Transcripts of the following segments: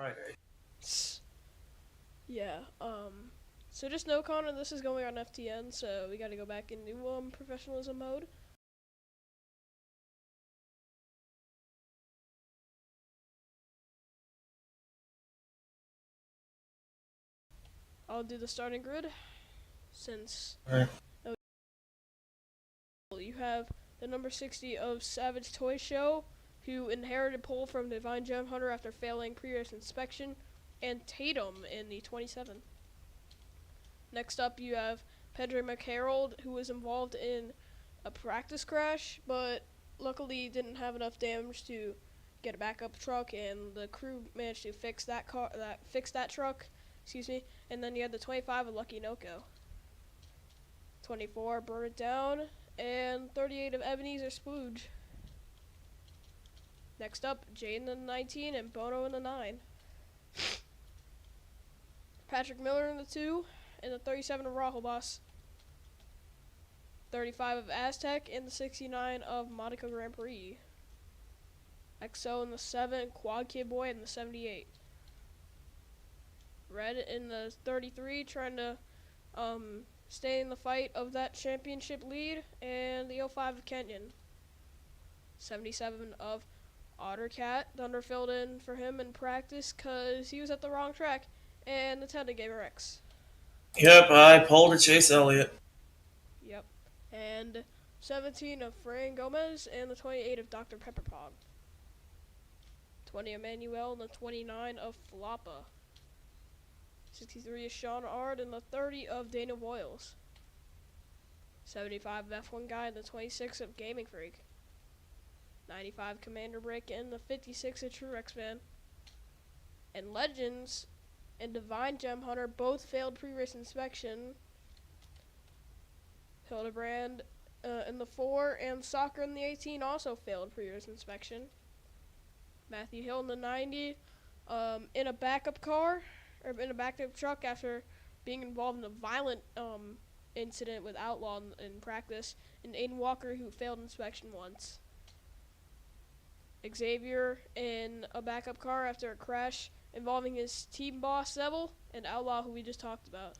Friday. Yeah, so just know, Connor, this is going on FTN, so we gotta go back into, professionalism mode. I'll do the starting grid, since Alright. you have the number 60 of Savage Toy Show, who inherited pole from Divine Gem Hunter after failing pre-race inspection, and Tatum in the 27. Next up, you have Pedro McHarold, who was involved in a practice crash, but luckily didn't have enough damage to get a backup truck, and the crew managed to fix that truck. Excuse me. And then you had the 25 of Lucky Noko. 24, Burn It Down, and 38 of Ebenezer Splooge. Next up, Jay in the 19 and Bono in the 9. Patrick Miller in the 2, and the 37 of Rahul Boss. 35 of Aztec, and the 69 of Monaco Grand Prix. XO in the 7, Quad Kid Boy in the 78. Red in the 33, trying to stay in the fight of that championship lead, and the 05 of Kenyon. 77 of Ottercat. Thunder filled in for him in practice because he was at the wrong track, and the 10 of Gamer X. Yep, I pulled a Chase Elliott. Yep. And 17 of Fran Gomez, and the 28 of Dr. Pepperpog. 20 of Manuel, and the 29 of Floppa. 63 of Sean Ard, and the 30 of Dana Boyles. 75 of F1 Guy, and the 26 of Gaming Freak. 95 Commander Brick, and the 56 of Truex Man. And Legends and Divine Gem Hunter both failed pre-race inspection. Hildebrand in the 4, and Soccer in the 18 also failed pre-race inspection. Matthew Hill in the 90, in a backup car, or in a backup truck after being involved in a violent incident with Outlaw in practice. And Aiden Walker, who failed inspection once. Xavier in a backup car after a crash involving his team boss Zevel and Outlaw, who we just talked about.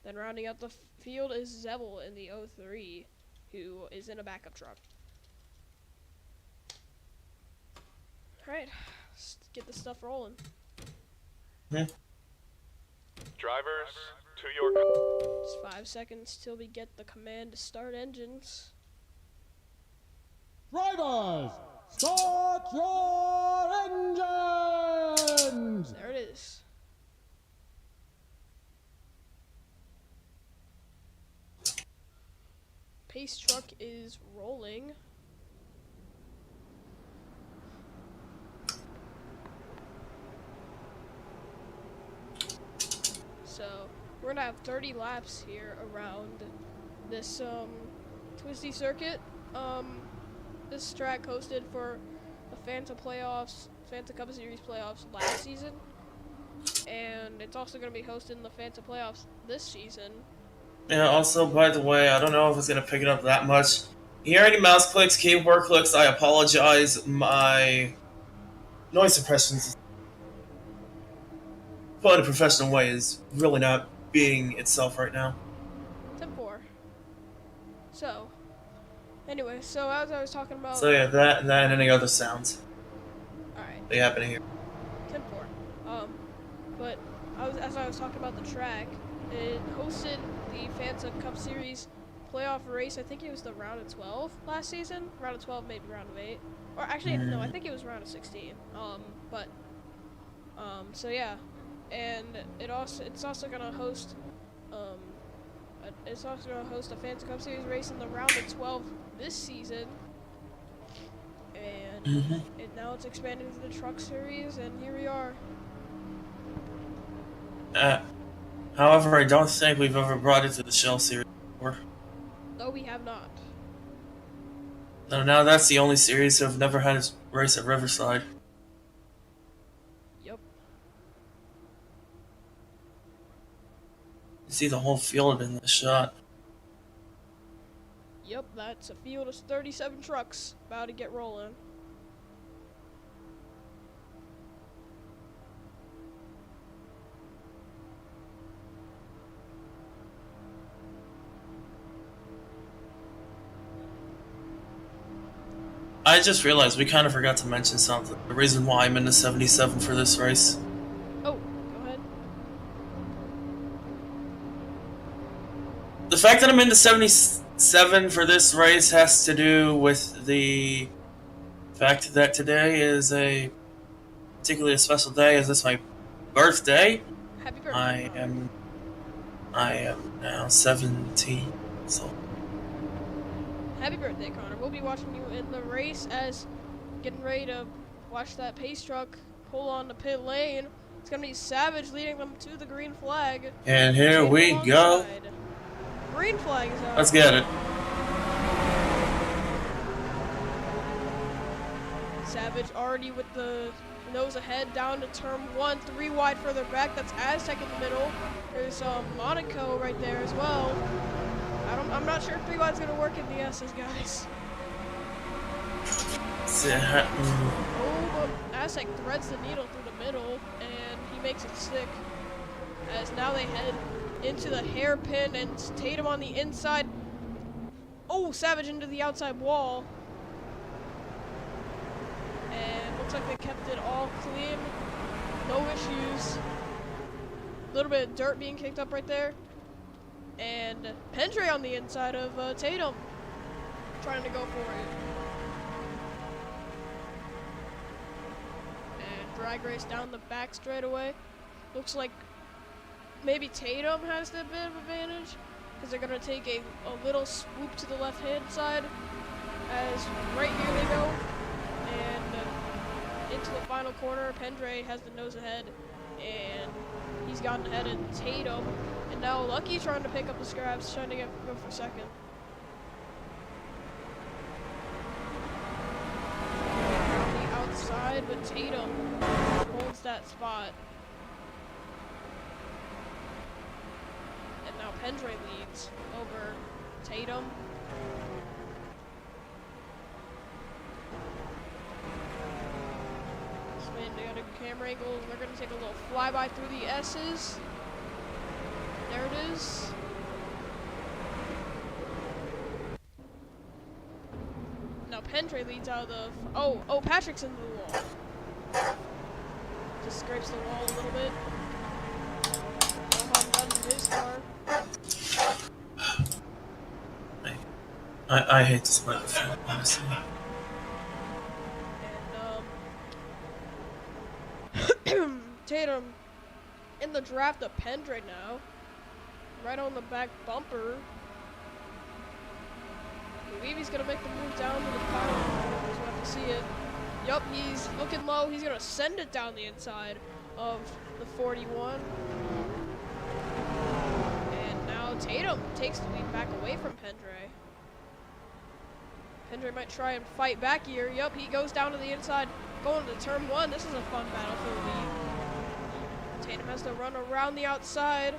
Then rounding out the field is Zevel in the 03, who is in a backup truck. Alright, let's get this stuff rolling. Hmm. Drivers, to your... It's 5 seconds till we get the command to start engines. Drivers, start your engines! There it is. Pace truck is rolling. So we're gonna have 30 laps here around this twisty circuit. This track hosted for the Fanta Cup Series playoffs last season, and it's also gonna be hosting the Fanta playoffs this season. Yeah, also, by the way, I don't know if it's going to pick it up that much. You hear any mouse clicks, keyboard clicks, I apologize. My noise suppression, put in a professional way, is really not being itself right now. 10-4. So, anyway, so as I was talking about... So yeah, that and any other sounds Alright, they happen to hear. 10-4. But as I was talking about the track, it hosted the Fanta Cup Series playoff race. I think it was the round of 12 last season. Round of 12, maybe round of 8. Or actually, no, I think it was round of 16. So yeah. And it's also gonna host a Fanta Cup Series race in the round of 12 this season. And now it's expanding to the Truck Series, and here we are. However, I don't think we've ever brought it to the Shell Series before. No, we have not. No, now that's the only series that have never had a race at Riverside. Yep. You see the whole field in the shot. Yep, that's a field of 37 trucks about to get rolling. I just realized we kind of forgot to mention something. The reason why I'm in the 77 for this race. Oh, go ahead. The fact that I'm in the 77 for this race has to do with the fact that today is a particularly a special day, as it's my birthday. Happy birthday. I am now 17. So Happy birthday, Connor. We'll be watching you in the race as getting ready to watch that pace truck pull on the pit lane. It's going to be Savage leading them to the green flag. and here Tatum we go. alongside. Green flag is out. Let's get it. Savage already with the nose ahead down to turn 1, 3 wide further back. That's Aztec in the middle. There's Monaco right there as well. I'm not sure if 3 wide's gonna work in the S's, guys. Oh, but Aztec threads the needle through the middle and he makes it stick. As now they head into the hairpin and Tatum on the inside. Oh, Savage into the outside wall. And looks like they kept it all clean. No issues. A little bit of dirt being kicked up right there. And Pendre on the inside of Tatum. Trying to go for it. And drag race down the back straightaway. Looks like maybe Tatum has the bit of advantage. Because they're going to take a little swoop to the left-hand side. As right here they go. And into the final corner, Pendre has the nose ahead, and he's gotten ahead of Tatum. And now Lucky trying to pick up the scraps, trying to go for second. On the outside, but Tatum holds that spot. And now Pendre leads over Tatum. They got a camera angle. They're going to take a little flyby through the S's. There it is. Now Pendre leads out of the... Oh, Patrick's into the wall. Just scrapes the wall a little bit. Mohan done to his car. I hate to split the film, honestly. Tatum in the draft of Pendre now. Right on the back bumper. I believe he's going to make the move down to the pile. We'll have to see it. Yup, he's looking low. He's going to send it down the inside of the 41. And now Tatum takes the lead back away from Pendre. Pendre might try and fight back here. Yup, he goes down to the inside, going to turn 1. This is a fun battle for the lead. Tatum has to run around the outside.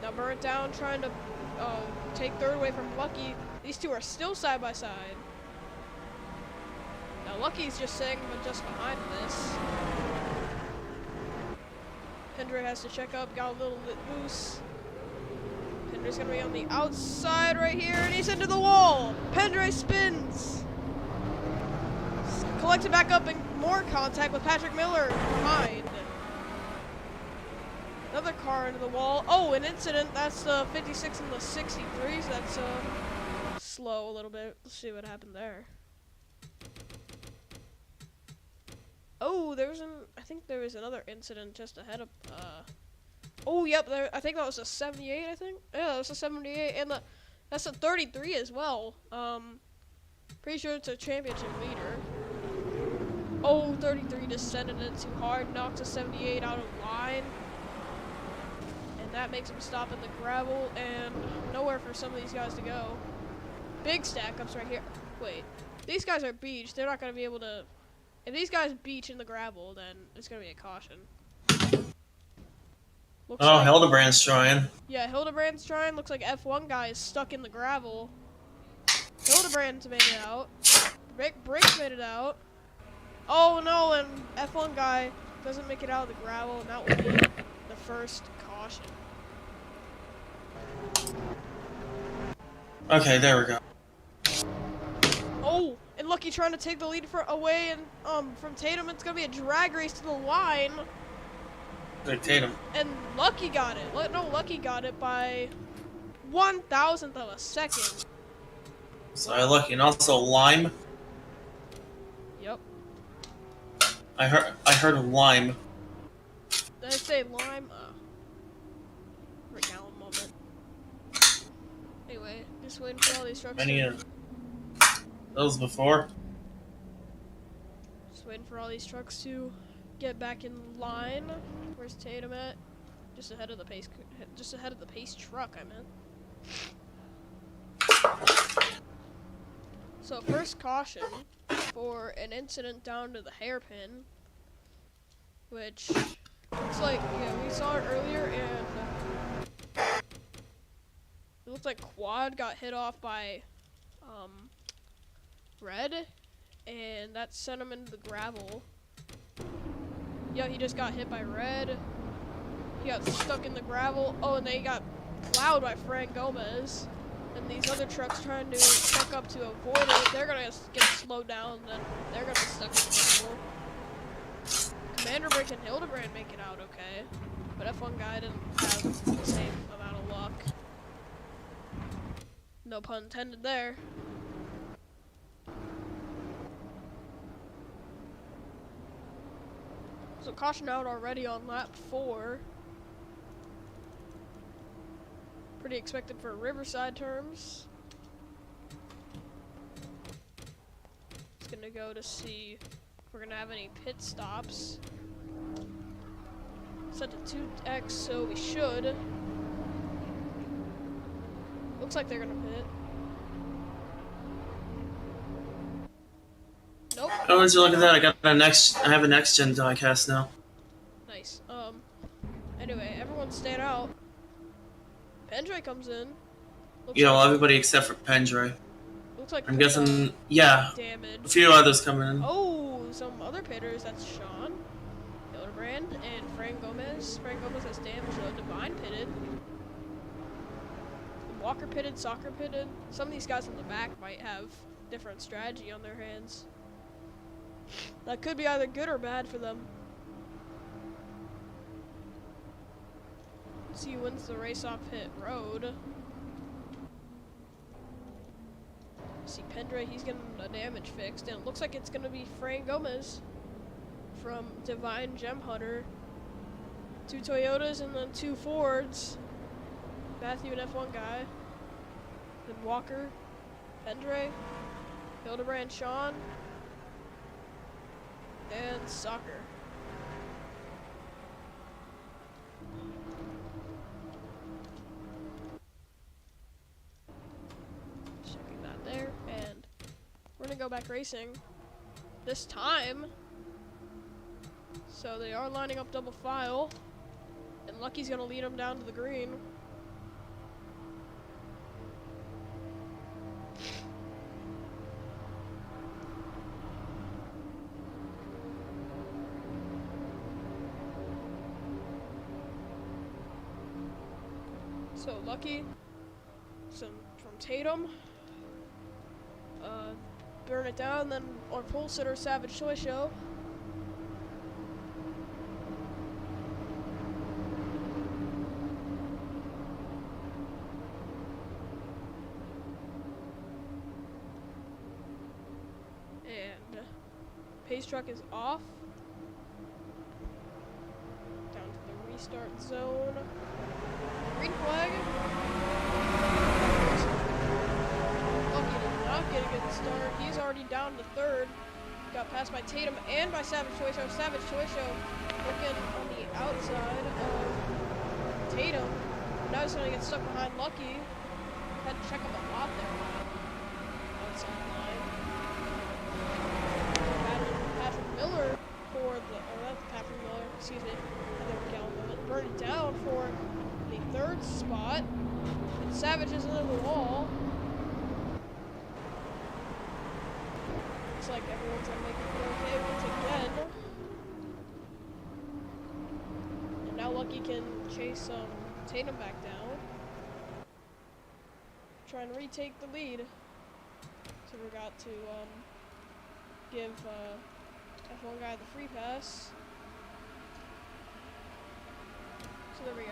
Now Burnt Down trying to take third away from Lucky. These two are still side by side. Now Lucky's just sitting but just behind this. Pendre has to check up, got a little bit loose. Pendre's gonna be on the outside right here, and he's into the wall. Pendre spins. Collected back up and more contact with Patrick Miller behind. Another car into the wall. Oh, an incident. That's the 56 and the 63. So that's slow a little bit. Let's see what happened there. Oh, I think there was another incident just ahead of, oh, yep, I think that was a 78, I think. Yeah, that was a 78, and that's a 33 as well. Pretty sure it's a championship leader. Oh, 33 descended it too hard, knocked a 78 out of line. And that makes him stop in the gravel, and nowhere for some of these guys to go. Big stack-ups right here. Wait, these guys are beached. They're not going to be able to... If these guys beach in the gravel, then it's going to be a caution. Looks like, Hildebrand's trying. Yeah, Hildebrand's trying. Looks like F1 guy is stuck in the gravel. Hildebrand's made it out. Briggs made it out. Oh no, and F1 guy doesn't make it out of the gravel, and that will be the first caution. Okay, there we go. Lucky trying to take the lead away and from Tatum. It's gonna be a drag race to the line. Good Tatum. And Lucky got it. No, Lucky got it by 1,000th of a second. So Lucky, and also Lime. Yep. I heard of Lime. Did I say Lime? For a gallon moment. Anyway, just waiting for all these trucks. Many of those before. Just waiting for all these trucks to get back in line. Where's Tatum at? Just ahead of the pace. Just ahead of the pace truck, I meant. So first caution for an incident down to the hairpin, which looks like, we saw it earlier, and it looks like Quad got hit off by Red, and that sent him into the gravel. Yeah, he just got hit by Red. He got stuck in the gravel. Oh, and then he got plowed by Frank Gomez. And these other trucks trying to check up to avoid it, they're gonna get slowed down, and then they're gonna be stuck in the gravel. Commander Brick and Hildebrand make it out okay, but F1 guy didn't have the same amount of luck. No pun intended there. So caution out already on lap 4. Pretty expected for Riverside terms. It's gonna go to see if we're gonna have any pit stops. Set to 2x, so we should. Looks like they're gonna pit. Nope. Oh, would you look at that? I have a next-gen diecast now. Nice. Anyway, everyone's staying out. Pendray comes in. Looks like everybody except for Pendray. Looks like I'm guessing, yeah, damage. a few others coming in. Oh, some other pitters. That's Sean, Hildebrand, and Frank Gomez. Frank Gomez has damage though. Divine pitted. Walker pitted. Soccer pitted. Some of these guys in the back might have different strategy on their hands. That could be either good or bad for them. See who wins the race off pit road. See Pendray, he's getting a damage fixed, and it looks like it's gonna be Frank Gomez from Divine Gem Hunter. 2 Toyotas and then 2 Fords. Matthew and F1 guy. Then Walker, Pendray, Hildebrand, Sean, and Soccer. Checking that there, and we're gonna go back racing this time. So they are lining up double file, and Lucky's gonna lead them down to the green. So Lucky, some from Tatum, burn it down, then our pole sitter Savage Toy Show. And pace truck is off. Down to the restart zone. Green flag. Lucky did not get a good start. He's already down to third. Got passed by Tatum and by Savage Toy Show. Savage Toy Show looking on the outside of Tatum. Now he's going to get stuck behind Lucky. Had to check him a lot there. Outside line. Patrick Miller for the, or not Patrick Miller, excuse me. Another gallon moment. Burn it down for the third spot. And Savage is into the wall. Looks like everyone's gonna make it okay once again. And now Lucky can chase Tatum back down. Try and retake the lead. So we got to give F1 guy the free pass. So there we go.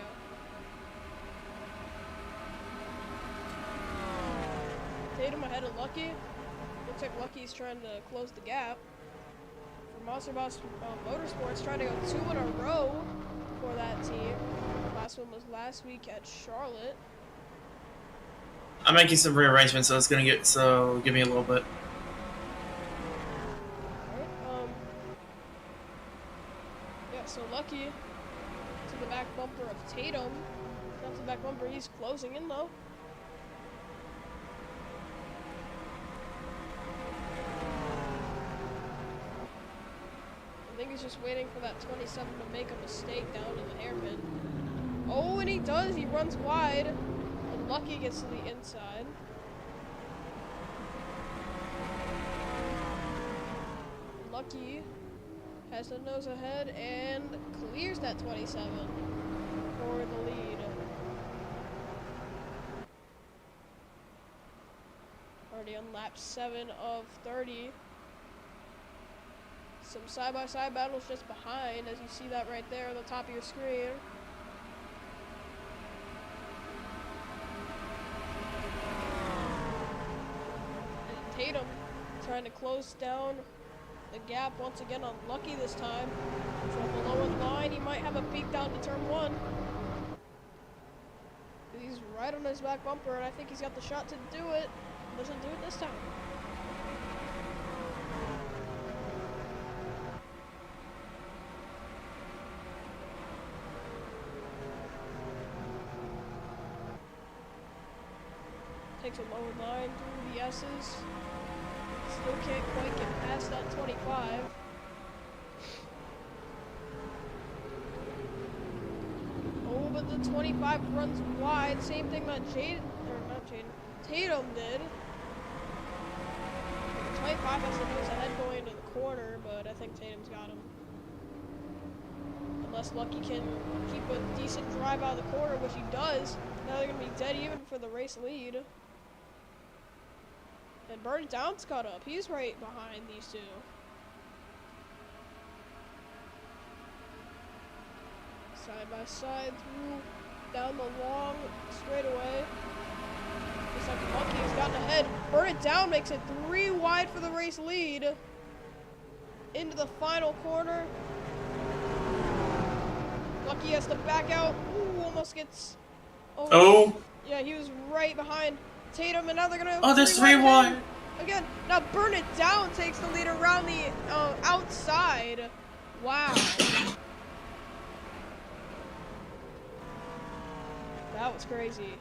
Tatum ahead of Lucky. Looks like Lucky's trying to close the gap. For Monster Boss Motorsports, trying to go 2 in a row for that team. Last one was last week at Charlotte. I'm making some rearrangements, so it's gonna get give me a little bit. Alright, yeah, so Lucky to the back bumper of Tatum. Not to the back bumper, he's closing in though. I think he's just waiting for that 27 to make a mistake down in the hairpin. Oh, and he does. He runs wide. And Lucky gets to the inside. Lucky has the nose ahead and clears that 27 for the lead. Already on lap 7 of 30. Some side-by-side battles just behind, as you see that right there on the top of your screen. And Tatum trying to close down the gap once again on Lucky this time. From the lower line, he might have a peek down to turn 1. He's right on his back bumper, and I think he's got the shot to do it. Doesn't do it this time. Takes a lower line through the S's. Still can't quite get past that 25. Oh, but the 25 runs wide. Same thing that Tatum did. The 25 has to nose ahead going into the corner, but I think Tatum's got him. Unless Lucky can keep a decent drive out of the corner, which he does. Now they're going to be dead even for the race lead. And Burn It Down's caught up. He's right behind these two. Side by side through down the long straightaway. Just like Lucky has gotten ahead. Burn It Down makes it 3 wide for the race lead. Into the final corner. Lucky has to back out. Ooh, almost gets. Oh. Yeah, he was right behind Tatum, and now they're gonna. Oh, there's 3 wide. Again, now Burn It Down takes the lead around the outside. Wow. That was crazy.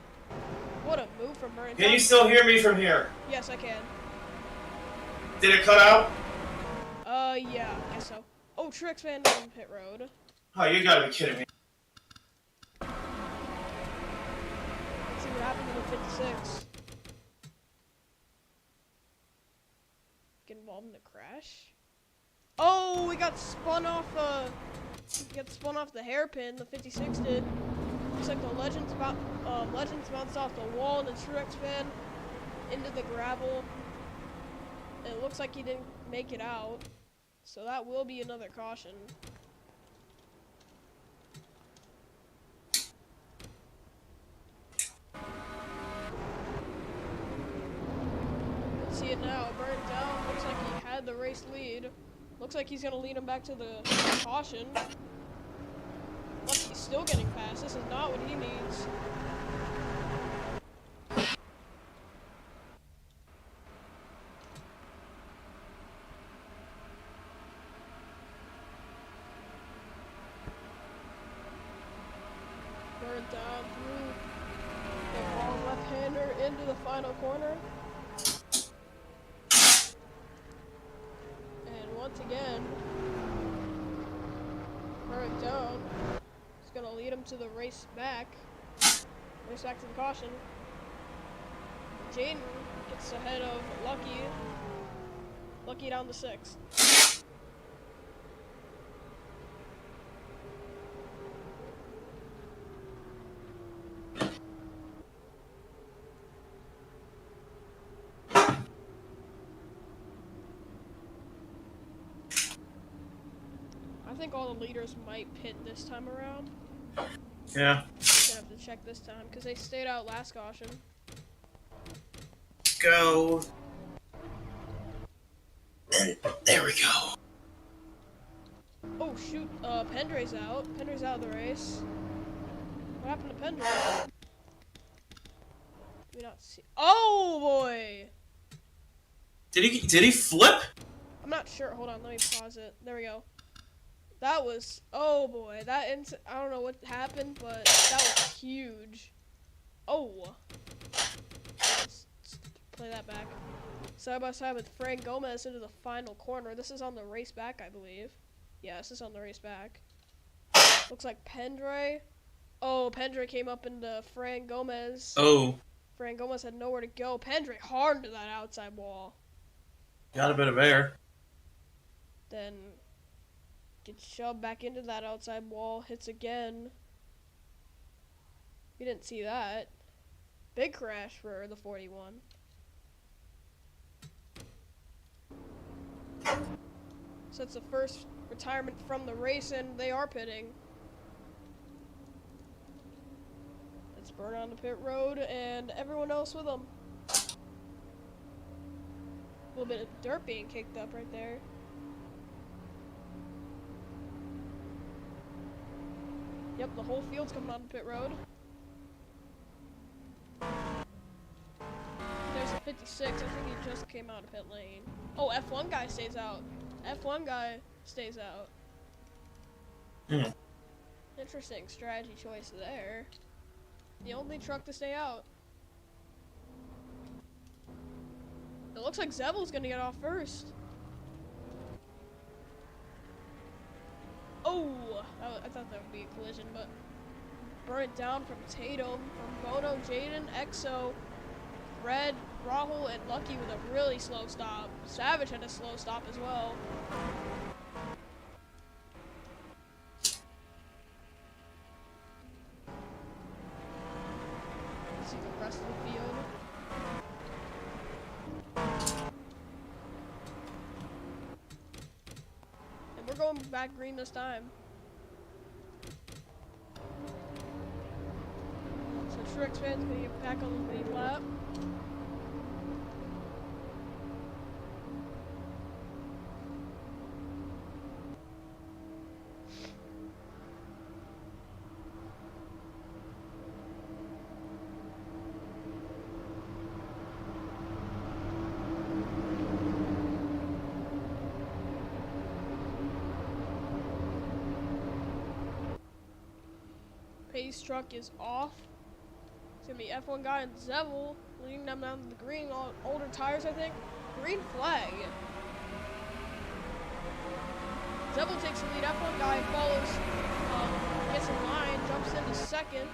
What a move from Burn It Down. Can you still hear me from here? Yes, I can. Did it cut out? Yeah, I guess so. Oh, Trix Van on pit road. Oh, you gotta be kidding me. Let's see what happened to the 56. Get involved in a crash. Oh, we got spun off. The hairpin. The 56 did. Looks like the Legends bounced off the wall, and the Truex fan into the gravel. And it looks like he didn't make it out, so that will be another caution. See it now. Burn It Down. Looks like he had the race lead. Looks like he's gonna lead him back to the caution. Lucky's still getting past. This is not what he needs. Burn It Down through the long left-hander into the final corner. Once again, Burn It Down is going to lead him to the race back to the caution. Jaden gets ahead of Lucky. Lucky down to 6. I think all the leaders might pit this time around. Yeah. Gonna have to check this time because they stayed out last caution. Go. And there we go. Oh shoot, Pendray's out. Pendray's out of the race. What happened to Pendray? Do we not see? Oh boy! Did he flip? I'm not sure. Hold on, let me pause it. There we go. That was, oh boy, I don't know what happened, but that was huge. Oh. Let's play that back. Side by side with Frank Gomez into the final corner. This is on the race back, I believe. Yeah, this is on the race back. Looks like Pendray. Oh, Pendray came up into Frank Gomez. Oh. Frank Gomez had nowhere to go. Pendray hard to that outside wall. Got a bit of air. Then gets shoved back into that outside wall. Hits again. We didn't see that. Big crash for the 41. So it's the first retirement from the race, and they are pitting. Let's burn on the pit road, and everyone else with them. A little bit of dirt being kicked up right there. Yep, the whole field's coming on the pit road. There's a 56. I think he just came out of pit lane. Oh, F1 guy stays out. F1 guy stays out. Hmm. Interesting strategy choice there. The only truck to stay out. It looks like Zebel's gonna get off first. Oh, I thought that would be a collision, but burn it down from Tatum, from Bono, Jaden, Exo, Red, Rahul, and Lucky with a really slow stop. Savage had a slow stop as well. Let's see the rest of the field. And we're going back green this time. So Truex fans gonna get back on the main lap. Pace truck is off. It's gonna be F1 guy and Zebel leading them down to the green, older tires, I think. Green flag. Zebel takes the lead. F1 guy follows, gets in line, jumps into second.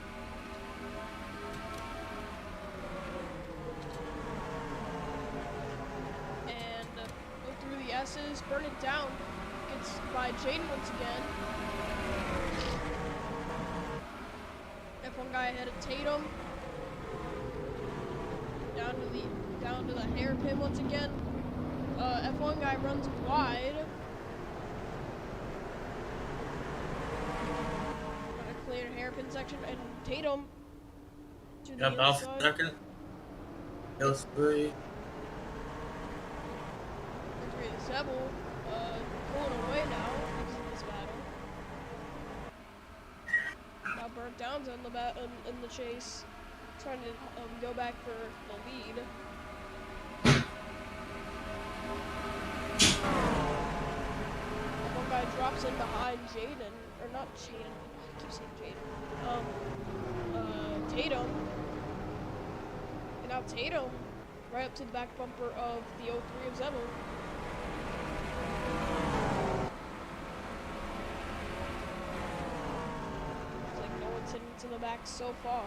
And go through the S's, burn it down. Gets by Jaden once again. F1 guy ahead of Tatum. Down to the hairpin once again. F1 guy runs wide. Gonna clear the hairpin section, and Tatum to the off inside. second. Goes three. Zebel pulling away now in this battle. Now Burnt Down's in the chase, trying to go back for the lead. One guy drops in behind Jaden, or not Jaden. I keep saying Jaden. Tatum. And now Tatum, right up to the back bumper of the 03 of Zebel. To the back so far.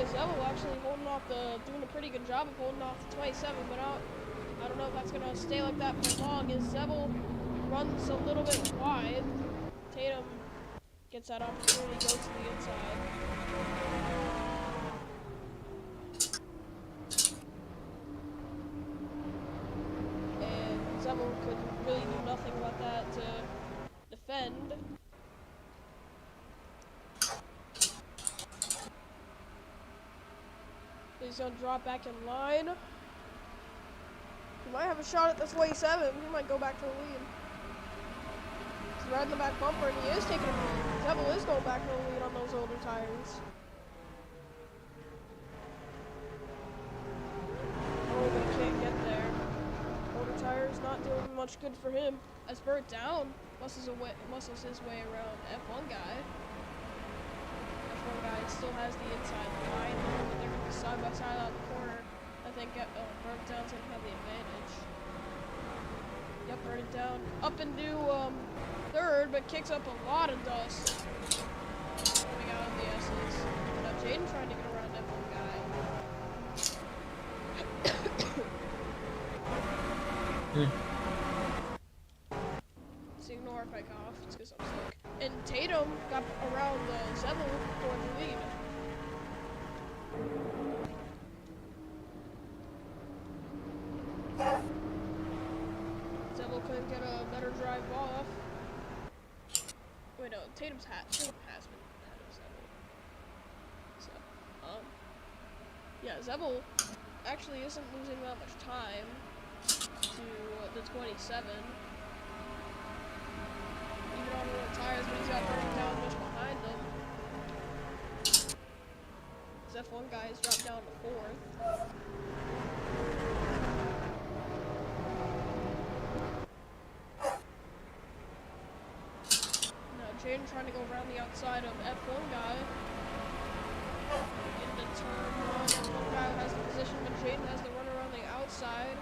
Zebel actually holding off doing a pretty good job of holding off the 27, but I don't know if that's gonna stay like that for long. As Zebel runs a little bit wide, Tatum gets that opportunity, goes to the inside. And Zebel could really do nothing about that to defend. He's gonna drop back in line. He might have a shot at the 27. He might go back for the lead. He's riding the back bumper and he is taking a lead. Zebel is going back for the lead on those older tires. Oh, but he can't get there. Older tires not doing much good for him. As Burt down muscles his way around F1 guy. F1 guy still has the inside line, but they're going to be side by side out the corner. I think Burt down's going to have the advantage. Yep, Burt down up into third, but kicks up a lot of dust coming out of the S's. Now Jaden trying to get around F1 guy. So ignore if I cough, it's because I'm sick. And Tatum got around Zebel for the lead. Zebel couldn't get a better drive off. Wait, no, Tatum has been ahead of Zebel. So, yeah, Zebel actually isn't losing that much time to the 27. Even on the tires, but he's got Burning down just behind him. His F1 guy has dropped down to 4th. Now Jaden trying to go around the outside of F1 guy. Into turn 1, F1 guy has the position, but Jaden has the run around the outside.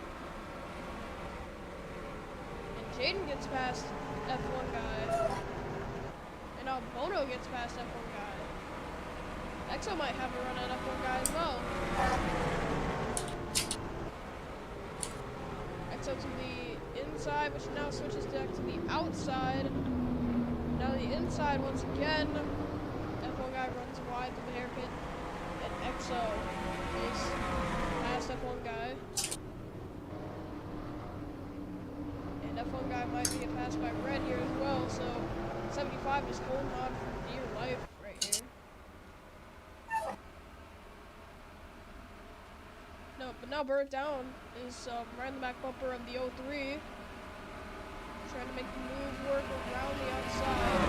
And Jaden gets past F1 guy. And now Bono gets past F1 guy. Exo might have a run at F1 guy as well. Exo to the inside, which now switches back to the outside. Now the inside once again. F1 guy runs wide through the hairpin. And Exo is past F1 guy. F1 guy might be a pass by Red here as well, so 75 is holding on for dear life right here. No, but now Burt down is right in the back bumper of the 03. Trying to make the move work around the outside.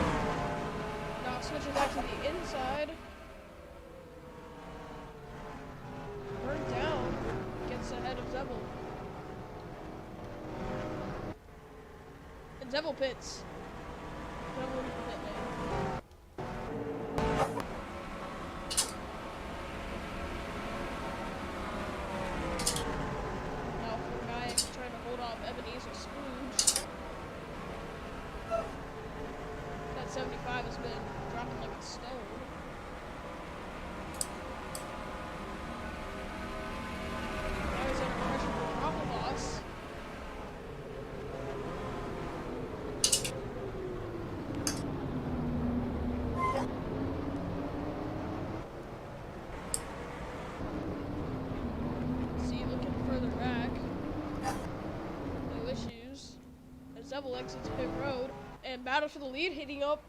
Now switching back to the inside. Burt down gets ahead of Zebel. Zebel pits. Zebel in the pit lane. Now for guy trying to hold off Ebenezer Scrooge. That 75 has been dropping like a stone. Now he's under pressure for drop loss. Zebel exits pit road and battle for the lead, hitting up.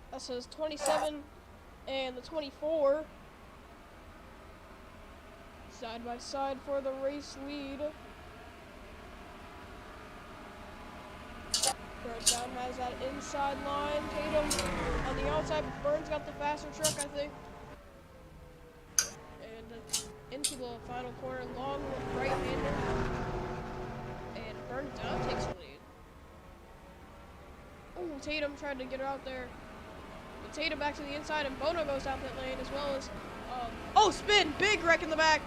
That says 27 and the 24. Side by side for the race lead. Down has that inside line. Tatum on the outside. Burns got the faster truck, I think. And into the final corner, long right-hander. And Burns down takes the lead. Ooh, Tatum tried to get her out there. But Tatum back to the inside, and Bono goes down pit lane as well as... oh, spin! Big wreck in the back!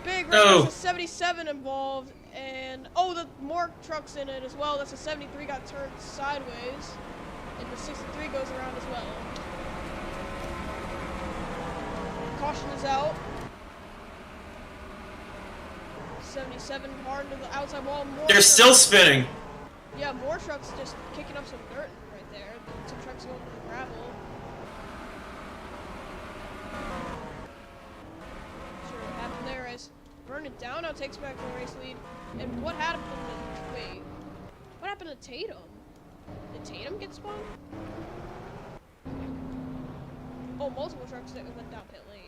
Big wreck. There's a 77 involved, and... oh, the more trucks in it as well. That's a 73 got turned sideways. And the 63 goes around as well. Caution is out. 77 hard to the outside wall. They're still spinning. Yeah, more trucks just kicking up some dirt right there. Some trucks going to the gravel. Sure, what happened there is Burn It Down now takes back the race lead. And what happened to, wait, what happened to Tatum? Did Tatum get spun? Oh, multiple trucks that went down pit lane.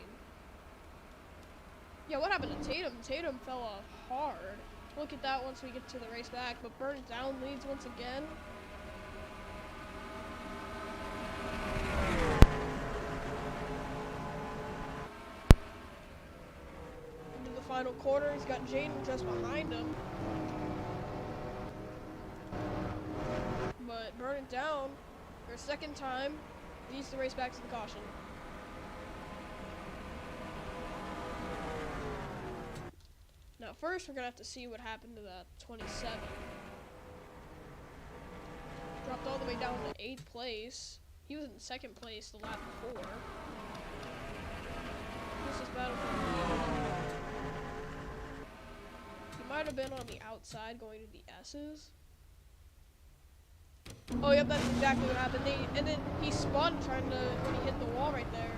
Yeah, what happened to Tatum? Tatum fell off hard. We'll look at that once we get to the race back, but Burn It Down leads once again. Into the final quarter, he's got Jaden just behind him. But Burn It Down, for a second time, leads the race back to the caution. Now first, we're going to have to see what happened to that 27. Dropped all the way down to 8th place. He was in 2nd place the lap before. This is battle for the lead. He might have been on the outside going to the S's. Oh, yep, that's exactly what happened. And then he spun trying to, when he hit the wall right there.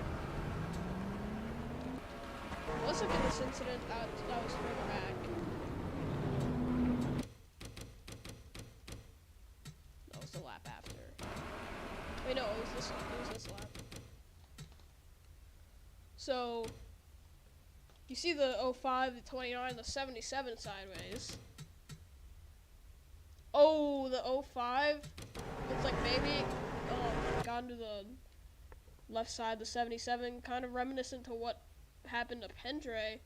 Let's look at this incident that was further back. That was the lap after. Wait, no, it was this lap. So, you see the 05, the 29, the 77 sideways. Oh, the 05 looks like maybe gone to the left side, the 77, kind of reminiscent to what happened to Pendre.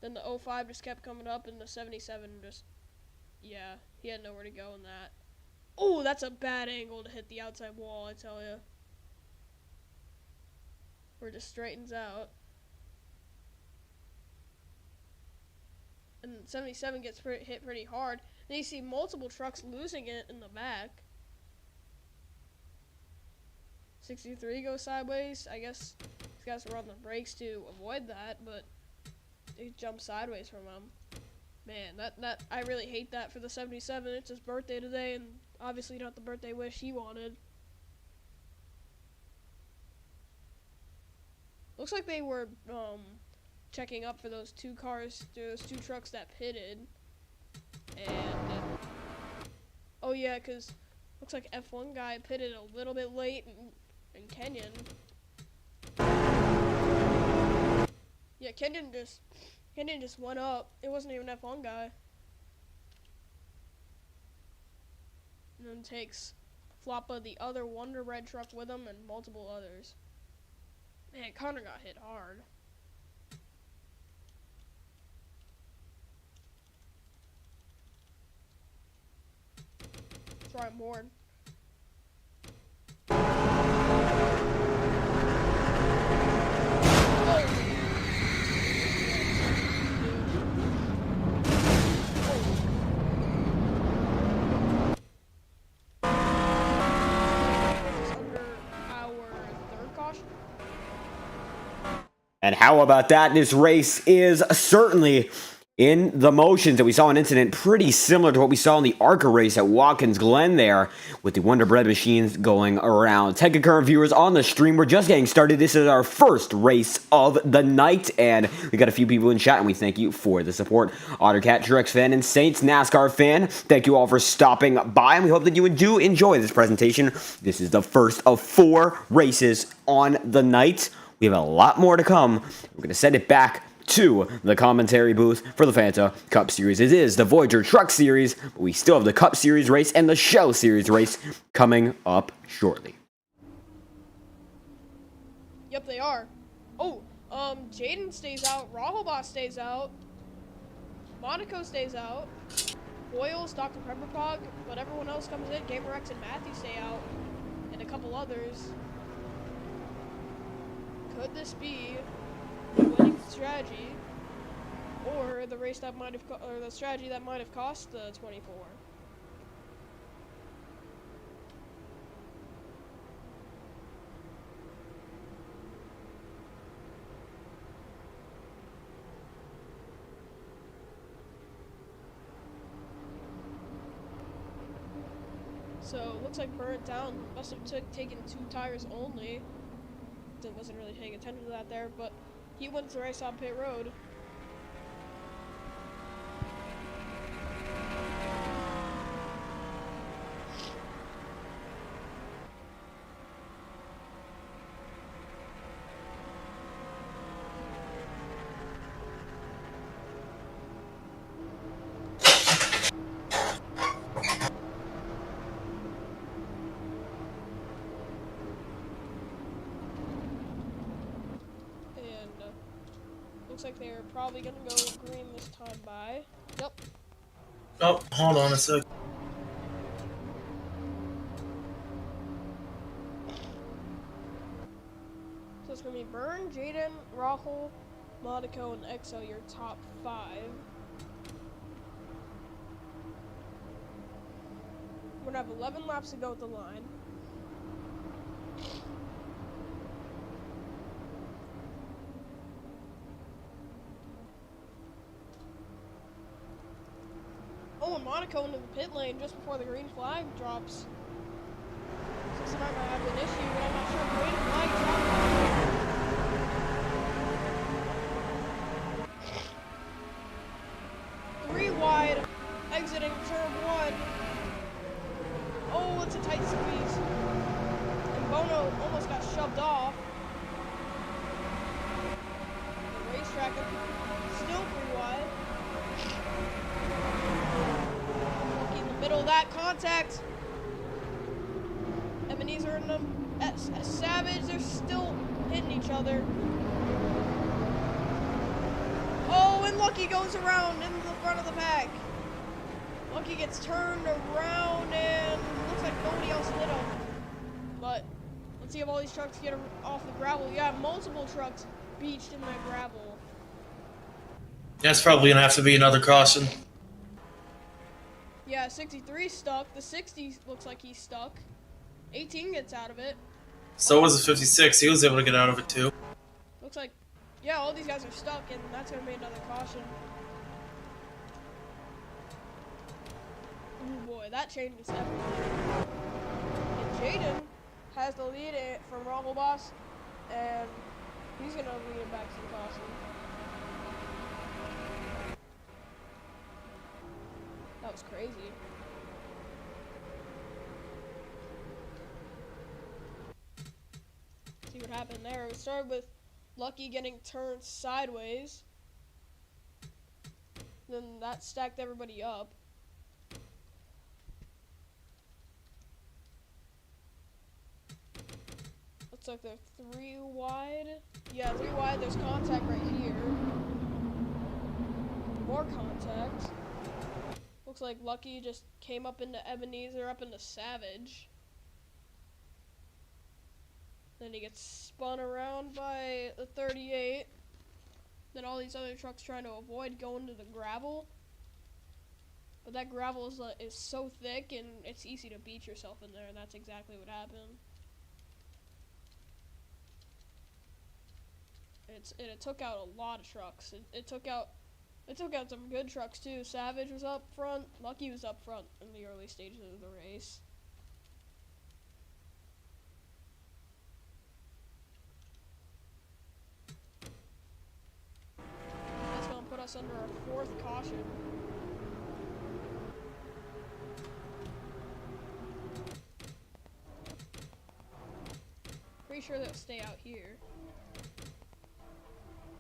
Then the 05 just kept coming up, and the 77 just, yeah, he had nowhere to go in that. Oh, that's a bad angle to hit the outside wall, I tell you. Where it just straightens out. And 77 gets hit pretty hard. Then you see multiple trucks losing it in the back. 63 goes sideways. I guess these guys were on the brakes to avoid that, but they jumped sideways from him. Man, that I really hate that for the 77. It's his birthday today, and obviously not the birthday wish he wanted. Looks like they were checking up for those two trucks that pitted. And oh yeah, because looks like F1 guy pitted a little bit late, and Kenyon. Yeah, Kenyon just went up. It wasn't even F1 guy. And then takes Floppa, the other Wonder Bread truck, with him, and multiple others. Man, Connor got hit hard. Try him board. And how about that? This race is certainly in the motions, that we saw an incident pretty similar to what we saw in the ARCA race at Watkins Glen there, with the Wonder Bread machines going around. Tech current viewers on the stream, we're just getting started. This is our first race of the night, and we got a few people in chat, and we thank you for the support. Ottercat, Truex fan, and Saints NASCAR fan, thank you all for stopping by, and we hope that you do enjoy this presentation. This is the first of 4 races on the night. We have a lot more to come. We're going to send it back to the commentary booth for the Fanta Cup Series. It is the Voyager Truck Series, but we still have the Cup Series race and the Shell Series race coming up shortly. Yep, they are. Oh, Jaden stays out, Rahobot stays out, Monaco stays out, Boyles, Dr. Pepperpog, but everyone else comes in. GamerX and Matthew stay out, and a couple others. Could this be the winning strategy, or the race that might have, or the strategy that might have cost the 24? So looks like Burnt Down must have taken 2 tires only. Content wasn't really paying attention to that there, but he wins the race on pit road. Looks like they're probably gonna go green this time by. Yep. Oh, hold on a sec. So it's gonna be Byrne, Jaden, Rahul, Monaco, and EXO, your top 5. We're gonna have 11 laps to go at the line. Oh, and Monaco into the pit lane just before the green flag drops. So might have an issue, but I'm not sure. Green flag dropped. 3 wide, exiting turn 1. Oh, it's a tight squeeze. And Bono almost got shoved off. The racetrack still 3 wide. Middle of that contact. Ebenezer and Savage, they're still hitting each other. Oh, and Lucky goes around into the front of the pack. Lucky gets turned around and looks like nobody else hit him. But let's see if all these trucks get off the gravel. You have multiple trucks beached in that gravel. That's probably gonna have to be another caution. Yeah, 63 stuck. The 60 looks like he's stuck. 18 gets out of it. So was the 56. He was able to get out of it too. Looks like, yeah, all these guys are stuck, and that's going to be another caution. Oh boy, that changes everything. And Jaden has the lead from Rumble Boss, and he's going to lead it back to the caution. That was crazy. See what happened there. It started with Lucky getting turned sideways. Then that stacked everybody up. Looks like they're 3 wide. Yeah, 3 wide. There's contact right here. More contact. Looks like Lucky just came up into Ebenezer, up into Savage. Then he gets spun around by the 38. Then all these other trucks trying to avoid going to the gravel. But that gravel is so thick and it's easy to beat yourself in there, and that's exactly what happened. It took out a lot of trucks. It took out some good trucks too. Savage was up front. Lucky was up front in the early stages of the race. That's going to put us under our 4th caution. Pretty sure they'll stay out here.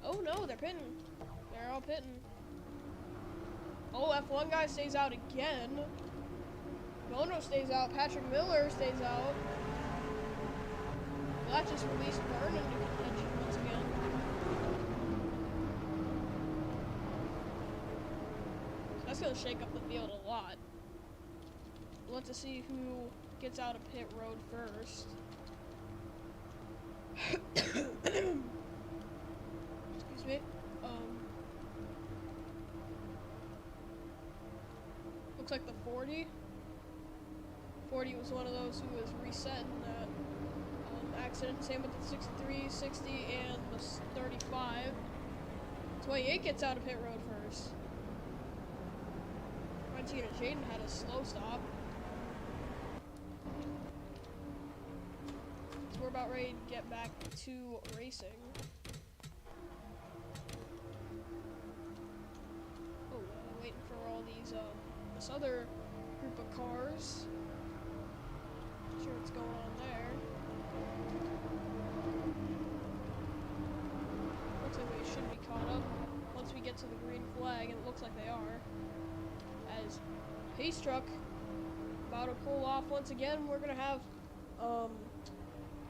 Oh no, they're pitting. They're all pitting. Oh, F1 guy stays out again. Bono stays out. Patrick Miller stays out. Well, that just released Byrne into contention once again. So that's going to shake up the field a lot. We'll have to see who gets out of pit road first. Excuse me. Looks like the 40. 40 was one of those who was reset in that accident. Same with the 63, 60, and the 35. 28 gets out of pit road first. Martina Jaden had a slow stop. So we're about ready to get back to racing. Oh, waiting for all these, this other group of cars. Not sure what's going on there. Looks like we should be caught up once we get to the green flag, and it looks like they are. As Pace Truck about to pull off once again, we're gonna have a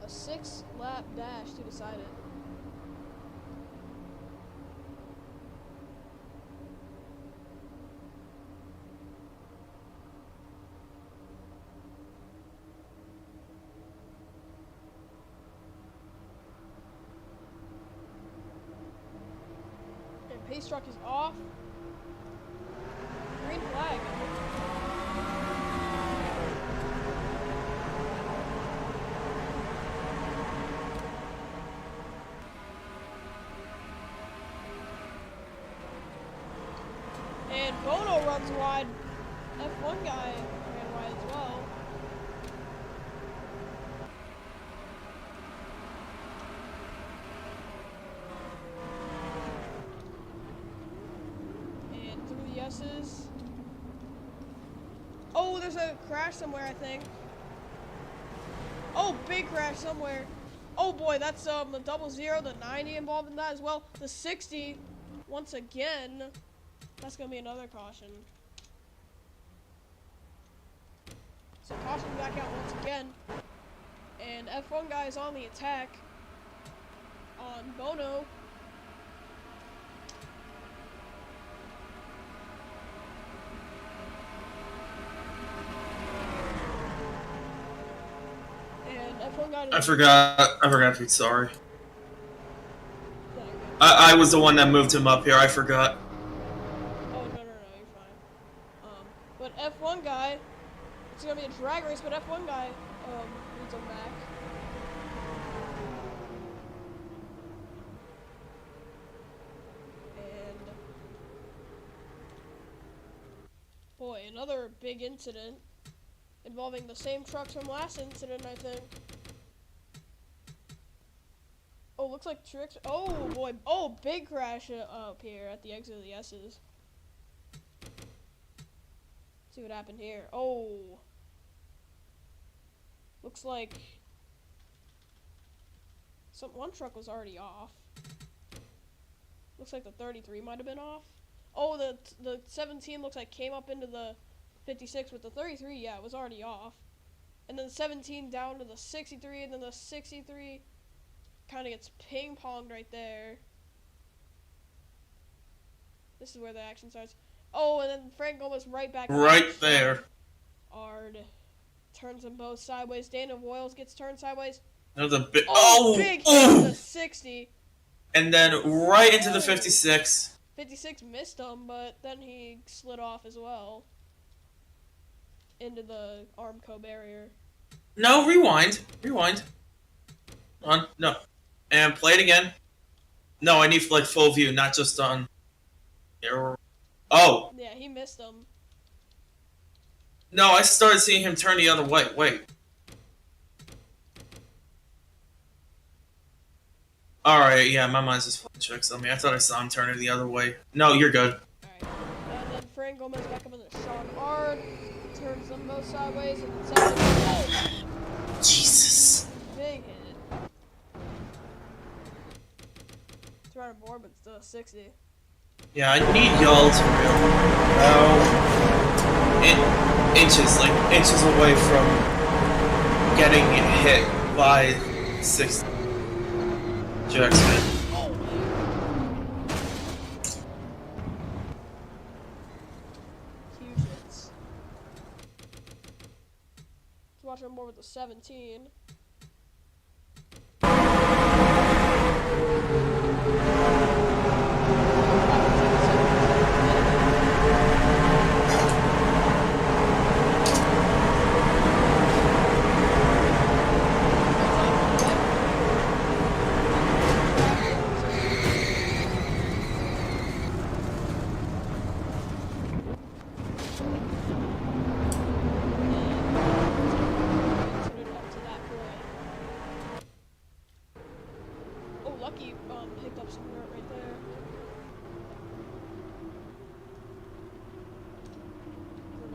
6-lap dash to decide it. And Pace Truck is off. Green flag. And Bono runs wide. F1 guy ran wide as well. And through the S's. Oh, there's a crash somewhere, I think. Oh, big crash somewhere. Oh boy, that's the 00, the 90 involved in that as well. The 60, once again. That's gonna be another caution. So caution back out once again. And F1 guy is on the attack on Bono. And F1 guy. I forgot to be sorry. I was the one that moved him up here. I forgot. You're fine. But F1 guy, it's gonna be a drag race, but F1 guy, leads him back. And, boy, another big incident involving the same trucks from last incident, I think. Oh, looks like tricks. Oh boy. Oh, big crash up here at the exit of the S's. See what happened here. Oh. Looks like one truck was already off. Looks like the 33 might have been off. Oh, the 17 looks like came up into the 56 with the 33. Yeah, it was already off. And then the 17 down to the 63, and then the 63 kind of gets ping-ponged right there. This is where the action starts. Oh, and then Frank almost right back. Right there. Ard turns them both sideways. Dana Voiles gets turned sideways. Another big. Big hit to the 60. And then right into the 56. 56 missed him, but then he slid off as well into the Armco barrier. No, rewind. Rewind. On. No. And play it again. No, I need like full view, not just on. Oh. Yeah, he missed him. No, I started seeing him turn the other way. Wait. Alright, yeah, my mind's just playing tricks on me. I thought I saw him turning the other way. No, you're good. Alright. And then Frank Gomez back up in the Sean Ard. Turns them both sideways and then sideways. Oh! Jesus. Big hit. It's right on board, but still 60. Yeah, I need y'all to inches away from getting hit by 6 Jackson. Oh, man. Huge hits. Let's watch on board with the 17.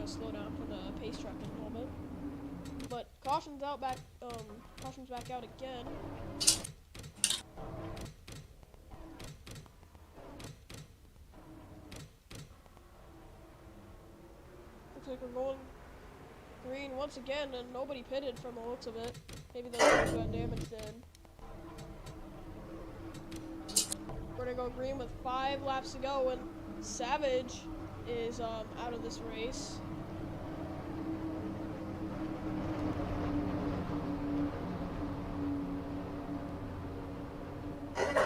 slow down for the pace truck in a little bit. But caution's out back. Caution's back out again. Looks like we're going green once again, and nobody pitted from the looks of it. Maybe the legs got damaged in. We're gonna go green with 5 laps to go, and Savage is out of this race. Looks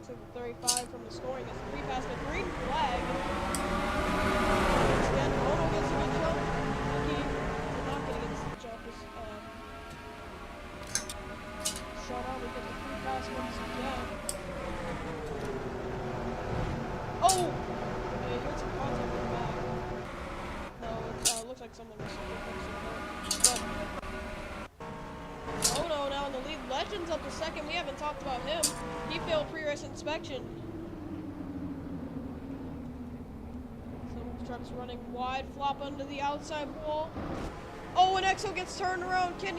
like the 35 from the scoring is 3 past the green flag. Once again, Bono gets a good jump. Lucky did not get against the jump. Shot out, we get the 3 pass once again. Oh! It hit some contact in the back. No, it looks like someone missed it. Oh no, now in the lead. Legends up to second. We haven't talked about him. He failed pre-race inspection. Some truck's running wide, flop under the outside wall. Oh, and Exo gets turned around. Can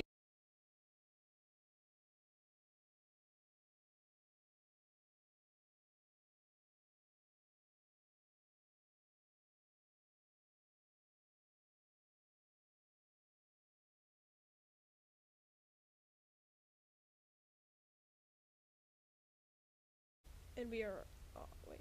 and we are, oh, wait.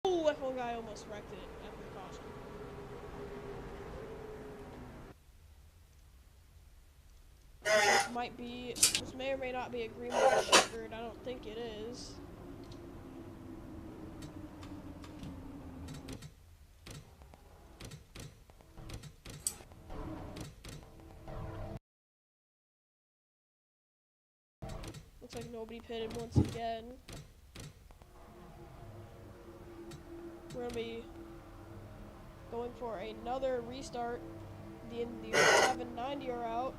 Oh, F1 guy almost wrecked it after caution. This may or may not be a green light checkered. I don't think it is. Looks like nobody pitted once again. We're gonna be going for another restart. The 790 are out.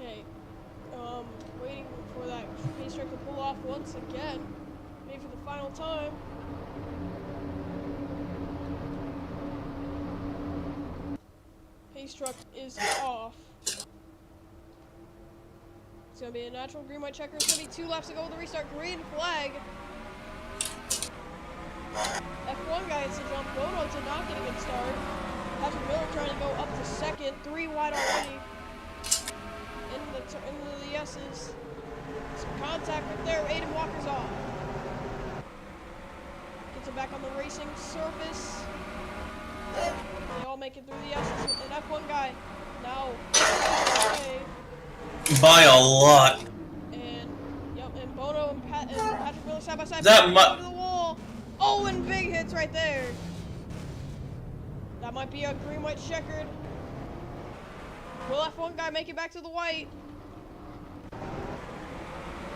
Okay, waiting for that pace truck to pull off once again, maybe for the final time. Pace truck is off. It's gonna be a natural green white checker. It's gonna be 2 laps to go with the restart. Green flag. F1 guy hits the jump. Bono did not get a good start. Patrick Miller trying to go up to second. 3 wide already. Into the S's. Some contact right there. Aiden Walker's off. Gets it back on the racing surface. They all make it through the S's. An F1 guy now away. By a lot. And yep, and Bono and Patrick Miller side by side. That to the wall. Oh, and big hits right there. That might be a green white checkered. Will F1 guy make it back to the white?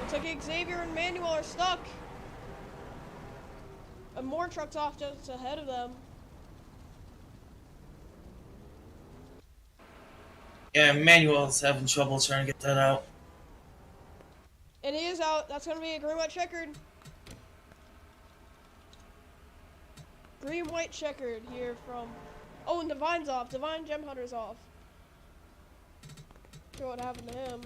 Looks like Xavier and Manuel are stuck. And more trucks off just ahead of them. Yeah, Manuel's having trouble trying to get that out. And he is out. That's going to be a green white checkered. Green white checkered here from... Oh, and Divine's off. Divine Gem Hunter's off. Not sure what happened to him.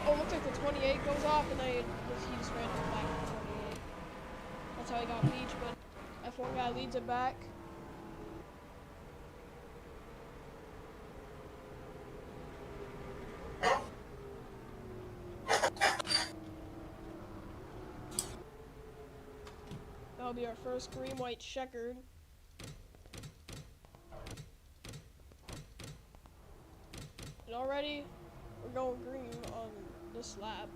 Oh, looks like the 28 goes off, and he just ran back to the 28. That's how he got Peach, but F1 guy leads it back. That'll be our first green-white checkered. And already, we're going green on this lap.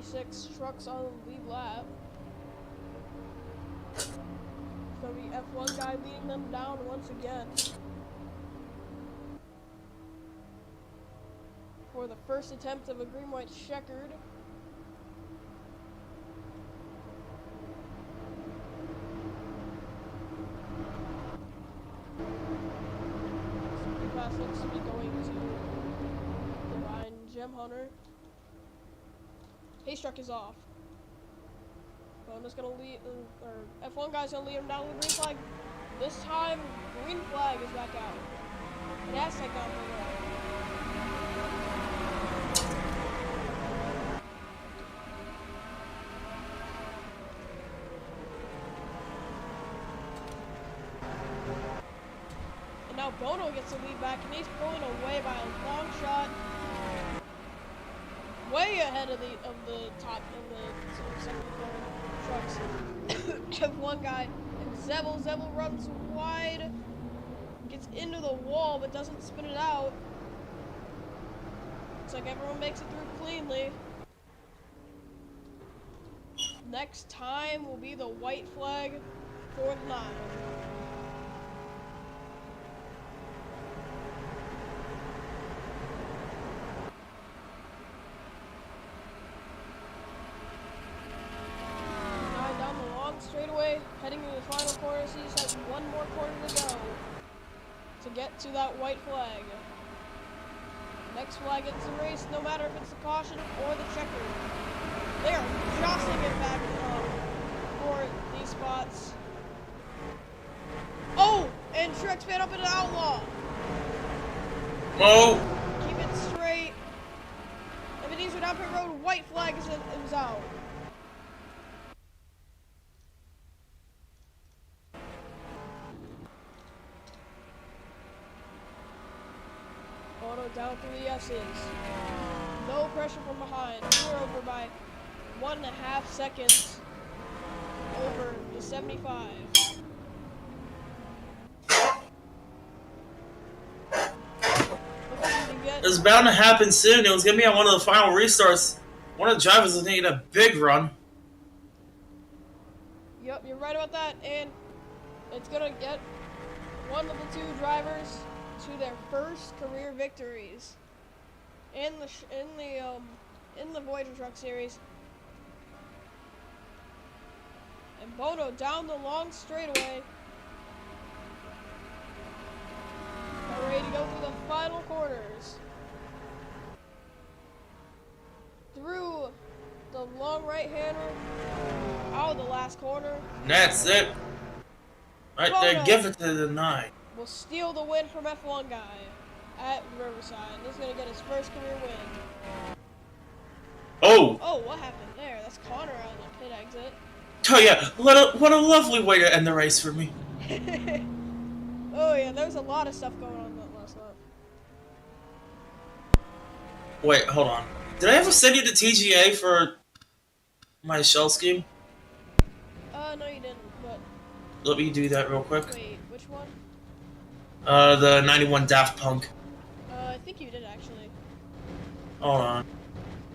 Six trucks on the lead lap. It's gonna be F1 guy leading them down once again. For the first attempt of a green-white checkered. Speed pass looks to be going to Divine Gem Hunter. Pace truck is off. Bono's gonna lead, or F1 guy's gonna lead him down to the green flag. This time, green flag is back out. It has taken out the road. And now Bono gets the lead back, and he's pulling away by a long shot. Way ahead of the top of the second trucks. F1 guy and Zevel runs wide, gets into the wall but doesn't spin it out. Looks like everyone makes it through cleanly. Next time will be the white flag for the 9. Straightaway, heading to the final corner. So he just has one more corner to go to get to that white flag. Next flag ends the race, no matter if it's the caution or the checker. They are jostling it back for these spots. Oh, and Truex sped up into Outlaw. Whoa! Keep it straight. If it needs to go down pit road, white flag is out. Down through the S's. No pressure from behind. We're over by 1.5 seconds over the 75. It's bound to happen soon. It was gonna be on one of the final restarts. One of the drivers is gonna get a big run. Yep, you're right about that, and it's gonna get one of the 2 drivers to their first career victories in the Voyager Truck Series. And Bono down the long straightaway. They're ready to go through the final corners. Through the long right-hander, out of the last corner. That's it. Right Bono there, give it to the 9. Will steal the win from F1 guy at Riverside. This is going to get his first career win. Oh! Oh, what happened there? That's Connor on the pit exit. Oh yeah, what a lovely way to end the race for me. Oh yeah, there was a lot of stuff going on that last lap. Wait, hold on. Did I ever send you the TGA for my shell scheme? No you didn't, but... Let me do that real quick. Wait, which one? The 91 Daft Punk. I think you did actually. Hold on.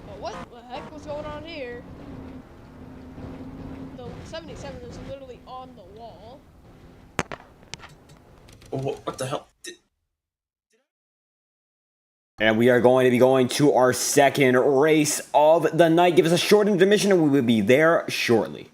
But what the heck was going on here? The 77 is literally on the wall. What the hell? And we are going to be going to our second race of the night. Give us a short intermission and we will be there shortly.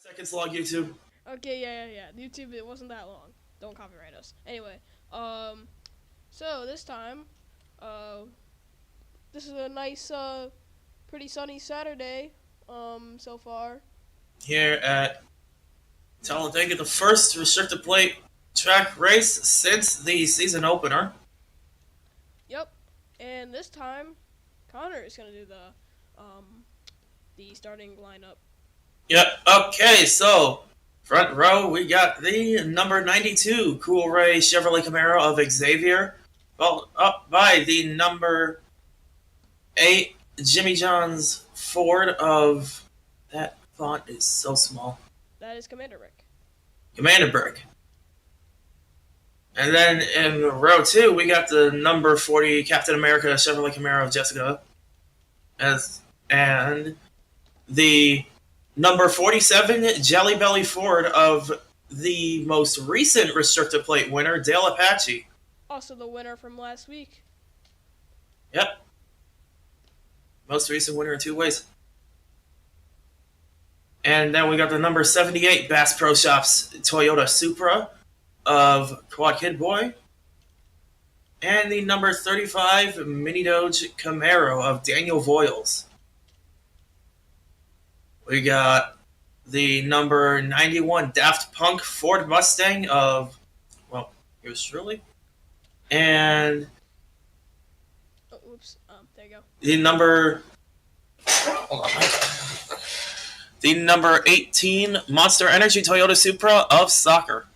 Seconds log YouTube. Okay, yeah. YouTube, it wasn't that long. Don't copyright us. Anyway, so this time, this is a nice, pretty sunny Saturday, so far. Here at Talladega, the first restricted plate track race since the season opener. Yep, and this time, Connor is gonna do the starting lineup. Yep. Okay, so front row we got the number 92 Cool Ray Chevrolet Camaro of Xavier, followed up by the number 8 Jimmy John's Ford of, that font is so small, That is Commander Rick. Commander Brick. And then in row 2 we got the number 40 Captain America Chevrolet Camaro of Jessica, and the number 47 Jelly Belly Ford of the most recent restricted plate winner, Dale Apache. Also the winner from last week. Yep. Most recent winner in 2 ways. And then we got the number 78 Bass Pro Shops Toyota Supra of Quad Kid Boy. And the number 35 Mini Doge Camaro of Daniel Voiles. We got the number 91 Daft Punk Ford Mustang of, well, yours truly. And Oh, oops. There you go. the number, hold on. The number 18 Monster Energy Toyota Supra of Soccer.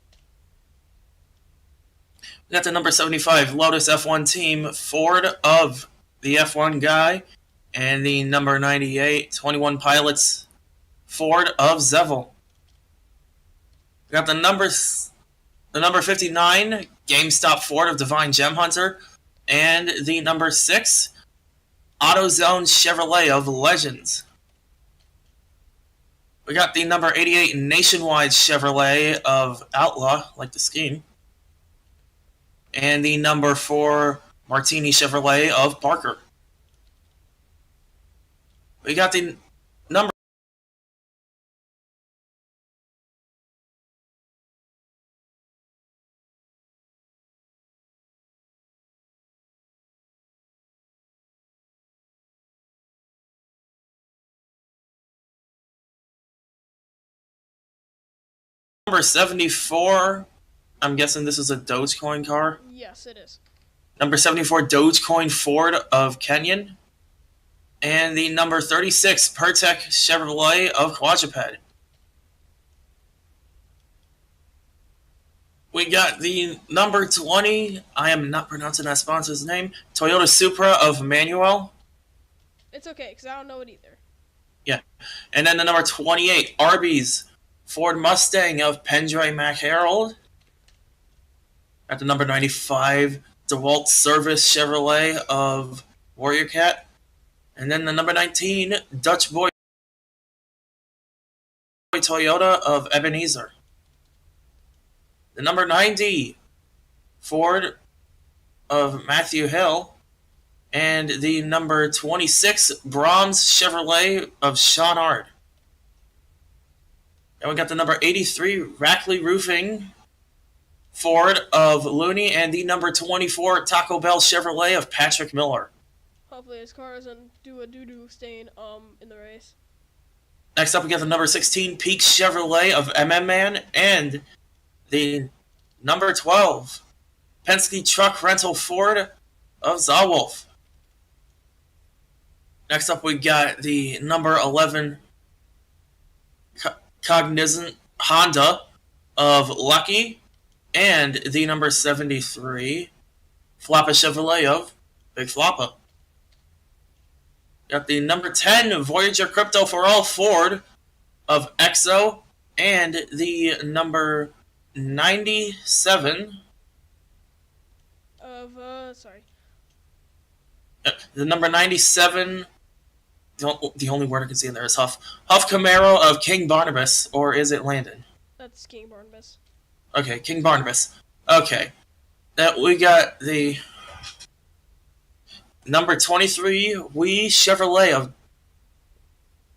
We got the number 75 Lotus F1 Team Ford of the F1 guy. And the number 98 21 Pilots Ford of Zevel. We got the number 59 GameStop Ford of Divine Gem Hunter, and the number 6 AutoZone Chevrolet of Legends. We got the number 88 Nationwide Chevrolet of Outlaw, like the scheme, and the number 4 Martini Chevrolet of Parker. We got the number number 74, I'm guessing this is a Dogecoin car. Yes, it is. Number 74 Dogecoin Ford of Kenyon. And the number 36 Pertec Chevrolet of Quadruped. We got the number 20, I am not pronouncing that sponsor's name, Toyota Supra of Manuel. It's okay, because I don't know it either. Yeah. And then the number 28 Arby's Ford Mustang of Pendray McHarold. At the number 95 DeWalt Service Chevrolet of Warrior Cat. And then the number 19 Dutch Boy Toyota of Ebenezer. The number 90 Ford of Matthew Hill. And the number 26 Brahms Chevrolet of Sean Ard. And we got the number 83 Rackley Roofing Ford of Looney, and the number 24 Taco Bell Chevrolet of Patrick Miller. Hopefully his car doesn't do a doo-doo stain in the race. Next up, we got the number 16 Peak Chevrolet of MM Man, and the number 12 Penske Truck Rental Ford of Zawolf. Next up, we got the number 11 Cognizant Honda of Lucky, and the number 73 Flappa Chevrolet of Big Flappa. Got the number 10 Voyager Crypto for All Ford of Exo, and the number 97 Of, sorry. the number 97, the only word I can see in there is Huff Camaro of King Barnabas, or is it Landon? That's King Barnabas. Okay, King Barnabas. Okay. We got the number 23 Wii Chevrolet of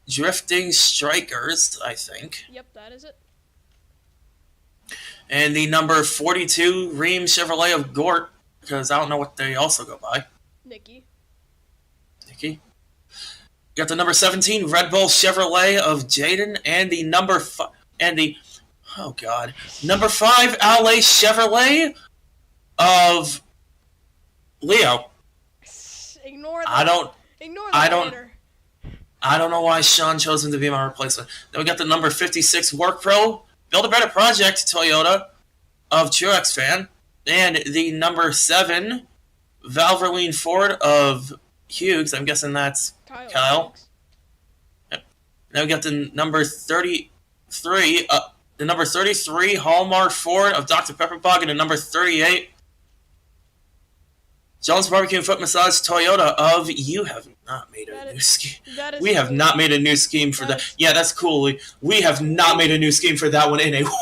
Drifting Strikers, I think. Yep, that is it. And the number 42 Ream Chevrolet of Gort, because I don't know what they also go by. Nikki. Nikki. Got the number 17 Red Bull Chevrolet of Jaden, and the number number 5 LA Chevrolet of Leo. Ignore that. Ignore I that don't- hater. I don't know why Sean chose him to be my replacement. Then we got the number 56 Work Pro Build a Better Project Toyota of Truex Fan, and the number 7 Valvoline Ford of Hughes. I'm guessing that's Kyle. Now we got the number 33, Hallmark Ford of Dr. Pepperbog, and the number 38 Jones Barbecue and Foot Massage Toyota of You Have Not Made a New Scheme. We have not made a new scheme for that. Yeah, that's cool. We have not made a new scheme for that one in a while.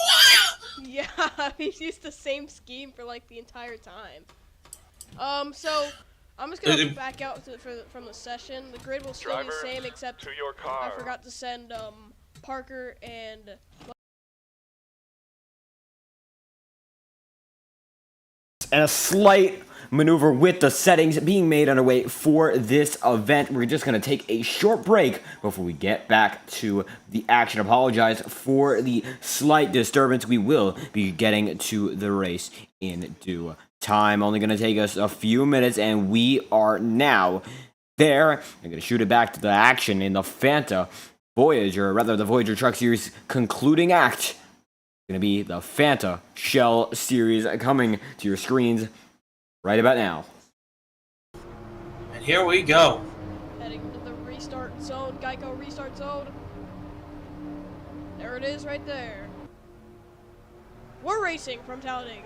Yeah, we've used the same scheme for like the entire time. So I'm just gonna back out from the session. The grid will still be the same, except to your car. I forgot to send Parker and. And a slight maneuver with the settings being made underway for this event. We're just going to take a short break before we get back to the action. Apologize for the slight disturbance. We will be getting to the race in due time. Only going to take us a few minutes, and we are now there. I'm going to shoot it back to the action in the Fanta Voyager, rather the Voyager Truck Series concluding act. Going to be the Fanta Shell Series coming to your screens right about now. And here we go. Heading to the restart zone, Geico restart zone. There it is right there. We're racing from Talladega.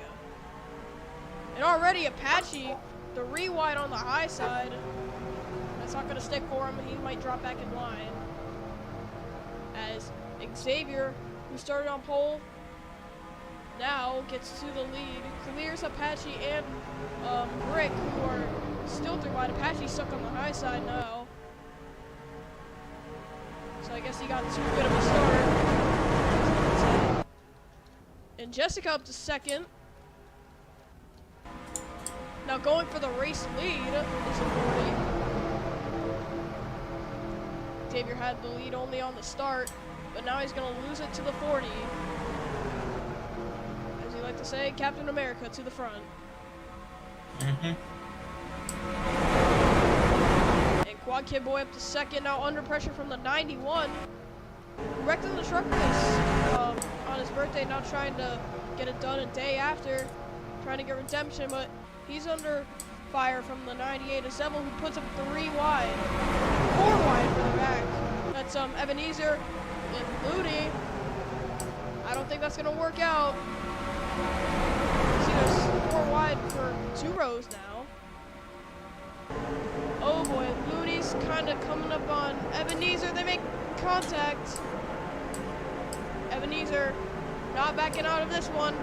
And already Apache, the re-wide on the high side. That's not going to stick for him. He might drop back in line. As Xavier, who started on pole, now gets to the lead, clears Apache and Brick, who are still through wide. Apache stuck on the high side now. So I guess he got too good of a start. And Jessica up to second. Now going for the race lead is a 40. Xavier had the lead only on the start, but now he's going to lose it to the 40. Like to say, Captain America to the front. And Quad Kid Boy up to second, now under pressure from the 91. Wrecked in the truck race on his birthday, now trying to get it done a day after, trying to get redemption, but he's under fire from the 98 of Seville, who puts up 3 wide. 4 wide for the back. That's Ebenezer and Moody. I don't think that's going to work out. See, there's 4 wide for 2 rows now. Oh boy, Moody's kind of coming up on Ebenezer. They make contact. Ebenezer not backing out of this one,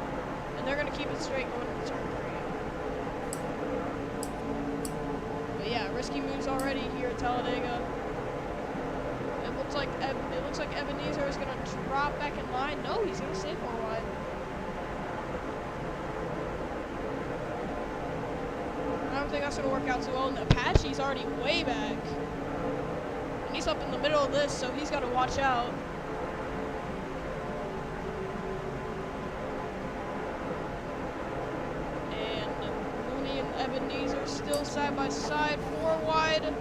and they're going to keep it straight going to turn 3. But yeah, risky moves already here at Talladega. It looks like Ebenezer is going to drop back in line. No, he's going to stay 4 wide. I don't think that's going to work out too well. And Apache's already way back. And he's up in the middle of this, so he's got to watch out. And Mooney and Ebenezer still side by side, 4 wide.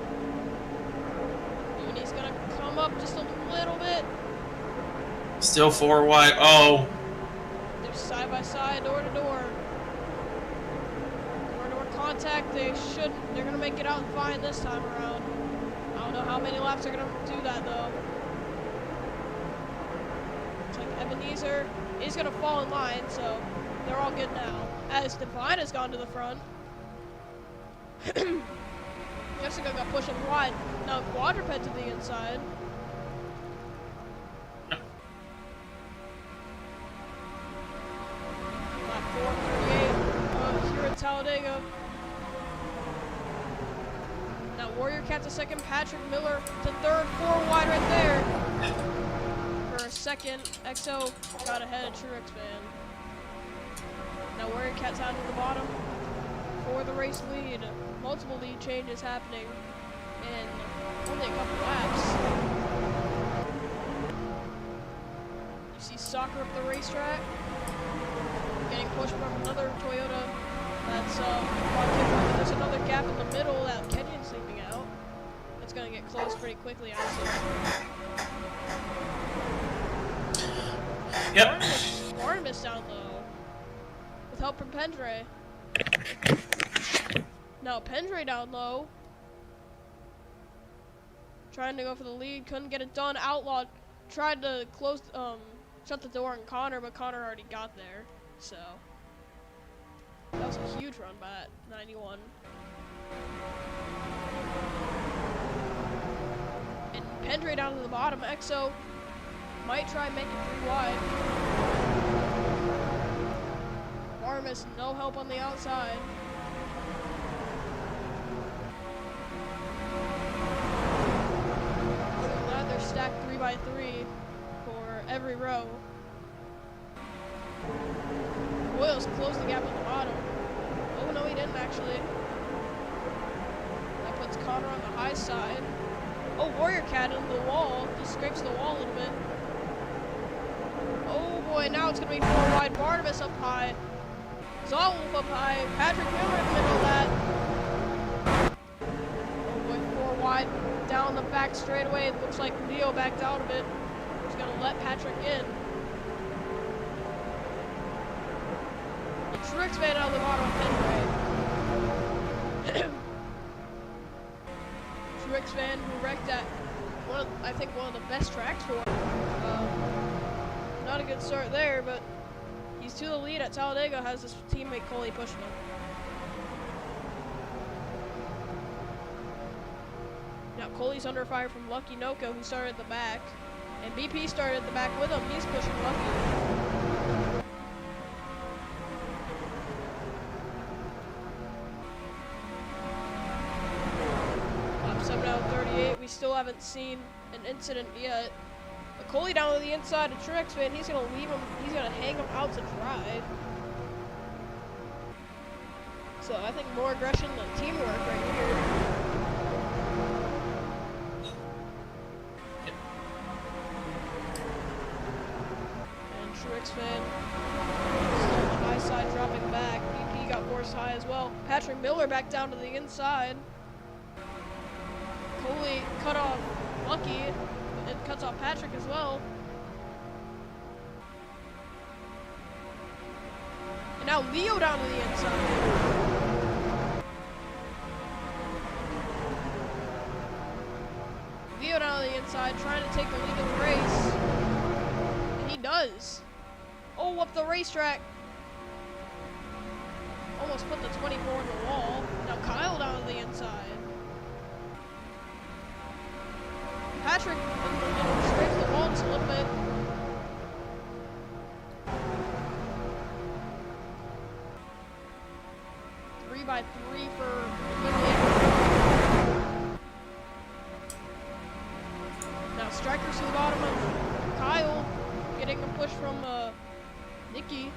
Mooney's going to come up just a little bit. Still 4 wide. Oh. They're side by side, door to door. Contact, they're gonna make it out fine this time around. I don't know how many laps are gonna do that though. It's like Ebenezer is gonna fall in line, so they're all good now. As Divine has gone to the front. Jessica got pushed up wide. Now Quadruped to the inside. Lap 4:38 here at Talladega. Warrior Cat to second. Patrick Miller to third. 4 wide right there. For a second, EXO got ahead of Truex Van. Now Warrior Cat's out at the bottom for the race lead. Multiple lead changes happening in only a couple laps. You see Soccer up the racetrack, getting pushed from another Toyota. That's there's another gap in the middle that Kenyan's leaving out. It's gonna get close pretty quickly, honestly. Yep. Barnabas down low with help from Pendre. Now Pendre down low, trying to go for the lead, couldn't get it done. Outlaw tried to shut the door on Connor, but Connor already got there. So that was a huge run by that 91. And Pendre down to the bottom. EXO might try and make it 3 wide. Barnabas, no help on the outside. They're stacked 3 by 3 for every row. Boyles closed the gap at the bottom. Oh no, he didn't actually. That puts Connor on the high side. Oh, Warrior Cat into the wall. Just scrapes the wall a little bit. Oh boy, now it's gonna be 4 wide. Barnabas up high. Zolwolf up high. Patrick Miller in the middle of that. Oh boy, 4 wide. Down the back straightaway. It looks like Leo backed out a bit. He's gonna let Patrick in. Truex Van out of the bottom of Pendre. Truex Van, who wrecked at I think one of the best tracks for him. Not a good start there, but he's to the lead at Talladega, has his teammate Coley pushing him. Now Coley's under fire from Lucky Noko, who started at the back. And BP started at the back with him. He's pushing Lucky. Lap 7 out of 38. We still haven't seen an incident yet. But Coley down to the inside of Truex Van. He's going to leave him. He's going to hang him out to dry. So I think more aggression than teamwork right here. Truex Van still on the high side, dropping back. BP got forced high as well. Patrick Miller back down to the inside. Coley cut off Lucky. It cuts off Patrick as well. And now Leo down to the inside. Leo down to the inside, trying to take the lead of the race. And he does. Oh, up the racetrack. Almost put the 24 in the wall. Now Kyle down to the inside. Patrick scrapes the wall just a little bit. Three by 3 for Whitley. Now Strikers to the bottom of Kyle, getting a push from Nikki.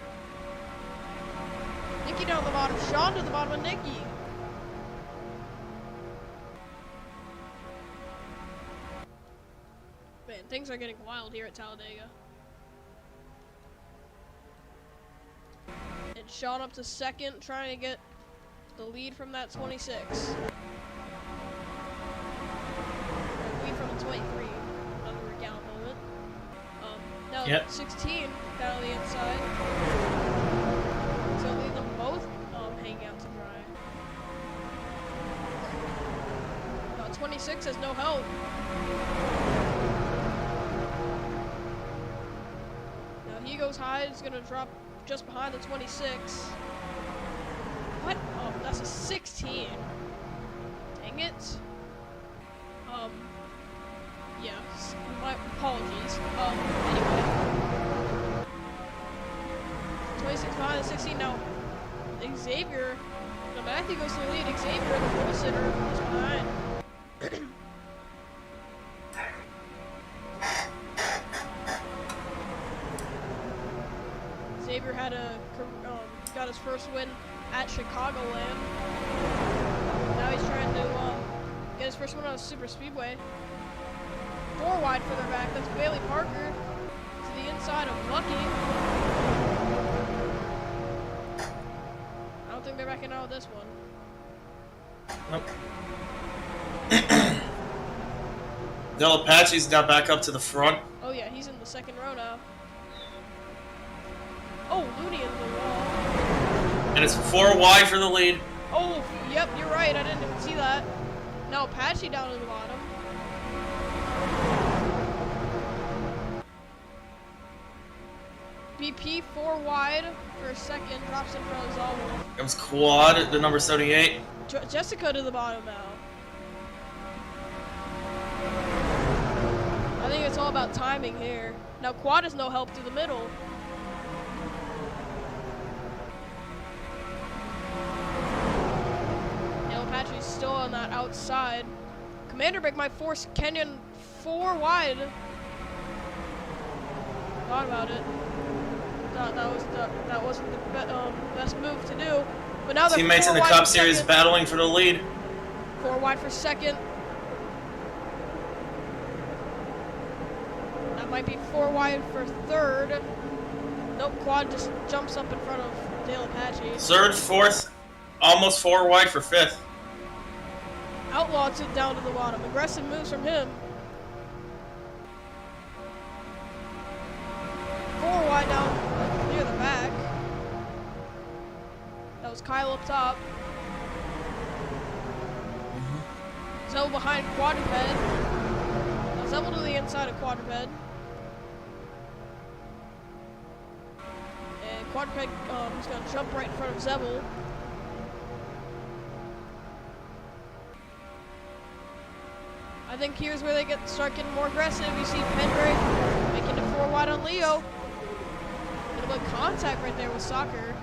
Nikki down the bottom. Sean to the bottom of Nikki. Man, things are getting wild here at Talladega. And Sean up to second, trying to get the lead from that 26. Lead from the 23. Another recount moment. Now Yep. 16 down on the inside. So leave them both hanging out to dry. Now 26 has no help. Now he goes high, it's gonna drop just behind the 26. What? Oh, that's a 16. Dang it. Yeah, my apologies. Anyway. 26 behind the 16 now. Xavier, now Matthew goes to the lead. Xavier, the pole sitter, is behind. Xavier got his first win at Chicagoland. Now he's trying to get his first win on a super speedway. 4 wide further back. That's Bailey Parker to the inside of Lucky. I don't think they're backing out of this one. Nope. Del Apache's now back up to the front. Oh yeah, he's in the second row now. Oh, Looney in the wall. And it's 4 wide for the lead. Oh, yep, you're right. I didn't even see that. Now Apache down to the bottom. BP 4 wide for a second, drops in front of Zalvo. It was Quad, the number 78. Jessica to the bottom now. I think it's all about timing here. Now Quad has no help through the middle. Apache's still on that outside. Commander Break might force Kenyon 4 wide. Thought about it. Thought that wasn't the best move to do. But now they're teammates in the Cup Series battling for the lead. 4 wide for second. That might be 4 wide for third. Nope, Quad just jumps up in front of Dale Apache. Third, fourth, almost 4 wide for fifth. Outlaw to down to the bottom. Aggressive moves from him. 4 wide down near the back. That was Kyle up top. Zell behind Quadruped. Now Zell to the inside of Quadruped. And Quadruped is going to jump right in front of Zebel. I think here's where they start getting more aggressive. You see Pendrake making it 4 wide on Leo. Little bit of contact right there with Soccer.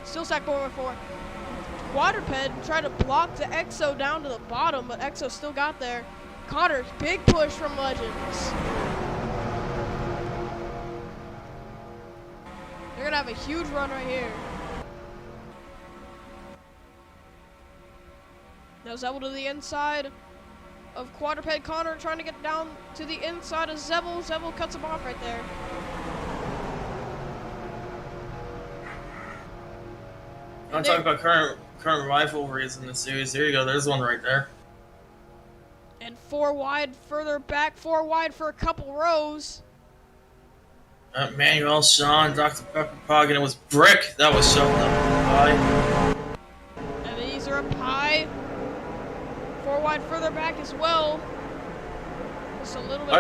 Still sack 4-4. Quadruped tried to block the Exo down to the bottom, but Exo still got there. Connor, big push from Legends. They're gonna have a huge run right here. Now Zebel to the inside of Quadruped. Connor trying to get down to the inside of Zebel. Zebel cuts him off right there. I want to talk about current rivalries in the series. Here you go. There's one right there. And 4 wide further back. 4 wide for a couple rows. Manuel, Sean, Dr. Pepper Pog, and it was Brick that was showing up high. And these are up high. 4 wide further back as well. Just a little bit.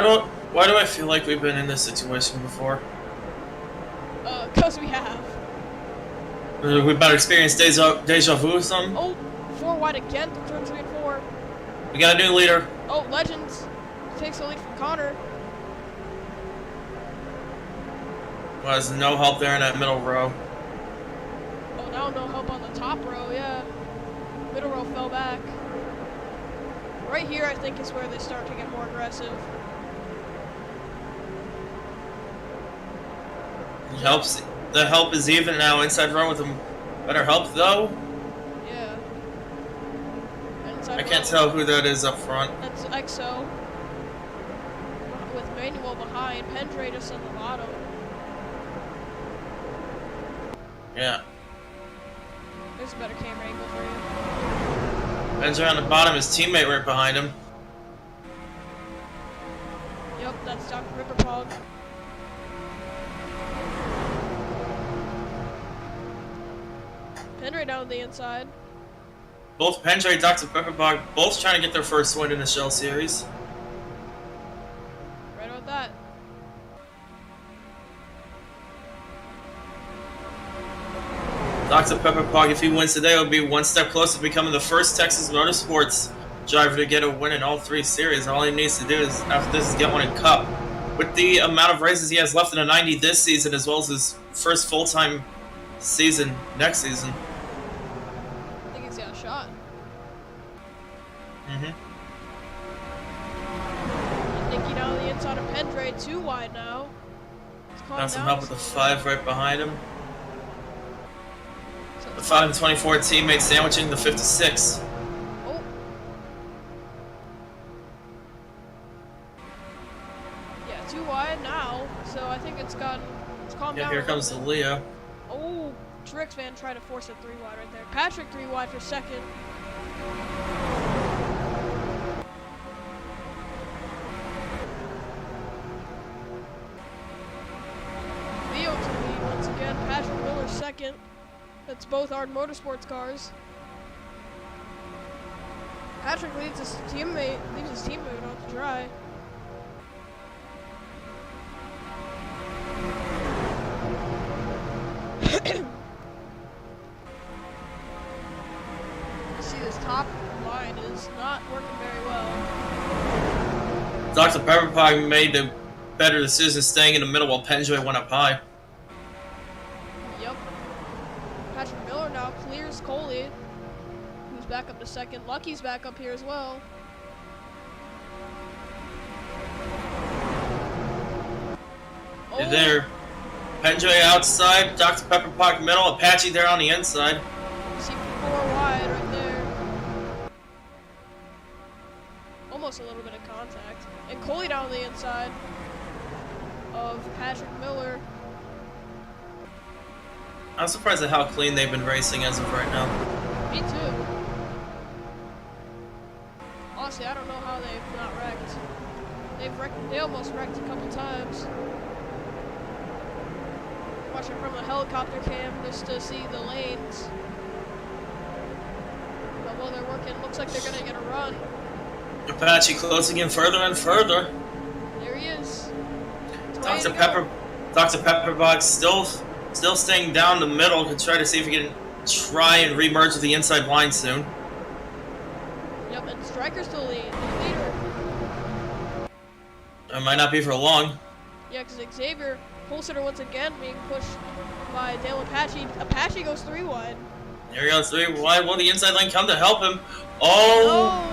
Why do I feel like we've been in this situation before? Because we have. We about to experience deja vu or something? Oh, 4 wide again. Turn 3 and 4. We got a new leader. Oh, Legends takes the lead from Connor. Well, there's no help there in that middle row. Oh, now no help on the top row, yeah. Middle row fell back. Right here, I think, is where they start to get more aggressive. The help is even now. Inside row with them better help, though. Yeah. I can't tell who that is up front. That's Exo. With Manuel behind. Pendray just on the bottom. Yeah. There's a better camera angle for you. Pendray on the bottom, his teammate right behind him. Yep, that's Dr. Ripperpog. Pendray down the inside. Both Pendray and Dr. Pepperbog both trying to get their first win in the Shell Series. Right about that. Dr. Pepperpog, if he wins today, will be one step closer to becoming the first Texas Motorsports driver to get a win in all 3 series. All he needs to do is, after this, is get one in Cup. With the amount of races he has left in the 90 this season, as well as his first full-time season next season. I think he's got a shot. Nicky down the inside of Pendre, too wide now. Got some help with the 5 right behind him. So The 5 and 24 teammate sandwiching the 56. oh. Yeah, too wide now. So I think it's calmed Yeah, down. here a comes the little bit. Leo. Oh, Trix Van trying to force a 3 wide right there. Patrick 3 wide for second. Leo to the lead once again. Patrick Miller second. That's both our motorsports cars. Patrick leaves his teammate out to dry. See, this top line is not working very well. Dr. Pepperpie made the better decision staying in the middle while Penjoy went up high. Yep. Patrick Miller now clears Coley, who's back up to second. Lucky's back up here as well. And there. Penjoy outside, Dr. Pepperpie middle, Apache there on the inside. See 4 wide right there. Almost a little bit of contact. And Coley down the inside of Patrick Miller. I'm surprised at how clean they've been racing as of right now. Me too. Honestly, I don't know how they've not wrecked. They almost wrecked a couple times. Watching from the helicopter cam just to see the lanes. But while they're working, looks like they're gonna get a run. Apache closing in further and further. There he is. Dr. Pepperpie still staying down the middle to try to see if he can try and remerge with the inside line soon. Yep, and Striker's still the leader. It might not be for long. Yeah, because Xavier Pulsitter once again being pushed by Dale Apache. Apache goes 3 wide. Here he goes 3 wide. Will the inside line come to help him? Oh,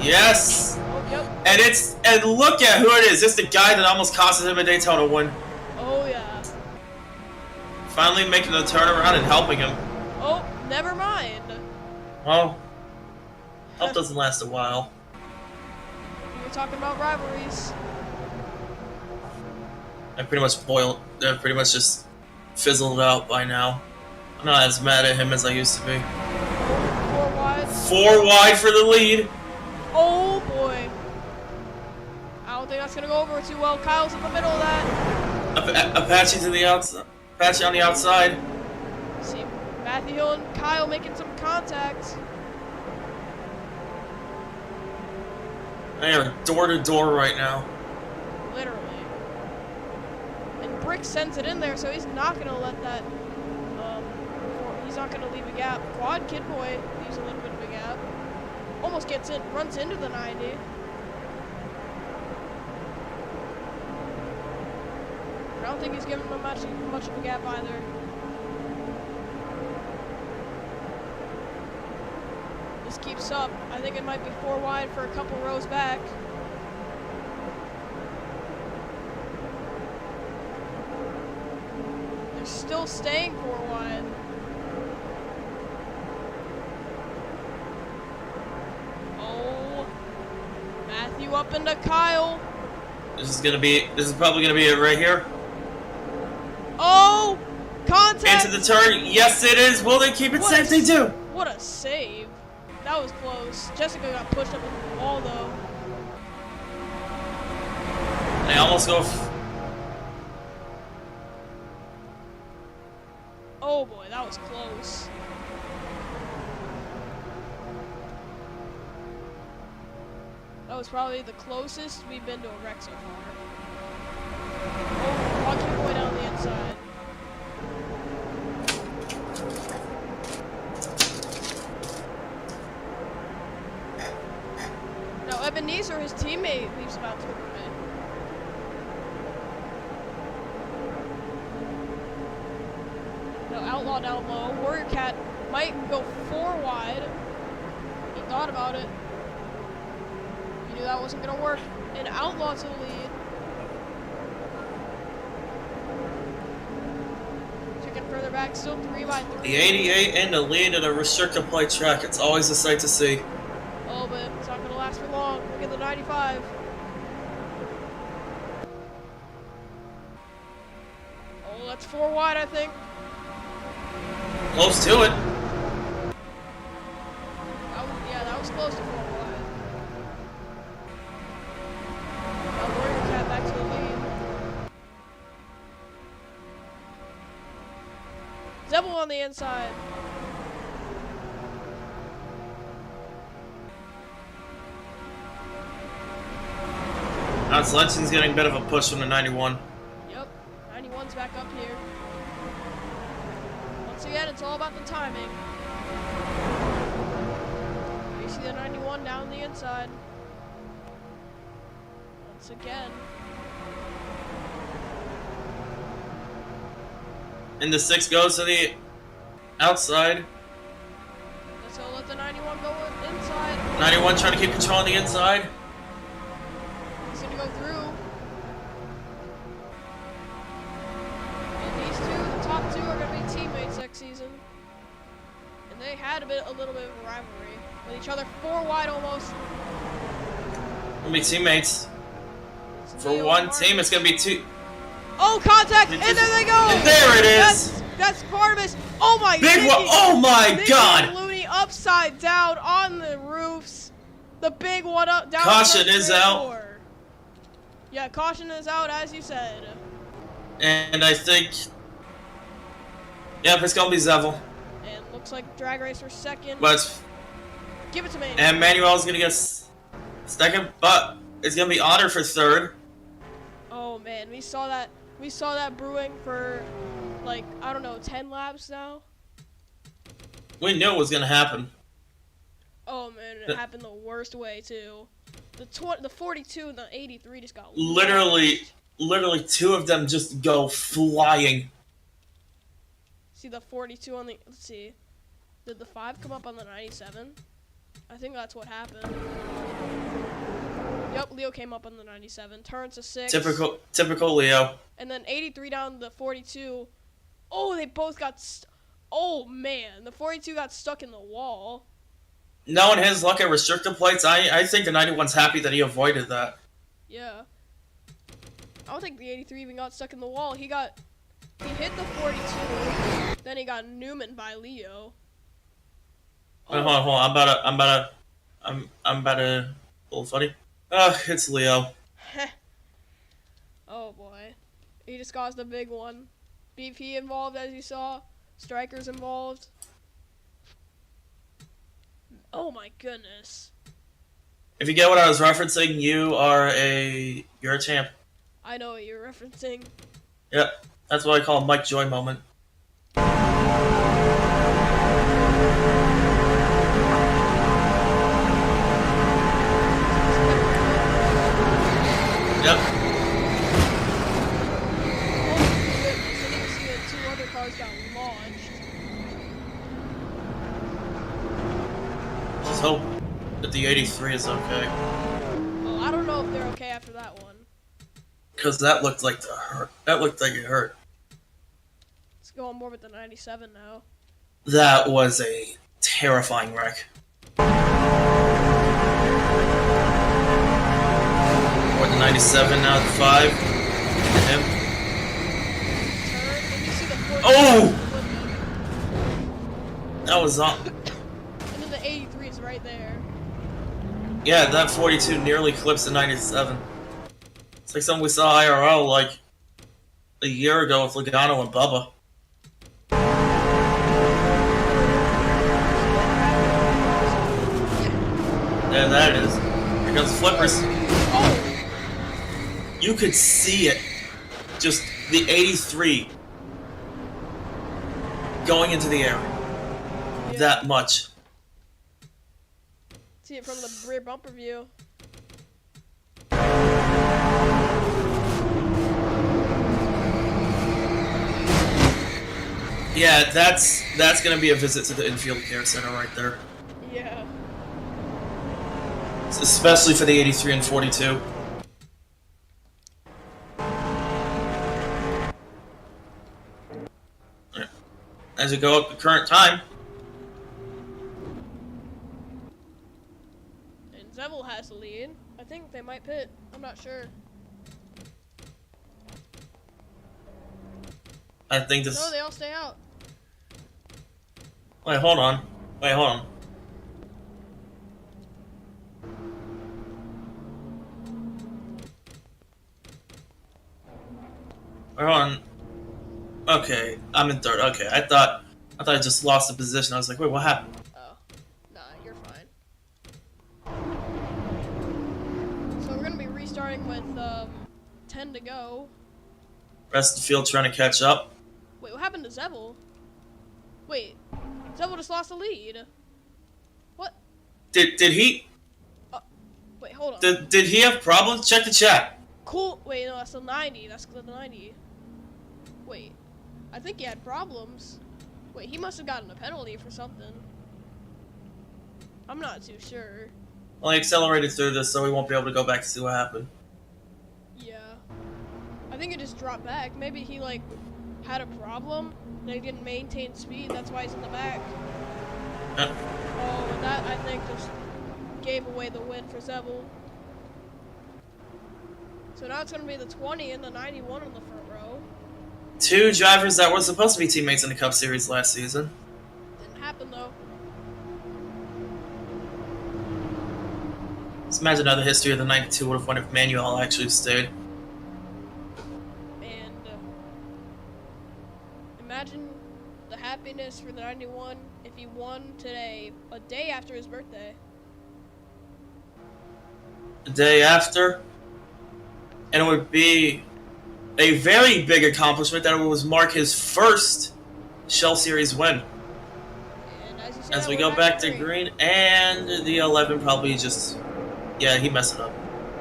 yes. Oh, yep. And look at who it is. It's the guy that almost costed him a Daytona win. Oh, yeah. Finally making the turnaround and helping him. Oh, never mind. Well, help doesn't last a while. We were talking about rivalries. They're pretty much just fizzled out by now. I'm not as mad at him as I used to be. 4 wide. 4 wide for the lead. Oh, boy. I don't think that's going to go over too well. Kyle's in the middle of that. Apache to the outside. Apache on the outside. See, Matthew Hill and Kyle making some contact. They are door to door right now. Literally. And Brick sends it in there, so he's not going to let that, he's not going to leave a gap. Quad Kid Boy leaves a little bit of a gap. Almost gets in, runs into the 90. I don't think he's giving him much of a gap either. This keeps up. I think it might be 4 wide for a couple rows back. They're still staying 4 wide. Oh, Matthew up into Kyle. This is probably gonna be it right here. Oh, contact. Into the turn. Yes, it is. Will they keep it What safe? a They do. What a save. That was close. Jessica got pushed up into the wall, though. They almost go. Oh, boy, that was close. That was probably the closest we've been to a wreck so far. Oh, walking way down the inside. Now, Ebenezer, his teammate, leaves about 2 minutes. Outlaw down low. Warrior Cat might go 4 wide. He thought about it. He knew that wasn't going to work. And Outlaw to the lead. Chicken further back, still 3 by 3. The 88 in the lead at a restrictor plate track. It's always a sight to see. A little bit. It's not going to last for long. Look at the 95. Oh, that's 4 wide, I think. Close to it. That was close to 4 wide. Now Warrior Cat back to the lead. Zebel on the inside. Now Selection's getting a bit of a push from the 91. Yep, 91's back up here. Once again, it's all about the timing. You see the 91 down the inside. Once again. And the 6 goes to the outside. Let's go let the 91 go inside. 91 trying to keep control on the inside. He's gonna go through. And these two, the top 2, are gonna be teammates next season. And they had a little bit of a rivalry with each other. 4 wide almost. Gonna be teammates. It's For Leo one and team, it's gonna be 2. Oh, contact! And there they go! And there it is! That's Parvis. Oh my god! Big one! Oh my Nicky god! and Looney upside down on the roofs. The big one up down. Caution is out. Door. Yeah, caution is out, as you said. And I think, yep, it's gonna be Zevel. And looks like Drag Racer second. But Give it to me. and Manuel's gonna get second, but it's gonna be Otter for third. Oh man, we saw that brewing for like, I don't know, 10 laps now. We knew it was gonna happen. Oh man, it happened the worst way too. The 42 and the 83 just got Literally launched. 2 of them just go flying. See the 42 on the, let's see. Did the 5 come up on the 97? I think that's what happened. Yep, Leo came up on the 97. Turns to 6. Typical Leo. And then 83 down the 42. Oh, they both got oh man, the 42 got stuck in the wall. Knowing his luck at restrictor plates, I think the 91's happy that he avoided that. Yeah. I don't think the 83 even got stuck in the wall. He hit the 42, then he got Newman by Leo. Wait, hold on. I'm about to, a little funny. It's Leo. Oh boy. He just caused a big one. BP involved, as you saw. Strikers involved. Oh my goodness. If you get what I was referencing, you're a champ. I know what you're referencing. Yep, that's what I call a Mike Joy moment. Yep. Oh my goodness, I didn't see that 2 other cars got launched. Just hope that the 83 is okay. Oh, I don't know if they're okay after that one. Because that looked like it hurt. Let's go on more with the 97 now. That was a terrifying wreck. Or the 97, now the 5. Him. Turn, and you see the 42 Oh! flipping. That was on. And then the 83 is right there. Yeah, that 42 nearly clips the 97. It's like something we saw IRL like a year ago with Logano and Bubba. Yeah, that it is. Here comes Flippers. Oh! You could see it. Just the 83 going into the air. Yeah. That much. See it from the rear bumper view. Yeah, that's going to be a visit to the infield care center right there. Yeah. Especially for the 83 and 42. As we go up the current time. And Zevel has the lead. I think they might pit. I'm not sure. I think this... No, they all stay out. Wait, hold on. Wait, hold on. Wait, hold on. Okay, I'm in third. Okay, I thought I just lost the position. I was like, wait, what happened? Oh. Nah, you're fine. So we're gonna be restarting with 10 to go. Rest of the field trying to catch up. Wait, what happened to Zevel? Wait, Zevel just lost the lead. What? Did he... Wait, hold on. Did he have problems? Check the chat. Cool. Wait, no, that's the 90. That's the 90. Wait, I think he had problems. Wait, he must have gotten a penalty for something. I'm not too sure. Well, he accelerated through this, so we won't be able to go back to see what happened. Yeah. I think it just dropped back. Maybe he, like, had a problem. And he didn't maintain speed. That's why he's in the back. Yeah. Oh, and that, I think, just gave away the win for Zevel. So now it's going to be the 20 and the 91 in the front row. Two drivers that were supposed to be teammates in the Cup Series last season. Didn't happen, though. Just imagine how the history of the 92 would have won if Manuel actually stayed. And imagine the happiness for the 91 if he won today, a day after his birthday. The day after, and it would be a very big accomplishment that it was mark his first Shell Series win. And as you see, As we go back to green, and the 11 probably just, yeah, he messed it up.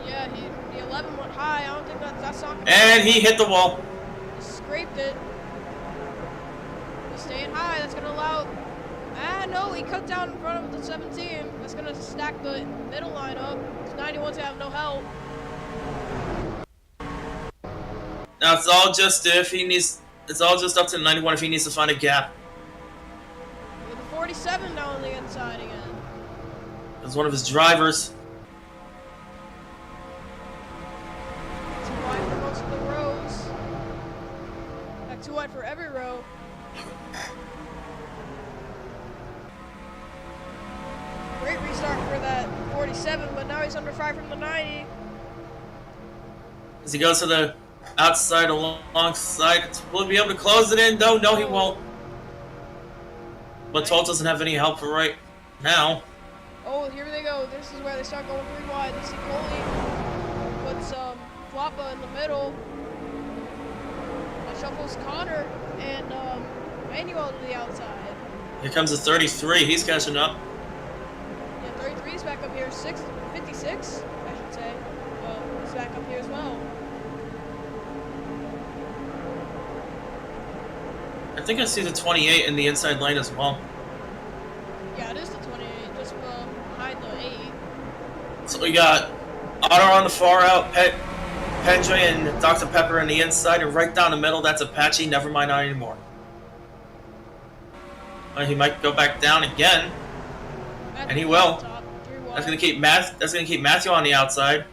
Yeah, the 11 went high. I don't think that's not gonna And he hit the wall. He scraped it. He's staying high. That's gonna allow. Ah, no, he cut down in front of the 17. That's gonna stack the middle line up. 91's gonna have no help. Now it's all just if he needs. It's all just up to the 91 if he needs to find a gap. With the 47 now on the inside again. As one of his drivers. Too wide for most of the rows. Like too wide for every row. Great restart for that 47, but now he's under 5 from the 90. As he goes to the outside alongside, will he be able to close it in? No, he won't. But 12 doesn't have any help for right now. Oh, here they go. This is where they start going 3 wide. This is Coley puts Floppa in the middle. That shuffles Connor and Manuel to the outside. Here comes the 33. He's catching up. Yeah, 33 is back up here. 56, I should say, is back up here as well. I think I see the 28 in the inside lane as well. Yeah, it is the 28, just behind the 8. So we got Otter on the far out, Pendray and Dr. Pepper on the inside, and right down the middle, that's Apache. Never mind, not anymore. He might go back down again, and he will. That's gonna keep Matthew on the outside.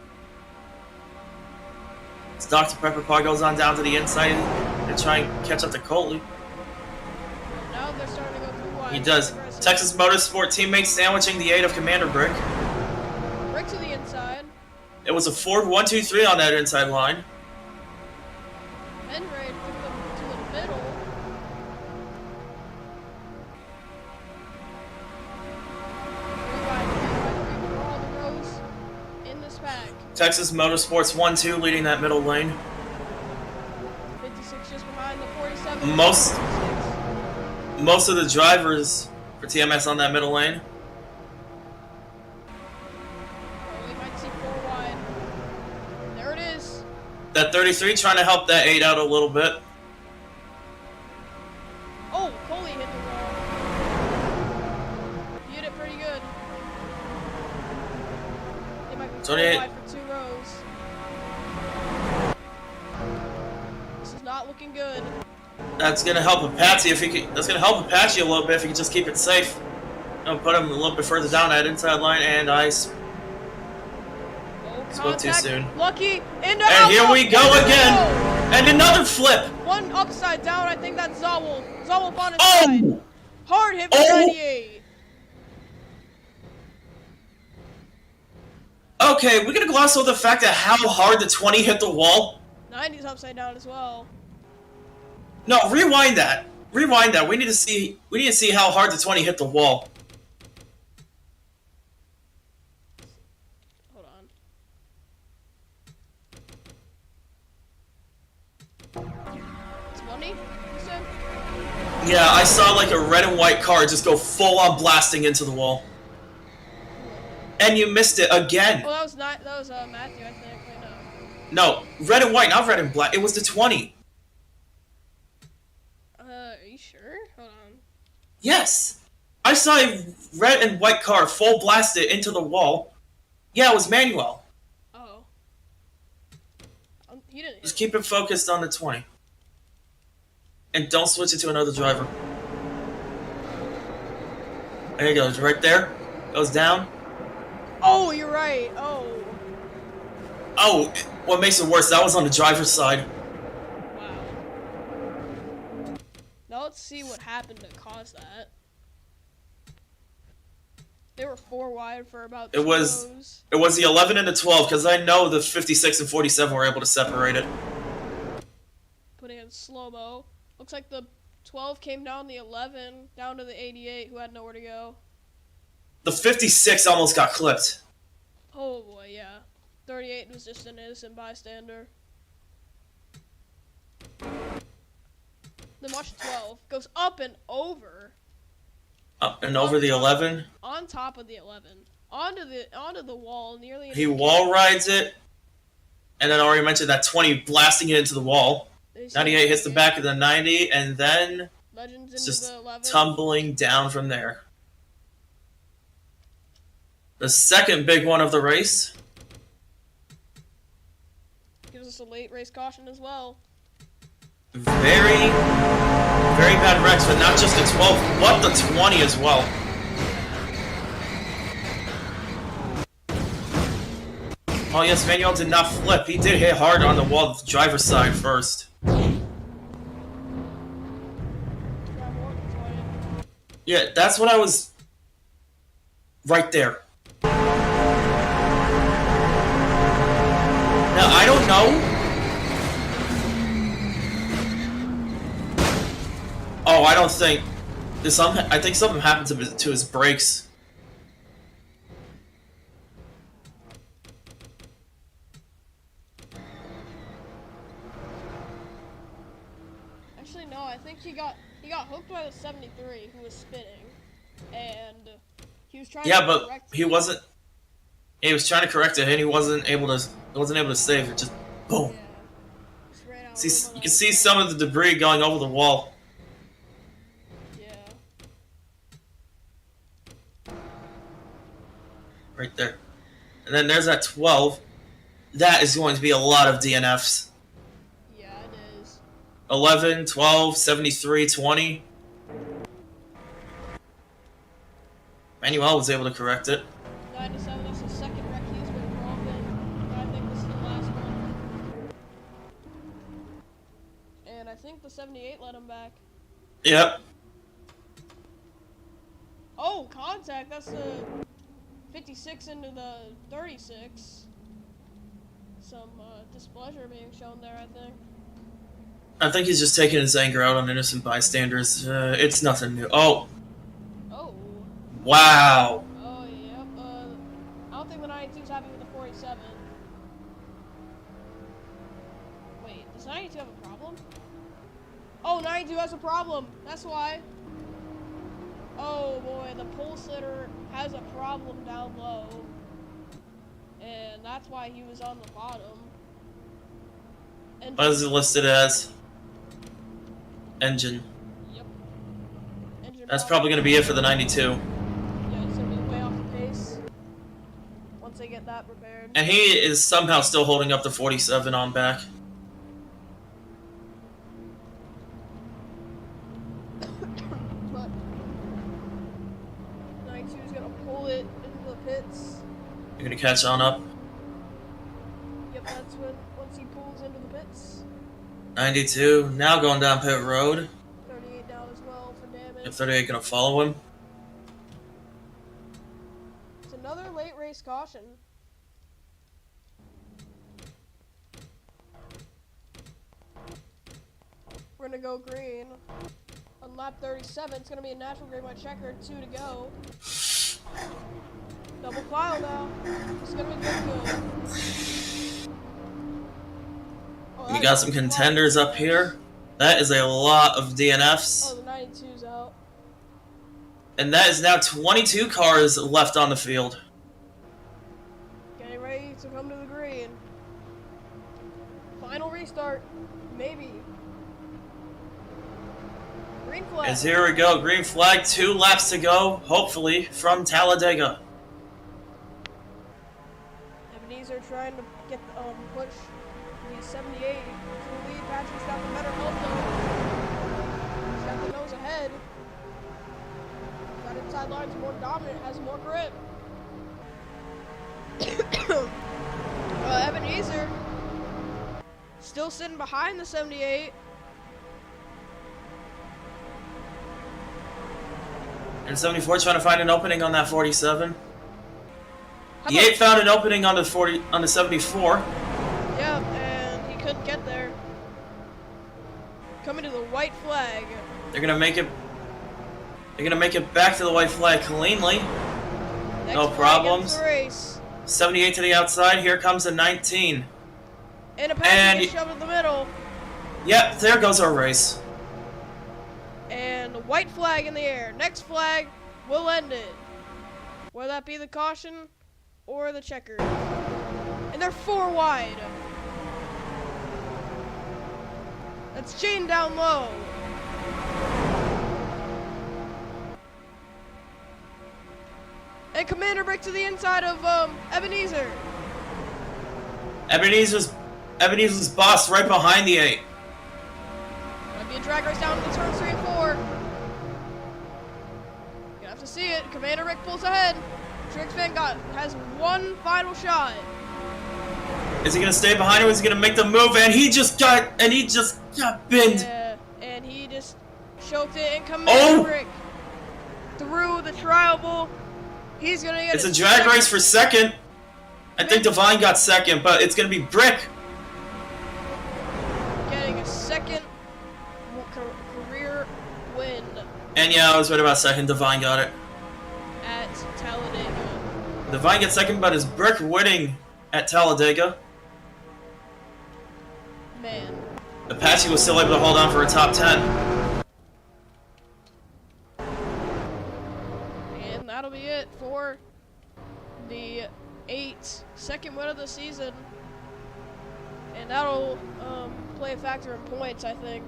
As Dr. Pepper car goes on down to the inside and try and catch up to Coley. Now they're starting to go 3 wide. He does. Texas Motorsport teammates sandwiching the 8 of Commander Brick. Brick to the inside. It was a 4-1-2-3 on that inside line. Henry took them to the middle. For all the rows in this pack. Texas Motorsports 1-2 leading that middle lane. 56 just behind the 47. Most of the drivers for TMS on that middle lane. Oh, we might see 4 wide. There it is. That 33 trying to help that 8 out a little bit. Oh, 28. wide for 2 rows. This is not looking good. That's gonna help Apache if he could. That's gonna help Apache a little bit if he can just keep it safe. Don't put him a little bit further down that inside line, and I spoke too soon. Lucky. And here we go again, and another flip. One upside down. I think that's Zawol. Zawol on his Oh! side. Hard hit for 98. Okay, we're gonna gloss over the fact that how hard the 20 hit the wall. 90's upside down as well. No, rewind that. Rewind that. We need to see. We need to see how hard the 20 hit the wall. Hold on. 20? You said? Yeah, I saw like a red and white car just go full on blasting into the wall. And you missed it again. Oh, that was not. That was Matthew, I think. Wait, No, no. red and white, not red and black. It was the 20. Are you sure? Hold on. Yes. I saw a red and white car full blasted into the wall. Yeah, it was Manuel. Oh. He didn't. Just keep it focused on the 20. And don't switch it to another driver. There he goes, right there. Goes down. Oh, you're right. Oh. Oh, what makes it worse, that was on the driver's side. Wow. Now let's see what happened to cause that. They were 4 wide for about 2 rows. It was the 11 and the 12, because I know the 56 and 47 were able to separate it. Putting in slow-mo. Looks like the 12 came down the 11, down to the 88, who had nowhere to go. The 56 almost got clipped. Oh boy, yeah. 38 was just an innocent bystander. Then watch 12. Goes up and over. Up and over the 11. On top of the 11. Onto the wall, nearly. He wall rides it. And then I already mentioned that 20 blasting it into the wall. 98 hits the back of the 90, and then Legends it's into just the 11. tumbling down from there. The second big one of the race. Gives us a late race caution as well. Very, very bad wrecks, but not just the 12, but the 20 as well. Oh yes, Manuel did not flip. He did hit hard on the wall of the driver's side first. Yeah, that's what I was... Right there. Now, I don't know. Oh, I don't think... I think something happened to his brakes. Actually, no, I think he got hooked by the 73 who was spinning, and he was trying to correct he wasn't. He was trying to correct it, and he wasn't able to save it. Just boom. Yeah. Just ran out See, you can see some of the debris going over the wall. Yeah. Right there. And then there's that 12. That is going to be a lot of DNFs. Yeah, it is. 11, 12, 73, 20. Manuel was able to correct it. 97, that's the second wreck he's been involved in. But I think this is the last one. And I think the 78 let him back. Yep. Oh, contact, that's the 56 into the 36. Some displeasure being shown there, I think. I think he's just taking his anger out on innocent bystanders. It's nothing new. Oh. Oh. Wow. Oh, yep. I don't think the 92's happy with the 47. Wait, does 92 have a problem? Oh, 92 has a problem. That's why. Oh boy, the pole sitter has a problem down low. And that's why he was on the bottom. And What is it listed as? Engine. Yep. Engine That's problem. probably going to be it for the 92. Yeah, it's gonna be way off the pace. Once they get had that prepared. And he is somehow still holding up the 47 on back. But 92 is gonna pull it into the pits. You're gonna catch on up. Yep, that's when once he pulls into the pits. 92 now going down pit road. 38 down as well for damage. If 38 gonna follow him. It's another late race caution. We're gonna go green. On lap 37, it's gonna be a natural green white checker, 2 to go. Double file now. It's gonna be good. Oh, You got some contenders up here. That is a lot of DNFs. Oh, the 92's out. And that is now 22 cars left on the field. Getting ready to come to the green. Final restart. Maybe. Green flag. As here we go, green flag, 2 laps to go, hopefully, from Talladega. Ebenezer trying to get the push the 78 to the lead. Patrick's got the better help though. He's got the nose ahead. Got inside lines more dominant, has more grip. Ebenezer still sitting behind the 78. And 74 trying to find an opening on that 47. How The about- 8 found an opening on the 74. Yeah, and he couldn't get there. Coming to the white flag. They're gonna make it. They're gonna make it back to the white flag cleanly. Next No flag problems. ends the race. 78 to the outside. Here comes a 19. And a pass And- gets shoved in the middle. Yep, there goes our race. And the white flag in the air. Next flag will end it. Whether that be the caution or the checker. And they're 4 wide. That's Jaden down low. And Commander Brick to the inside of Ebenezer. Ebenezer's boss right behind the 8. Might be a drag race down to the turns 3 and 4. You have to see it. Commander Rick pulls ahead. Trix Van Gogh has one final shot. Is he gonna stay behind him? Is he gonna make the move? And he just got binned. Yeah, and he just choked it. And Commander Rick through the tribal. He's gonna get. It's a drag race for second. I think Divine got second, but it's gonna be Brick. Getting a second career win And yeah, I was right about second. Divine got it. at Talladega. Divine gets second, but is Brick winning at Talladega? Man. Apache was still able to hold on for a top 10. And that'll be it for the 8th second win of the season. And that'll play a factor in points, I think.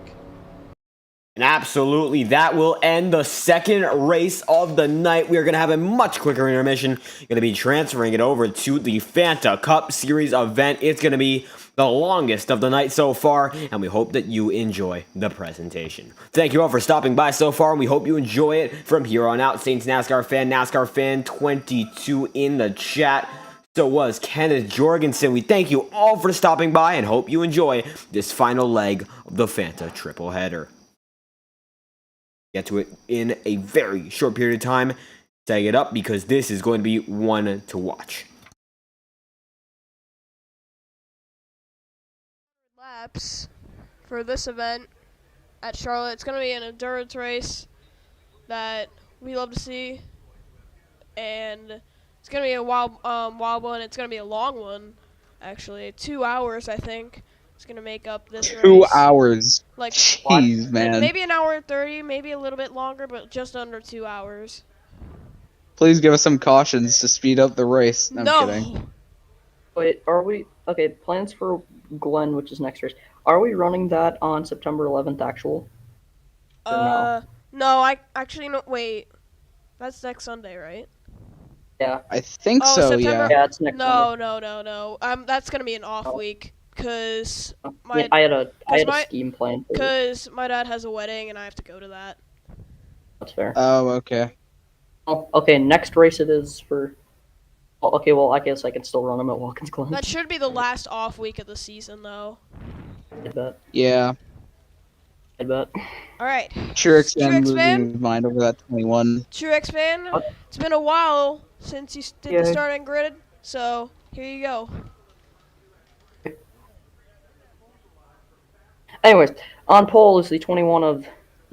And absolutely, that will end the second race of the night. We are going to have a much quicker intermission. Going to be transferring it over to the Fanta Cup Series event. It's going to be the longest of the night so far, and we hope that you enjoy the presentation. Thank you all for stopping by so far, and we hope you enjoy it from here on out. Saints NASCAR fan 22 in the chat. So was Kenneth Jorgensen. We thank you all for stopping by and hope you enjoy this final leg of the Fanta triple header. Get to it in a very short period of time. Setting it up because this is going to be one to watch. Laps for this event at Charlotte. It's going to be an endurance race that we love to see. And it's going to be a wild one. It's going to be a long one, actually. 2 hours, I think. It's going to make up this race. 2 hours. Like, Jeez, man. maybe an hour and 30, maybe a little bit longer, but just under 2 hours. Please give us some cautions to speed up the race. No, No. I'm kidding. Wait, are we... Okay, plans for Glen, which is next race. Are we running that on September 11th, actual? Or no? No, I actually, no, wait. That's next Sunday, right? Yeah. I think Oh, so. September? Yeah, it's next No, Sunday. no. That's gonna be an off Oh. week, cause Yeah, my I had a my- scheme plan for it. cause my dad has a wedding and I have to go to that. That's fair. Oh, okay. Oh, okay, next race it is for. Oh, okay, well, I guess I can still run them at Watkins Glen. That should be the last off week of the season, though. I bet. Yeah. I bet. All right, Truex fan Truex fan? losing his mind over that 21. Truex fan. What? It's been a while since you did Yay. the starting grid, so here you go. Anyways, on pole is the 21 of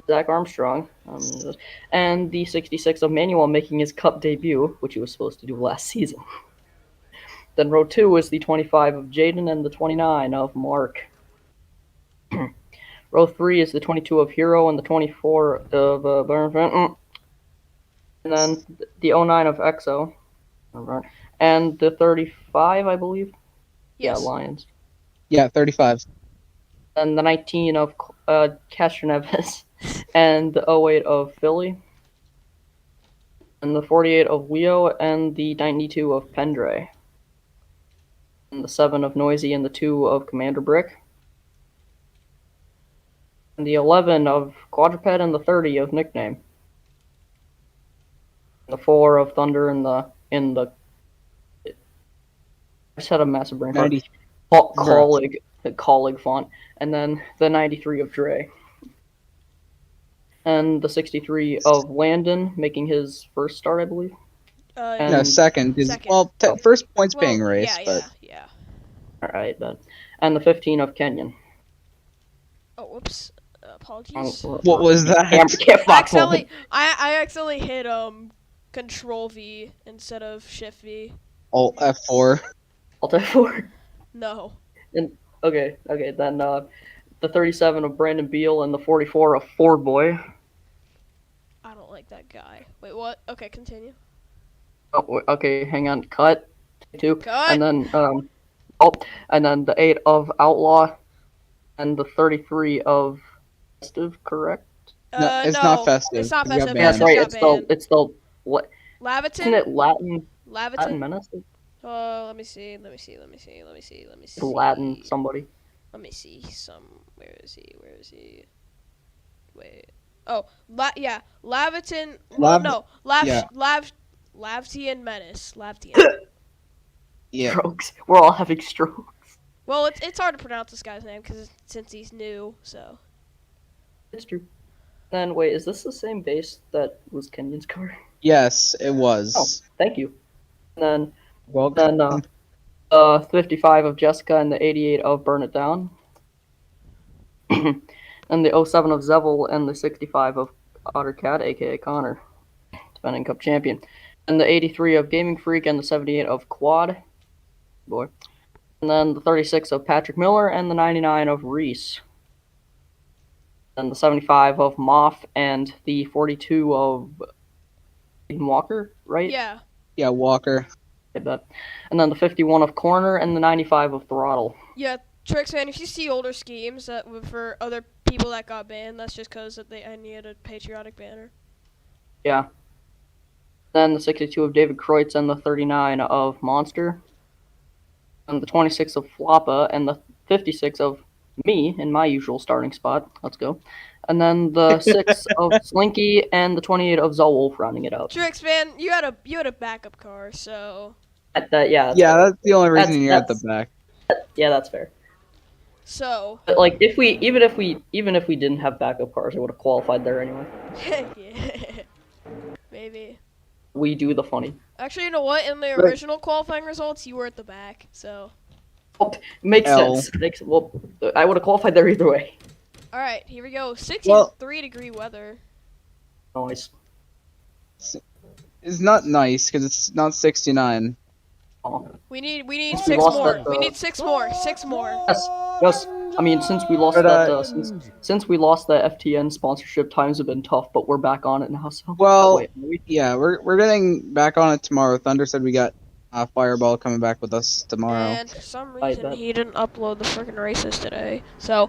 Zach Armstrong, and the 66 of Manuel making his Cup debut, which he was supposed to do last season. Then row 2 is the 25 of Jaden and the 29 of Mark. Row 3 is the 22 of Hero and the 24 of Burnfant. And then the 09 of Exo. And the 35, I believe. Yes. Yeah, Lions. Yeah, 35. And the 19 of Castroneves. And the 08 of Philly. And the 48 of Leo. And the 92 of Pendre. And the 7 of Noisy and the 2 of Commander Brick. And the 11 of Quadruped and the 30 of Nickname. And the 4 of Thunder and the I just had a massive brain fart. 90. Colleague font. And then the 93 of Dre. And the 63 of Landon making his first start, I believe. Yeah. No, second. Second. Well, first points Well, being race, but yeah. Alright, but. And the 15 of Kenyon. Oh, whoops. Apologies. what was that? I accidentally hit Control V instead of Shift V. Alt F4. Alt F4. No. Okay, then the 37 of Brandon Beal and the 44 of Ford Boy. I don't like that guy. Wait, what? Okay, continue. Oh, okay, hang on. Cut. 2. Cut. And then and then the 8 of Outlaw and the 33 of Festive, correct? No, it's not Festive. It's not He got Festive. banned. Yeah, that's right. Festive It's the what? Laviton? Isn't it Latin Laviton? Menace? Let me see. Latin somebody. Let me see where is he? Wait. Oh, yeah. Laviton. Lavtian Menace. Lavtian. Yeah. Strokes. We're all having strokes. Well, it's hard to pronounce this guy's name since he's new, so. It's true. Then wait, is this the same base that was Kenyon's car? Yes, it was. Oh, thank you. And Welcome. then 55 of Jessica and the 88 of Burn It Down. And the 07 of Zevel and the 65 of Ottercat, aka Connor, defending Cup champion. And the 83 of Gaming Freak and the 78 of Quad. Boy. And then the 36 of Patrick Miller and the 99 of Reese. And the 75 of Moff and the 42 of Walker, right? Yeah. Yeah, Walker. I bet. And then the 51 of Corner and the 95 of Throttle. Yeah, Tricks man, if you see older schemes that were for other people that got banned, that's just because I needed a patriotic banner. Yeah. Then the 62 of David Kreutz and the 39 of Monster. And the 26 of Floppa and the 56 of me in my usual starting spot. Let's go. And then the 6 of Slinky and the 28 of Zolwolf rounding it out. Tricks man, you had a backup car, so. Yeah, That's the only reason you're at the that's- back. Yeah, that's fair. So. But like, even if we didn't have backup cars, I would have qualified there anyway. Yeah. Maybe. We do the funny. Actually, you know what? In the original qualifying results, you were at the back, so. Oh, makes L. sense. Well, I would have qualified there either way. All right, here we go. 63-degree weather. Nice. It's not nice because it's not 69. Oh. We need We 6 lost more. that, We need 6 more. 6 more. Yes. I mean, since we lost But, since we lost the FTN sponsorship, times have been tough, but we're back on it now. So. Well, Wait, are we? yeah, we're getting back on it tomorrow. Thunder said we got Fireball coming back with us tomorrow. And for some reason, bet. he didn't upload the freaking races today. So,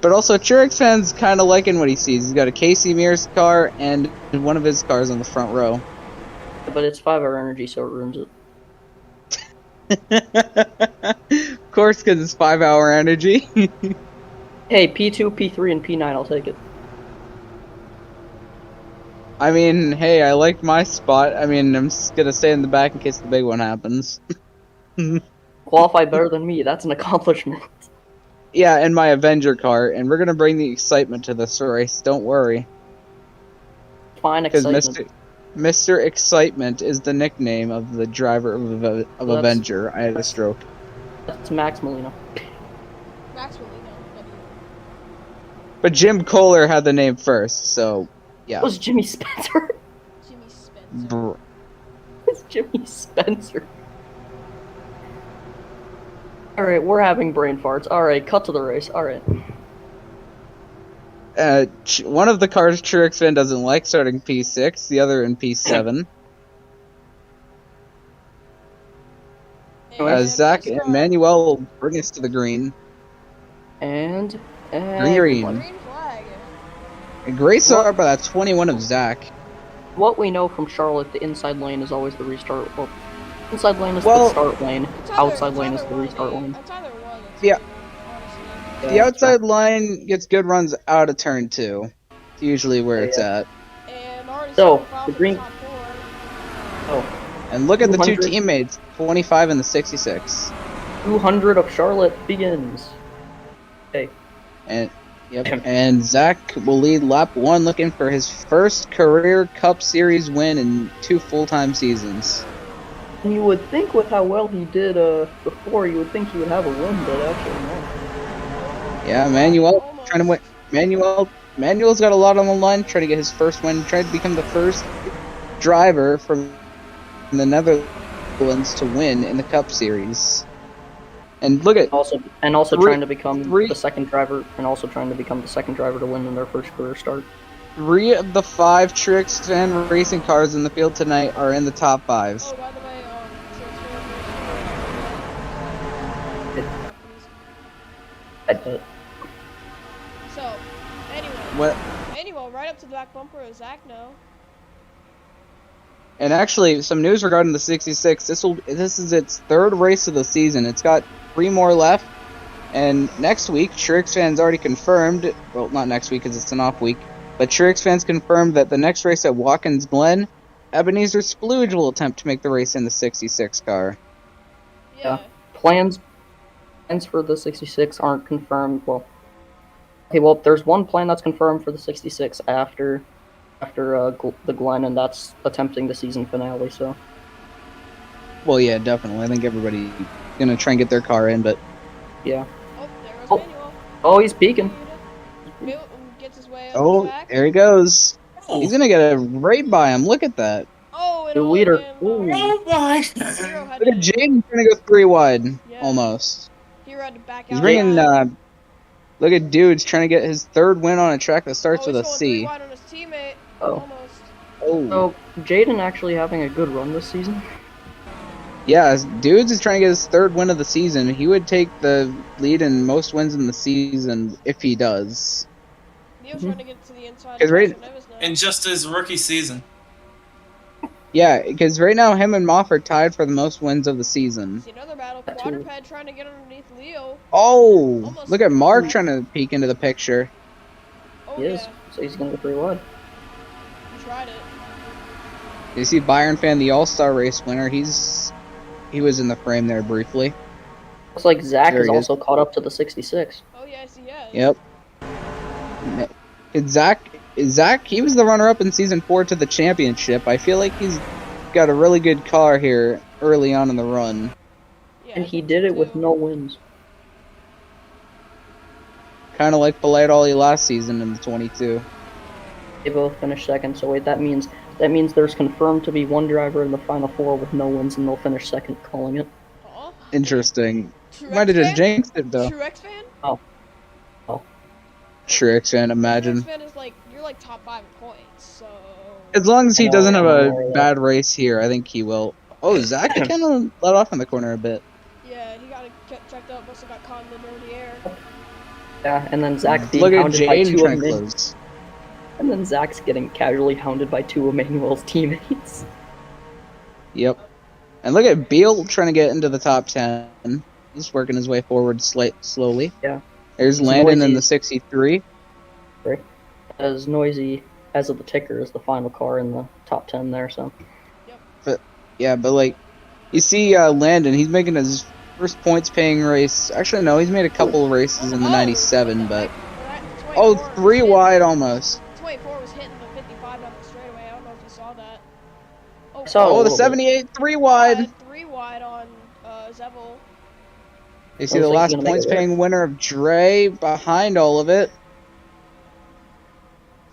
But also, Truex fan's kind of liking what he sees. He's got a Casey Mears car and one of his cars on the front row. But it's 5-hour energy, so it ruins it. Of course, because it's 5-hour energy. Hey, P2, P3, and P9, I'll take it. I mean, hey, I liked my spot. I mean, I'm just gonna stay in the back in case the big one happens. Qualify better than me, that's an accomplishment. Yeah, in my Avenger car, and we're gonna bring the excitement to this race. Don't worry. Fine Because excitement. Mr. Excitement is the nickname of the driver of Avenger. I had a stroke. That's Max Molina. Max Molina. But Jim Kohler had the name first, so yeah. It was Jimmy Spencer. Jimmy Spencer. Br- It's Jimmy Spencer. Alright, we're having brain farts. Alright, cut to the race. Alright. One of the cars Truex fan doesn't like starting P6, the other in P7. Zach and Manuel will bring us to the green. And Green. Green flag. A great start by that 21 of Zach. what we know from Charlotte, the inside lane is always the restart. Well, inside lane is the Well, start lane. Outside lane is the restart lane. It's either one. Yeah. Honestly. The outside line gets good runs out of turn 2. It's usually where it's at. And already So, started off the in green- top 4. Oh, And look at the two 200. teammates, 25 and the 66. 200 of Charlotte begins. Okay. And and Zach will lead lap 1, looking for his first career Cup Series win in 2 full-time seasons. And you would think with how well he did before, you would think he would have a win, but actually no. Yeah, Manuel Almost. trying to win. Manuel's got a lot on the line, trying to get his first win, trying to become the first driver from the Netherlands to win in the Cup Series. And look at Also Three- trying to become three- the second driver, and also trying to become the second driver to win in their first career start. 3 of the 5 Trixton racing cars in the field tonight are in the top 5. Oh, by the way, so, anyway. What? Anyway, right up to the back bumper of Zach now. And actually, some news regarding the 66. This is its 3rd race of the season. It's got 3 more left. And next week, Trix fans already confirmed. Well, not next week because it's an off week. But Trix fans confirmed that the next race at Watkins Glen, Ebenezer Splooge will attempt to make the race in the 66 car. Yeah. Plans for the 66 aren't confirmed. Well, okay. Well, there's one plan that's confirmed for the 66 after the Glen, and that's attempting the season finale. So Well, yeah, definitely. I think everybody's gonna try and get their car in, but yeah. Oh, there goes Oh. Manuel. Oh, he's peeking. Milton gets his way up oh, the back. there he goes. He's gonna get a right by him. Look at that. Oh, and The all leader. again, Ooh. Hero had Look at to, Jaden trying to go 3 wide, Yeah. almost. Hero had to back He's out. bringing. of that. Look at dudes trying to get his 3rd win on a track that starts Oh, with a he's going 3 C. wide on his teammate. Oh. Almost. Oh, So Jaden actually having a good run this season. yeah, dudes is trying to get his 3rd win of the season. He would take the lead in most wins in the season if he does. Neo's trying to get to the inside. 'Cause right- of Nevis now. In just his rookie season. Yeah, because right now him and Moff are tied for the most wins of the season. See another battle. That's Quadruped trying to get underneath Leo. Oh, Almost. look at Mark trying to peek into the picture. Oh, He is. yeah. So he's gonna go 3 wide. He tried it. You see Byron Fan, the All-Star race winner. He was in the frame there briefly. Looks like Zach There is he is. also caught up to the 66. Oh, yes, he has. Yep. Zach, he was the runner-up in Season 4 to the championship. I feel like he's got a really good car here early on in the run. Yeah, And he did it with too. no wins. Kind of like Belay Ollie last season in the 22. They both finished second, so wait, that means there's confirmed to be one driver in the final 4 with no wins, and they'll finish second, calling it. Aw. Interesting. True Might have X just fan? jinxed it, though. True X fan? Trix fan, True imagine. X fan is like, you're like top 5 in points, so. As long as he I know, doesn't have I a know. bad race here, I think he will. Oh, Zach kind of let off in the corner a bit. Yeah, he got checked up, must have got caught in the dirty air. Yeah, and then Zach's being Look at hounded by Jaden two trying of to Min- close. And then Zach's getting casually hounded by two of Manuel's teammates. Yep. And look at Beal trying to get into the top 10. He's working his way forward slowly. Yeah. There's He's Landon noisy. in the 63. As noisy as of the ticker is the final car in the top 10 there, so. Yeah, but like, you see Landon, he's making his first points paying race. Actually, no, he's made a couple of races in the 97, but... Oh, 3 wide almost. 24 was hitting the 55 on the straightaway. I don't know if you saw that. Saw it a Oh, the little bit. 78, 3 wide. 3 wide on Zevel. You see the last points paying winner of Dre behind all of it.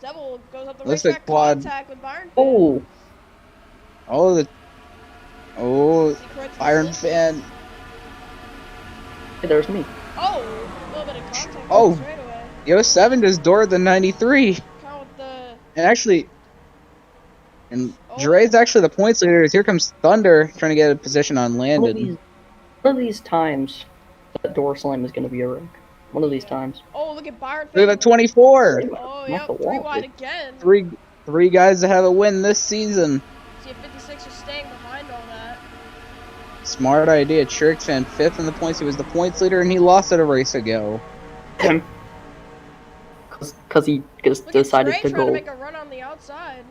Zevel goes up the Looks racetrack like quad. contact with Byron. Oh! Byron fan. Hey, there's me. Oh, a little bit of contact Oh. on the straightaway. The 07 just doored the 93. Count with the... And actually, Dre's actually the points leader. Here comes Thunder trying to get a position on Landon. One of these times, that door slam is going to be a wreck. One of these times. Oh, look at Byron. Look at the 24. Oh, yep, 3 wide again. Three guys that have a win this season. See if 56 is staying behind all that. Smart idea. Trix fan 5th in the points. He was the points leader and he lost at a race ago. Because he decided to trying go. to make a run on the outside.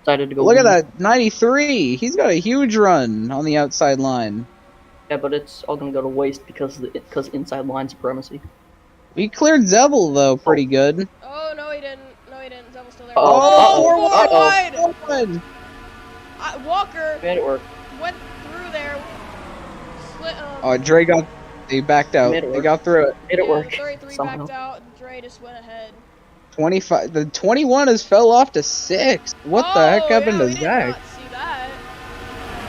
Decided to go. Look at that 93. He's got a huge run on the outside line. Yeah, but it's all going to go to waste because inside line supremacy. He cleared Zevel though pretty good. Oh no, he didn't. No, he didn't. Zevel's still there. Uh-oh. Four wide. 4 wide. Walker Made it work. went through there. Oh, Dre they backed out. They got through it. Made it work. 33 somehow. backed out, and Dre just went ahead. 25. The 21 has fell off to 6. What the heck happened to we did Zach? not see that.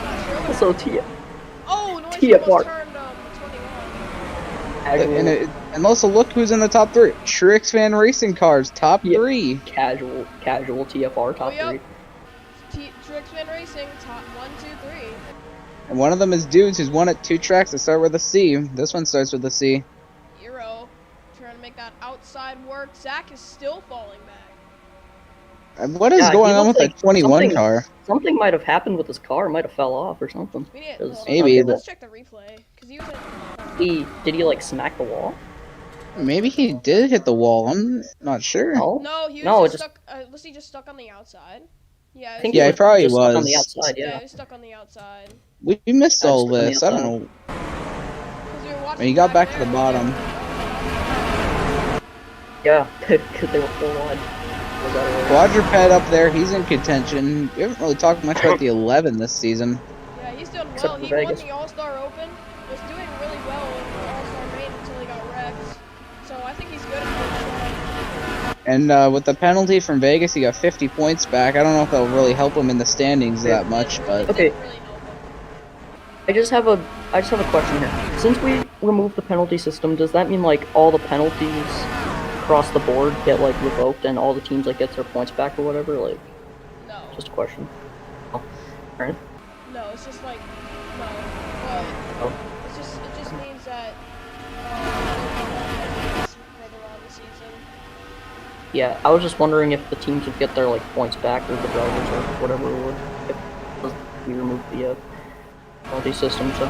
Not sure what So happened. Oh, no, he TFR. almost turned 21. And also look who's in the top 3. Trix Fan Racing Cars, top 3. Casual TFR top 3. Trixman Racing, top 1, 2, 3. And one of them is Dudes, who's won at 2 tracks that start with a C. This one starts with a C. Eero trying to make that outside work. Zach is still falling back. And what is going on with that 21 car? Something might have happened with his car. Might have fell off or something. Maybe. Let's check the replay. Cause Did he like smack the wall? Maybe he did hit the wall. I'm not sure. No, he was stuck. Was he just stuck on the outside? Yeah. I think he probably was. Stuck on the outside, yeah, he was stuck on the outside. We missed all this. I don't know. When he got back to the bottom. Yeah, because they were 4 wide. Quadruped up there, he's in contention. We haven't really talked much about the 11 this season. Yeah, he's doing Except well. for He Vegas. won the All-Star Open, was doing really well in the All-Star main until he got wrecked. So I think he's good at And with the penalty from Vegas, he got 50 points back. I don't know if that'll really help him in the standings that much, but... Okay. I just have a question here. Since we removed the penalty system, does that mean like all the penalties across the board get like revoked and all the teams like get their points back or whatever? Like, no. Just a question. Oh, alright. No, it's just like no, but it just means that further on the season. Yeah, I was just wondering if the teams would get their like points back or the drivers or whatever it would if we removed the penalty system. So.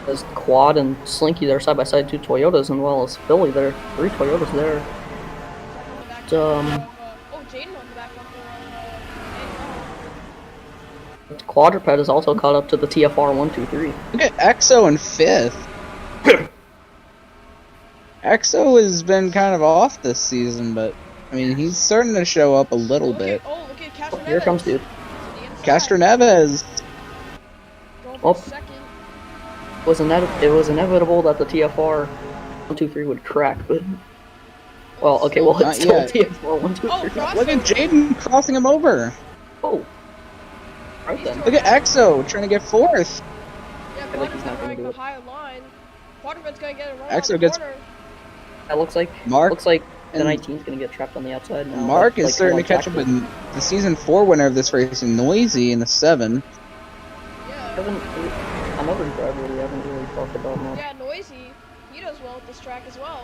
As Quad and Slinky there side by side, 2 Toyotas, and well as Philly there, 3 Toyotas there. Jaden on the back bumper. Quadruped is also caught up to the TFR 123. Look at EXO in 5th. EXO has been kind of off this season, but I mean he's starting to show up a little bit. Look at Castro Here comes dude. Castro Neves. Oh. It was inevitable that the TFR 123 would crack, but well, okay, well it's still TFR 123. Look at Jaden crossing him over. Oh. Right then. Look at EXO trying to get 4th. Yeah, Quadruped's running the higher line. Quadruped's gonna get a run EXO on the gets corner. That looks like Mark. Looks like The 19's gonna get trapped on the outside now. Mark is like starting to Jack catch up did. with the season 4 winner of this race, Noisy, in the 7. Yeah. Another driver we haven't really talked about much. Yeah, Noisy. He does well at this track as well.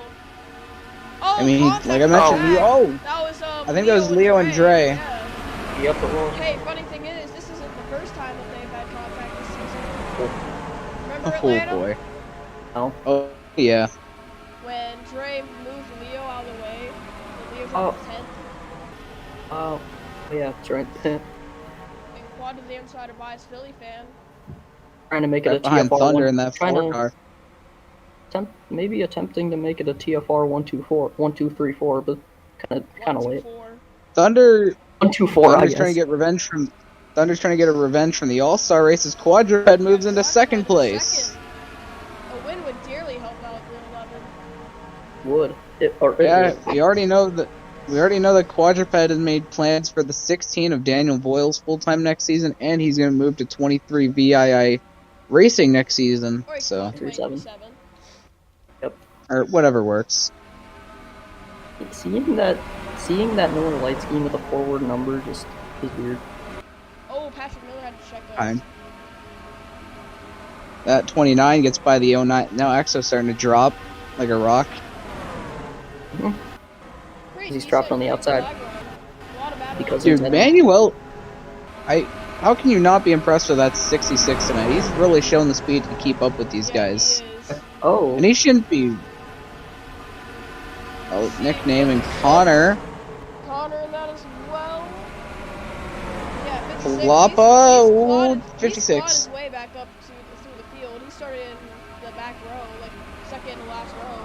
Oh, I mean, contact like I mentioned, with Jack. that was I think that was Leo and Dre. Yeah. Yep, it was. Hey, funny thing is, this isn't the first time that they've had contact this season. Remember Oh Atlanta? boy. No. Oh yeah. When Dre moved Leo out of the way, and Leo's Oh. on the 10th, Oh, yeah, that's right. and Quad to the inside of Bias Philly fan. Trying to make it a Right behind TFR Thunder one. in that Trying 4 to car. maybe attempting to make it a TFR 1-2-3-4, but kind of late. 1-2-4. Thunder 1-2-4, I Thunder's guess. trying to get revenge from Thunder's trying to get a revenge from the All-Star races. Quadruped moves into second place. Second. A win would dearly help out the 11. Would. It Yeah, would. we already know that Quadruped has made plans for the 16 of Daniel Boyle's full-time next season, and he's going to move to 23 VII Racing next season. Or So, 27. or whatever works. Seeing that Miller Light scheme with a forward number just is weird. Oh, Patrick Miller had to check those. Fine. That 29 gets by the 09. Now Exo's starting to drop like a rock. Pretty He's decent, dropped on the pretty outside. flag run. A lot of bad Because runs. Dude, Instead of- Manuel, how can you not be impressed with that 66 tonight? He's really shown the speed to keep up with these Yeah, guys. he is. Oh, And he shouldn't be. Oh, nicknaming Connor. Connor in that as well. Yeah, 56. Lapa, He's ooh, squatted- 56. He squatted his way back up through the field. He started in the back row, like second to last row.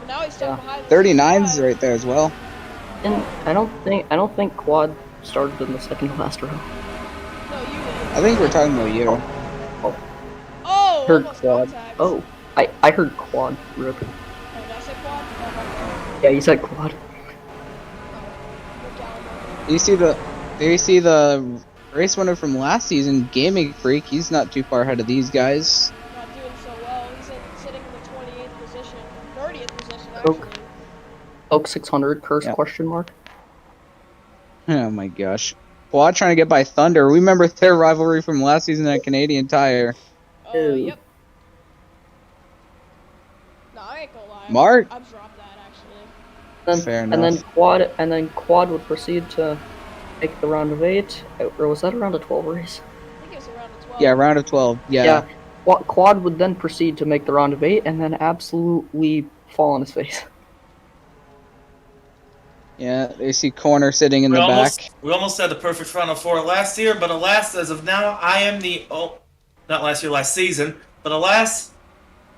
But now he's stuck behind the 39's 65. right there as well. and I don't think Quad started in the second to last row. No, you did. I think we're talking about you. Oh, Heard almost Quad. contact. Oh, I heard Quad. Rip. Oh, did I say quad? Oh, Yeah, you said Quad. we're down. Do you see the race winner from last season, Gaming Freak? He's not too far ahead of these guys. Not doing so well. He's sitting in the 28th position, 30th position Oak. actually. Oak 600 curse Yeah. question mark. Oh my gosh. Quad trying to get by Thunder. Remember their rivalry from last season at Canadian Tire. Oh, Ew. yep. No, I ain't gonna lie. Mark? I've dropped that actually. Fair And then enough. Quad would proceed to make the round of 8. Or was that a round of 12 race? I think it was around the 12. Yeah, round of 12. Yeah. Quad would then proceed to make the round of 8 and then absolutely fall on his face. Yeah, they see Corner sitting in We the almost, back. we almost had the perfect Final Four last year, but alas, as of now, I am not last year, last season, but alas,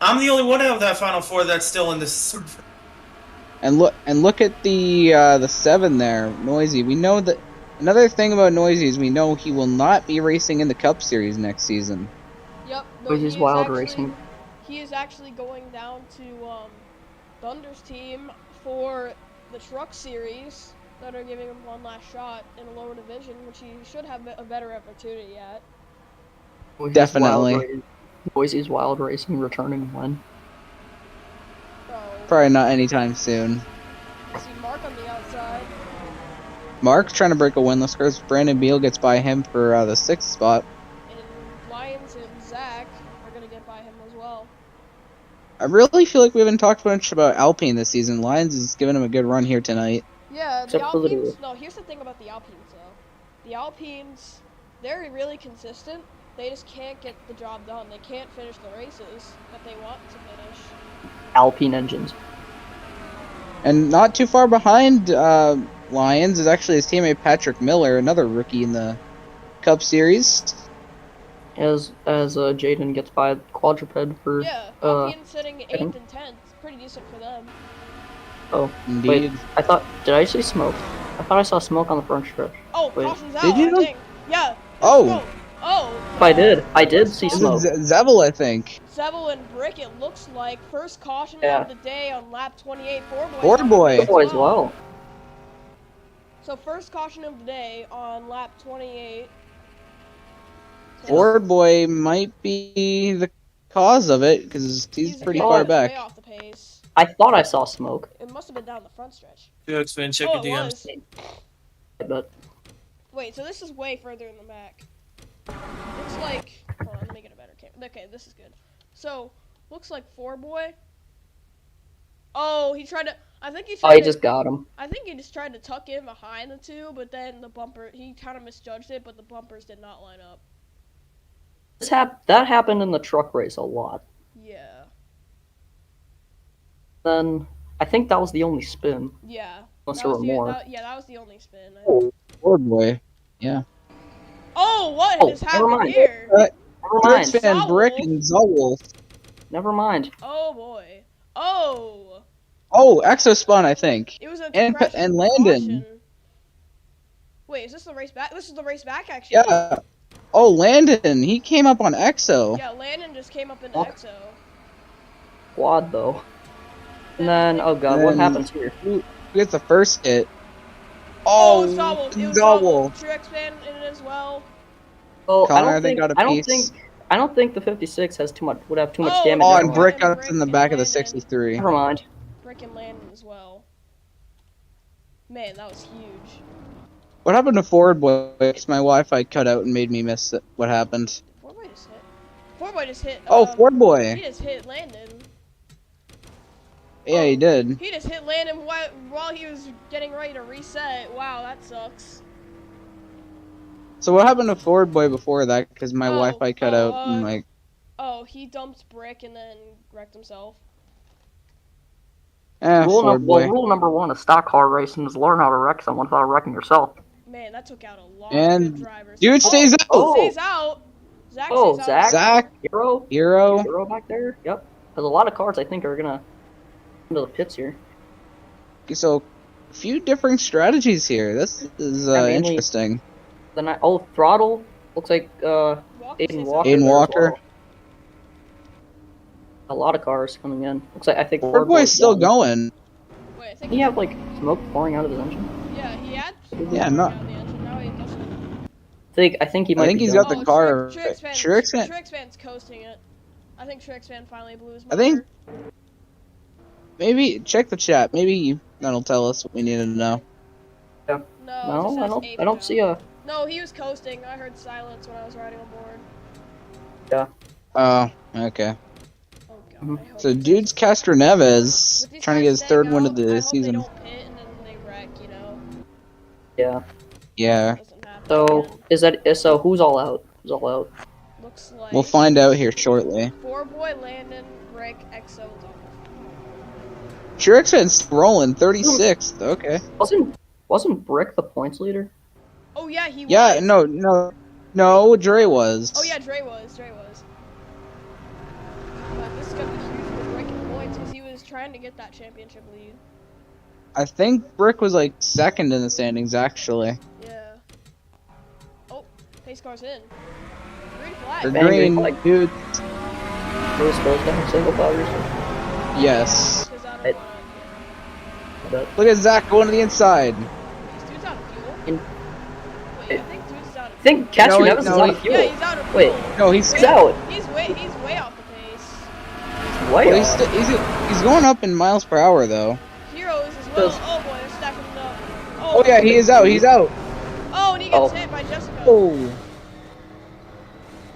I'm the only one out of that Final Four that's still in this server. And look at the 7 there, Noisy. We know that another thing about Noisy is we know he will not be racing in the Cup Series next season. Yep. No, Which he is is wild actually- racing. He is actually going down to Thunder's team for the Truck Series that are giving him one last shot in a lower division, which he should have a better opportunity at. Definitely. Boise's Wild Racing returning when? So, Probably not anytime soon. I see Mark on the outside. Mark trying to break a winless course. Brandon Beal gets by him for the 6th spot. And Lions and Zach are going to get by him as well. I really feel like we haven't talked much about Alpine this season. Lions is giving him a good run here tonight. Yeah, the Except for the- Alpines. No, here's the thing about the Alpines, though. The Alpines, they're really consistent. They just can't get the job done. They can't finish the races that they want to finish. Alpine engines. And not too far behind Lions is actually his teammate Patrick Miller, another rookie in the Cup Series. As Jaden gets by Quadruped for Yeah, Alpine's sitting 8th and 10th. Pretty decent for them. Indeed. Wait, did I see smoke? I thought I saw smoke on the front stretch. Oh, Wait. caution's out, Did you? I think. Yeah. Oh. Smoke. Oh. I did see This smoke. is Zevel, I think. Seville and Brick, it looks like. First caution Yeah. of the day on lap 28. Ford Boy. Boy as well. So first caution of the day on lap 28. Ford Boy might be the cause of it because he's pretty way far off- back. Way off the pace. I thought I saw smoke. It must have been down the front stretch. Felix fan, check Oh, your it DMs. was. But Wait, so this is way further in the back. Looks like. Hold on, let me get a better camera. Okay, this is good. So, looks like 4Boy. Oh, he tried to. I think he tried oh, he to. just got him. I think he just tried to tuck in behind the two, but then the bumper. He kind of misjudged it, but the bumpers did not line up. That happened in the truck race a lot. Yeah. Then I think that was the only spin. Yeah. Unless there were more. That was the only spin. Ford boy. Yeah. Oh, what Oh, has never happened mind. here? Never mind. Trix Van Brick Zowel. and Zowel. Never mind. Oh boy. Oh. Oh, Exospun, I think. It was a And crash and with Landon. caution. Wait, is this the race back? This is the race back, actually. Yeah. Oh, Landon. He came up on Exo. Yeah, Landon just came up into Oh. Exo. Quad though. And then oh god, what Then- happens here? Who gets the first hit? Oh, Oh, Zowel. It was Zowel. Zowel. Truex fan in it as well. Oh, Connor, I I think, got a piece. I don't think the 56 would have too much Oh, damage. Oh, on and it. Brick got Brick in the and back of the Landon. 63. Never mind. Brick and Landon as well. Man, that was huge. What happened to Ford Boy? 'Cause my Wi-Fi cut out and made me miss it. What happened? 4Boy just hit. 4Boy just hit. Oh, Ford He Boy. just hit Landon. Yeah, he did. He just hit Landon while he was getting ready to reset. Wow, that sucks. So what happened to Ford Boy before that? Because my Oh, Wi-Fi cut oh, out and like. Oh, he dumped Brick and then wrecked himself. Ford Boy. Rule number one of stock car racing is learn how to wreck someone without wrecking yourself. Man, that took out a lot And of good drivers. dude stays out. Oh. Stays out. Zach Oh, stays out. Zach, Hero Hero. back there. Yep. There's a lot of cars I think are gonna into the pits here. So, a few different strategies here. This is mainly- interesting. Then throttle looks like Walker Aiden stays Walker. out. Aiden there as Walker. well. A lot of cars coming in. Looks like I think Ford Boy's still won. going. Wait, I think Did he have like smoke pouring out of his engine? yeah, he had. Yeah, no. Out of the engine. Now he doesn't. I think he might. I think be he's done. got the car. Truex Fan. Fan's coasting it. I think Truex Fan finally blew his I motor. think- Maybe check the chat. Maybe that'll tell us what we need to know. No, it just No, says I don't. ape I don't now. see a. No, he was coasting. I heard silence when I was riding on board. Oh, okay. Oh god. Mhm. I hope So, he dude's doesn't- Castro Neves With these trying to guys get his third staying win out, of I the hope season. They don't pit and then they wreck, you know. Yeah. Yeah, Doesn't happen So again. so who's all out? Who's all out? Looks like we'll find out here shortly. 4Boy, Landon, Brick, Exo, Zowel. Truex Fan's rolling 36th. Okay. Wasn't Brick the points leader? Oh yeah, he Yeah, was. no, Dre was. Oh yeah, Dre was. But this is gonna be huge for Brick and points because he was trying to get that championship lead. I think Brick was like second in the standings actually. Yeah. Oh, pace car's in. Green flag. Or Bang, green, like- dude. Who was supposed to have single file racing? Yes. Because I don't It- wanna- But Look at Zach going to the inside. Is dude's out of fuel? In- Wait, I think dude's out of I think Castro No, Neves is no, out of fuel. Yeah, he's out of Wait. fuel. No, he's He's out. He's way off the pace. Way Well, off. he's going up in miles per hour though. Hero is as well. Does- Oh boy, they're stacking it up. Oh yeah, he is out. He's out. Oh, and he gets Oh. hit by Jessica. Oh.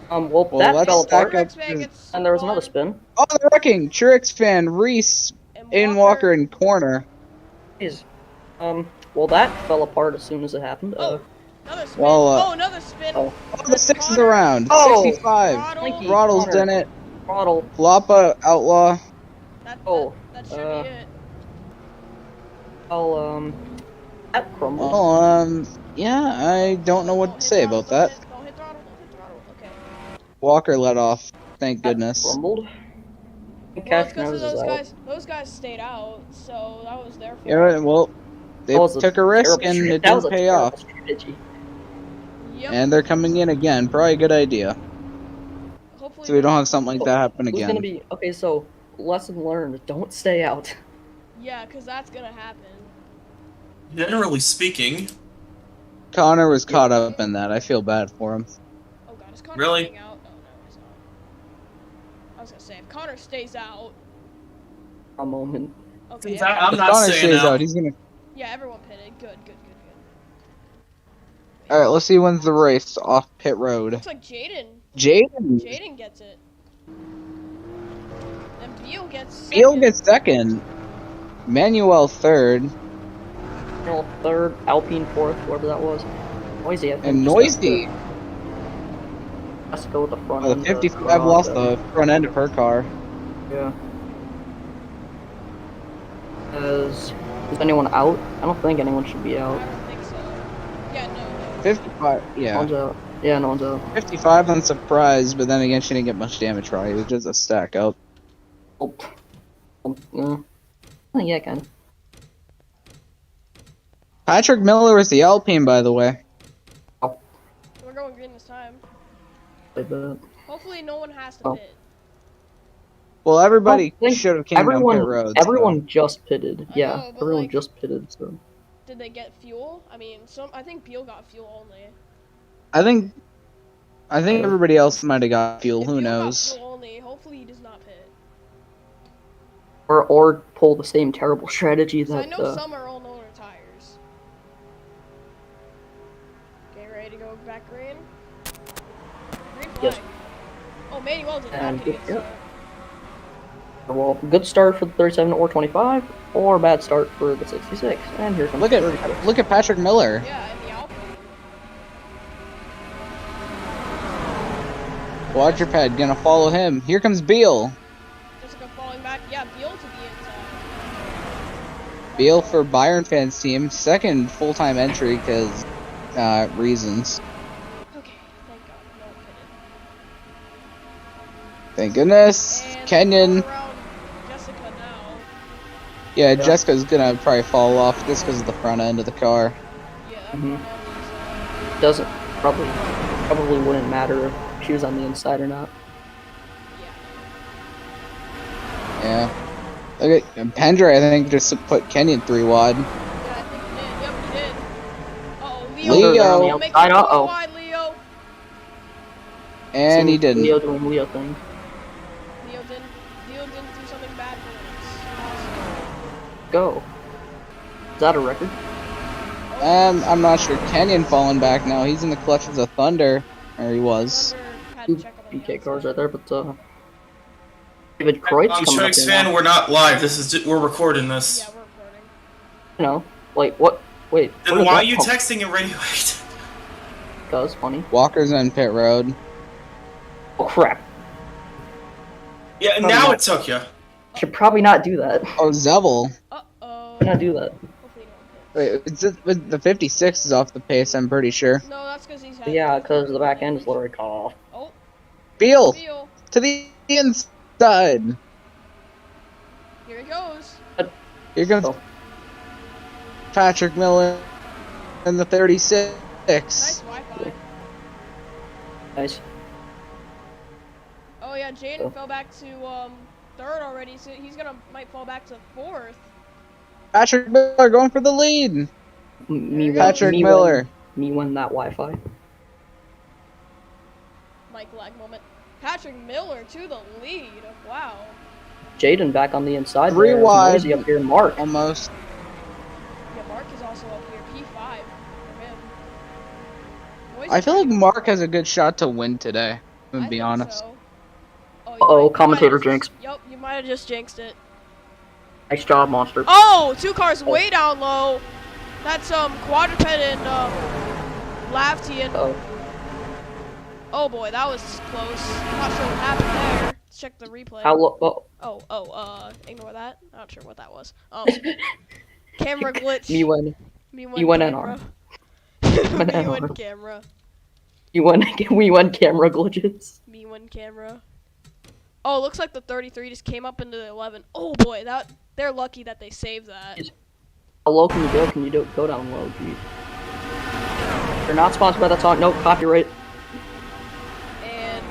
Well, Well, that let's fell stack apart. up. Truex Fan gets And there was another spun, spin. Oh, they're wrecking. Truex Fan, Reese, Aiden Walker in corner. Jeez. Well, that fell apart as soon as it happened. Oh. Another spin. Well, oh, another spin. oh. Oh, the six is around. Oh. 65. Throttle. Throttle's Connor. done it. Throttle. Lapa Outlaw. That should be it. Well, that crumbled. Oh, yeah, I don't know what to say about that. Don't hit throttle. Okay. Walker let off. Thank That goodness. crumbled. Well, it's Castro because Neves is those out. guys. Those guys stayed out, so that was their fault. Yeah, well, they That was took a risk terrible and it that was didn't a pay terrible off. strategy. Yep. And they're coming in again. Probably a good idea. Hopefully So we don't have something like that happen Who's again. gonna be okay? So lesson learned: don't stay out. Yeah, because that's gonna happen. Generally speaking, Connor was caught up in that. I feel bad for him. Oh god, is Connor Really? staying out? Oh no, he's not. I was gonna say if Connor stays out, A moment. Okay. Since I'm not Connor staying stays out. out. He's gonna. Yeah, everyone pitted. Good. All right, let's see who wins the race off pit road. Looks like Jaden. Jaden. Jaden gets it. And Beal gets second. Beal gets second. Manuel third. Well, third, Alpine fourth, whoever that was. Noisy, I think. And Noisy. Has to go with the front Oh, end. the 55 lost the front end of her car. Yeah. Is anyone out? I don't think anyone should be I out. don't think so. Yeah, no. 55, No yeah. one's out. Yeah, no one's out. 55 on surprise, but then again, she didn't get much damage probably. It was just a stack up. Oh. Yeah, kind of. Patrick Miller is the Alpine, by the way. We're going green this time. Like that. Hopefully no one has to Oh. pit. Well, everybody I think should have came down pit road. so- Everyone just pitted. I Yeah, know, but, everyone like- just pitted. So Did they get fuel? I mean, I think Beal got fuel only. I think everybody else might have got fuel. If Who Beal got knows? fuel only, hopefully he does not pit. or pull the same terrible strategy 'Cause I that. know some are all known tires. Okay, ready to go back green? Green flag. Yes. Oh, Manuel did not And get a good good- start. Well, good start for the 37 or 25, or bad start for the 66. And here comes Look the 35. at Patrick Miller. Yeah, in the Alpine. Quadruped gonna follow him. Here comes Beal. Jessica falling back. Yeah, Beal to the inside. Beal for Byron fans team, second full-time entry because reasons. Okay, thank God. No one pitted. Thank goodness. And Kenyon. going around Jessica now. Yeah, Jessica's gonna probably fall off just because of the front end of the car. Yeah, Mhm. that is, Doesn't probably wouldn't matter if she was on the inside or not. yeah. Yeah. Look at Pendra, I think, just put Kenyon 3 wide. Yeah, I think he did. Yep, he did. Uh-oh, Leo. Leo. Make it I know. go Oh. wide, Leo. And he Seen didn't. Leo doing Leo things. Leo didn't do something bad for Go. Is that a record? I'm not sure. Kenyon falling back now. He's in the clutches of Thunder. Or he was. Thunder had to Two check up on the PK cars outside. right there, but David Kreutz I'm coming up Sharks here fan. now. We're not live. We're recording this. Yeah, we're recording. You know, like what? Wait. Then why are you texting it radio? Because funny. Walker's on pit road. Oh crap! Yeah, now it took you. Should probably not do that. Oh, Zevel. Uh-oh. Should not do that. Hopefully no one hits. Wait, it's just, the 56 is off the pace, I'm pretty sure. No, that's because he's had... Yeah, because the back end is literally cut off. Oh, Beal! Beal. To the inside! Here he goes. Here comes Oh. Patrick Miller in the 36. Nice Wi-Fi. Nice. Oh yeah, Jaden Oh. fell back to third already, so he's might fall back to fourth. Patrick Miller going for the lead! Me Patrick me Miller. Me win that Wi-Fi. Mike lag moment. Patrick Miller to the lead. Wow. Jaden back on the inside. Three there. wide. Noisy up here. Mark. Almost. Yeah, Mark is also up here. P5 for him. Boys I are feel like pretty- Mark has a good shot to win today, I to be think honest. so. Oh, you Uh-oh, might- you commentator might have jinx. just- Yup, you might have just jinxed it. Nice job, monster. Oh, two cars way down low. That's quadruped and Lafty and Oh, oh boy, that was close. Not sure what happened there. Let's check the replay. how low? Oh, ignore that. Not sure what that was. Camera glitch. Me win. Me you win camera. NR. Me win camera. You win. We win camera glitches. Me win camera. Oh, looks like the 33 just came up into the 11. Oh boy, they're lucky that they saved that. How low can you go? Can you go down low? Geez. You're not sponsored by that song. No copyright. And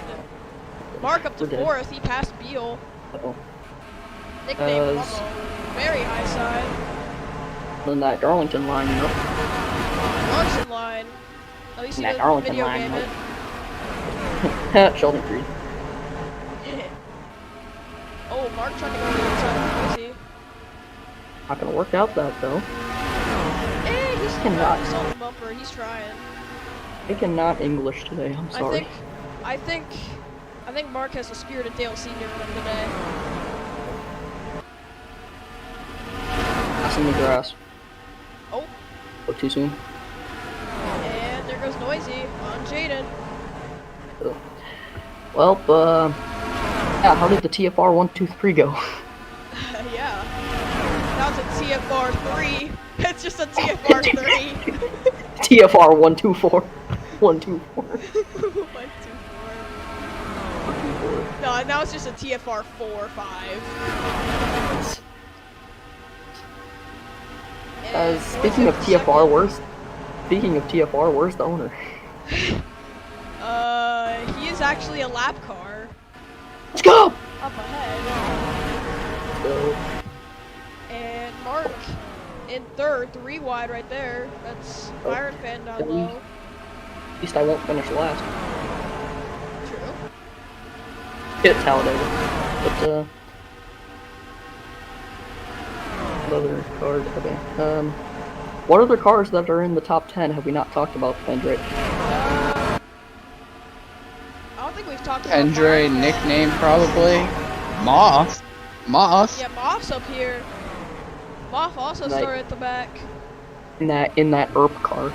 Mark up to We're dead. fourth. He passed Beal. Uh-oh. Nickname As- Rubbo. Very high side. Then that Darlington line, you know. Darlington line. At least he That did Darlington video line, game like- it. Oh, Mark trying to go to the inside of Noisy. Not gonna work out that though. He's Cannot. he's on the bumper. He's trying. I cannot English today. I'm sorry. I think Mark has the spirit of Dale Senior in him today. Pass in the grass. Oh. Oh, too soon. And there goes Noisy on Jaden. Ugh. Well, yeah. How did the TFR 123 go? Yeah. That was a TFR 3. It's just a TFR 3. TFR 124. 124. 124. No, now it's just a TFR 4 5. Speaking of TFR, where's the owner? He is actually a lap car. Let's go! Up ahead. So, And Mark in third, 3 wide right there. That's Byron fan down low. at least I won't finish last. True. Hit Talladega. But, other cars, okay. What other cars that are in the top 10 have we not talked about, Pendray? I don't think we've talked about Andre, Byron. nickname probably. Moth. Moth. Yeah, Moff's up here. Moff also Right. started at the back. In that ERP car.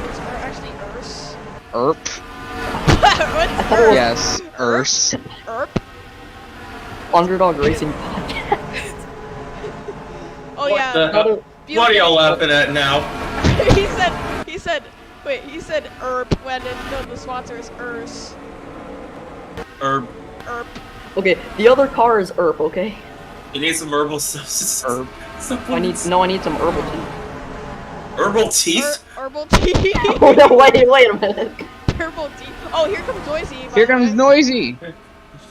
It's actually Urs. Erp. What's Urs? Yes, Urs. Erp? Underdog Racing Podcast. Oh yeah. The hell? What are y'all laughing at now? he said ERP when the sponsor is Urs. Herb. ERP. Okay, the other car is ERP, okay? You need some herbal substances. Herb. I need some herbal tea. Herbal teeth? Herbal tea. Oh no, wait a minute. Herbal tea. Oh, here comes Noisy. by Here the comes way. Noisy.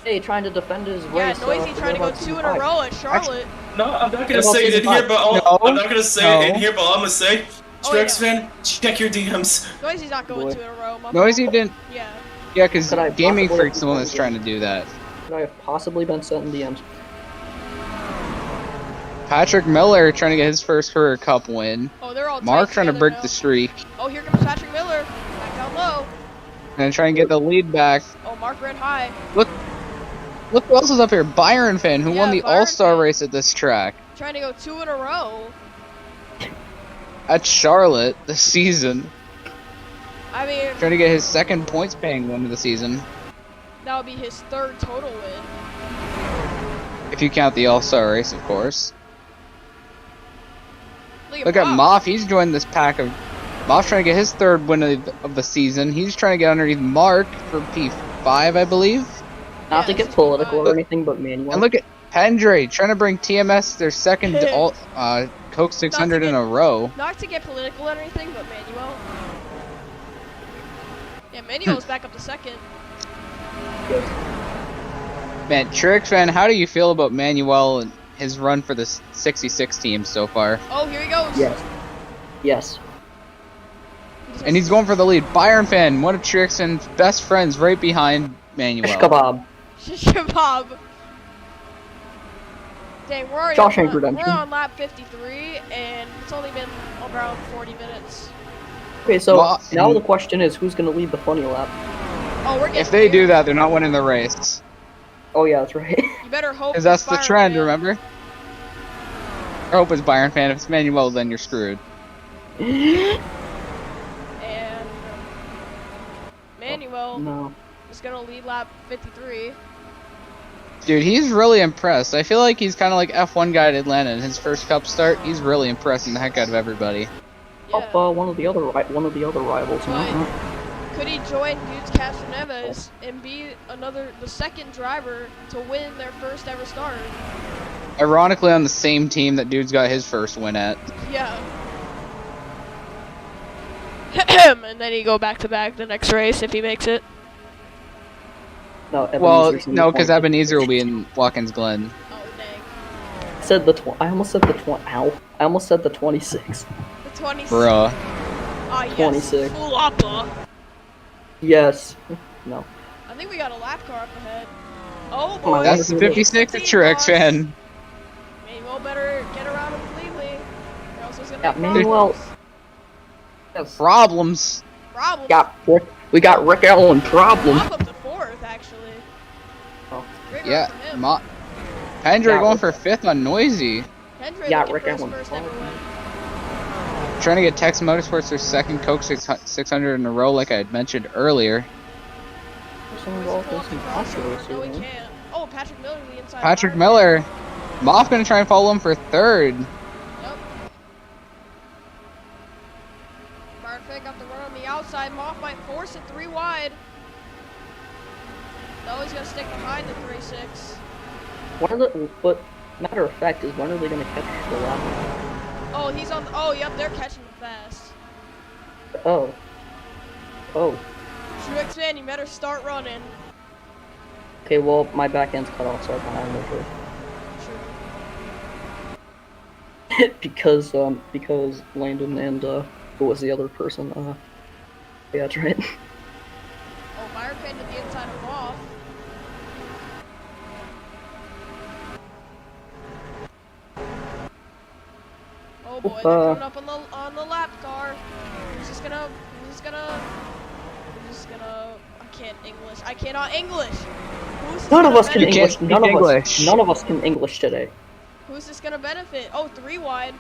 Hey, trying to defend his Yeah, race. Noisy trying to go 2 in a row at Charlotte. No, I'm not gonna Well, say it in here, but No, I'm not gonna say it in no. here, but I'm gonna say, Oh, Strix yeah. fan, check your DMs. Noisy's not going Boy. 2 in a row. Noisy didn't. Yeah. Yeah, because Could I Gaming possibly- Freak's the one that's trying to do that. Could I have possibly been sent in DMs? Patrick Miller trying to get his first career cup win. Oh, they're all Mark tight trying to together break now. the streak. Oh, here comes Patrick Miller. Back down low. And trying to get the lead back. Oh, Mark ran high. Look who else is up here. Byron Fan, who Yeah, won the Byron All-Star Fan. race at this track. Trying to go 2 in a row. At Charlotte this season. I mean, Trying to get his second points paying win of the season. that would be his 3rd total win. If you count the All-Star race, of course. Look at Moff. Moff, he's joined this pack of... Moff's trying to get his 3rd win of the season. He's trying to get underneath Mark for P5, I believe. Not to Yeah, get this is political fine. or anything, but manual. And look at Pendre trying to bring TMS their second Coke 600 in a row. Not to get political or anything, but Manuel. Yeah, Manuel's back up to 2nd. Man, Trix fan, how do you feel about Manuel and his run for the 66 team so far? Oh, here he goes. Yes. Yes. And he's going for the lead. Byron fan, one of Trixon's best friends, right behind Manuel. Shish kebab. Shish kebab. Dang, we're already Shawshank on, Redemption. we're on lap 53, and it's only been around 40 minutes. Okay, so Well, now the question is, who's gonna lead the funny lap? Oh, we're getting If they do weird. that, they're not winning the race. Oh yeah, that's right. You better hope. Because that's it's the Byron trend, Fan. remember? I hope it's Byron fan. If it's Manuel, then you're screwed. And Manuel No. is gonna lead lap 53. Dude, he's really impressed. I feel like he's kind of like F1 guy at Atlanta in his first Cup start. He's really impressing the heck out of everybody. Yeah. Up one of the other rivals. But could he join Dudes Castroneves and be the second driver to win their first ever start? Ironically, on the same team that dude's got his first win at. Yeah. And then he go back to back the next race if he makes it. No, Well, Ebenezer's in no, the because 20. Ebenezer will be in Watkins Glen. Oh dang. Said the I almost said the Ow! I almost said the 26. The 26. Bruh. Ah, yes. 26. Full upper. Yes. No. I think we got a lap car up ahead. Oh Oh, my boy. That's the 56 at Truex fan. Manuel better get around him cleanly. Or else he's gonna Yeah, make Manuel. problems. Yes. Problems. Problems. We got Rick Allen problem. Off up to 4th, actually. Oh. Great Yeah, run from him. Hendry Yeah, going for 5th on Noisy. Hendry Yeah, looking Rick for his Allen. first ever win. Trying to get Tex Motorsports their second Coke 600 in a row, like I had mentioned earlier. Where's he pull up the crossover? No, he can't. Oh, Patrick Miller to the inside. Patrick line. Miller. Moff gonna try and follow him for 3rd. Yep. Barfig got the run on the outside. Moff might force it 3 wide. No, he's gonna stick behind the 3-6. But matter of fact is, when are they gonna catch the lap? Oh, he's on. Oh, yep, they're catching him fast. Oh. Oh. Truex fan, you better start running. Okay, well, my back end's cut off, so I can handle True. it. because Landon and, who was the other person? Yeah, that's right. Oh, Meyer pinned to the inside of Moff. Oh boy, they're coming up on the lap car. He's just gonna. I can't English. I cannot English. Who's this None of gonna us can benefit? English. speak None English. of us can English today. Who's this gonna benefit? Oh, 3 wide.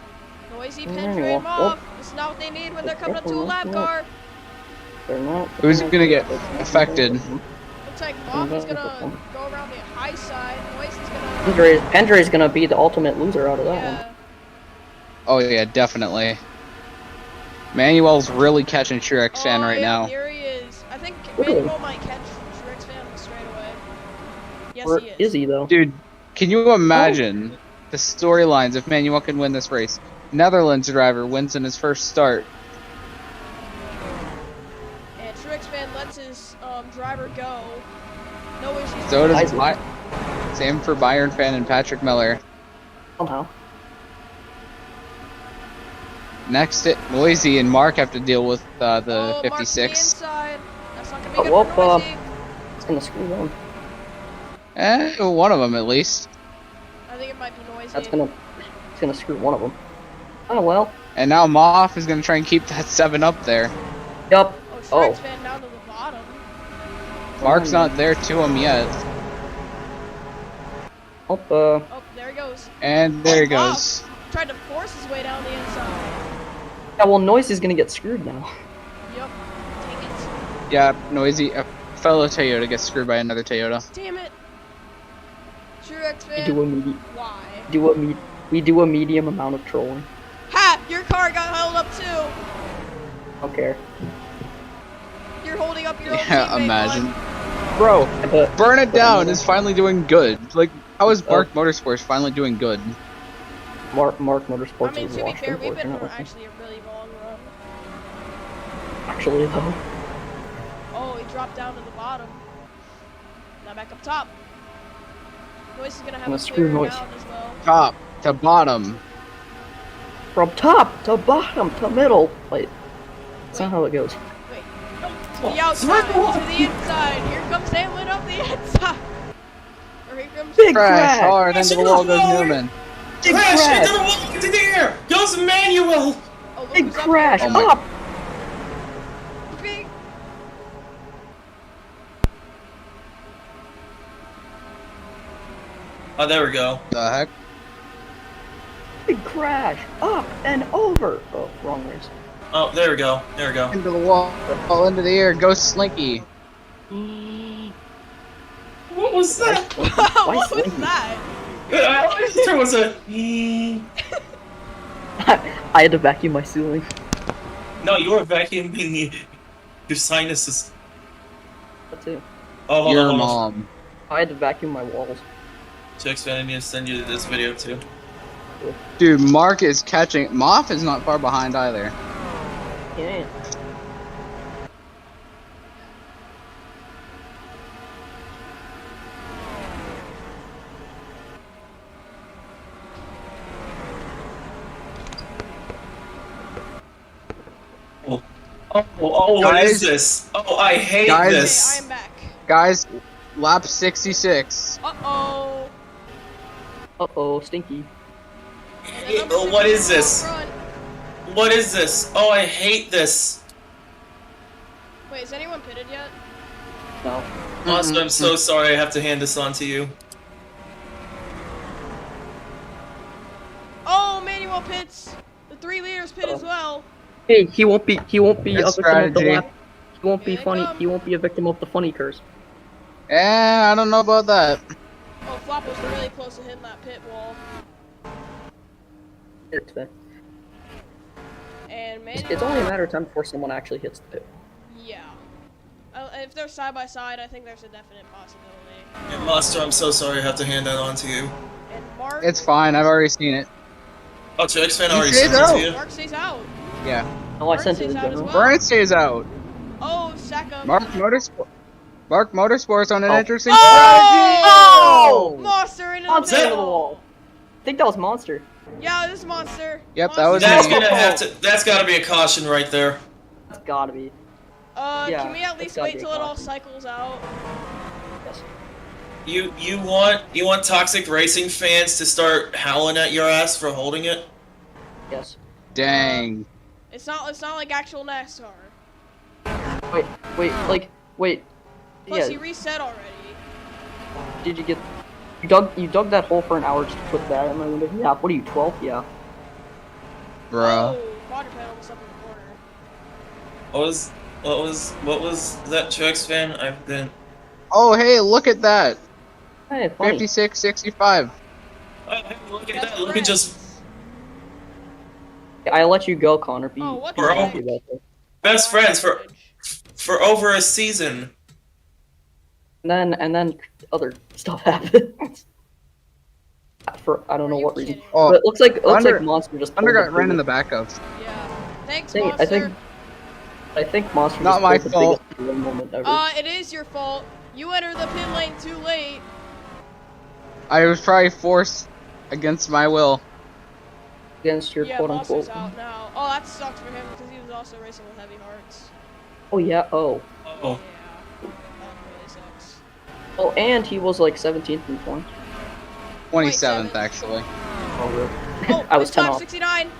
Noisy Mm, pin well, trim off. This is not what they need when they're coming up to a lap car. They're not. Who's gonna get affected? Looks like Moff is gonna go around the high side. Noisy is gonna. Pendry's gonna be the ultimate loser out of that one. Yeah. Oh yeah, definitely. Manuel's really catching Truex fan right yeah, now. Here he is. I think Look at him. Manuel might catch Truex fan straight away. Yes, Or he is. is he though? Dude, can you imagine the storylines if Manuel can win this race? Netherlands driver wins in his first start. And Truex fan lets his driver go. No issues. So does Isaac. same for Byron fan and Patrick Miller. Somehow. Next, Noisy and Mark have to deal with the Mark's to the 56. inside. That's not gonna be Oh, good well, for Noisy. It's gonna screw them. One of them at least. I think it might be Noisy. It's gonna screw one of them. Oh well. And now Moff is gonna try and keep that 7 up there. Yup. Oh, Truex Oh. fan down to the bottom. Mark's not there to him yet. Oh, Oh, there he goes. And there he Wow. goes. Tried to force his way down the inside. yeah. Well, Noise is gonna get screwed now. Yup. Take it. Yeah, Noisy, a fellow Toyota gets screwed by another Toyota. Damn it. Truex We fan. do a medium. Why? We do a medium amount of trolling. Ha! Your car got held up too. I don't care. You're holding up your own Yeah, teammate, imagine. bud. Bro, But Burn It Down is finally doing good. Like, how is Bark Motorsports finally doing good? Mark Motorsports I mean, is to be washed, fair, we've been on unfortunately. actually a really long run. Actually, though. Oh, he dropped down to the bottom. Now back up top. Noise is gonna have gonna a screw clear Noise. down as well. Top to bottom. From top to bottom to middle. Wait. That's not how it goes. Wait. To the outside, to the inside. Here comes Hamlin up the inside. Or here comes Big Crash crash! hard into the wall goes Newman. Big Crash crash! into the wall, into the air! Goes Manuel! Oh, look Big who's up crash! Oh here. my- Up! Big. Oh, there we go. The heck? Big crash! Up and over! Oh, wrong race. Oh, there we go. There we go. Into the wall, fall into the air, goes Slinky. What was that? Why What was Slinky? that? There was a. I had to vacuum my ceiling. No, you were vacuuming your sinuses. That too. Oh, hold Your on, hold on. mom. I had to vacuum my walls. To expand, I need to send you this video too. Dude, Mark is catching. Moff is not far behind either. Yeah. Oh, what Guys. is this? Oh, I hate Guys. Okay, I this. am back. Guys, lap 66. Oh, Uh-oh, stinky. And then number What 62 is this? out front. What is this? Oh, I hate this. Wait, is anyone pitted yet? No. Monster, I'm so sorry I have to hand this on to you. Oh, Manuel pits. The 3 leaders pit as well. Hey, he won't be a Good victim of the strategy. lap. He won't be Here they funny. come. He won't be a victim of the funny curse. I don't know about that. Oh, Flop was really close to hitting that pit wall. And Manuel. It's only a matter of time before someone actually hits the pit. Yeah. If they're side by side, I think there's a definite possibility. Yeah, Monster, I'm so sorry I have to hand that on to you. And Mark. It's fine. I've already seen it. Oh, Trix fan You already say sent it no. to you? Mark stays out. Yeah. Oh, I Mark sent it stays in out as general. well. Brian stays out. Oh, Saka. Mark Motorsport's on an Oh. interesting Oh! strategy. Monster into the Monster into the middle. wall. I think that was Monster. Yeah, this is Monster. Yep, that was That's me. gonna have to. That's gotta be a caution right there. That's gotta be. Yeah, Can we at that's least gotta wait be a till it all caution. cycles out? Yes. You want toxic racing fans to start howling at your ass for holding it? Yes. Dang. It's not like actual NASCAR. Wait. Plus, he Yeah. reset already. Did you get? You dug that hole for an hour just to put that in my window? Yeah. What are you, 12? Yeah. Bruh. Oh, quadruped almost up in the corner. What was that Trix fan? I've been. Oh, hey, look at that. Hey, funny. 56-65. Oh, hey, look at Best that! Look at friends. just I let you go, Connor. Be Oh, what the be heck? happy about that. best friends for over a season. And then other stuff happened. For I don't know Are you what reason. kidding? Oh, But it looks like Under- Monster just Under pulled got the ran in the biggest- back of. Yeah. Thanks, Hey, Monster. I think Monster Not just my pulled fault. the biggest moment ever. It is your fault. You entered the pit lane too late. I was probably forced against my will. Against your Yeah, quote Monster's unquote. out now. Oh, that sucks for him because he was also racing with heavy hearts. Oh yeah. Oh. Oh, Yeah. That really sucks. Oh, and he was like 17th in points. 27th, 27th. actually. Oh really? Oh, I was it's 10 top off. 69.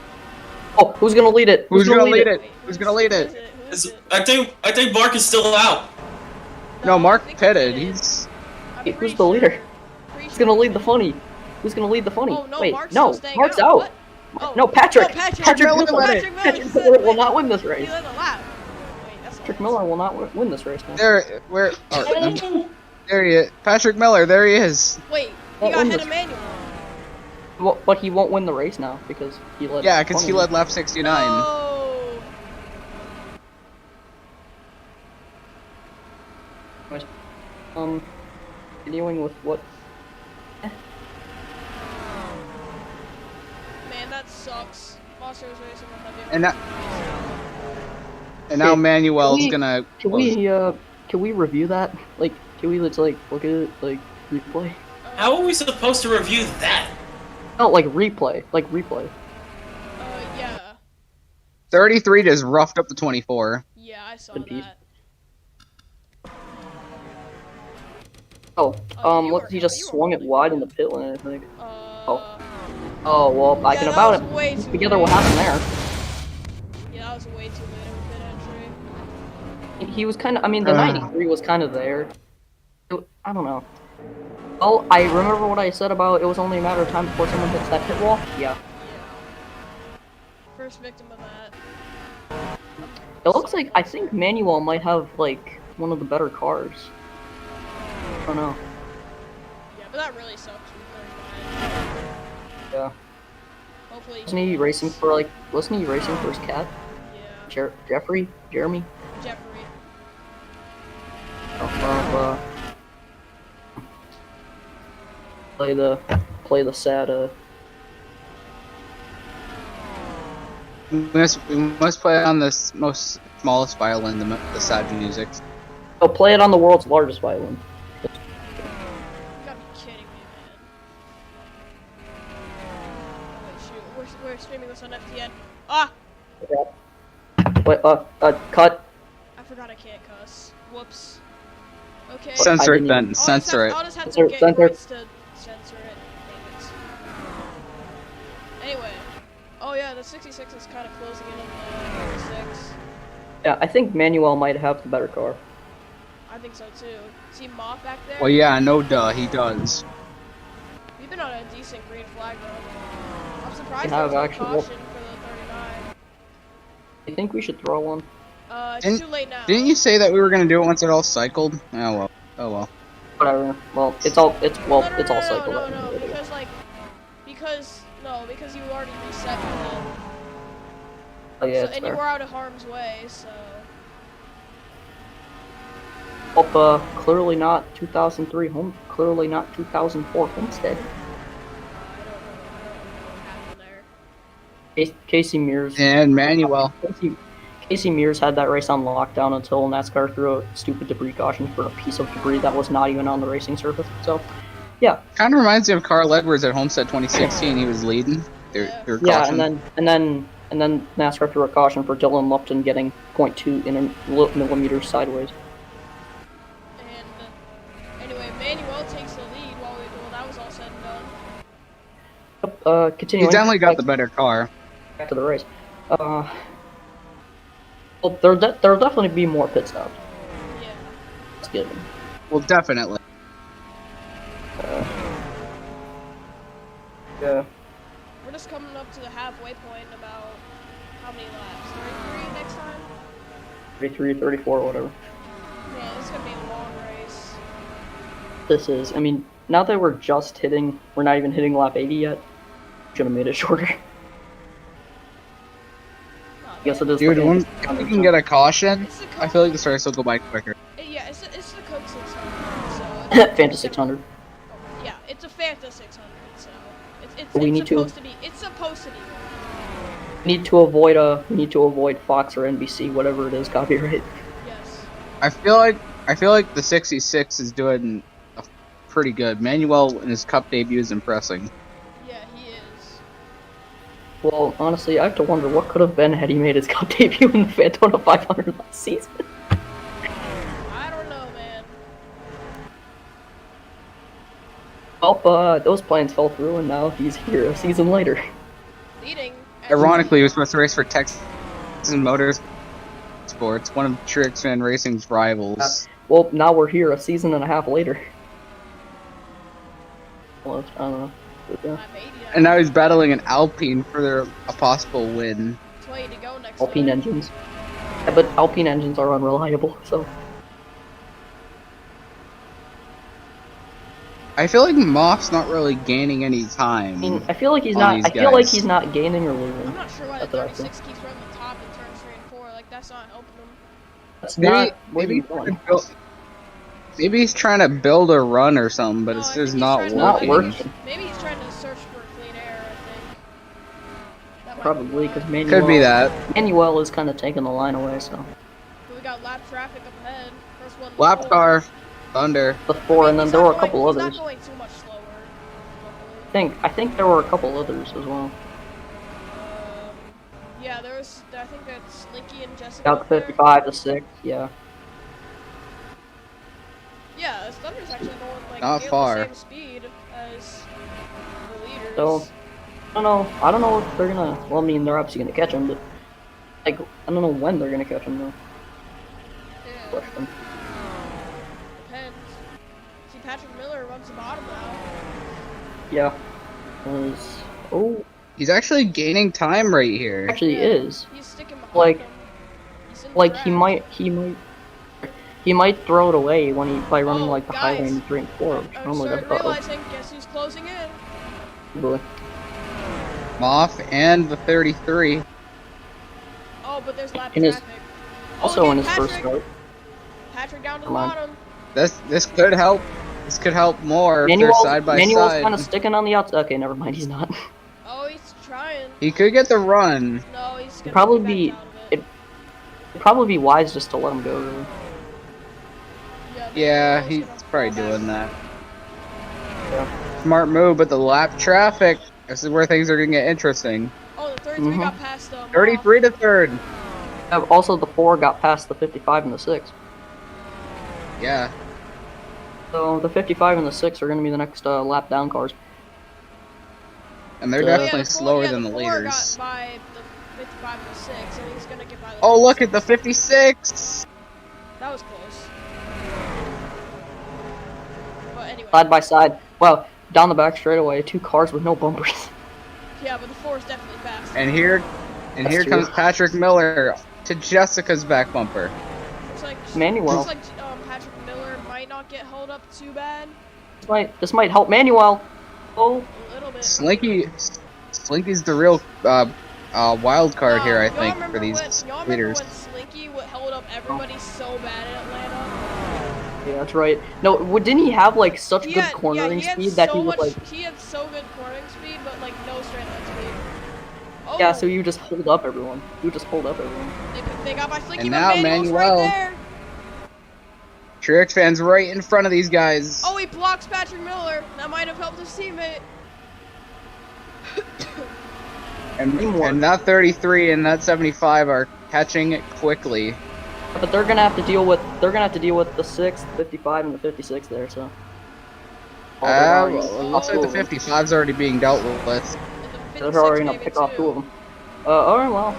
Oh, who's gonna lead it? Who's gonna lead it? Wait, Who's gonna lead it? Who is it? I think Mark is still out. No, Mark I think pitted. he He's. I'm Hey, pretty who's the leader? sure. Pretty Who's sure gonna he lead the did. funny? Who's gonna lead the funny? Oh, no, Wait, Mark's no, still staying Mark's out. out. What? Oh. No, Patrick. Oh, Patrick. Patrick Miller Miller. led it. Patrick Miller will not win this He race. led the lap. Wait, that's not Patrick Miller will not win this race now. There, where? Oh, there he is. Patrick Miller, there he is. Wait, he Won't got win hit this. Emmanuel. Well, but he won't win the race now because he led. Yeah, because he funny. led lap 69. No. Continuing with what? Man, that sucks. Monster was racing with heavy And hearts. now Okay, Manuel's can we- gonna. Can we review that? Like, can we let's like look at it like replay? How are we supposed to review that? No, like replay, Yeah. 33 just roughed up the 24. Yeah, I saw Good piece. that. Oh, Oh, you look, were- he just you were swung it really wide in good. the pit lane. I think. Uh, Oh well, I yeah, can that about was it. way too Together, late. what happened there? Yeah, that was way too late of a pit entry. He was kind of. I mean, the 93 was kind of there. I don't know. Oh, I remember what I said about it was only a matter of time before someone hits that pit wall. Yeah. Yeah. First victim of that. It looks like I think Manuel might have like one of the better cars. I don't know. Yeah, but that really sucks. Very bad. Yeah. Hopefully. Wasn't he racing for his cat? Yeah. Jeremy? Jeffrey. Play the sad We must play it on this most smallest violin, the sad music. Oh, play it on the world's largest violin. You gotta be kidding me, man. Oh, wait, shoot. We're streaming this on FTN. Ah! Wait, cut. I forgot I can't cuss. Whoops. Okay. Censor it didn't then. even- Censor it. I'll just have to Censor- get censor. Grace to censor it. Dang it. Anyway. Oh yeah, the 66 is kind of closing in on the 36. Yeah, I think Manuel might have the better car. I think so too. See Moth back there? Well, yeah, no duh, he does. We've been on a decent green flag run. I'm surprised We there have was no actual- caution for the 39. You think we should throw one? It's Didn't- too late now. Didn't you say that we were gonna do it once it all cycled? Oh well. Oh well. Whatever. Well, it's all No, all no, cycled. no, because you already reset for that. Oh yeah, So, it's and you fair. were out of harm's way, so. Clearly not 2003 home. Clearly not 2004 Homestead. I don't know what happened there. Casey Mears. And Manuel. Casey Mears had that race on lockdown until NASCAR threw a stupid debris caution for a piece of debris that was not even on the racing surface. So, yeah. Kind of reminds me of Carl Edwards at Homestead 2016. He was leading. Their Yeah, caution. and then NASCAR threw a caution for Dylan Lupton getting 0.2 millimeters sideways. And anyway, Manuel takes the lead while that was all said and done. Continuing. He's definitely got the better car. Back to the race. Well, there'll definitely be more pit stops. Yeah. Let's get them. Well, definitely. Yeah. We're just coming up to the halfway point in about how many laps? 33 next time? 33, 34, whatever. Man, this is gonna be a long race. This is. I mean, now that we're not even hitting lap 80 yet. Should have made it shorter. I guess it is. Dude, like if we can get a caution, It's the I feel like this race will go by quicker. Yeah, it's the Coke 600, so... Fanta 600. Yeah, it's a Fanta 600, so... It's supposed to be. We need to avoid Fox or NBC, whatever it is, copyright. Yes. I feel like the 66 is doing pretty good. Manuel in his Cup debut is impressing. Yeah, he is. Well, honestly, I have to wonder what could have been had he made his Cup debut in the Daytona 500 last season. I don't know, man. Well, those plans fell through, and now he's here a season later. Leading. Ironically, he was supposed to race for Texas Motorsports, one of Tripleheader Racing's rivals. Well, now we're here a season and a half later. Well, I don't know. But, yeah. Lap 80 now. And now he's battling an Alpine for a possible win. 20 to go next Alpine time. engines. Yeah, but Alpine engines are unreliable, so... I feel like Moff's not really gaining any time. I mean, I feel like he's on not. these I feel like guys. he's not gaining or losing. I'm not sure why the That's what I think. 36 keeps running the top in turns 3 and 4. Like, that's not helping him. That's Maybe, not where maybe, he's going. maybe he's trying to build a run or something, but No, it's I just think he's not trying to- Not working. working. Maybe he's trying to search for clean air, I think. That might Probably, be because why. Manuel... Could be that. Manuel is kind of taking the line away, so... But we got lap traffic up ahead. First one. Lap car, Thunder. The four, and then he's there not were a going- couple he's others. not going too much slower. I think there were a couple others as well. Yeah, there was. I think that's Slinky and Jessica. Got up there. 55 to 6, yeah. Yeah, this Thunder's actually going like Not nearly far. the same speed as the leaders. So, I don't know if they're gonna... Well, I mean, they're obviously gonna catch him, but... Like, I don't know when they're gonna catch him, though. Yeah, Question. depends. See, Patrick Miller runs the bottom now. Yeah. Oh, He's actually gaining time right here. actually is. He's sticking behind Like- him. He's in the Like, track. he might throw it away by running Oh, like the guys. high lane 3 and 4, which I'm normally starting does. realizing, guess who's closing in? Really. Moff and the 33. Oh, but there's lap In his- traffic. Also okay, in his first Patrick. start. Patrick down to the Come on. bottom. This could help. This could help more if they're Manuel's side by kind side. of sticking on the outside. Okay, never mind, he's not. Oh, he's trying. He could get the run. No, he's gonna probably back be- out of it. It'd probably be wise just to let him go, really. Yeah, Manuel's he's gonna probably fall back. doing that. Yeah. Smart move, but the lap traffic. This is where things are gonna get interesting. Oh, the 33 Mhm. got past 33 to third. Also, the 4 got past the 55 and the 6. Yeah. So the 55 and the 6 are going to be the next lap down cars. And they're Yeah, definitely slower than the four leaders. got by the 55 and the 6, and he's gonna get by the Oh, look at the 56. 56! That was close. But anyway. Side by side. Wow, down the back straightaway, 2 cars with no bumpers. Yeah, but the 4 is definitely faster. And here That's true. comes Patrick Miller to Jessica's back bumper. Manuel. Looks like Patrick Miller might not get held up too bad. This might help Manuel. Oh, A little bit. Slinky's the real wild card here, I think, for these Y'all leaders. remember when Slinky held up everybody so bad in Atlanta? yeah, that's right. No, didn't he have like such good cornering speed that he was like? He had so good cornering speed, but like no straight line speed. Oh. Yeah, so you just hold up everyone. They got by Slinky, And but now Manuel's right Manuel. there. Truex fans right in front of these guys. Oh, he blocks Patrick Miller. That might have helped his teammate. And that 33 and that 75 are catching it quickly. But they're gonna have to deal with the 6, 55, and the 56 there. So. Well, it looks like the 55's already being dealt with. They're already gonna pick off 2 of them. Alright, well.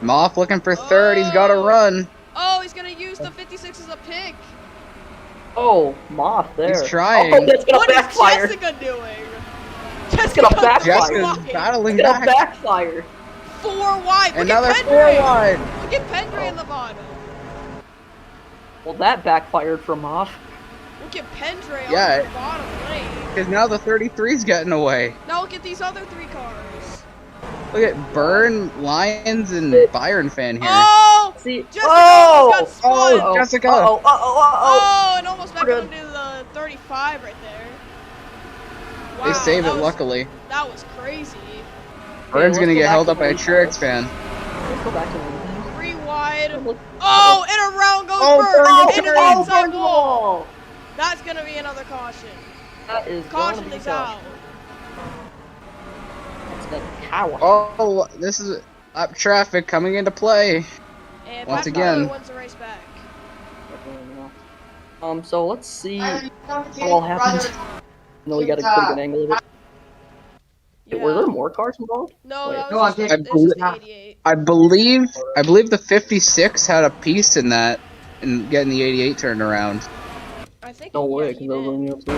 Moff looking for third. He's got to run. Oh, he's gonna use the 56 as a pick. Oh, Moth there. He's trying. Oh, that's gonna What backfire. is Jessica doing? It's gonna backfire. Jessica's battling It's gonna back. backfire. 4 wide. Look Another at 4 Pendry. wide. Look at Pendry in the bottom. Well, that backfired from Moth. Look at Pendry Yeah. on the bottom lane. Because now the 33's getting away. Now look at these other 3 cars. Look at Byrne, Lyons, and Byron fan here. Oh! See? Jessica Oh! got spun. Oh, Jessica. Oh, and almost back Good. into the 35 right there. Wow, They save it, that was- luckily. That was crazy. Byrne's let's gonna go get back held to up by a the Truex fan. Let's go back to the 3 wide. Look. Oh, and around goes Oh, Byrne. Byrne Into gets the Byrne. inside wall. That's gonna be another caution. That is Caution going to be is tough. out. That's the power. Oh, this is up traffic coming into play. And Once Patrick again. Miller wins the race back. So let's see what all happened. No, we got a pretty good angle of it. Yeah. Were there more cars involved? No, Wait. that No, was just, I it was just believe- 88. I believe the 56 had a piece in that in getting the 88 turned around. I think No way, yeah, because he that was did. only up to-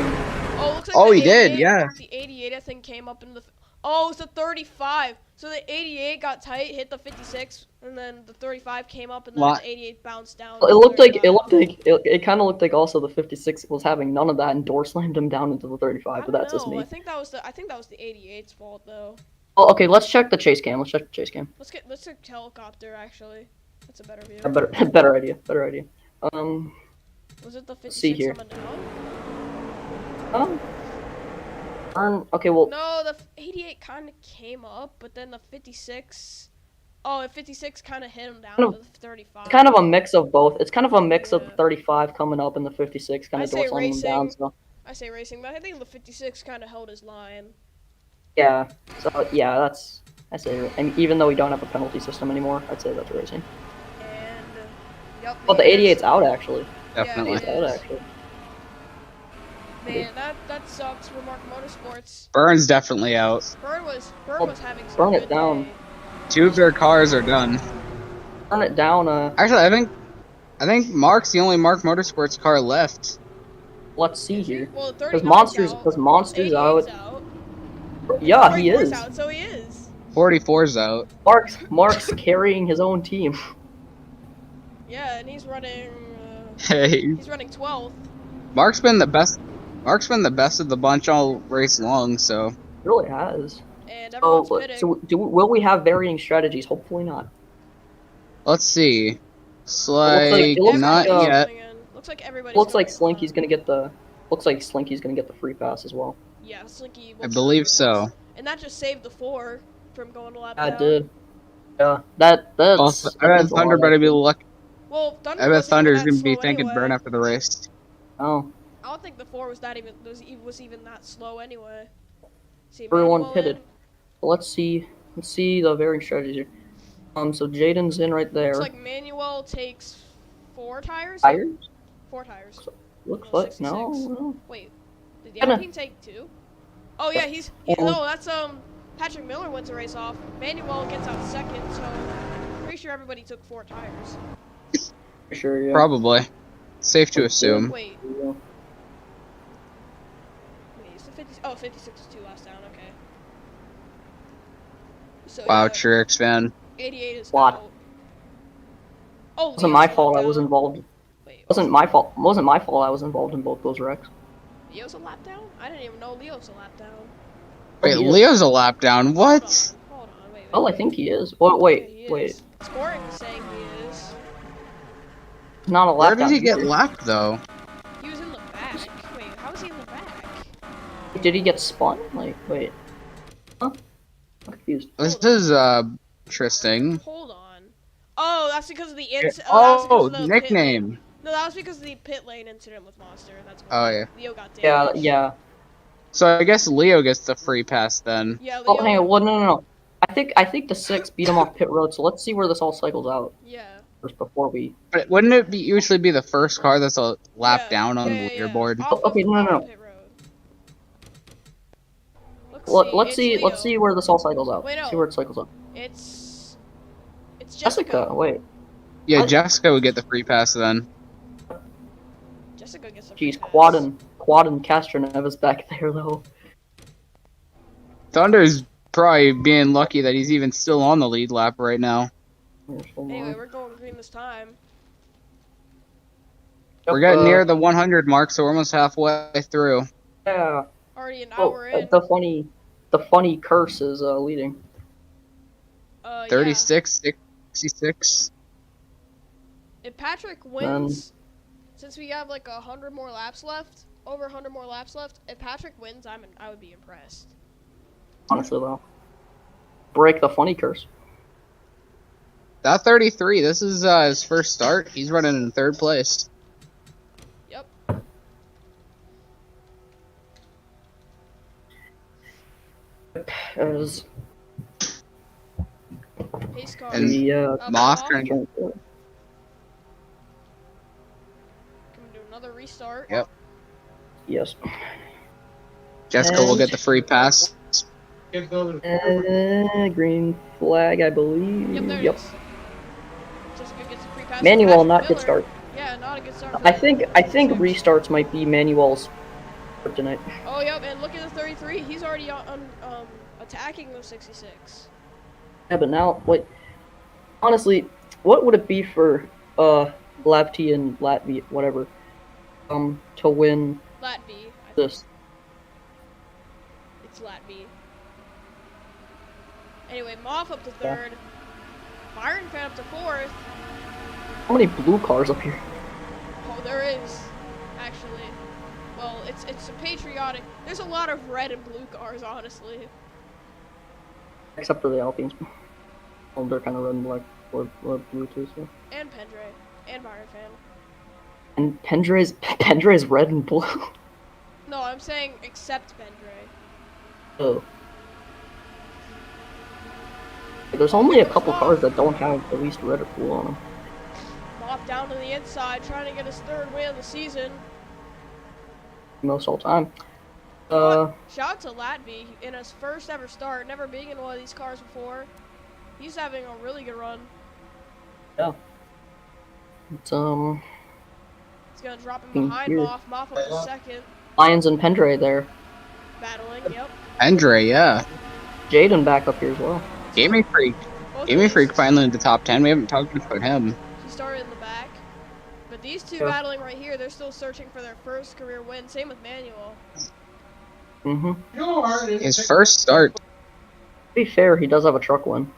Oh, looks like Oh, the he did, 88 yeah. The 88, I think, came up in the. Oh, it's the 35. So the 88 got tight, hit the 56, and then the 35 came up, and then What? the 88 bounced down. It looked like it kind of looked like also the 56 was having none of that and door slammed him down into the 35. But that's just me. I think that was the 88's fault though. Oh, okay, let's check the chase cam. Let's check the chase cam. Let's check helicopter actually. That's a better view. A better idea. Was it the 56 see here. coming down? Okay, well, No, the 88 kind of came up, but then the 56. Oh, the 56 kind of hit him down Kind to the 35. it's kind of a mix of both. It's kind of a mix of Yeah. the 35 coming up and the 56 kind I of say door slamming him down. racing. So I say racing, but I think the 56 kind of held his line. yeah, I say, and even though we don't have a penalty system anymore, I'd say that's racing. And yep. But the 88's out actually. Definitely. Yeah, It's it out is. actually. Man, that sucks for Mark Motorsports. Byrne's definitely out. Burn was having some burn it good down. day. 2 of their cars are done. Turn it down. Actually, I think Mark's the only Mark Motorsports car left. Let's see here. Well, the Because 39's Monster's out. 88's out. Yeah, he 44's is. out, so he is. 44's out. Mark's carrying his own team. Yeah, and he's running. Hey, He's running 12th. Mark's been the best. Mark's been the best of the bunch all race long. So He really has. And Oh, everyone's pitting. so will we have varying strategies? Hopefully not. let's see. It's like- like it looks not like, yet. Looks like everybody's. Looks like gonna- Slinky's gonna get the. Looks like Slinky's gonna get the free pass as well. Yeah, Slinky. I believe so. And that just saved the 4 from going to lap I down. did. Yeah, that's. Also, I bet Thunder better be lucky. Well, Thunder I bet wasn't Thunder's even gonna that be slow thanking anyway. Byrne after the race. Oh, I don't think the 4 was even that slow anyway. See, everyone Manuel pitted. in. Let's see the varying strategies here. So Jaden's in right there. Looks like Manuel takes 4 tires. Tires? 4 tires. Looks No, like 66. no. Wait, did the Kinda- Alpine take 2? Oh yeah, no, that's Patrick Miller wins the race off. Manuel gets out second, so pretty sure everybody took 4 tires. Sure, yeah. Probably. Safe to assume. Wait, is the 50? Oh, 56 is 2 last down. Okay. So Wow, yeah, Trix, man. 88 is What? out. Oh, It wasn't my Leo's fault. lap I was down. involved. Wait, Wasn't my fault. Wasn't my fault. I was involved in both those wrecks. Leo's a lap down? I didn't even know Leo's a lap down. Wait, he is. Leo's a lap down. What? Hold on, wait. Well, I think he is. Well, wait, Yeah, he wait. is. Scoring is saying he is. Not a Where lap did down. he get lapped, though? He was in the back. Wait, how was he in the back? Did he get spun? Like, wait. Huh? I'm confused. This is, interesting. Hold on. Oh, that's because of the incident. Oh, nickname. No, that was because of the pit lane incident with Monster. That's Oh, why yeah. Leo got Yeah, damaged. yeah. So I guess Leo gets the free pass then. Yeah, Leo. Oh, hang on. Well, no. I think the 6 beat him off pit road. So let's see where this all cycles out Yeah. first before we. But wouldn't it usually be the first car that's a lap Yeah, down on yeah, the yeah. leaderboard? Off Okay, no. off pit road. Let's see. It's Let's see Leo. where this all cycles out. Wait, no. See where it cycles out. It's Jessica. Jessica. Wait. Yeah, What? Jessica would get the free pass then. Jessica gets a Jeez, free pass. Quad and Castronev is back there though. Thunder's probably being lucky that he's even still on the lead lap right now. Anyway, we're going green this time. We're getting near the 100 mark, so we're almost halfway through. Yeah. Already an Oh, hour in. the funny curse is leading. Yeah. 36, 66. If Patrick wins, since we have like 100 more laps left, over 100 more laps left, if Patrick wins, I would be impressed. Honestly, though. Break the funny curse. That 33, this is his first start. He's running in 3rd place. Yep. As Pace car. And Moth trying to Can we do another restart? Yep. Yes. Jessica will get the free pass. Green flag, I believe. Yep, there it is. Jessica gets a free pass. Manuel, Patrick not good Miller. start. Yeah, not a good start. I think restarts might be Manuel's kryptonite. Oh, yep, and look at the 33. He's already on attacking the 66. Yeah, but now, wait. Honestly, what would it be for Lavty and Latvia, whatever, to win Latby. this? It's Latby. Anyway, Moff up to 3rd. Byron Fan up to 4th. How many blue cars up here? Oh, there is, actually. Well, it's a patriotic. There's a lot of red and blue cars, honestly. Except for the Alpines. Well, they're kind of red and black, or blue too. So. And Pendre. And Byron Fan. And Pendre's red and blue. No, I'm saying except Pendre. Oh. There's only a couple cars that don't have at least red or blue on them. Moff down to the inside, trying to get his 3rd win of the season. Most all time. Shout out to Latby in his first ever start, never being in one of these cars before. He's having a really good run. Yeah. It's He's gonna drop him behind here. Moff. Moff up to 2nd. Lions and Pendre there. Battling, yep. Andre, yeah. Jaden back up here as well. Gaming Freak. Both Gaming of Freak these, finally in the top 10. We haven't talked about him. He started in the back. But these two Yeah. battling right here, they're still searching for their first career win. Same with Manuel. Mm-hmm. His first start. To be fair, he does have a truck win.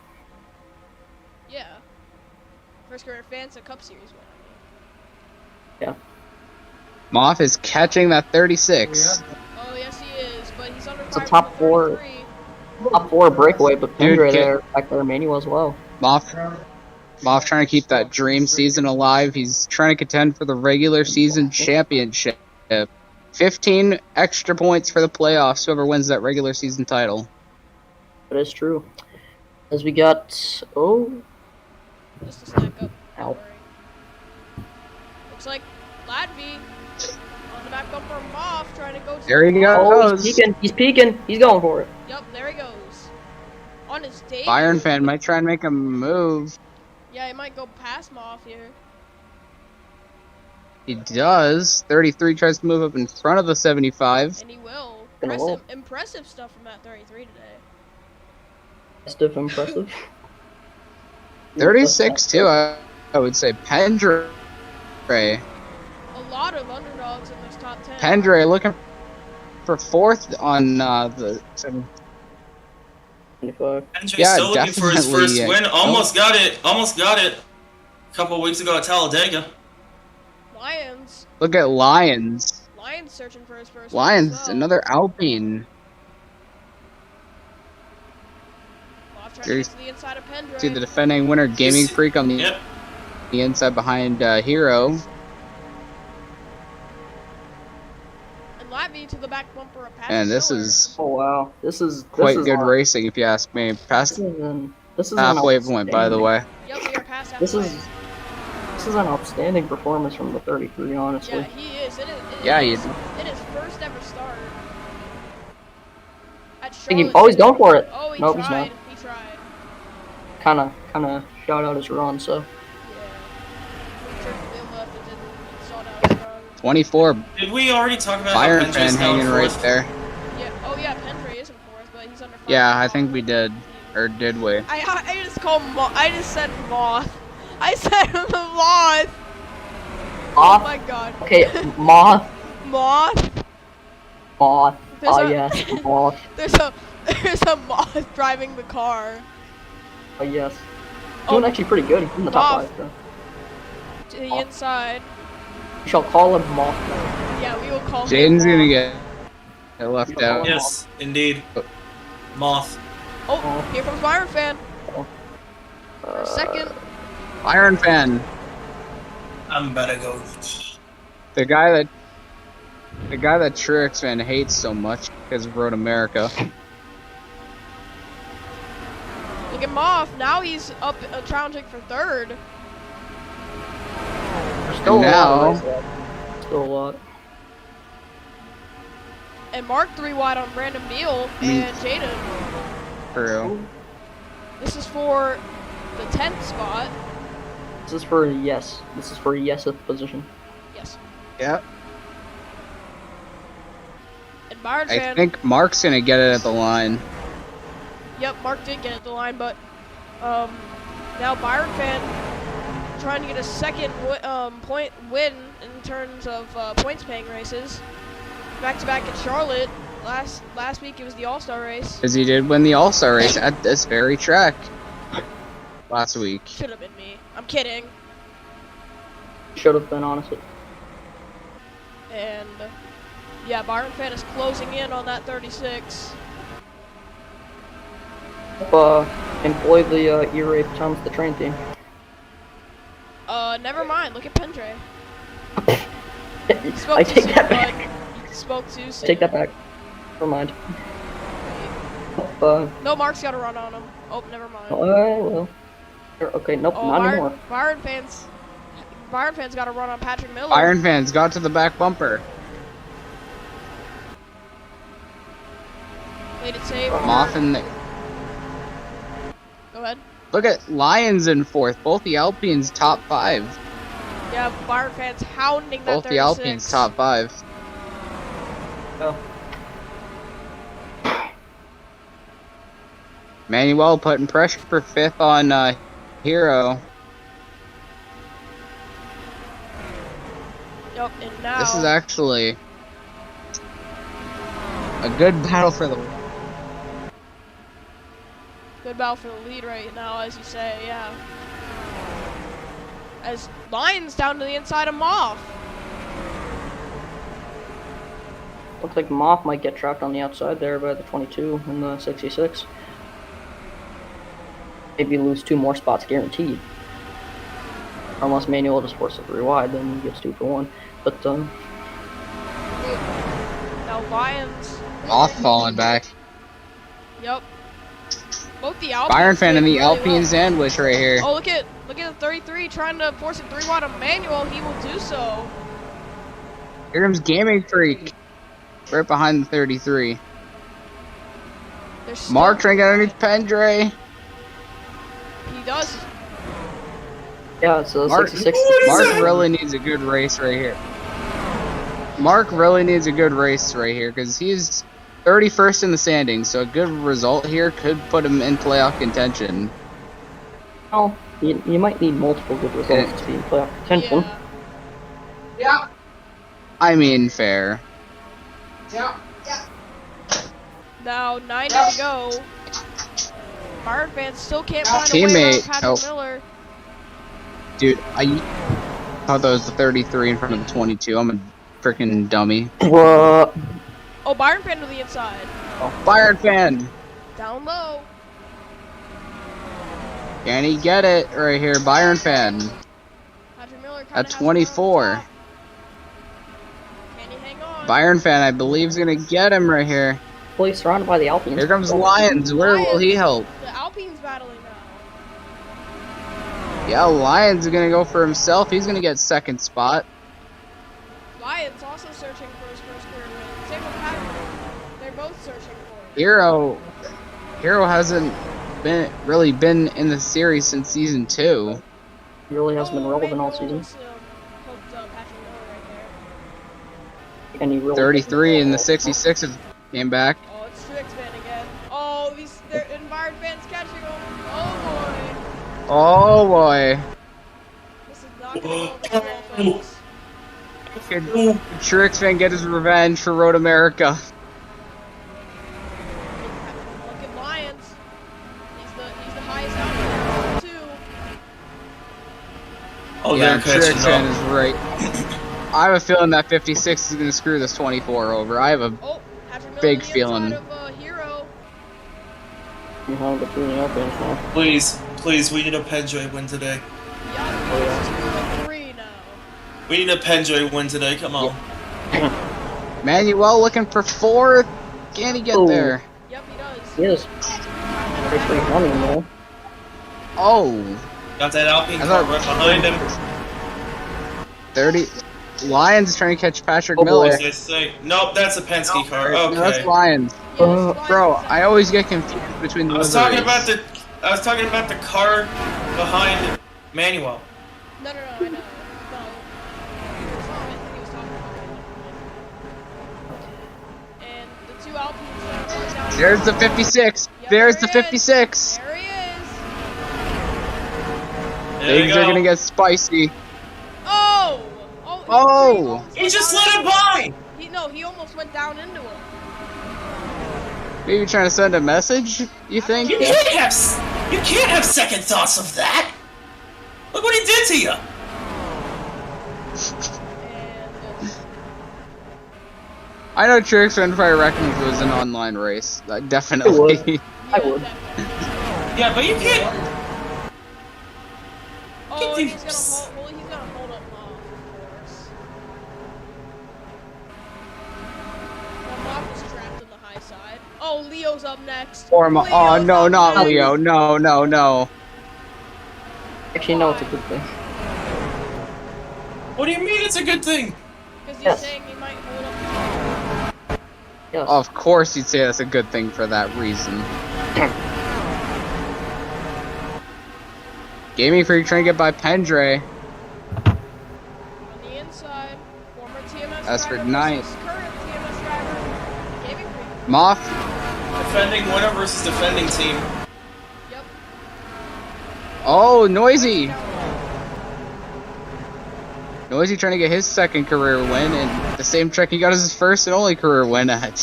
Yeah. First career Fanta Cup Series win. Yeah. Moff is catching that 36. Oh, yes, he is. But he's under It's a fire top from the 4. 33. Top 4 breakaway, but Dude, Pendre get- there, back there, Manuel as well. Moff trying to keep that dream season alive. He's trying to contend for the regular season championship. 15 extra points for the playoffs, whoever wins that regular season title. That is true. As we got, Just to stack up. Ow. Don't worry. Looks like Latvia on the back bumper of Moff trying to go to There the he ball. Oh, goes. he's peeking. He's peeking. He's going for it. Yep, there he goes. On his debut. Byron fan might try and make a move. Yeah, he might go past Moff here. He does. 33 tries to move up in front of the 75. And he will. Gonna roll. Impressive stuff from that 33 today. Stiff impressive. 36 too, I would say. Pendre. A lot of underdogs in this top 10. Pendre looking for fourth on the 7. 25. Andre's Yeah, still looking for his definitely, first win. Almost got it. Almost got it. A couple of weeks ago at Talladega. Lions. Look at Lions. Lions searching for his first Lions, win as well. another Alpine. Moff trying to get to the inside of Pendre. See the defending winner, Gaming Freak, on the, Yep. the inside behind Hero. And Latvia to the back bumper of Patrick And this Miller. is Oh wow, this is quite is good our- racing, if you ask me. Past This is halfway an point, by the outstanding- way. Yep, we are past This halfway. is an outstanding performance from the 33. Honestly, Yeah, he is. It Yeah, is he- in his first ever start. At Thinking, oh, he's going for it. Oh, he Nope, he's tried. not. He tried. Kind of shot out his run. So Yeah. He turned the wheel left and didn't saw down his run. 24, Did we already talk about Byron how fan Pendre's now in hanging right fourth? there. Yeah. Oh yeah, Pendre is in fourth, but he's under 5. Yeah, I think we did. Or did we? I just called I just said moth. I said moth. Oh Moth. my god. Okay, moth, Moth. moth. There's Oh a- yes, moth. There's a moth driving the car. Oh yes. Oh. Doing actually pretty good. He's in the top Moth. 5. So. To the Moth. inside. We shall call him moth. now. Yeah, we will call Jaden's him gonna Moth. get left out. Yes, indeed. Moth. Oh, here comes Byron fan. For a second. Byron fan, I'm better go. the guy that Truex fan hates so much because of Road America. Look at Moff. Now he's up challenging for third. There's still a lot Now- of race left. Still a lot. And Mark 3 wide on Brandon Beal and Jaden. True. This is for the 10th spot. This is for yes. This is for yeseth position. Yes. Yeah, And Byron I fan. think Mark's gonna get it at the line. Yep, Mark did get at the line, but now Byron fan trying to get a second point win in terms of points paying races. Back to back in Charlotte. Last week it was the All-Star race. Because he did win the All-Star race at this very track last week. Should have been me. I'm kidding. Should have been honestly. And yeah, Byron fan is closing in on that 36. Employ the E-Rape times the train team. Never mind. Look at Pendre. I take that back. Bud. Spoke too soon. Take that back. Never mind. No, Mark's got to run on him. Oh, never mind. Well. Okay, nope, Oh, not anymore. Byron fans got to run on Patrick Miller. Byron fans got to the back bumper. Played it safe. Moff and the, Go ahead. look at Lions in fourth. Both the Alpines top 5. Yeah, Byron fans hounding that Both 36. the Alpines top 5. Oh. Manuel putting pressure for 5th on Hero. Yep, and now This is actually a good battle for the. good battle for the lead right now, as you say. Yeah. As Lions down to the inside of Moff. Looks like Moth might get trapped on the outside there by the 22 and the 66. Maybe lose 2 more spots guaranteed. Unless Manuel just forces 3 wide, then he gets 2 for 1. But Now Lions. Off falling back. Yep. Both the Alpines. Byron fan in did the really Alpine well. sandwich right here. Oh, look at the 33 trying to force it 3 wide on Manuel. He will do so. Here comes Gaming Freak. Right behind the 33. There's still- Mark trying to get underneath Pendre. He does. Yeah, so Mark, 66. Mark really needs a good race right here. Mark really needs a good race right here because he's 31st in the standings, so a good result here could put him in playoff contention. Well, you might need multiple good results to be in playoff contention. Yeah. I mean, fair. Now 90 to go. Byron fans still can't find a way Teammate. around Patrick Oh. Miller. Dude, I thought that was the 33 in front of the 22. I'm a freaking dummy. What? Oh, Byron fan to the inside. Byron fan. Down low. Can he get it right here? Byron fan. Patrick Miller kinda At has 24. it on top. Can he hang on? Byron fan, I believe, is going to get him right here. Well, he's surrounded by the Alpines. Here comes Lions. Where will he help? The Alpine's battling now. Yeah, Lions is going to go for himself. He's going to get second spot. Lions also searching for his first career win. Same with Patrick. They're both searching for it. Hero hasn't really been in the series since season 2. He really hasn't been relevant all season. Hooked Patrick Miller right there. And he really 33 in the 66 came back. Oh, it's Trix fan again. Oh, they're Environ fans catching him. Oh boy. Oh boy. This is not gonna go over well, folks. Could Trix fan get his revenge for Road America? Look at Lions. He's the highest out there, too. Oh, Yeah, they're catching Trix fan up. is right. I have a feeling that 56 is going to screw this 24 over. I have a Oh, Patrick Miller Big on the feeling. inside of, Hero. behind between the Alpines now. Please, we need a Pendray win today. Yeah, it's 2-3 now. We need a Pendray win today. Come on. Manuel looking for 4th. Can he get Oh. there? Yep, he does. He is pretty running though. Oh, Got that Alpine I car thought- right behind him. 30. Lions is trying to catch Patrick Oh, Miller. As they say. Nope, that's a Penske car. No, that's Okay. Lions. Yeah, it's Lions Bro, inside. I always get confused between the I was talking liveries. about the car behind Manuel. No, I know. No. It's not what he was talking about. And the two Alpines are going down. There's the 56. Yep, There's there the he is. 56. There he is. There you Things go. are gonna get spicy. Oh! Oh! He just let him by! He almost went down into him. Maybe trying to send a message, you think? You can't have second thoughts of that! Look what he did to you! And I know Trix and Fire Reckons was an online race. Definitely. I would. Yeah, but you can't. oh, Get he's these- gonna hold him off, of course. Well, Moff was trapped on the high side. Oh, Leo's up next. Oh Leo's no, up not next. Leo. No. Actually, no, it's a good thing. What do you mean it's a good thing? Because he's Yes. saying he might hold up. Yes. Of course you'd say that's a good thing for that reason. Gaming Freak trying to get by Pendre. On the inside, former TMS As for driver Knight. versus current TMS driver, Gaming Freak. Moth. Defending winner versus defending team. Yep. Oh, Noisy. Noisy trying to get his second career win, and the same track he got his first and only career win at. And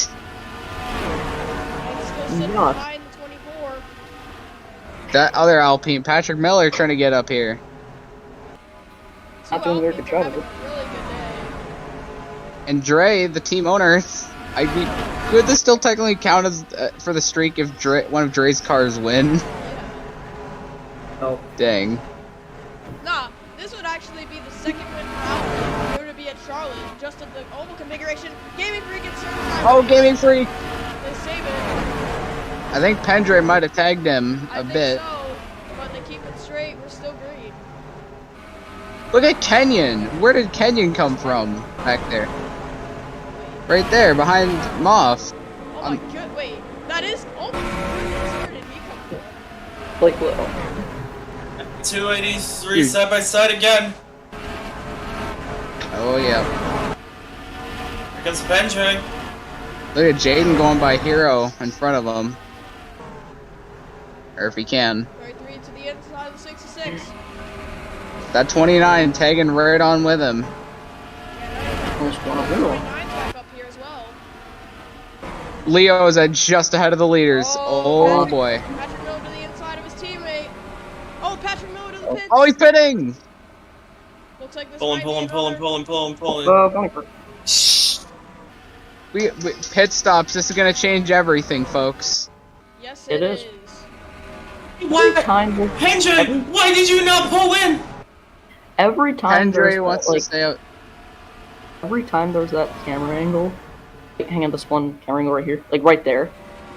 still sitting Not. behind the 24. That other Alpine, Patrick Miller, trying to get up here. Not doing a very good job of it. Really good day. And Dre, the team owner, I mean, could this still technically count as for the streak if one of Dre's cars win? Yeah. No. Dang. Nah, this would actually be the second win for Alpine. If they were to be at Charlotte, just at the oval configuration. Gaming Freak gets certified. Oh, Gaming Freak! They save it. I think Pendre might have tagged him I a think bit. so, but they keep it straight. We're still green. Look at Kenyon. Where did Kenyon come from back there? Right there, behind Moth. Oh my god, wait. That is. Oh my goodness, where did he come from? Blake Little. 283 side by side again. Oh yeah. Here comes Pendray. Look at Jaden going by Hero in front of him. Or if he can. 33 to the inside of the 66. That 29 tagging right on with him. Almost won a wheel. 29's back up here as well. Leo is just ahead of the leaders. Oh boy. Patrick Miller to the inside of his teammate. Oh, Patrick Miller to the pits. Oh, he's pitting! Looks like this Pulling, might pulling, be pulling, another- pulling. Going for Shh. We pit stops. This is gonna change everything, folks. Yes, It it is. is. What? time. Pendray, why did you not pull in? Every time Andre there's wants that, to like, stay out. every time there's that camera angle, like, hang on, this one camera angle right here, like right there,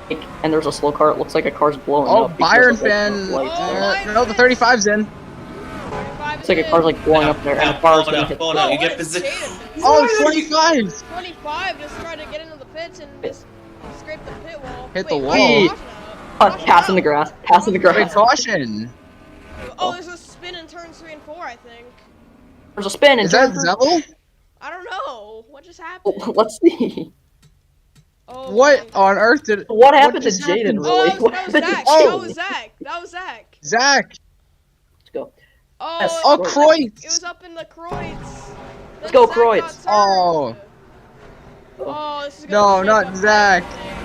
like, and there's a slow car. It looks like a car's blowing Oh, up. because Byron of, like, Finn. the lights. No, the 35's in. 35 It's like a car's like blowing up there, and the car's gonna hit. Hold on, you Whoa, get what is position. Jaden? Oh, 25! 25 just tried to get into the pits and just scrape the pit wall. Hit the Wait, wall. caution out. Caution Pass in the out. grass. Pass in the Wait, grass. caution! Oh, there's a spin in turns 3 and 4, I think. There's a spin. Is that Zevel? I don't know. What just happened? Let's see. Oh, What my- on earth did? What happened to just Jaden? happened? Really? Oh, What that was happened to Zach. Oh. That was Zach. That was Zach. Zach! Let's go. Oh, Yes. Oh, it Kreutz! was up in the Kreutz. Let's go, Then Zach Kreutz. got turned. Oh. Oh, this is No, gonna shake not up Zach. everything.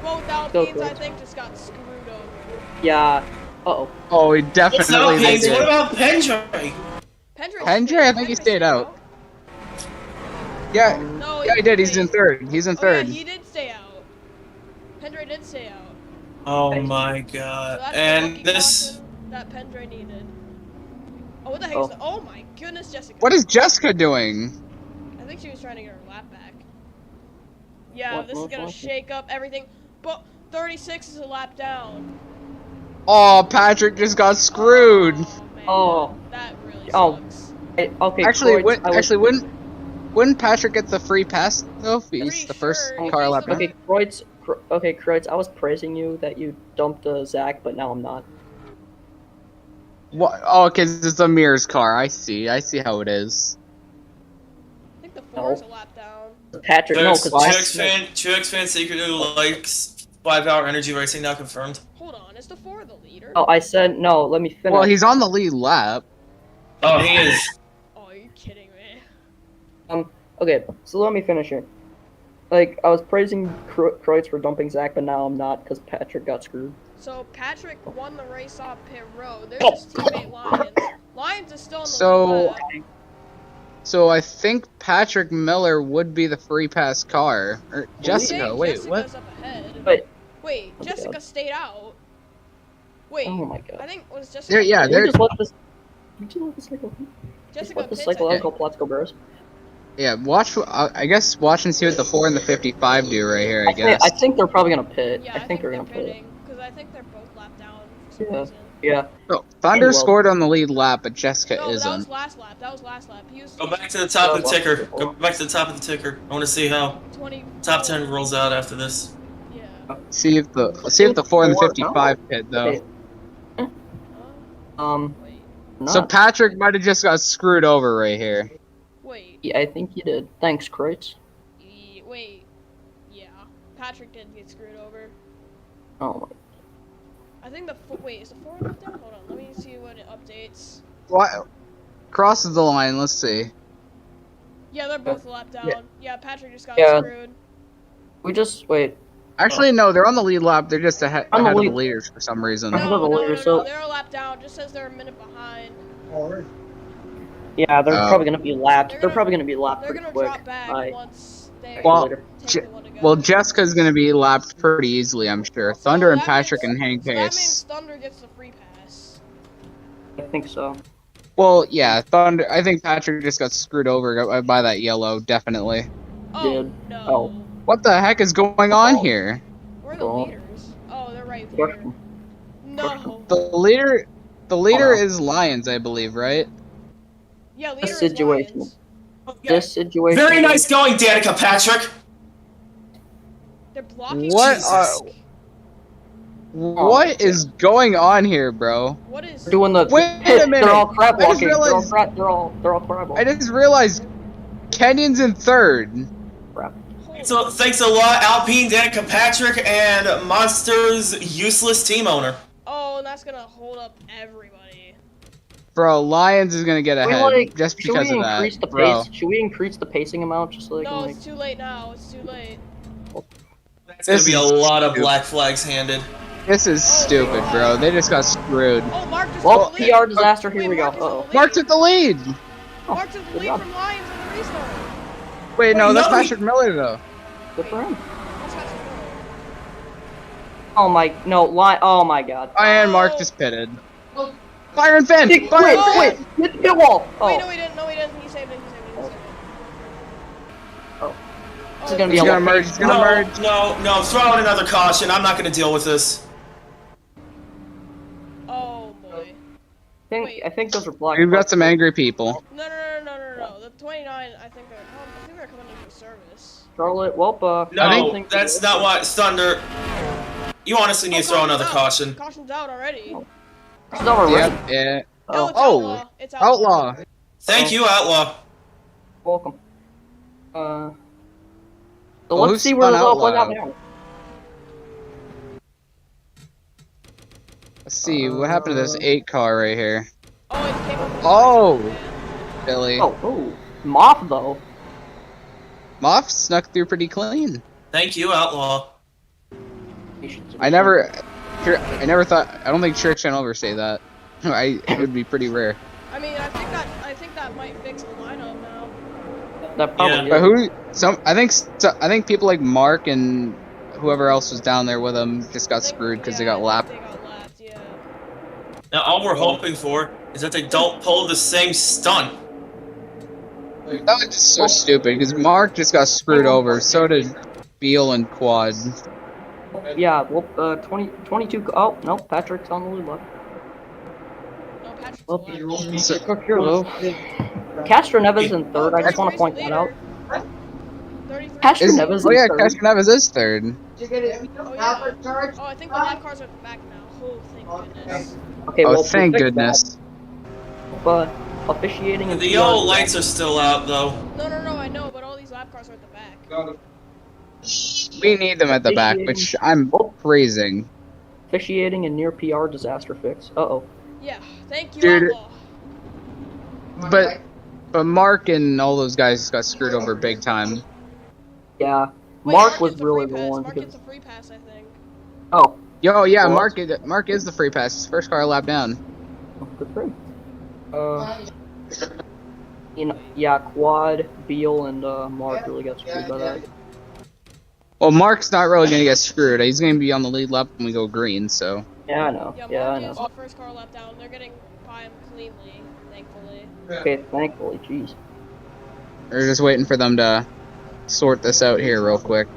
Both Alpines, I think, just got screwed over. Yeah. Uh-oh. Oh, he It's definitely not they Haynes. What did. about Pendray? Pendray, I think he stayed out. Yeah, No, yeah, he did. He's in third. He's in Oh, yeah, third. he did stay out. Pendray did stay out. Oh my So god. that's the And lucky this. caution that Pendray needed. Oh, what the heck Oh. is that? Oh my goodness, Jessica. What is Jessica doing? I think she was trying to get her lap back. Yeah, What- this is what- gonna what? shake up everything. But 36 is a lap down. Oh, Patrick just got screwed. Oh, man. Oh. That really Oh. sucks. Okay. Actually, Kreutz, wouldn't Patrick get the free pass though? If he's Pretty the first sure. car He's lap. the- Okay, Kreutz. Okay, Kreutz. I was praising you that you dumped Zach, but now I'm not. What? Oh, because it's a Mirror's car. I see how it is. I think the 4 is a lap down. Patrick, no, because Truex fan secretly likes 5-hour energy racing now confirmed. Hold on, is the 4 the leader? Oh, I said no. Let me finish. Well, he's on the lead lap. Oh, he is. Oh, are you kidding me? Okay, so let me finish here. Like, I was praising Kreutz for dumping Zach, but now I'm not because Patrick got screwed. So Patrick won the race off pit road. There's his teammate Lyons. Lyons is still in the So- lead lap. So I think Patrick Miller would be the free pass car. Or I Jessica, think wait, Jessica's what? up ahead. Wait. Wait, Oh, Jessica God. stayed out. Wait, Oh my god. I think was Jessica. There, yeah, You there. just let this. You just let this cycle. Just Jessica let the pits, I psychological think. plots go burst. Yeah, watch. I guess watch and see what the 4 and the 55 do right here. I guess. I think they're probably gonna pit. Yeah, I think they're gonna pit. pitting because I think they're both lapped down for some Yeah. reason. Yeah. Oh, Thunder Well- scored on the lead lap, but Jessica No, that was isn't. last lap. That was last lap. He was Go back to the top of the Oh, ticker. well. Go back to the top of the ticker. I want to see how 20. top 10 rolls out after this. Yeah. See if the 4 and the 55 pit though. Okay. Wait. So Not. Patrick might have just got screwed over right here. Wait. Yeah, I think you did. Thanks, Kreutz. Wait. Yeah. Patrick did get screwed over. Oh I think the wait is the 4 lap down? Hold on. Let me see when it updates. What? Crosses the line. Let's see. Yeah, they're both lap down. Yeah. Yeah, Patrick just got Yeah. screwed. we just wait. Actually, no, they're on the lead lap. They're just ahead, On the ahead of the lead. leaders for some reason. No. Ahead of the leader, so- They're a lap down. Just says they're a minute behind. Yeah, they're Oh. probably gonna be lapped. They're They're gonna- probably gonna be lapped They're pretty gonna quick. drop back by- once they Well, take Je- the one to go. Well, Jessica's gonna be lapped pretty easily, I'm sure. So Thunder and that Patrick means- and hang so that means pace. Thunder gets the free pass. I think so. Well, yeah, Thunder. I think Patrick just got screwed over by that yellow, definitely. Oh Did- no. oh. What the heck is going on Oh. here? We're the Oh. leaders. Oh, they're right here. Question. No. The leader Oh. is Lions, I believe, right? Yeah, leader This is situation. Lions. This situation. Very nice going, Danica Patrick. They're blocking What the are- disc. What is going on here, bro? What is... Doing the Wait a They're minute. all crab I just walking. realized- They're all crab I walking. just realized Kenyon's in third. Crap. So thanks a lot, Alpine, Danica Patrick, and Monster's useless team owner. Oh, and that's gonna hold up everybody. Bro, Lions is gonna get Should we, ahead like, just should because we of that. increase the Bro. pace? Should we increase the pacing amount just so they No, can like? it's too late now. It's too late. It's gonna This be a is lot of stupid. black flags handed. This is stupid, bro. They just got screwed. Oh, Mark just Well, took the lead. PR disaster. Here Wait, we go. Mark is in the Uh-oh. lead. Mark took the lead. Mark took the good lead job. from Lions in the restart. Wait, no, Wait, that's no, Patrick Miller though. Good for him. That's Patrick Miller. Oh my Oh my God. And Mark just pitted. Byron Finn! Wait, Byron Finn! wait, hit the pit wall. Oh, Wait, no, he didn't. No, he didn't. He saved it. Oh. This is gonna be He's a gonna lot. merge, he's gonna No, merge. no, throw out another caution. I'm not gonna deal with this. Oh boy. I think those are black. We've got some angry people. No. The 29. I think they're coming into service. Charlotte. Well, No, that's not what Thunder. You honestly need to throw another caution's out. caution. Caution's out already. This is already. Yep, yeah. No, it's Oh. outlaw. It's outlaw. Outlaw. Thank you, Outlaw. Welcome. So Well, let's who's see where spun those all play Outlaw? out now. Let's see, what happened to this 8 car right here? Oh, it came up. Oh! Billy. Oh, Moth though. Moff snuck through pretty clean. Thank you, Outlaw. I never thought, I don't think Church can ever say that. It would be pretty rare. I mean, I think that might fix the lineup now. That probably But is. I think people like Mark and whoever else was down there with him just got screwed because they got lapped. They got lapped, yeah. Now, all we're hoping for is that they don't pull the same stunt. That was just so stupid because Mark just got screwed over. So did Beal and Quad. Yeah, well, 22. Oh no, Patrick's on the lead left. No, Patrick's Well, alive. here though. Castro Neves in third. I just want to point that out. 33. Castro Is, Neves oh yeah, in third. Castro Neves is third. Oh, yeah. Oh, I think the lap cars are back now. Oh, thank goodness. Okay, Oh, well, thank we fixed goodness. that. But officiating and The yellow lights are still out, though. No, I know, but all these lap cars are at the back. We need them at the back, which I'm praising. officiating and near PR disaster fix. Uh-oh. Yeah, thank you, Dude. Outlaw. But Mark and all those guys got screwed over big time. Yeah. Wait, Mark was gets a really free the pass. one Mark because gets a free pass, I think. oh, Yo, yeah, Well, Mark is the free pass. His first car lap down. good for him. Yeah, Quad, Beal, and Mark really got screwed by that. Well, Mark's not really gonna get screwed. He's gonna be on the lead lap when we go green. So Yeah, I know. Yeah, Yeah, I Mark is know. the first car lap down. They're getting by him cleanly, thankfully. Okay, thankfully, jeez. we're just waiting for them to sort this out here real quick.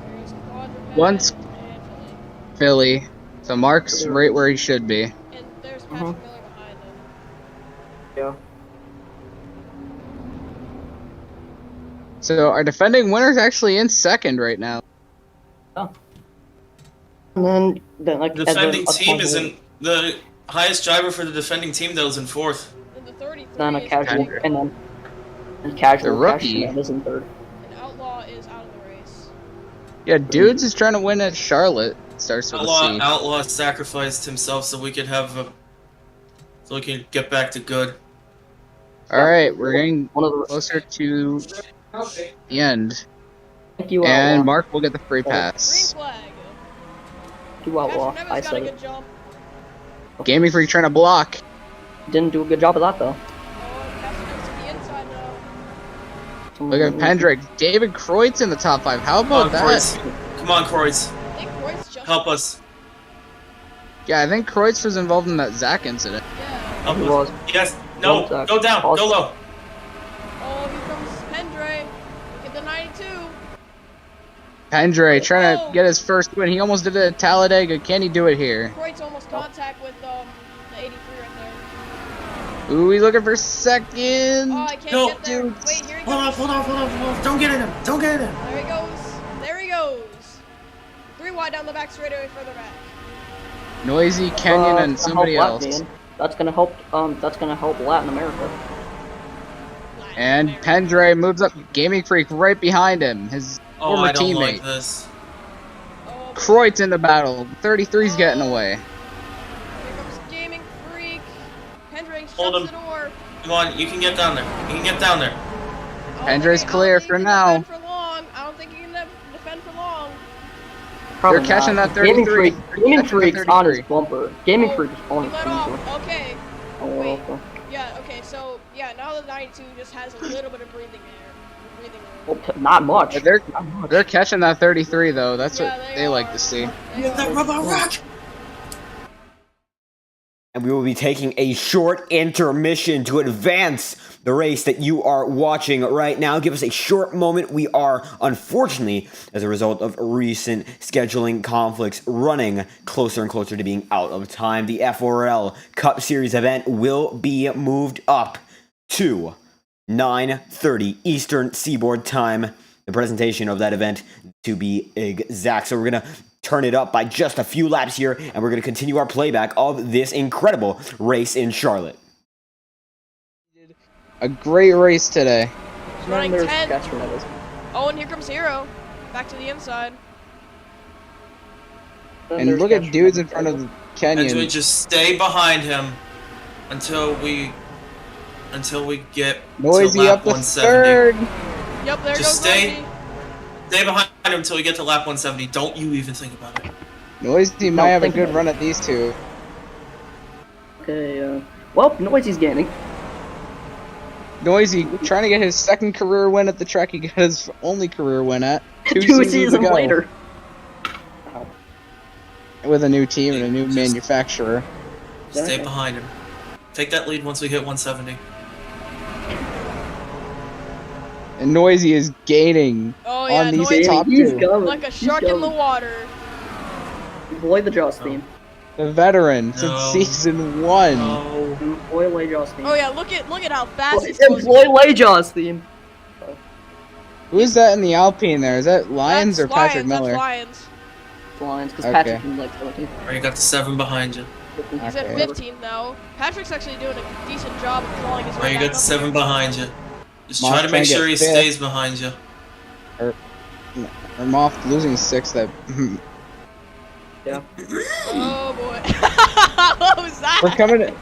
There's Quad Revenge Once- and Philly. So Mark's right where he should be. And there's Patrick Miller behind them. Yeah. So our defending winner's actually in second right now. And then like The defending team is in the highest driver for the defending team, though, is in fourth. And the 33 then a is casual Indycar, and then and casual The rookie. Castro Neves in third. and Outlaw is out of the race. Yeah, Dudes is trying to win at Charlotte. Starts with a C. Outlaw sacrificed himself so we could so we could get back to good. All right, we're getting One of the closer to the end, thank you, and Outlaw. Mark will get the free Green pass. flag. Thank you, Outlaw. Castro Neves I got a said good it. jump. Gaming Freak trying to block. Didn't do a good job of that though. Oh, Castro Neves to the inside now. Look at Pendrick. David Kreutz in the top 5. How Come on, about that? Kreutz. Come on, Kreutz. I think Royce just... Help us. Yeah, I think Kreutz was involved in that Zach incident. Yeah. Help He us. was. Yes. No. Zach. Go down. Go low. Oh, here comes Pendre. Look at the 92. Pendray trying to get his first win. He almost did it at Talladega. Can he do it here? Croyd's almost contact with the 83 right there. Ooh, he's looking for second. Oh, I can't No, get there. dude. Wait, here he Hold goes. on. Don't get in him. Don't get in him. There he goes. 3 wide down the back straightaway further back. Noisy, Kenyon, and That's gonna somebody help else. Latvian. That's gonna help. That's gonna help Latin America. And Pendre moves up. Gaming Freak right behind him. His Oh, former I don't teammate. like this. Oh, Croyd's in the battle. 33's getting away. here comes Gaming Freak. Hendrick Hold shuts him. the door. Come on, you can get down there. You can get down there. Pendrey's clear for now. For long. I don't think he can defend for long. Probably They're catching not. that 33. Gaming Freak's on his 33. bumper. Gaming Oh, Freak is on his Let bumper. off. Okay. Oh, Wait. okay. Yeah, okay, so, yeah, now the 92 just has a little bit of breathing air. Breathing room. Well, not much. Yeah, Not much. They're catching that 33 though. That's Yeah, what they they like are. to see. They Get that are. rubber rock! And we will be taking a short intermission to advance the race that you are watching right now. Give us a short moment. We are, unfortunately, as a result of recent scheduling conflicts, running closer and closer to being out of time. The FORL Cup Series event will be moved up to 9:30 Eastern Seaboard Time. The presentation of that event, to be exact. So we're going to turn it up by just a few laps here, and we're going to continue our playback of this incredible race in Charlotte. A great race today. Running There's 10. Castronettas. Oh, and here comes Hero. Back to the inside. And There's look at dudes in Castronettas. front of And we Kenyon. just stay behind him until we get to Noisy lap up the 170. third. Yep, there Just goes stay- Noisy. Stay behind him until we get to lap 170. Don't you even think about it. Noisy might have a think good about run at these two. Okay, well, Noisy's gaining. Noisy trying to get his second career win at the track he got his only career win at 2 Two seasons ago. later. With a new team and a new Just- manufacturer. Stay Okay. behind him. Take that lead once we hit 170. And Noisy is gaining Oh, yeah, on these Noisy. top He's two. coming. Like a He's shark in the coming. water. Employ the Joss theme. The veteran since No. season 1. Oh, Employ Lay Joss theme. Oh, yeah, look at how fast he's closing. Employ Lay Joss theme. Who is that in the Alpine there? Is that Lyons That's or Patrick Lions, Miller? That's Lions. Lions, because Okay. Patrick can like 17. or you got the 7 behind you. He's at Okay. 15 now. Patrick's actually doing a decent job of clawing his Or way you back got up the 7 here. behind you. Just Moss try to trying make to sure get he fifth. stays behind you. Or Moff losing 6. That Oh, boy. What was that? we're coming.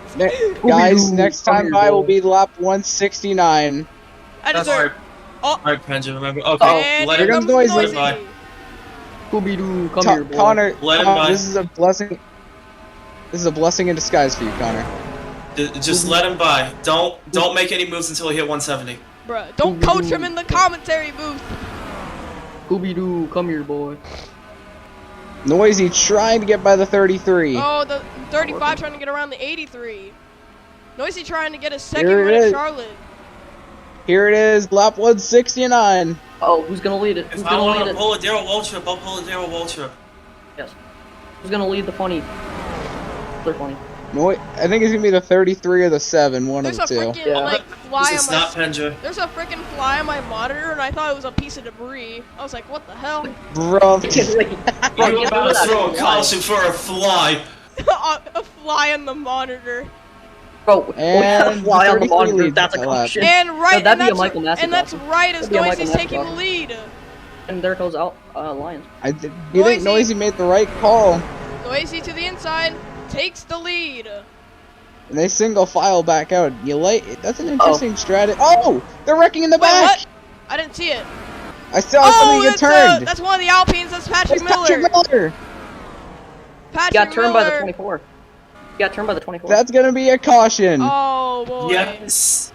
Guys, next time by will be lap 169. I That's deserve. Alright, Penja, remember? Okay, And let here Here him comes comes Noisy. Noisy. Scooby-Doo, come here, boy. Connor, Let him Connor, by. this is a blessing. This is a blessing in disguise for you, Connor. Just let him by. Don't make any moves until he hit 170. Bruh, don't coach him in the commentary booth. Scooby-Doo, come here, boy. Noisy trying to get by the 33. Oh, the 35 trying to get around the 83. Noisy trying to get a second Here it run at is. Charlotte. Here it is, lap 169. Oh, who's gonna lead it? Who's If I gonna want lead to it? pull a Daryl Waltrip, I'll pull a Daryl Waltrip. Yes. Who's gonna lead the funny? They're funny. I think it's gonna be the 33 or the 7, one There's of a the two. freaking Yeah. like fly This is on my. not Penja. There's a freaking fly on my monitor, and I thought it was a piece of debris. I was like, what the hell? Bro, You're about to throw a caution for a fly. A fly on the monitor. Bro, we had a And fly on the 33 monitor. leads That's a that lap. caution. And right, that'd and be a that's, Michael Massey and that's caution. right as That'd be a Noisy's Michael taking the Massey lead. And there goes out Lions. Do you think Noisy. Noisy made the right call? Noisy to the inside, takes the lead. And they single file back out. That's an interesting strategy. Oh, they're wrecking in the Wait, back. what? I didn't see it. I saw Oh, somebody get turned. that's one of the Alpines. That's Patrick That's Miller. Patrick Miller. Patrick Got turned by the Miller. 24. Got turned by the 24. That's gonna be a caution. Oh boy. Yes.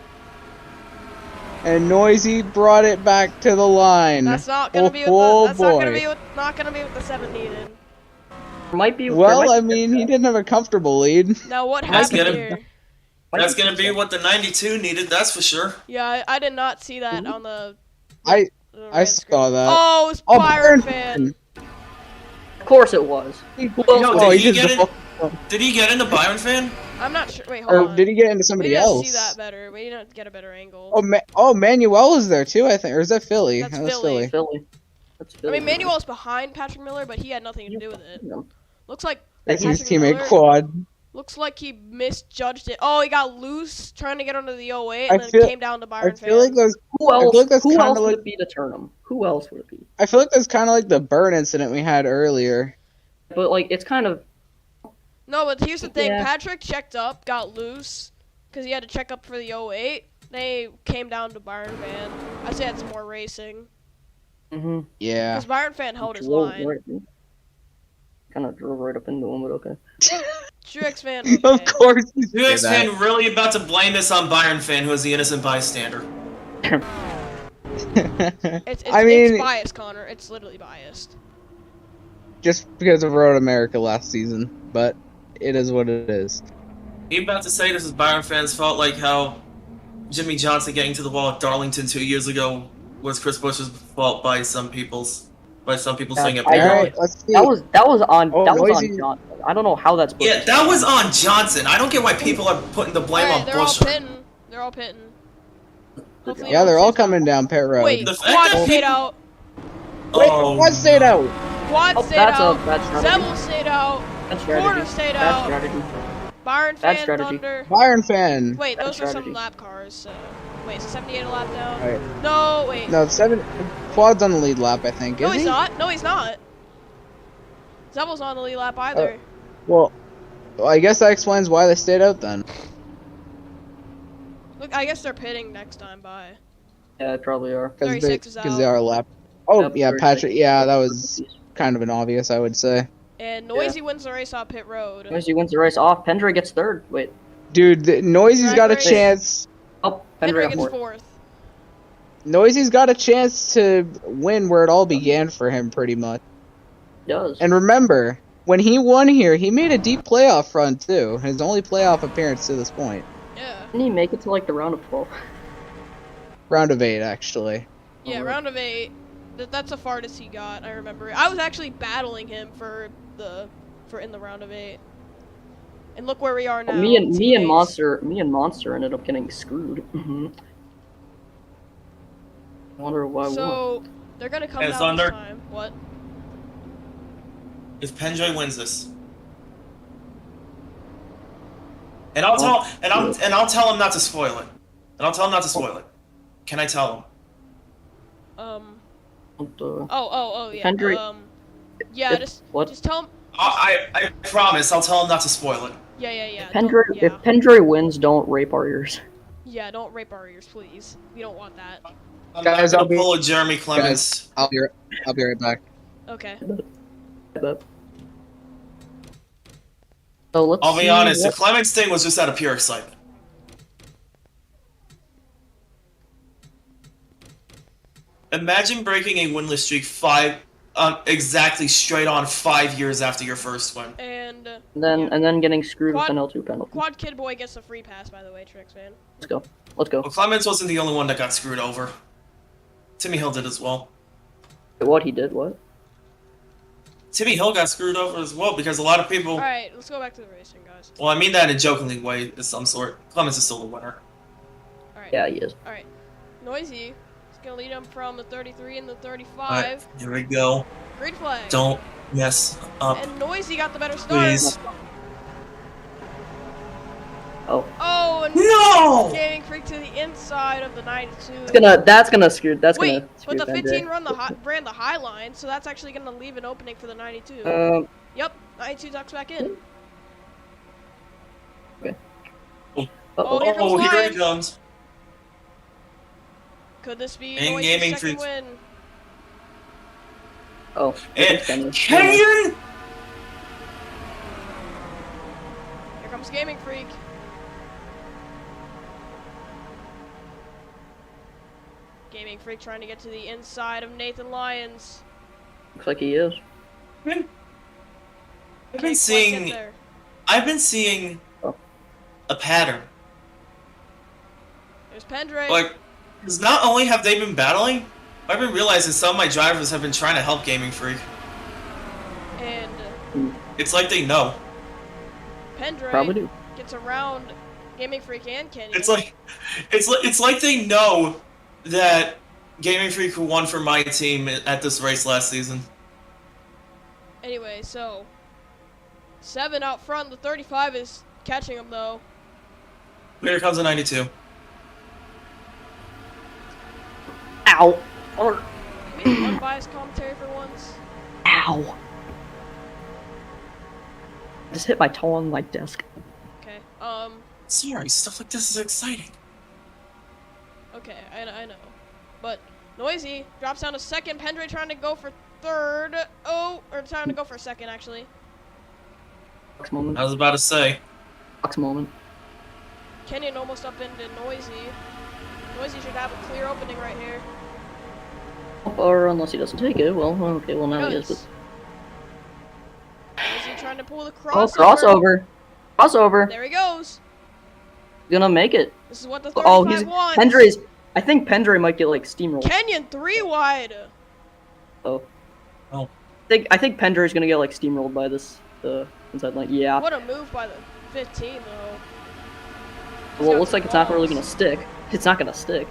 And Noisy brought it back to the line. That's not gonna be Oh, with the. That's boy. not gonna be what the 7 needed. Might be. Well, I mean, he didn't have a comfortable lead. Now what That's happened gonna- here? That's gonna be what the 92 needed, that's for sure. Yeah, I did not see that on the. I the I red saw screen. that. Oh, it's Oh, Byron Byron fan. Of course it was. Yo, Oh, did he he did get the in? Did he get into Byron fan? I'm not sure. Wait, hold Or on. did he get into We somebody need to else? see that better. We need to get a better angle. Oh, Manuel is there too, I think. Or is that Philly? That's Oh, Philly. Philly. I mean, Manuel's behind Patrick Miller, but he had nothing to do with it. Looks like That's his Patrick teammate Miller- Quad. Looks like he misjudged it. Oh, he got loose trying to get under the 08 I and then feel- came down to I Byron feel like Fan. those. Who else? feel like that's Who kinda else would like- it be to turn him? Who else would it be? I feel like that's kind of like the burn incident we had earlier. But like, it's kind of No, but here's the thing. Yeah. Patrick checked up, got loose, because he had to check up for the 08. They came down to Byron Fan. I say that's more racing. Yeah. Because Byron Fan held his drove line. right. Kind of drove right up into him, but okay. Truex Fan. Of Okay. course. you say Truex that. fan really about to blame this on Byron fan, who is the innocent bystander. It's I mean, biased, Connor. It's literally biased. just because of Road America last season, but it is what it is. He about to say this is Byron fan's fault, like how Jimmy Johnson getting to the wall at Darlington 2 years ago was Chris Bush's fault by some people saying it. I All know. right, let's see. That was on Oh, that was Noisy. on John. I don't know how that's. Yeah, that was on Johnson. I don't get why people are putting the blame Alright, on they're all Bush. pitting. They're all pitting. Hopefully Yeah, they're all everyone's- coming down pit road. Wait, The fact Quad that stayed people- out. Oh, What stayed out? Quad Oh, stayed that's out. a bad strategy. Zeble stayed out. Bad strategy. Porter stayed Bad out. strategy. Byron Bad Fan, strategy. Thunder. Byron Fan. Wait, Bad those are some strategy. lap cars. Wait, is 78 a lap down? Alright. No, wait. No, 7. Quad's on the lead lap, I think. No, Is he's he? not. No, he's not. Zebel's not on the lead lap either. Well, I guess that explains why they stayed out then. Look, I guess they're pitting next time by. Yeah, they probably are. 36 is out. they are lap. Oh, Yep, yeah, 36. Patrick. Yeah, that was kind of an obvious, I would say. And Noisy wins the race off pit road. Noisy wins the race off. Pendray gets third. Wait. Dude, Noisy's got a Drag race. chance. Oh, Henry Pendray got gets fourth. fourth. Noisy's got a chance to win where it all began for him, pretty much. Does. And remember, when he won here, he made a deep playoff run, too. His only playoff appearance to this point. Yeah. Didn't he make it to like the round of 12? Round of 8, actually. Yeah, Oh, round of 8. That's the farthest he got. I remember. I was actually battling him for in the round of 8. And look where we are now. Me and teammates. Monster ended up getting screwed. I wonder why. So they're gonna come Hey, down this Thunder. time. What? if Pendray wins this, and I'll tell him not to spoil it, Can I tell him? Oh, yeah. Pendray- Yeah, If- what? just tell him. I promise. I'll tell him not to spoil it. Yeah. Pendray, don't- yeah. if Pendray wins, don't rape our ears. Yeah, don't rape our ears, please. We don't want that. I'm Guys, not I'll gonna be- pull a Jeremy Clements. I'll be right back. Okay. So let's. I'll be see honest. The what- Clements thing was just out of pure excitement. Imagine breaking a winless streak exactly straight on 5 years after your first win. And and then getting screwed Quad- with an L2 penalty. Quad Kid Boy gets a free pass, by the way, Trix man. Let's go. Let's go. Well, Clements wasn't the only one that got screwed over. Timmy Hill did as well. What he did? What? Timmy Hill got screwed over as well because a lot of people. All right, let's go back to the racing, guys. Well, I mean that in a jokingly way of some sort. Clements is still the winner. All right. Yeah, he is. All right. Noisy is gonna lead him from the 33 and the 35. Alright, here we go. Green flag. Don't mess up, And Noisy got the better start. please. Oh, and No! Gaming Freak to the inside of the 92. That's gonna screw. That's Wait, gonna but screw the 15 Pendray. ran the high line, so that's actually gonna leave an opening for the 92. Yep, 92 ducks back in. Oh, here comes Oh, here Lions. it comes. Could this be And Noisy's Gaming second Freaks. win? Oh, And Kenyon! Here comes Gaming Freak. Gaming Freak trying to get to the inside of Nathan Lyons. looks like he is. I've Can't been quite seeing. get there. I've been seeing a pattern. There's Pendray. Like, because not only have they been battling, I've been realizing some of my drivers have been trying to help Gaming Freak. And It's like they know. Pendray Probably do. gets around Gaming Freak and Kenyon. It's like they know that Gaming Freak who won for my team at this race last season. Anyway, so 7 out front. The 35 is catching him though. Here comes a 92. Ow! Or, Maybe unbiased commentary for once. ow! I just hit my toe on my desk. Okay. Sorry, stuff like this is exciting. Okay, I know. But Noisy drops down to second. Pendray trying to go for third. Oh, or trying to go for second actually. Fox moment. I was about to say. Fox moment. Kenyon almost up into Noisy. Noisy should have a clear opening right here. Or unless he doesn't take it. Well, okay, well now he is. Does. But... Noisy trying to pull the Oh, crossover. Crossover! There he goes. Gonna make it. This is what the 35 he's wants. Pendray's. I think Pendray might get like steamrolled. Kenyon 3 wide. Oh. I think Pendray's gonna get like steamrolled by this inside line. Yeah. What a move by the 15 though. Well, it looks like it's not really gonna stick. It's not gonna stick.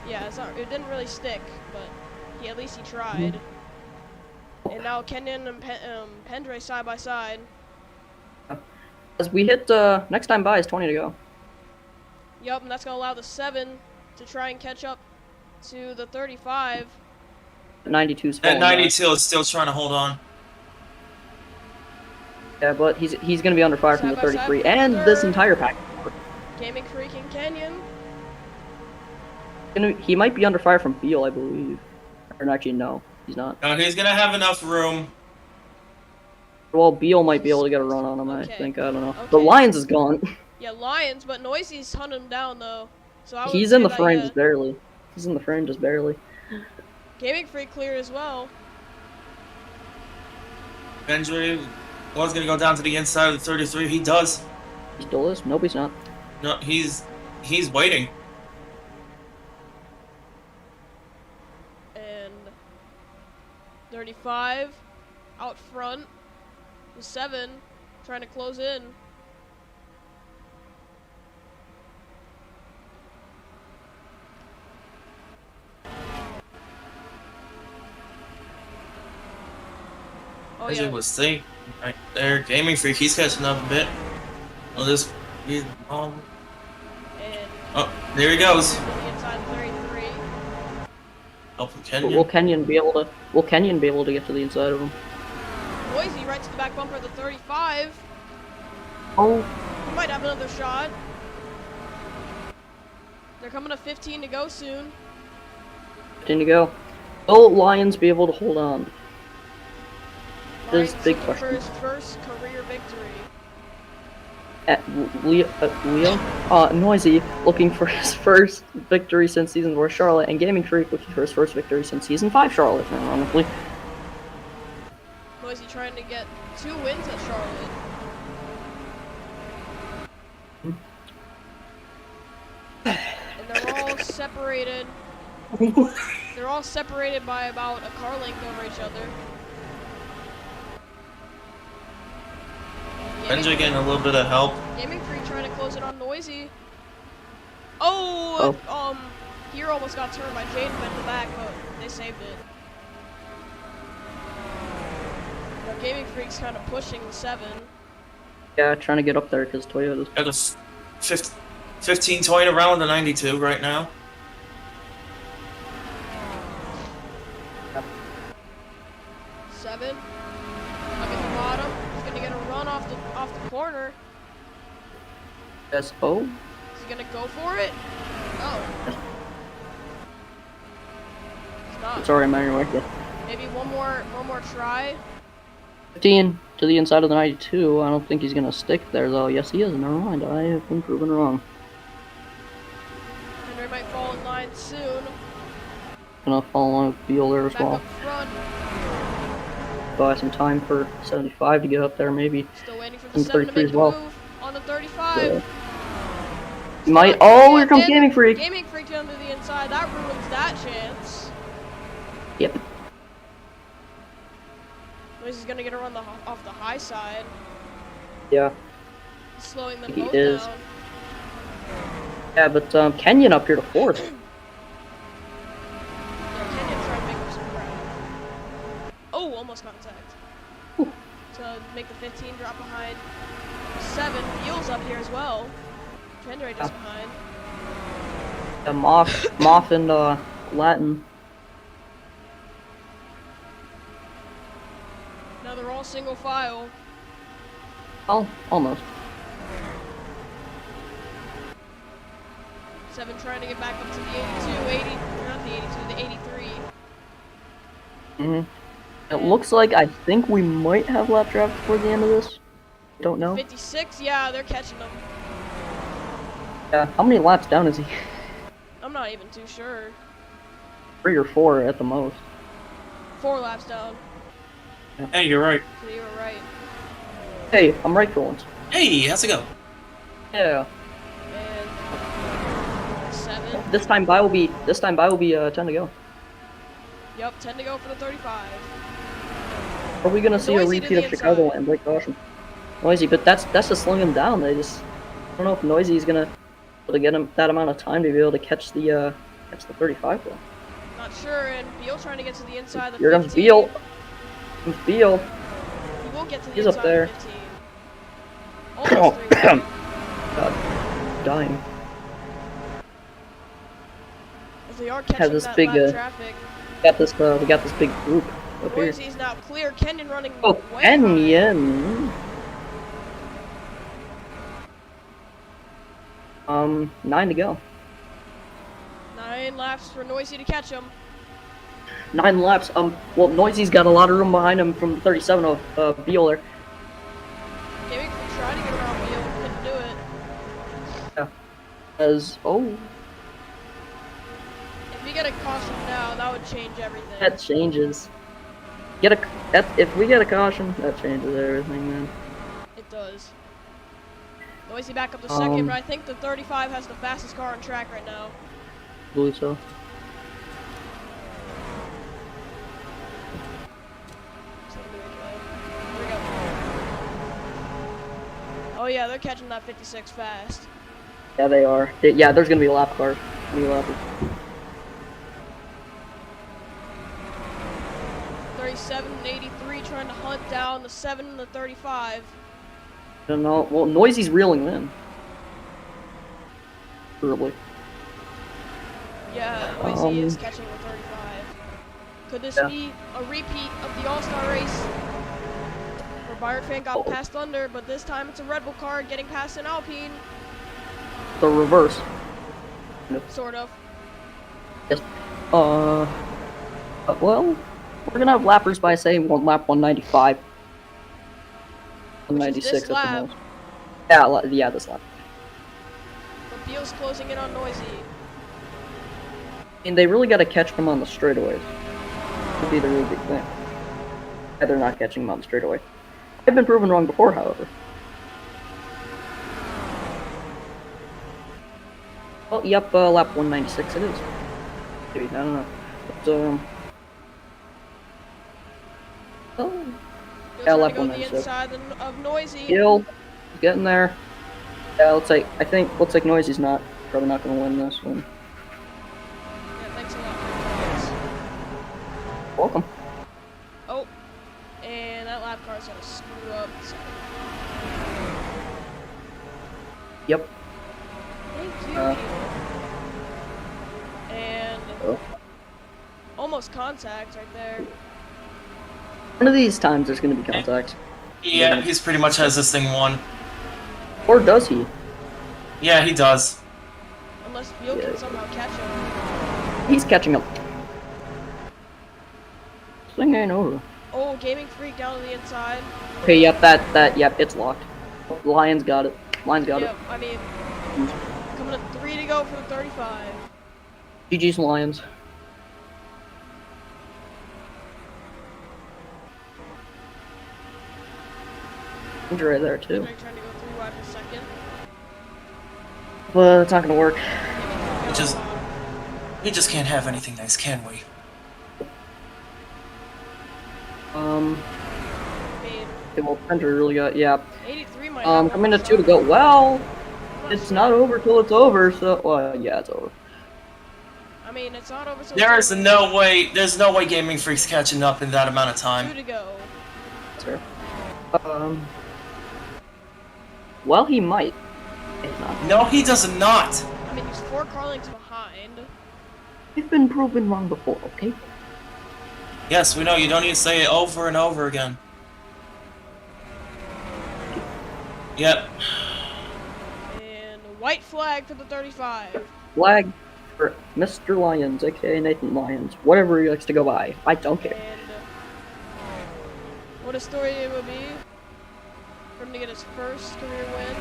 Yeah, it didn't really stick, but at least he tried. And now Kenyon and Pendray side by side. As we hit next time by is 20 to go. Yup, and that's gonna allow the 7 to try and catch up to the 35. 92's That falling 92 is still trying to hold on. Yeah, but he's gonna be under fire from the Side by side 33 for and third. this entire pack. Gaming freaking Kenyon. He might be under fire from Beal, I believe. Or actually, no, he's not. No, he's gonna have enough room. Well, Beal might be able to get a run on him, Okay. I think. I don't know. Okay. The Lions is gone. Yeah, Lions, but Noisy's hunting him down though. So I He's wouldn't in the say that frame yet. just barely. He's in the frame just barely. Gaming Freak clear as well. Benjamin was gonna go down to the inside of the 33. He does. He still is. Nope, he's not. No, he's waiting. And 35 out front. The 7 trying to close in. Oh As yeah. it was saying right there, Gaming Freak, he's catching up a bit. Well, this, And oh, there he goes. to the inside 33. Helping But Kenyon. will Kenyon be able to? Will Kenyon be able to get to the inside of him? Noisy right to the back bumper of the 35. Oh, He might have another shot. They're coming to 15 to go soon. 15 to go. Will Lions be able to hold on? This is Lions a big looking for question. his first career victory. Noisy looking for his first victory since season 4 Charlotte, and Gaming Freak looking for his first victory since season 5 Charlotte, ironically. Noisy trying to get 2 wins at Charlotte. And they're all separated. They're all separated by about a car length over each other. Benjamin getting a little bit of help. Gaming Freak trying to close it on Noisy. Oh, here almost got turned by Jaden in the back, but they saved it. Now Gaming Freak's kind of pushing the 7. Yeah, trying to get up there because Toyota's. Got a 15 toying around the 92 right now. Seven. Up at the bottom. He's gonna get a run off the corner. Yes. Oh. Is he gonna go for it? No. He's not. Sorry, I'm on your way. Yeah. Maybe one more try. 15 to the inside of the 92. I don't think he's gonna stick there though. Yes, he is. Never mind. I have been proven wrong. Henry might fall in line soon. Gonna follow along with Beal there as Back well. up front. Buy some time for 75 to get up there, maybe. Still waiting for the And 7 to 33 make as the well. move on the 35. Might. Oh, here comes And Gaming Freak. Gaming Freak down to the inside. That ruins that chance. Yep. He's gonna get a run off the high side, Yeah. slowing them He both is. down. Yeah, but Kenyon up here to 4th. Yeah, almost contact. Whew. To make the 15 drop behind 7. Beal's up here as well. Kendra just behind. Yeah, Moff and Latin. Now they're all single file. Oh, almost. 7 trying to get back up to the 82, 80, not the 82, the 83. It looks like I think we might have lap draft before the end of this. Don't know. 56, yeah, they're catching them. Yeah, how many laps down is he? I'm not even too sure. 3 or 4 at the most. 4 laps down. Hey, you're right. So you were right. Hey, I'm right for once. Hey, how's it go? Yeah. And 7. This time by will be 10 to go. Yep, 10 to go for the 35. Are we gonna see a Noisy to repeat the of Chicago inside. and break caution? Noisy, but that's just slowing him down. I don't know if Noisy is gonna be able to get him that amount of time to be able to catch the 35 though. Not sure, and Beal trying to get to the inside of the Here 15. comes Beal. Beal. He will get to the He's inside up there. of the 15. Almost 3 wide. God, dying. As they are catching this that big, lap traffic. We got this big group up here. Noisy's now clear. Kenyon running Oh, way Kenyon. 9 to go. behind. 9 laps for Noisy to catch him. 9 laps. Well, Noisy's got a lot of room behind him from 37 of Beal there. Gaming trying to get around Beal, couldn't do it. If we get a caution now, that would change everything. That changes. If we get a caution, that changes everything, man. It does. Noisy back up to second, Um, but I think the 35 has the fastest car on track right now. I believe so. Here we go. Oh yeah, they're catching that 56 fast. Yeah, they are. Yeah, there's gonna be a lap car. New lappers. 37 and 83 trying to hunt down the 7 and the 35. I don't know. Well, Noisy's reeling in. Probably. Yeah, Noisy is catching the 35. Could this be a repeat of the All-Star race? Where Byron Fan got passed under, but this time it's a Red Bull car getting past an Alpine. The reverse. Sort of. Yes. Well, we're gonna have lappers by say lap 195. 196 at the lap. most. Yeah, this lap. But Beal's closing in on Noisy. I mean, they really got to catch them on the straightaways. Would be the really big thing. Yeah, they're not catching them on the straightaway. I've been proven wrong before, however. Well, yep, lap 196 it is. Maybe, I don't know. But, oh, Beal's yeah, trying lap to go to the 196. inside of Noisy. Gill, getting there. Yeah, looks like Noisy's probably not going to win this one. Yeah, thanks a lot. Yes. Welcome. Oh, and that lap car's gonna screw up. Yep. Thank you. And almost contact right there. One of these times there's going to be contact. Yeah, he's pretty much has this thing won. Or does he? Yeah, he does. Unless Beal can somehow catch him. He's catching up. This thing ain't over. Oh, Gaming Freak down to the inside. Okay, yep, yep, it's locked. Lions got it. Lions got Yep, I mean, coming to 3 to go for the 35. it. GG's Lions. Injury there too. Drake trying to go 3 wide per second. But it's not gonna work. We just can't have anything nice, can we? I mean, Okay, well, Pender really got, yeah. 83 might have Coming to one 2 to go. Well, it's not over till it's over, so, well, yeah, it's over. I I mean, it's not over so There is soon. no way. There's no way Gaming Freak's catching up in that amount of 2 time. to go. Sir. Well, he might. If not. No, he does not. I mean, he's 4 car lengths behind. You've been proven wrong before, okay? Yes, we know. You don't need to say it over and over again. Yep. And white flag for the 35. Flag for Mr. Lyons, aka Nathan Lyons. Whatever he likes to go by. I don't care. And what a story it would be for him to get his first career win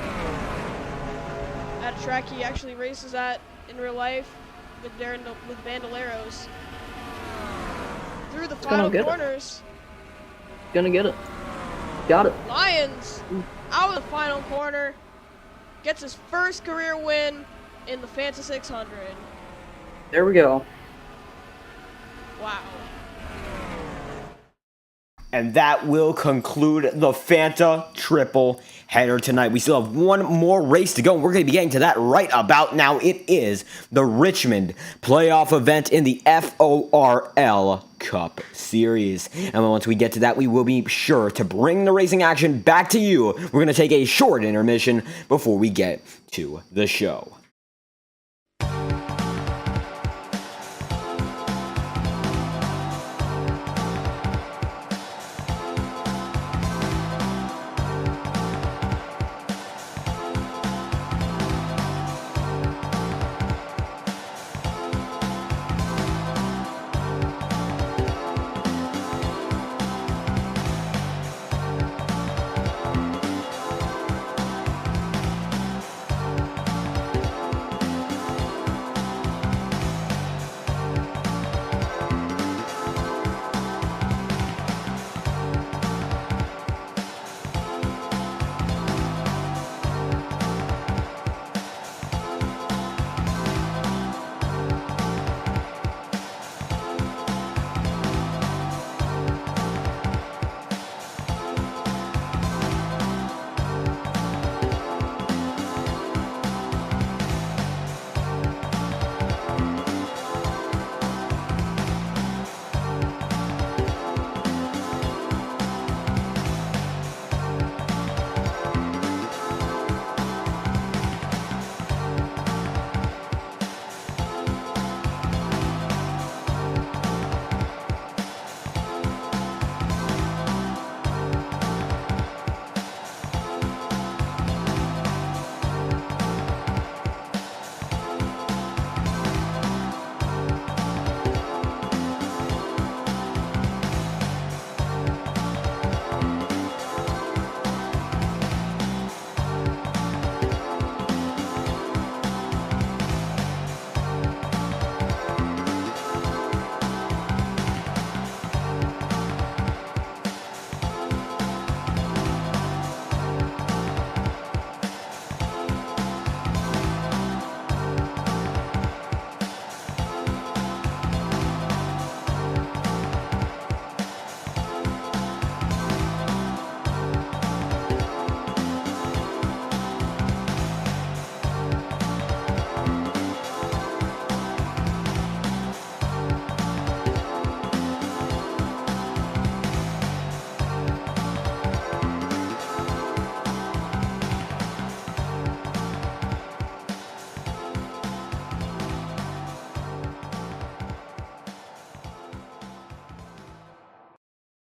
at a track he actually races at in real life with Bandoleros. Through the final corners. Gonna get it. Got it. Lyons out of the final corner gets his first career win in the Fanta 600. There we go. Wow. And that will conclude the Fanta Triple Header tonight. We still have one more race to go, and we're going to be getting to that right about now. It is the Richmond playoff event in the FORL Cup Series. And once we get to that, we will be sure to bring the racing action back to you. We're going to take a short intermission before we get to the show.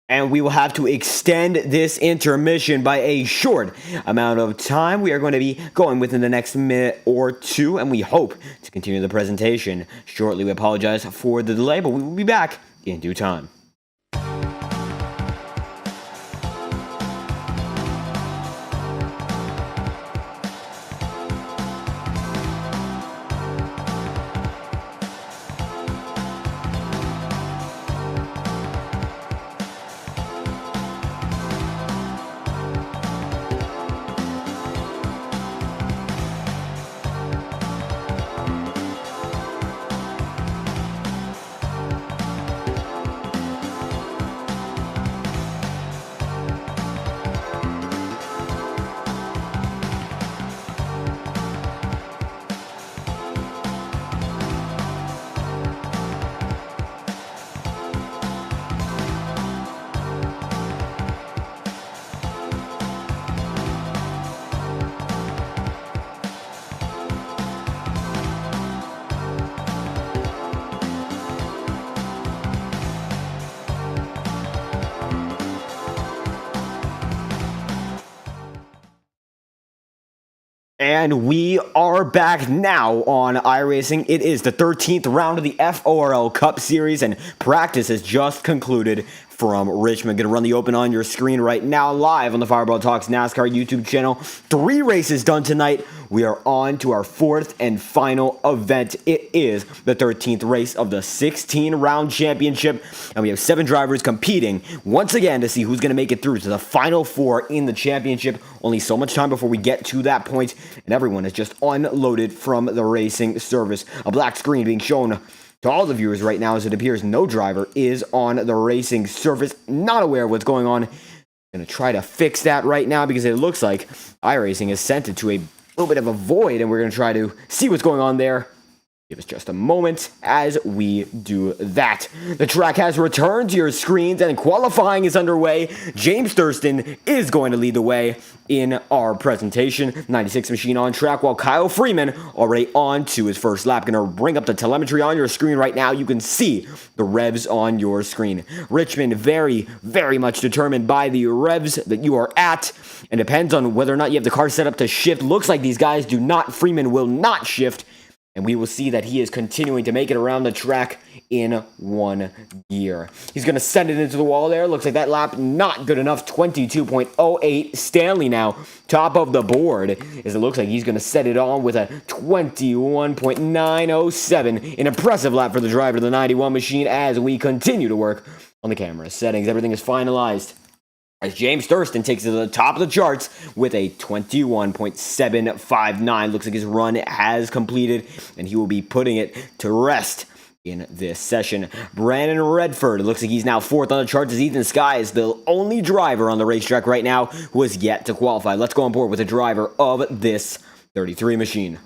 And we will have to extend this intermission by a short amount of time. We are going to be going within the next minute or two, and we hope to continue the presentation shortly. We apologize for the delay, but we will be back in due time. And we are back now on iRacing. It is the 13th round of the FORL Cup Series, and practice has just concluded from Richmond. Going to run the open on your screen right now, live on the Fireball Talks NASCAR YouTube channel. 3 races done tonight. We are on to our 4th and final event. It is the 13th race of the 16-round championship, and we have 7 drivers competing once again to see who's going to make it through to the final 4 in the championship. Only so much time before we get to that point, and everyone is just unloaded from the racing service. A black screen being shown to all the viewers right now, as it appears no driver is on the racing surface. Not aware of what's going on. Going to try to fix that right now, because it looks like iRacing has sent it to a little bit of a void, and we're going to try to see what's going on there. Give us just a moment as we do that. The track has returned to your screens, and qualifying is underway. James Thurston is going to lead the way in our presentation. 96 machine on track, while Kyle Freeman already on to his first lap. Going to bring up the telemetry on your screen right now. You can see the revs on your screen. Richmond very, very much determined by the revs that you are at, and depends on whether or not you have the car set up to shift. Looks like these guys do not. Freeman will not shift, and we will see that he is continuing to make it around the track in 1 gear. He's going to send it into the wall there. Looks like that lap not good enough. 22.08. Stanley now top of the board, as it looks like he's going to set it on with a 21.907. An impressive lap for the driver of the 91 machine as we continue to work on the camera settings. Everything is finalized, as James Thurston takes it to the top of the charts with a 21.759. Looks like his run has completed, and he will be putting it to rest in this session. Brandon Redford, it looks like he's now 4th on the charts, as Ethan Skye is the only driver on the racetrack right now who has yet to qualify. Let's go on board with the driver of this 33 machine.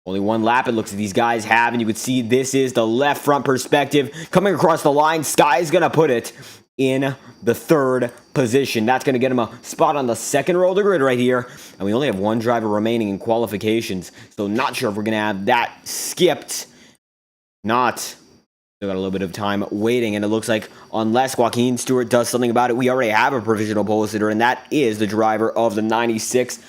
Only 1 lap it looks like these guys have, and you can see this is the left front perspective. Coming across the line, Skye's going to put it in the 3rd position. That's going to get him a spot on the 2nd row of the grid right here. And we only have 1 driver remaining in qualifications, so not sure if we're going to have that skipped. Not. Still got a little bit of time waiting, and it looks like unless Joaquin Stewart does something about it, we already have a provisional pole sitter, and that is the driver of the 96,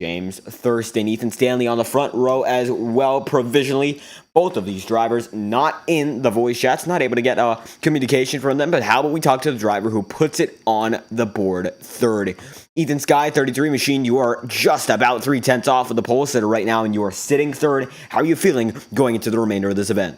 James Thurston. Ethan Stanley on the front row as well, provisionally. Both of these drivers not in the voice chats, not able to get communication from them, but how about we talk to the driver who puts it on the board 3rd. Ethan Skye, 33 machine, you are just about 3/10 off of the pole sitter right now, and you are sitting 3rd. How are you feeling going into the remainder of this event?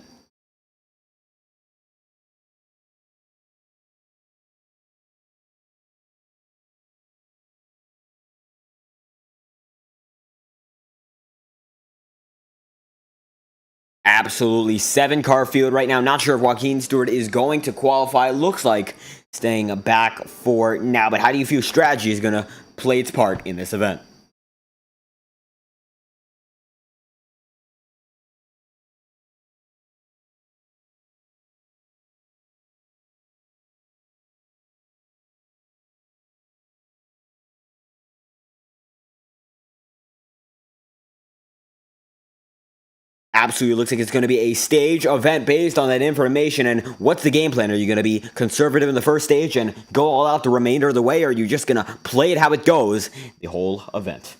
Absolutely 7-car field right now. Not sure if Joaquin Stewart is going to qualify. Looks like staying back for now. But how do you feel strategy is going to play its part in this event? Absolutely looks like it's going to be a stage event based on that information. And what's the game plan? Are you going to be conservative in the first stage and go all out the remainder of the way, or are you just going to play it how it goes the whole event?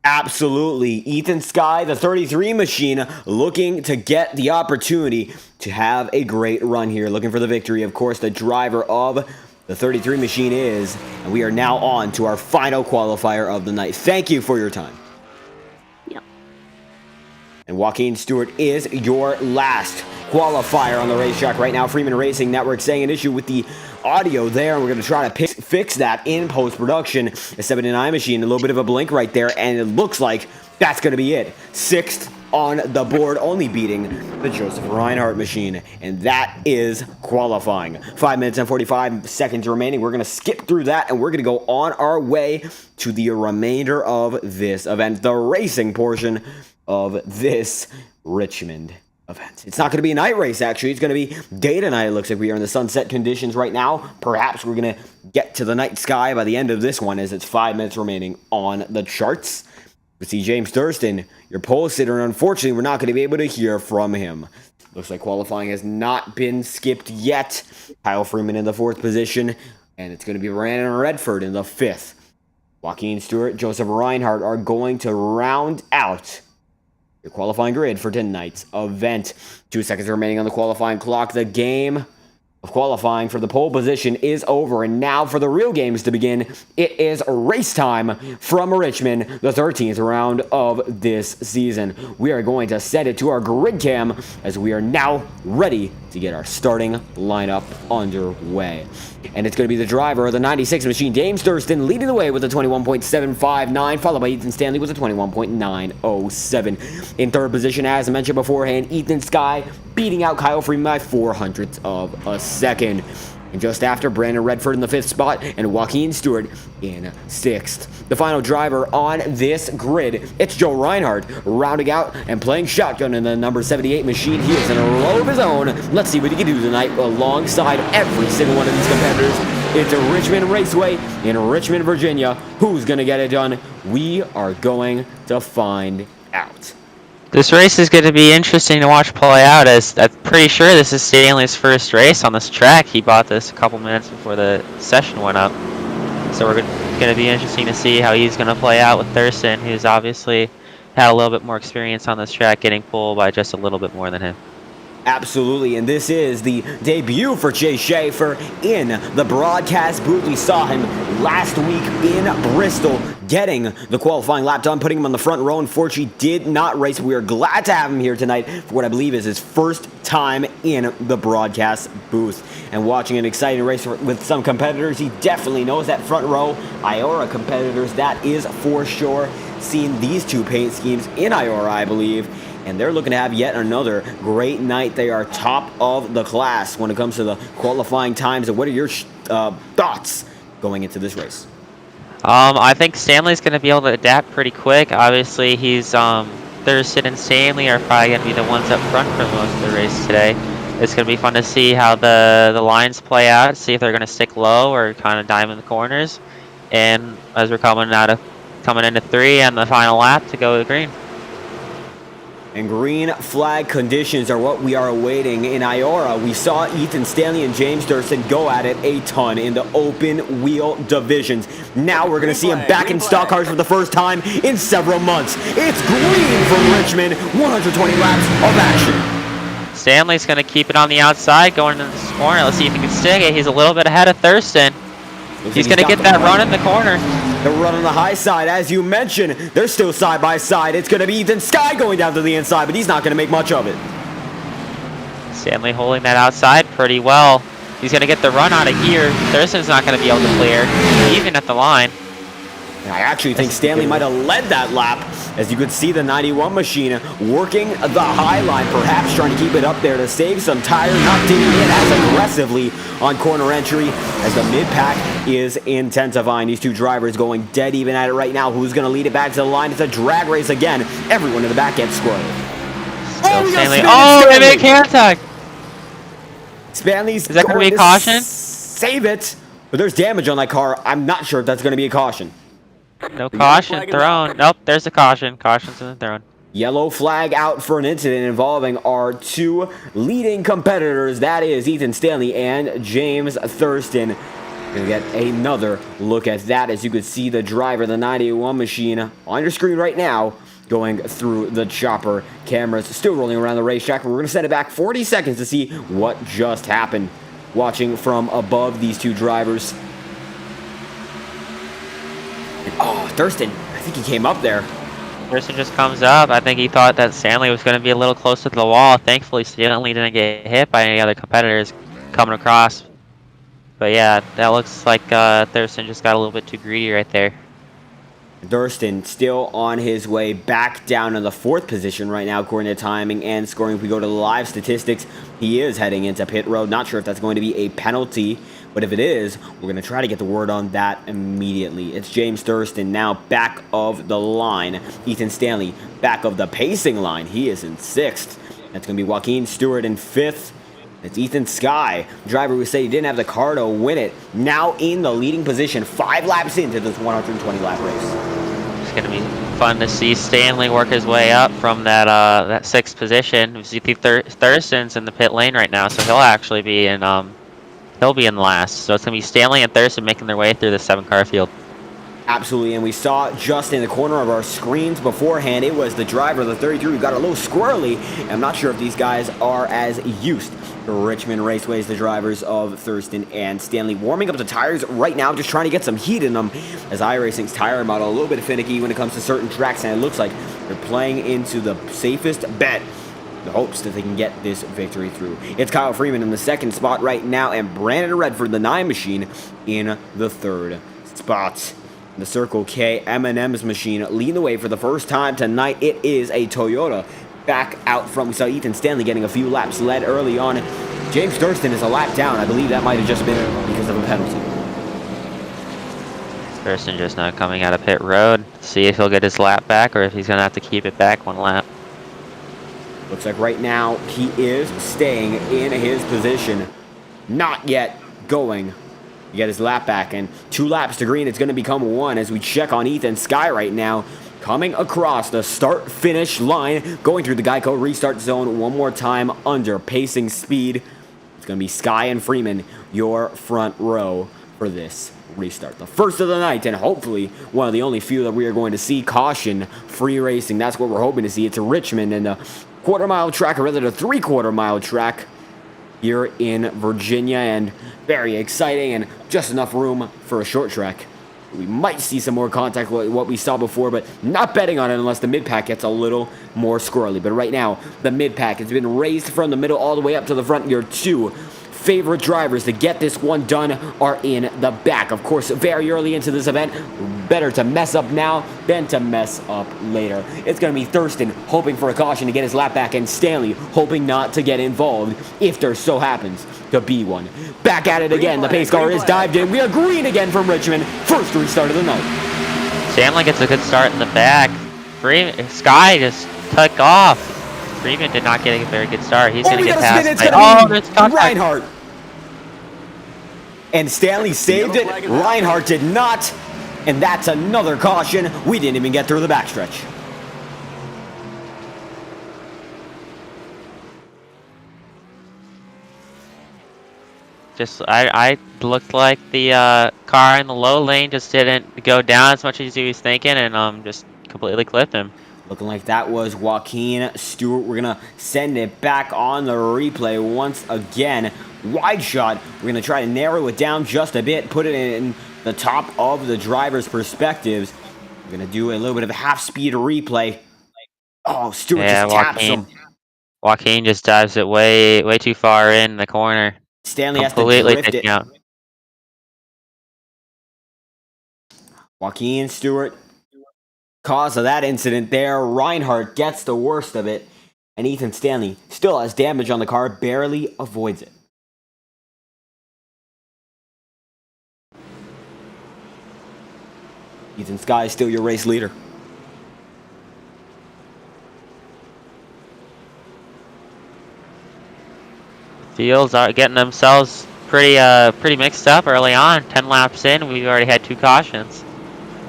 Absolutely. Ethan Skye, the 33 machine, looking to get the opportunity to have a great run here. Looking for the victory. Of course, the driver of the 33 machine is, and we are now on to our final qualifier of the night. Thank you for your time. Yep. And Joaquin Stewart is your last qualifier on the racetrack right now. Freeman Racing Network saying an issue with the audio there, and we're going to try to fix that in post-production. A 79 machine, a little bit of a blink right there, and it looks like that's going to be it. 6th on the board, only beating the Joseph Reinhardt machine, and that is qualifying. 5 minutes and 45 seconds remaining. We're going to skip through that, and we're going to go on our way to the remainder of this event, the racing portion of this Richmond event. It's not going to be a night race, actually. It's going to be day to night. It looks like we are in the sunset conditions right now. Perhaps we're going to get to the night sky by the end of this one, as it's 5 minutes remaining on the charts. We see James Thurston, your pole sitter, and unfortunately, we're not going to be able to hear from him. Looks like qualifying has not been skipped yet. Kyle Freeman in the 4th position, and it's going to be Brandon Redford in the 5th. Joaquin Stewart, Joseph Reinhardt are going to round out your qualifying grid for tonight's event. 2 seconds remaining on the qualifying clock. The game of qualifying for the pole position is over, and now for the real games to begin. It is race time from Richmond, the 13th round of this season. We are going to set it to our grid cam as we are now ready to get our starting lineup underway. And it's going to be the driver of the 96 machine, James Thurston, leading the way with a 21.759, followed by Ethan Stanley with a 21.907. In 3rd position, as I mentioned beforehand, Ethan Skye beating out Kyle Freeman by 0.04 of a second. And just after, Brandon Redford in the 5th spot and Joaquin Stewart in 6th. The final driver on this grid, it's Joe Reinhardt, rounding out and playing shotgun in the number 78 machine. He is in a row of his own. Let's see what he can do tonight alongside every single one of these competitors. It's a Richmond Raceway in Richmond, Virginia. Who's going to get it done? We are going to find out. This race is going to be interesting to watch play out, as I'm pretty sure this is Stanley's first race on this track. He bought this a couple minutes before the session went up. So we're going to be interesting to see how he's going to play out with Thurston, who's obviously had a little bit more experience on this track, getting pulled by just a little bit more than him. Absolutely, and this is the debut for Chase Schaefer in the broadcast booth. We saw him last week in Bristol, getting the qualifying lap done, putting him on the front row. Unfortunately, did not race. We are glad to have him here tonight for what I believe is his first time in the broadcast booth. And watching an exciting race with some competitors, he definitely knows that front row IORA competitors, that is for sure. Seen these 2 paint schemes in IORA, I believe. And they're looking to have yet another great night. They are top of the class when it comes to the qualifying times. And what are your thoughts going into this race? I think Stanley's going to be able to adapt pretty quick. Obviously, he's Thurston and Stanley are probably going to be the ones up front for most of the race today. It's going to be fun to see how the lines play out, see if they're going to stick low or kind of dive in the corners. And as we're coming into 3 and the final lap to go to green. And green flag conditions are what we are awaiting in IORA. We saw Ethan Stanley and James Thurston go at it a ton in the open wheel divisions. Now we're going to see him back in stock cars for the first time in several months. It's green from Richmond, 120 laps of action. Stanley's going to keep it on the outside going into this corner. Let's see if he can stick it. He's a little bit ahead of Thurston. He's going to get that run in the corner. The run on the high side, as you mentioned, they're still side by side. It's going to be Ethan Skye going down to the inside, but he's not going to make much of it. Stanley holding that outside pretty well. He's going to get the run out of here. Thurston's not going to be able to clear, even at the line. And I actually think Stanley might have led that lap, as you could see the 91 machine working the high line, perhaps trying to keep it up there to save some tire, not digging in as aggressively on corner entry as the mid-pack is intensifying. These 2 drivers going dead even at it right now. Who's going to lead it back to the line? It's a drag race again. Everyone in the back gets squirrely. Stanley. Oh, they made contact. Stanley's is that going to be a caution? Save it. But there's damage on that car. I'm not sure if that's going to be a caution. No caution thrown. Nope, there's a caution. Caution's been thrown. Yellow flag out for an incident involving our 2 leading competitors. That is Ethan Stanley and James Thurston. Gonna get another look at that, as you could see the driver, the 91 machine, on your screen right now, going through the chopper. Cameras still rolling around the racetrack. We're gonna set it back 40 seconds to see what just happened. Watching from above these 2 drivers. Oh, Thurston, I think he came up there. Thurston just comes up. I think he thought that Stanley was going to be a little closer to the wall. Thankfully, Stanley didn't get hit by any other competitors coming across. But yeah, that looks like Thurston just got a little bit too greedy right there. Thurston still on his way back down in the 4th position right now, according to timing and scoring. If we go to the live statistics, he is heading into pit road. Not sure if that's going to be a penalty, but if it is, we're going to try to get the word on that immediately. It's James Thurston now back of the line. Ethan Stanley back of the pacing line. He is in 6th. That's going to be Joaquin Stewart in 5th. It's Ethan Skye, driver who said he didn't have the car to win it, now in the leading position 5 laps into this 120-lap race. It's going to be fun to see Stanley work his way up from that 6th position. We see Thurston's in the pit lane right now, so he'll actually be in last. So it's going to be Stanley and Thurston making their way through the 7-car field. Absolutely, and we saw just in the corner of our screens beforehand, it was the driver, the 33, who got a little squirrely. I'm not sure if these guys are as used to Richmond Raceway as the drivers of Thurston and Stanley. Warming up the tires right now, just trying to get some heat in them, as iRacing's tire model a little bit finicky when it comes to certain tracks, and it looks like they're playing into the safest bet, the hopes that they can get this victory through. It's Kyle Freeman in the 2nd spot right now, and Brandon Redford, the 9 machine, in the 3rd spot. The Circle K M&M's machine leading the way for the first time tonight. It is a Toyota back out front. We saw Ethan Stanley getting a few laps led early on. James Thurston is a lap down. I believe that might have just been because of a penalty. Thurston just now coming out of pit road. See if he'll get his lap back or if he's going to have to keep it back 1 lap. Looks like right now he is staying in his position. Not yet going. You get his lap back, and 2 laps to green. It's going to become 1 as we check on Ethan Skye right now. Coming across the start-finish line, going through the Geico restart zone one more time under pacing speed. It's going to be Skye and Freeman, your front row for this restart. The first of the night, and hopefully one of the only few that we are going to see caution-free racing. That's what we're hoping to see. It's Richmond and the quarter-mile track, or rather the 3/4-mile track here in Virginia, and very exciting and just enough room for a short track. We might see some more contact with what we saw before, but not betting on it unless the mid-pack gets a little more squirrely. But right now, the mid-pack has been raised from the middle all the way up to the front. Your 2 favorite drivers to get this one done are in the back. Of course, very early into this event, better to mess up now than to mess up later. It's going to be Thurston hoping for a caution to get his lap back, and Stanley hoping not to get involved if there so happens to be one. Back at it again. The pace car is dived in. We are green again from Richmond. First restart of the night. Stanley gets a good start in the back. Skye just took off. Freeman did not get a very good start. He's going to get past. There's Reinhardt. And Stanley saved it. Reinhardt did not. And that's another caution. We didn't even get through the backstretch. I looked like the car in the low lane just didn't go down as much as he was thinking, and just completely clipped him. Looking like that was Joaquin Stewart. We're going to send it back on the replay once again. Wide shot. We're going to try to narrow it down just a bit, put it in the top of the driver's perspectives. We're going to do a little bit of a half-speed replay. Oh, Stewart just taps him. Joaquin just dives it way too far in the corner. Stanley has to drift it. Out. Joaquin Stewart, cause of that incident there. Reinhardt gets the worst of it, and Ethan Stanley still has damage on the car, barely avoids it. Ethan Skye is still your race leader. Fields are getting themselves pretty mixed up early on. 10 laps in, we've already had 2 cautions.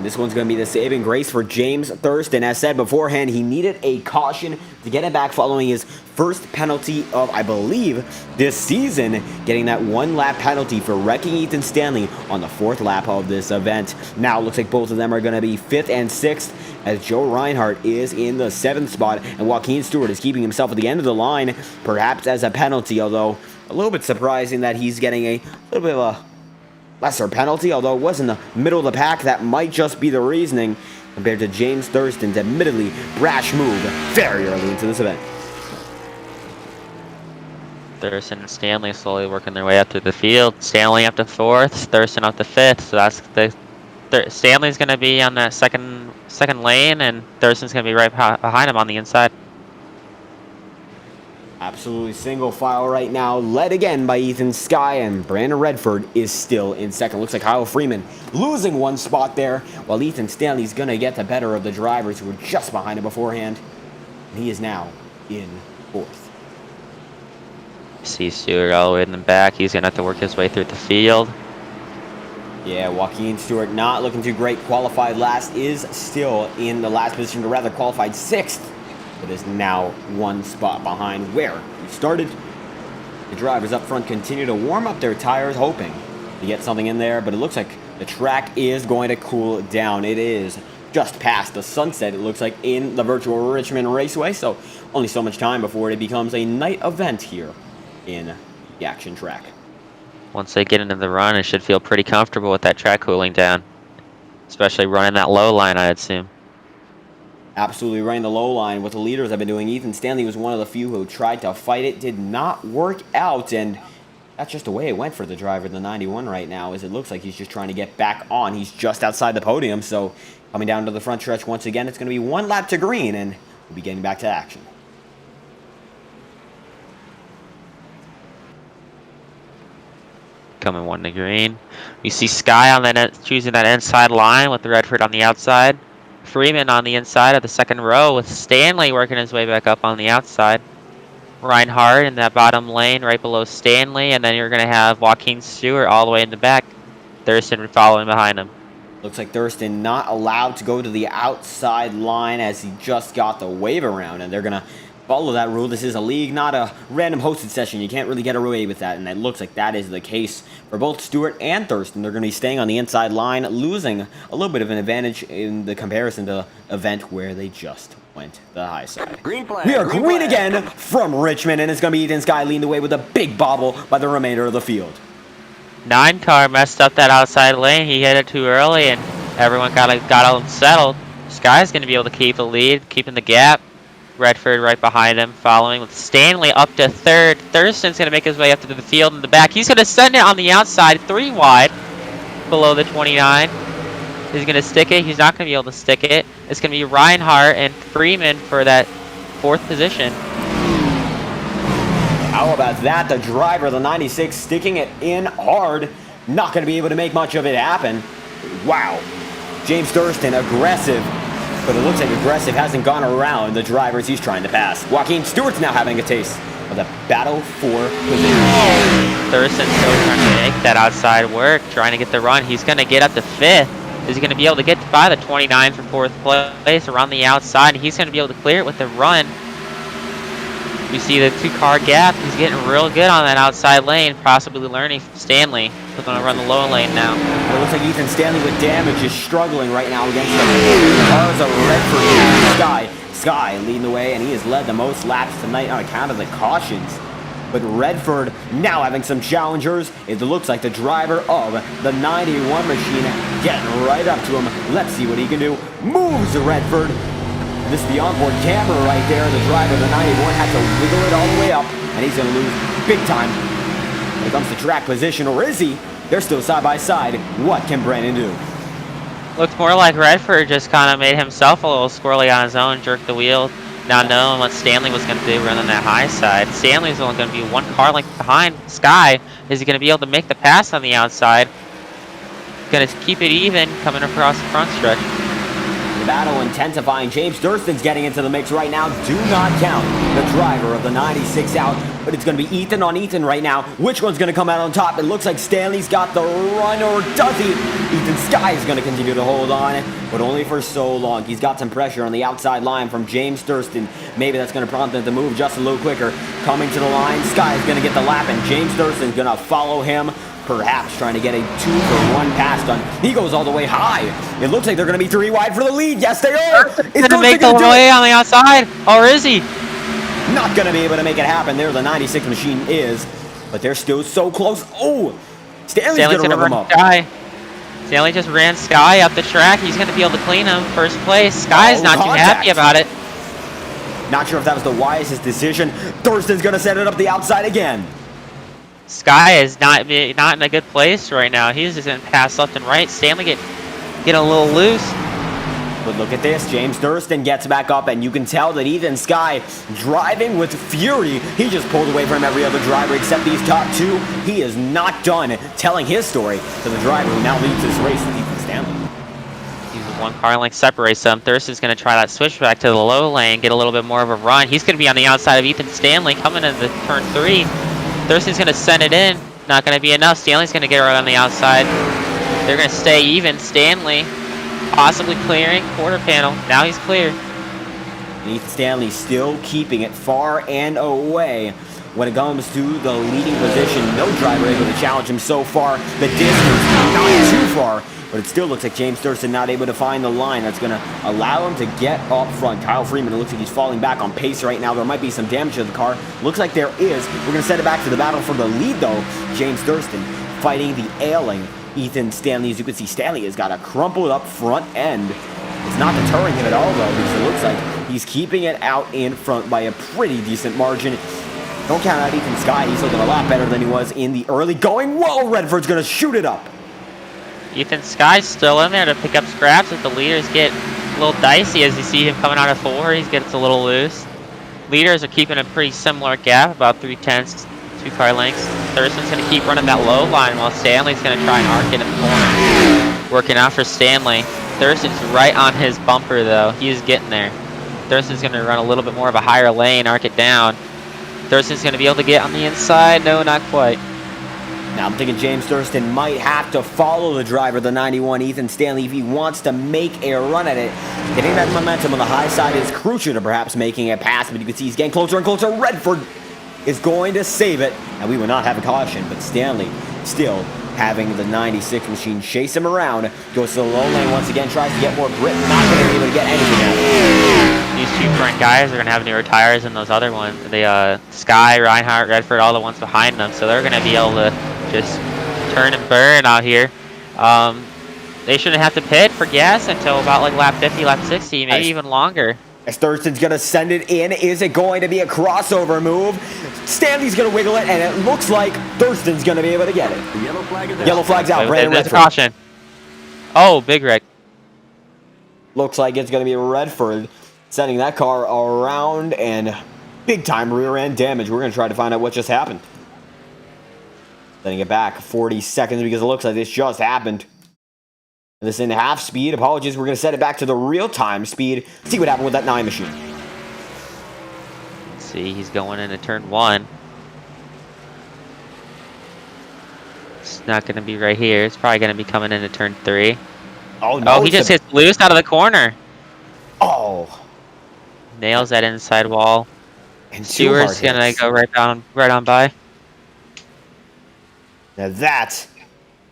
This one's going to be the saving grace for James Thurston. As said beforehand, he needed a caution to get it back following his first penalty of, I believe, this season, getting that 1-lap penalty for wrecking Ethan Stanley on the 4th lap of this event. Now it looks like both of them are going to be 5th and 6th, as Joe Reinhardt is in the 7th spot, and Joaquin Stewart is keeping himself at the end of the line, perhaps as a penalty, although a little bit surprising that he's getting a little bit of a lesser penalty, although it was in the middle of the pack. That might just be the reasoning compared to James Thurston's admittedly brash move very early into this event. Thurston and Stanley slowly working their way up to the field. Stanley up to 4th, Thurston up to 5th. So that's Stanley's going to be on that second lane, and Thurston's going to be right behind him on the inside. Absolutely single file right now, led again by Ethan Skye, and Brandon Redford is still in 2nd. Looks like Kyle Freeman losing 1 spot there, while Ethan Stanley's going to get the better of the drivers who were just behind him beforehand. And he is now in 4th. See Stewart all the way in the back. He's going to have to work his way through the field. Yeah, Joaquin Stewart not looking too great. Qualified last, is still in the last position, or rather qualified 6th. But is now 1 spot behind where he started. The drivers up front continue to warm up their tires, hoping to get something in there. But it looks like the track is going to cool down. It is just past the sunset, it looks like, in the virtual Richmond Raceway. So only so much time before it becomes a night event here in the action track. Once they get into the run, it should feel pretty comfortable with that track cooling down. Especially running that low line, I'd assume. Absolutely running the low line. What the leaders have been doing. Ethan Stanley was one of the few who tried to fight it. Did not work out, and that's just the way it went for the driver, the 91 right now, as it looks like he's just trying to get back on. He's just outside the podium, so coming down to the front stretch once again, it's going to be 1 lap to green, and we'll be getting back to action. Coming 1 to green. You see Sky on that choosing that inside line with the Redford on the outside. Freeman on the inside of the second row with Stanley working his way back up on the outside. Reinhardt in that bottom lane right below Stanley, and then you're going to have Joaquin Stewart all the way in the back. Thurston following behind him. Looks like Thurston not allowed to go to the outside line as he just got the wave around, and they're going to follow that rule. This is a league, not a random hosted session. You can't really get away with that, and it looks like that is the case for both Stewart and Thurston. They're going to be staying on the inside line, losing a little bit of an advantage in the comparison to the event where they just went the high side. Green flag. We are green again from Richmond, and it's going to be Ethan Sky leading the way with a big bobble by the remainder of the field. 9 car messed up that outside lane. He hit it too early, and everyone got unsettled. Sky's going to be able to keep the lead, keeping the gap. Redford right behind him, following with Stanley up to 3rd. Thurston's going to make his way up to the field in the back. He's going to send it on the outside, 3 wide, below the 29. He's going to stick it. He's not going to be able to stick it. It's going to be Reinhardt and Freeman for that 4th position. How about that? The driver, the 96, sticking it in hard. Not going to be able to make much of it happen. Wow. James Thurston, aggressive. But it looks like aggressive hasn't gone around the drivers he's trying to pass. Joaquin Stewart's now having a taste of the battle for position. Thurston's still trying to make that outside work, trying to get the run. He's going to get up to 5th. Is he going to be able to get by the 29 for 4th place around the outside? And he's going to be able to clear it with the run. You see the 2-car gap. He's getting real good on that outside lane, possibly learning from Stanley. He's going to run the low lane now. It looks like Ethan Stanley with damage is struggling right now against the cars of Redford and Sky. Sky leading the way, and he has led the most laps tonight on account of the cautions. But Redford now having some challengers. It looks like the driver of the 91 machine getting right up to him. Let's see what he can do. Moves Redford. This is the onboard camera right there. The driver of the 91 had to wiggle it all the way up, and he's going to lose big time. When it comes to track position, or is he? They're still side by side. What can Brandon do? Looked more like Redford just kind of made himself a little squirrely on his own, jerked the wheel, not knowing what Stanley was going to do running that high side. Stanley's only going to be 1 car length behind Sky. Is he going to be able to make the pass on the outside? Going to keep it even coming across the front stretch. The battle intensifying. James Thurston's getting into the mix right now. Do not count the driver of the 96 out, but it's going to be Ethan on Ethan right now. Which one's going to come out on top? It looks like Stanley's got the run, or does he? Ethan Sky is going to continue to hold on, but only for so long. He's got some pressure on the outside line from James Thurston. Maybe that's going to prompt him to move just a little quicker. Coming to the line, Sky is going to get the lap, and James Thurston's going to follow him. Perhaps trying to get a 2-for-1 pass done. He goes all the way high. It looks like they're going to be 3 wide for the lead. Yes, they are. He's going to make the way on the outside. Or is he? Not going to be able to make it happen. There the 96 machine is. But they're still so close. Oh, Stanley's going to run him up. Sky. Stanley just ran Sky up the track. He's going to be able to clean him. 1st place. Sky's not too happy about it. Not sure if that was the wisest decision. Thurston's going to set it up the outside again. Sky is not in a good place right now. He's just getting passed left and right. Stanley getting a little loose. But look at this. James Thurston gets back up, and you can tell that Ethan Sky driving with fury. He just pulled away from every other driver except these top 2. He is not done telling his story to the driver who now leads this race, Ethan Stanley. He's 1 car length separates them. Thurston's going to try that switchback to the low lane, get a little bit more of a run. He's going to be on the outside of Ethan Stanley coming into turn 3. Thurston's going to send it in. Not going to be enough. Stanley's going to get right on the outside. They're going to stay even. Stanley possibly clearing quarter panel. Now he's clear. Ethan Stanley still keeping it far and away. When it comes to the leading position, no driver able to challenge him so far. The distance not too far, but it still looks like James Thurston not able to find the line that's going to allow him to get up front. Kyle Freeman, it looks like he's falling back on pace right now. There might be some damage to the car. Looks like there is. We're going to send it back to the battle for the lead, though. James Thurston fighting the ailing Ethan Stanley. As you can see, Stanley has got a crumpled up front end. It's not deterring him at all, though, because it looks like he's keeping it out in front by a pretty decent margin. Don't count out Ethan Sky. He's looking a lot better than he was in the early going. Whoa, Redford's going to shoot it up. Ethan Sky's still in there to pick up scraps as the leaders get a little dicey as you see him coming out of 4. He gets a little loose. Leaders are keeping a pretty similar gap, about 3/10, 2 car lengths. Thurston's going to keep running that low line while Stanley's going to try and arc it in the corner. Working out for Stanley. Thurston's right on his bumper, though. He's getting there. Thurston's going to run a little bit more of a higher lane, arc it down. Thurston's going to be able to get on the inside. No, not quite. Now I'm thinking James Thurston might have to follow the driver, the 91 Ethan Stanley, if he wants to make a run at it. Getting that momentum on the high side is crucial to perhaps making a pass, but you can see he's getting closer and closer. Redford is going to save it, and we will not have a caution, but Stanley still having the 96 machine chase him around. Goes to the low lane once again, tries to get more grip, not going to be able to get anything out of it. These 2 front guys are going to have newer tires than those other ones. The Sky, Reinhardt, Redford, all the ones behind them, so they're going to be able to just turn and burn out here. They shouldn't have to pit for gas until about like lap 50, lap 60, maybe even longer. As Thurston's going to send it in, is it going to be a crossover move? Stanley's going to wiggle it, and it looks like Thurston's going to be able to get it. The yellow flag is out. Yellow flag's out. Brandon There's a Redford. caution. Oh, big wreck. Looks like it's going to be Redford sending that car around, and big-time rear-end damage. We're going to try to find out what just happened. Letting it back 40 seconds because it looks like this just happened. This in half speed. Apologies, we're going to set it back to the real-time speed. See what happened with that 9 machine. Let's see, he's going into turn 1. It's not going to be right here. It's probably going to be coming into turn 3. Oh, no. Oh, he just hits loose out of the corner. Oh. Nails that inside wall. And Stewart's going to go right on by. Now that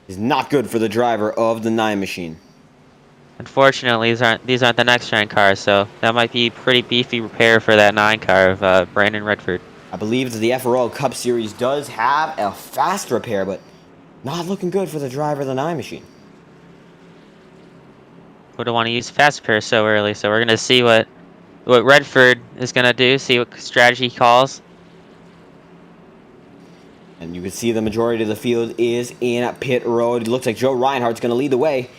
is not good for the driver of the 9 machine. Unfortunately, these aren't the next-gen cars, so that might be pretty beefy repair for that 9 car of Brandon Redford. I believe that the FORL Cup Series does have a fast repair, but not looking good for the driver of the 9 machine. Wouldn't want to use fast repair so early, so we're going to see what Redford is going to do, see what strategy he calls. And you can see the majority of the field is in pit road. It looks like Joe Reinhardt's going to lead the way,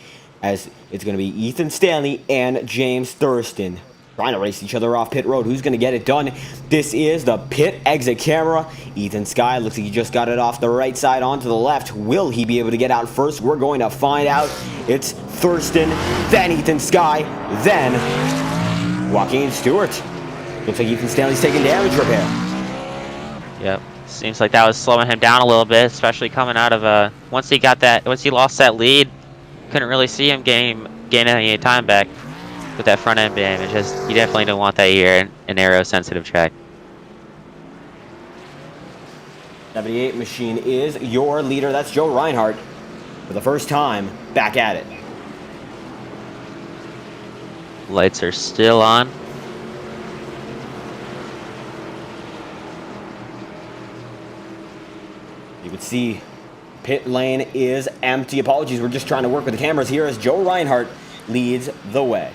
as it's going to be Ethan Stanley and James Thurston trying to race each other off pit road. Who's going to get it done? This is the pit exit camera. Ethan Sky looks like he just got it off the right side onto the left. Will he be able to get out first? We're going to find out. It's Thurston, then Ethan Sky, then Joaquin Stewart. Looks like Ethan Stanley's taking damage repair. Yep. Seems like that was slowing him down a little bit, especially coming out of once he lost that lead, couldn't really see him gain any time back with that front end damage. You definitely don't want that here in an aero sensitive track. 78 machine is your leader. That's Joe Reinhardt for the first time back at it. Lights are still on. You can see pit lane is empty. Apologies, we're just trying to work with the cameras here as Joe Reinhardt leads the way.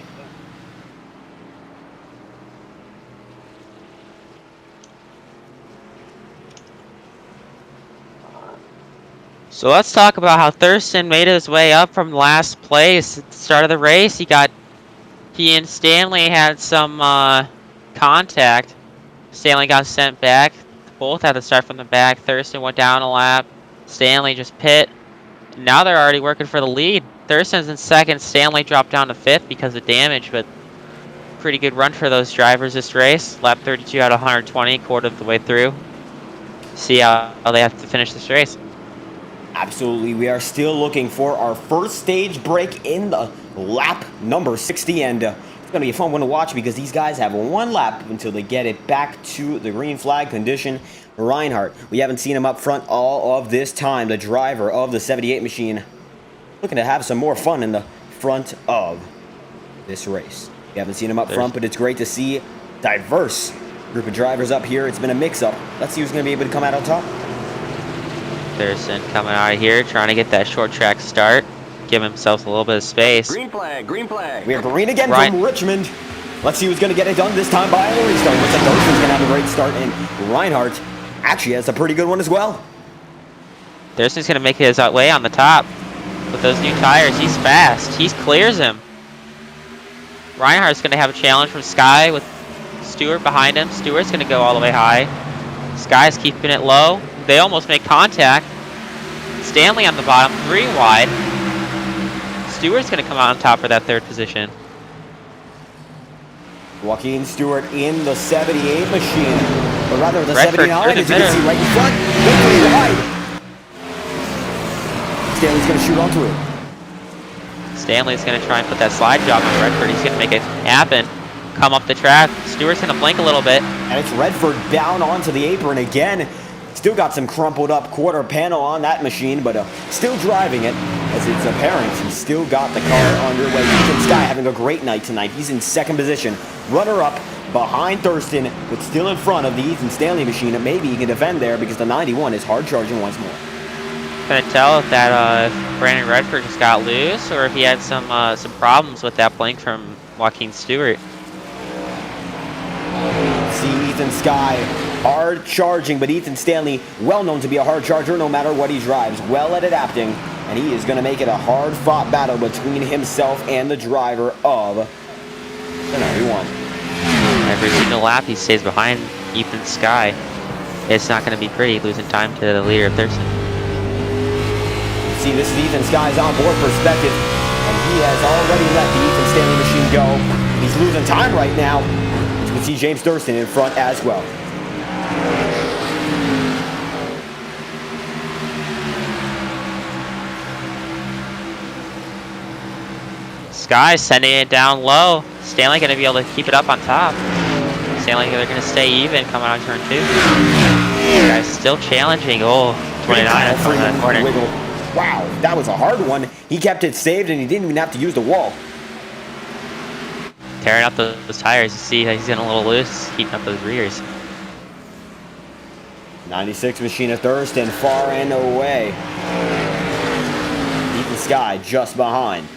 So let's talk about how Thurston made his way up from last place at the start of the race. He and Stanley had some contact. Stanley got sent back. Both had to start from the back. Thurston went down a lap. Stanley just pit. Now they're already working for the lead. Thurston's in second. Stanley dropped down to fifth because of damage, but pretty good run for those drivers this race. Lap 32 out of 120, quarter of the way through. see how they have to finish this race. Absolutely, we are still looking for our first stage break in the lap number 60, and it's going to be a fun one to watch because these guys have one lap until they get it back to the green flag condition. Reinhardt, we haven't seen him up front all of this time, the driver of the 78 machine, looking to have some more fun in the front of this race. We haven't seen him up front, but it's great to see diverse group of drivers up here. It's been a mix-up. Let's see who's going to be able to come out on top. Thurston coming out of here, trying to get that short track start, give himself a little bit of space. Green flag, green flag. We have green again from Richmond. Let's see who's going to get it done this time by the restart. Looks like Thurston's going to have a great start, and Reinhardt actually has a pretty good one as well. Thurston's going to make his way on the top. With those new tires, he's fast. He clears him. Reinhardt's going to have a challenge from Sky with Stewart behind him. Stewart's going to go all the way high. Sky's keeping it low. They almost make contact. Stanley on the bottom, 3 wide. Stewart's going to come out on top for that 3rd position. Joaquin Stewart in the 78 machine, or rather the Redford 79, as you can see right in front. Way wide. Stanley's going to shoot on through. Stanley's going to try and put that slide job on Redford. He's going to make it happen. Come up the track. Stewart's going to blink a little bit. And it's Redford down onto the apron again. Still got some crumpled up quarter panel on that machine, but still driving it, as it's apparent he's still got the car underway. Ethan Sky having a great night tonight. He's in 2nd position, runner up behind Thurston, but still in front of the Ethan Stanley machine. And maybe he can defend there because the 91 is hard charging once more. Couldn't tell if that Brandon Redford just got loose or if he had some problems with that blink from Joaquin Stewart. See Ethan Sky hard charging, but Ethan Stanley, well known to be a hard charger no matter what he drives, well at adapting, and he is going to make it a hard-fought battle between himself and the driver of the 91. Every single lap he stays behind Ethan Sky. It's not going to be pretty losing time to the leader of Thurston. See, this is Ethan Sky's onboard perspective, and he has already let the Ethan Stanley machine go. He's losing time right now. You can see James Thurston in front as well. Sky sending it down low. Stanley going to be able to keep it up on top. Stanley, they're going to stay even coming on turn 2. Guy's still challenging. Oh, 29 from that corner. Wow, that was a hard one. He kept it saved and he didn't even have to use the wall. Tearing up those tires. You see he's getting a little loose, heating up those rears. 96 machine of Thurston far and away. Ethan Sky just behind.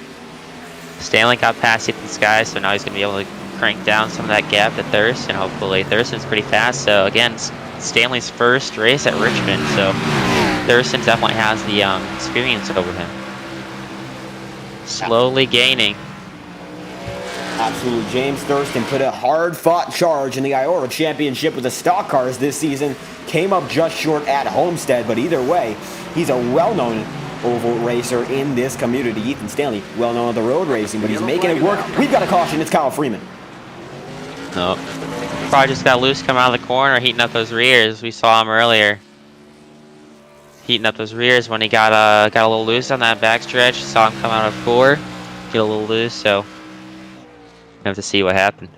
Stanley got past Ethan Sky, so now he's going to be able to crank down some of that gap to Thurston. Hopefully, Thurston's pretty fast. So again, Stanley's first race at Richmond, so Thurston definitely has the experience over him. Slowly gaining. Absolutely, James Thurston put a hard-fought charge in the IORA Championship with the stock cars this season. Came up just short at Homestead, but either way, he's a well-known oval racer in this community. Ethan Stanley, well-known at the road racing, but he's making it work. We've got a caution. It's Kyle Freeman. No. Probably just got loose coming out of the corner, heating up those rears. We saw him earlier. Heating up those rears when he got a little loose on that backstretch. Saw him come out of 4, get a little loose, so we have to see what happened.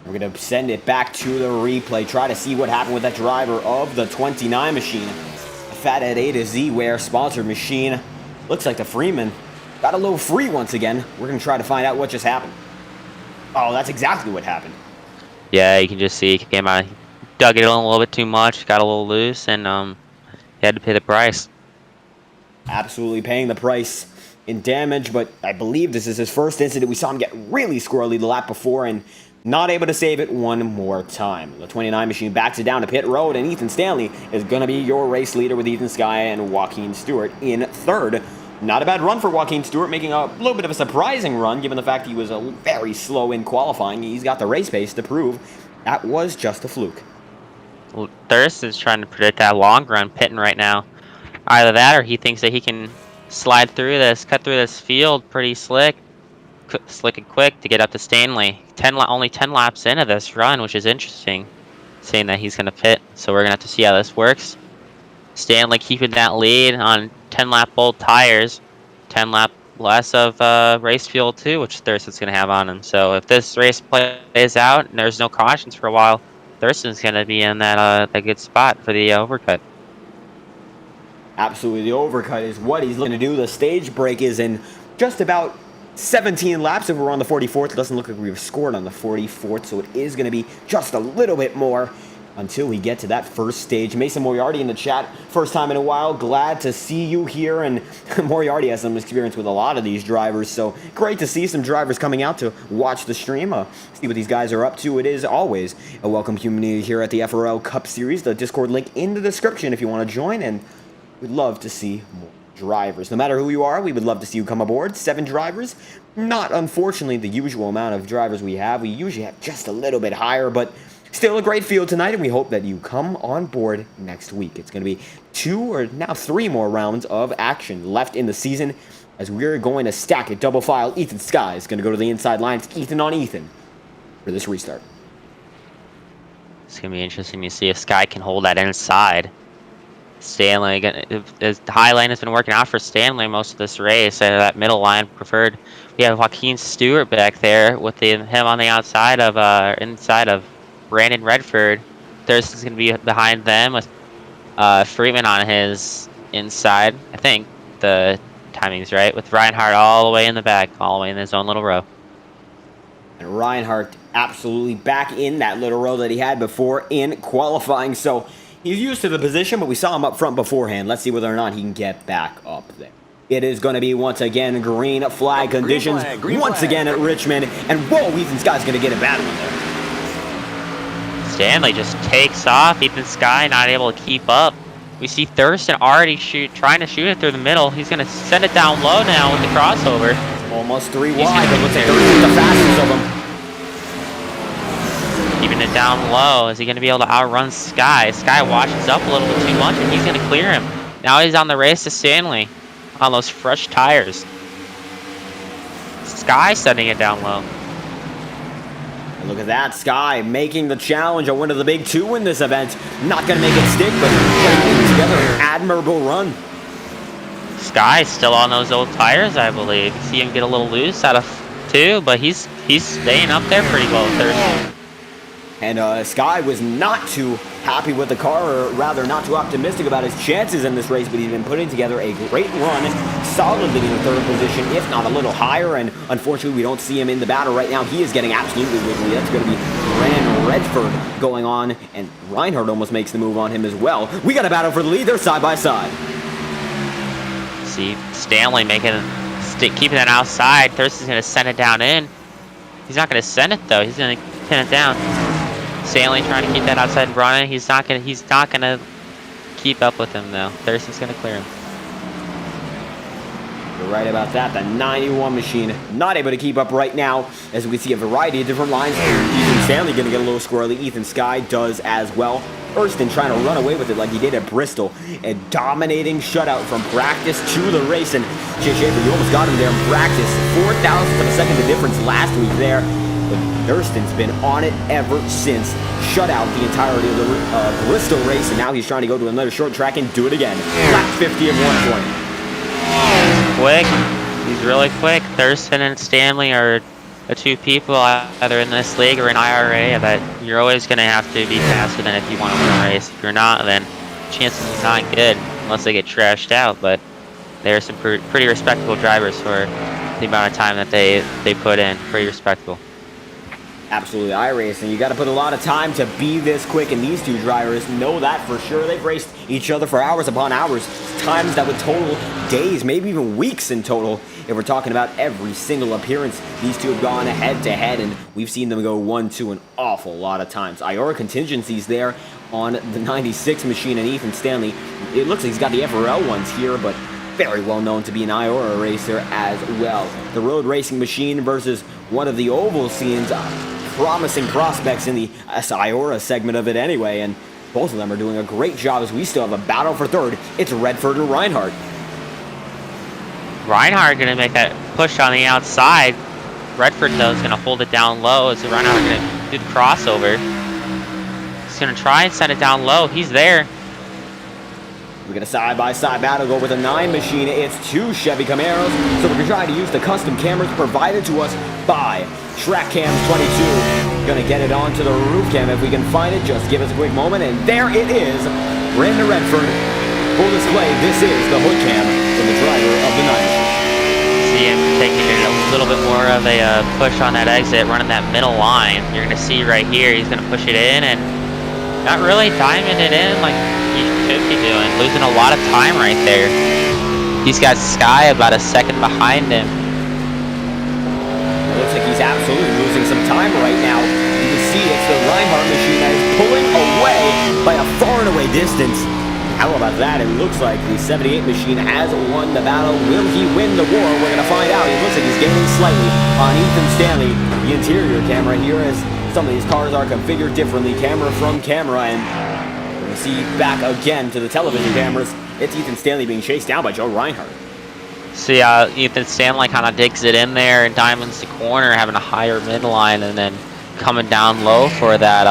We're going to send it back to the replay. Try to see what happened with that driver of the 29 machine. Fathead A to Z wear sponsored machine. Looks like the Freeman got a little free once again. We're going to try to find out what just happened. Oh, that's exactly what happened. Yeah, you can just see he came out, dug it in a little bit too much, got a little loose, and he had to pay the price. Absolutely paying the price in damage, but I believe this is his first incident. We saw him get really squirrely the lap before and not able to save it one more time. The 29 machine backs it down to pit road, and Ethan Stanley is going to be your race leader with Ethan Sky and Joaquin Stewart in 3rd. Not a bad run for Joaquin Stewart, making a little bit of a surprising run, given the fact he was very slow in qualifying. He's got the race pace to prove that was just a fluke. Well, Thurston's trying to predict that long run pitting right now. Either that or he thinks that he can slide through this, cut through this field pretty slick and quick to get up to Stanley. Only 10 laps into this run, which is interesting. saying that he's going to pit. So we're going to have to see how this works. Stanley keeping that lead on 10-lap old tires. 10-lap less of race fuel too, which Thurston's going to have on him. So if this race plays out and there's no cautions for a while, Thurston's going to be in that good spot for the overcut. Absolutely, the overcut is what he's looking to do. The stage break is in just about 17 laps. If we're on the 44th, it doesn't look like we've scored on the 44th, so it is going to be just a little bit more until we get to that first stage. Mason Moriarty in the chat, first time in a while. Glad to see you here, and Moriarty has some experience with a lot of these drivers, so great to see some drivers coming out to watch the stream, see what these guys are up to. It is always a welcome community here at the FORL Cup Series. The Discord link in the description if you want to join, and we'd love to see more drivers. No matter who you are, we would love to see you come aboard. 7 drivers, not unfortunately the usual amount of drivers we have. We usually have just a little bit higher, but still a great field tonight, and we hope that you come on board next week. It's going to be 2 or now 3 more rounds of action left in the season as we're going to stack it. Double file. Ethan Sky is going to go to the inside line. It's Ethan on Ethan for this restart. It's going to be interesting to see if Sky can hold that inside. Stanley, the high line has been working out for Stanley most of this race. That middle line preferred. We have Joaquin Stewart back there with him on the outside of inside of Brandon Redford. Thurston's going to be behind them with Freeman on his inside. I think the timing's right, with Reinhardt all the way in the back, all the way in his own little row. And Reinhardt absolutely back in that little row that he had before in qualifying. So he's used to the position, but we saw him up front beforehand. Let's see whether or not he can get back up there. It is going to be, once again, green flag conditions. Once again at Richmond. And whoa, Ethan Sky's going to get a bad one there. Stanley just takes off. Ethan Sky not able to keep up. We see Thurston already trying to shoot it through the middle. He's going to send it down low now with the crossover. Almost 3 wide, but looks like Thurston's the fastest of them. Keeping it down low. Is he going to be able to outrun Sky? Sky washes up a little bit too much, and he's going to clear him. Now he's on the race to Stanley on those fresh tires. Sky setting it down low. And look at that, Sky making the challenge, a win of the big 2 in this event. Not going to make it stick, but putting together an admirable run. Sky still on those old tires, I believe. You see him get a little loose out of 2, but he's staying up there pretty well with Thurston. And Sky was not too happy with the car, or rather not too optimistic about his chances in this race, but he's been putting together a great run, solidly in the 3rd position, if not a little higher, and unfortunately we don't see him in the battle right now. He is getting absolutely wiggly. That's going to be Brandon Redford going on, and Reinhardt almost makes the move on him as well. We got a battle for the lead. They're side by side. See Stanley keeping it outside. Thurston's going to send it down in. He's not going to send it though. He's going to pin it down. Stanley trying to keep that outside running. He's not gonna keep up with him though. Thurston's gonna clear him. You're right about that. The 91 machine not able to keep up right now, as we can see a variety of different lines. Ethan Stanley gonna get a little squirrely. Ethan Sky does as well. Thurston trying to run away with it like he did at Bristol. A dominating shutout from practice to the race, and Jay Schaefer, you almost got him there in practice. 4,000th of a second the difference last week there. Thurston's been on it ever since. Shut out the entirety of the Bristol race, and now he's trying to go to another short track and do it again. Lap 50 of 120. He's quick. He's really quick. Thurston and Stanley are the 2 people either in this league or in IRA that you're always going to have to be faster than if you want to win a race. If you're not, then chances are not good unless they get trashed out. But they're some pretty respectable drivers for the amount of time that they put in. Pretty respectable. Absolutely, iRacing. You got to put a lot of time to be this quick, and these 2 drivers know that for sure. They've raced each other for hours upon hours, times that would total days, maybe even weeks in total. If we're talking about every single appearance, these 2 have gone head to head, and we've seen them go 1-2 an awful lot of times. IORA contingencies there on the 96 machine, and Ethan Stanley. It looks like he's got the FORL ones here, but very well known to be an IORA racer as well. The road racing machine versus one of the oval scenes. Promising prospects in the IORA segment of it anyway, and both of them are doing a great job as we still have a battle for 3rd. It's Redford and Reinhardt. Reinhardt going to make that push on the outside. Redford, though, is going to hold it down low as Reinhardt going to do the crossover. going to try and send it down low. He's there. We get a side-by-side battle go with a 9 machine. It's 2 Chevy Camaros, so we're going to try to use the custom cameras provided to us by Track Cam 22. Going to get it onto the roof cam if we can find it. Just give us a quick moment, and there it is. Brandon Redford. Full display, this is the hood cam from the driver of the night. See him taking it a little bit more of a push on that exit, running that middle line. You're going to see right here, he's going to push it in and not really timing it in like he should be doing. Losing a lot of time right there. He's got Sky about a second behind him. It looks like he's absolutely losing some time right now. You can see it's the Reinhardt machine that is pulling away by a far and away distance. How about that? It looks like the 78 machine has won the battle. Will he win the war? We're going to find out. It looks like he's gaining slightly on Ethan Stanley. The interior camera here, as some of these cars are configured differently, camera from camera, and we're going to see back again to the television cameras. It's Ethan Stanley being chased down by Joe Reinhardt. See, Ethan Stanley kind of digs it in there and diamonds the corner, having a higher midline, and then coming down low for that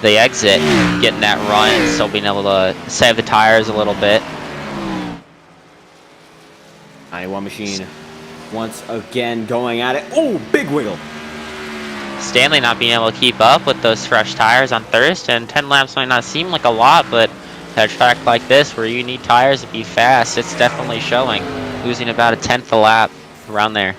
the exit, getting that run and still being able to save the tires a little bit. 91 machine once again going at it. Oh, big wiggle. Stanley not being able to keep up with those fresh tires on Thurston. 10 laps might not seem like a lot, but at a track like this where you need tires to be fast, it's definitely showing. Losing about a 10th a lap around there.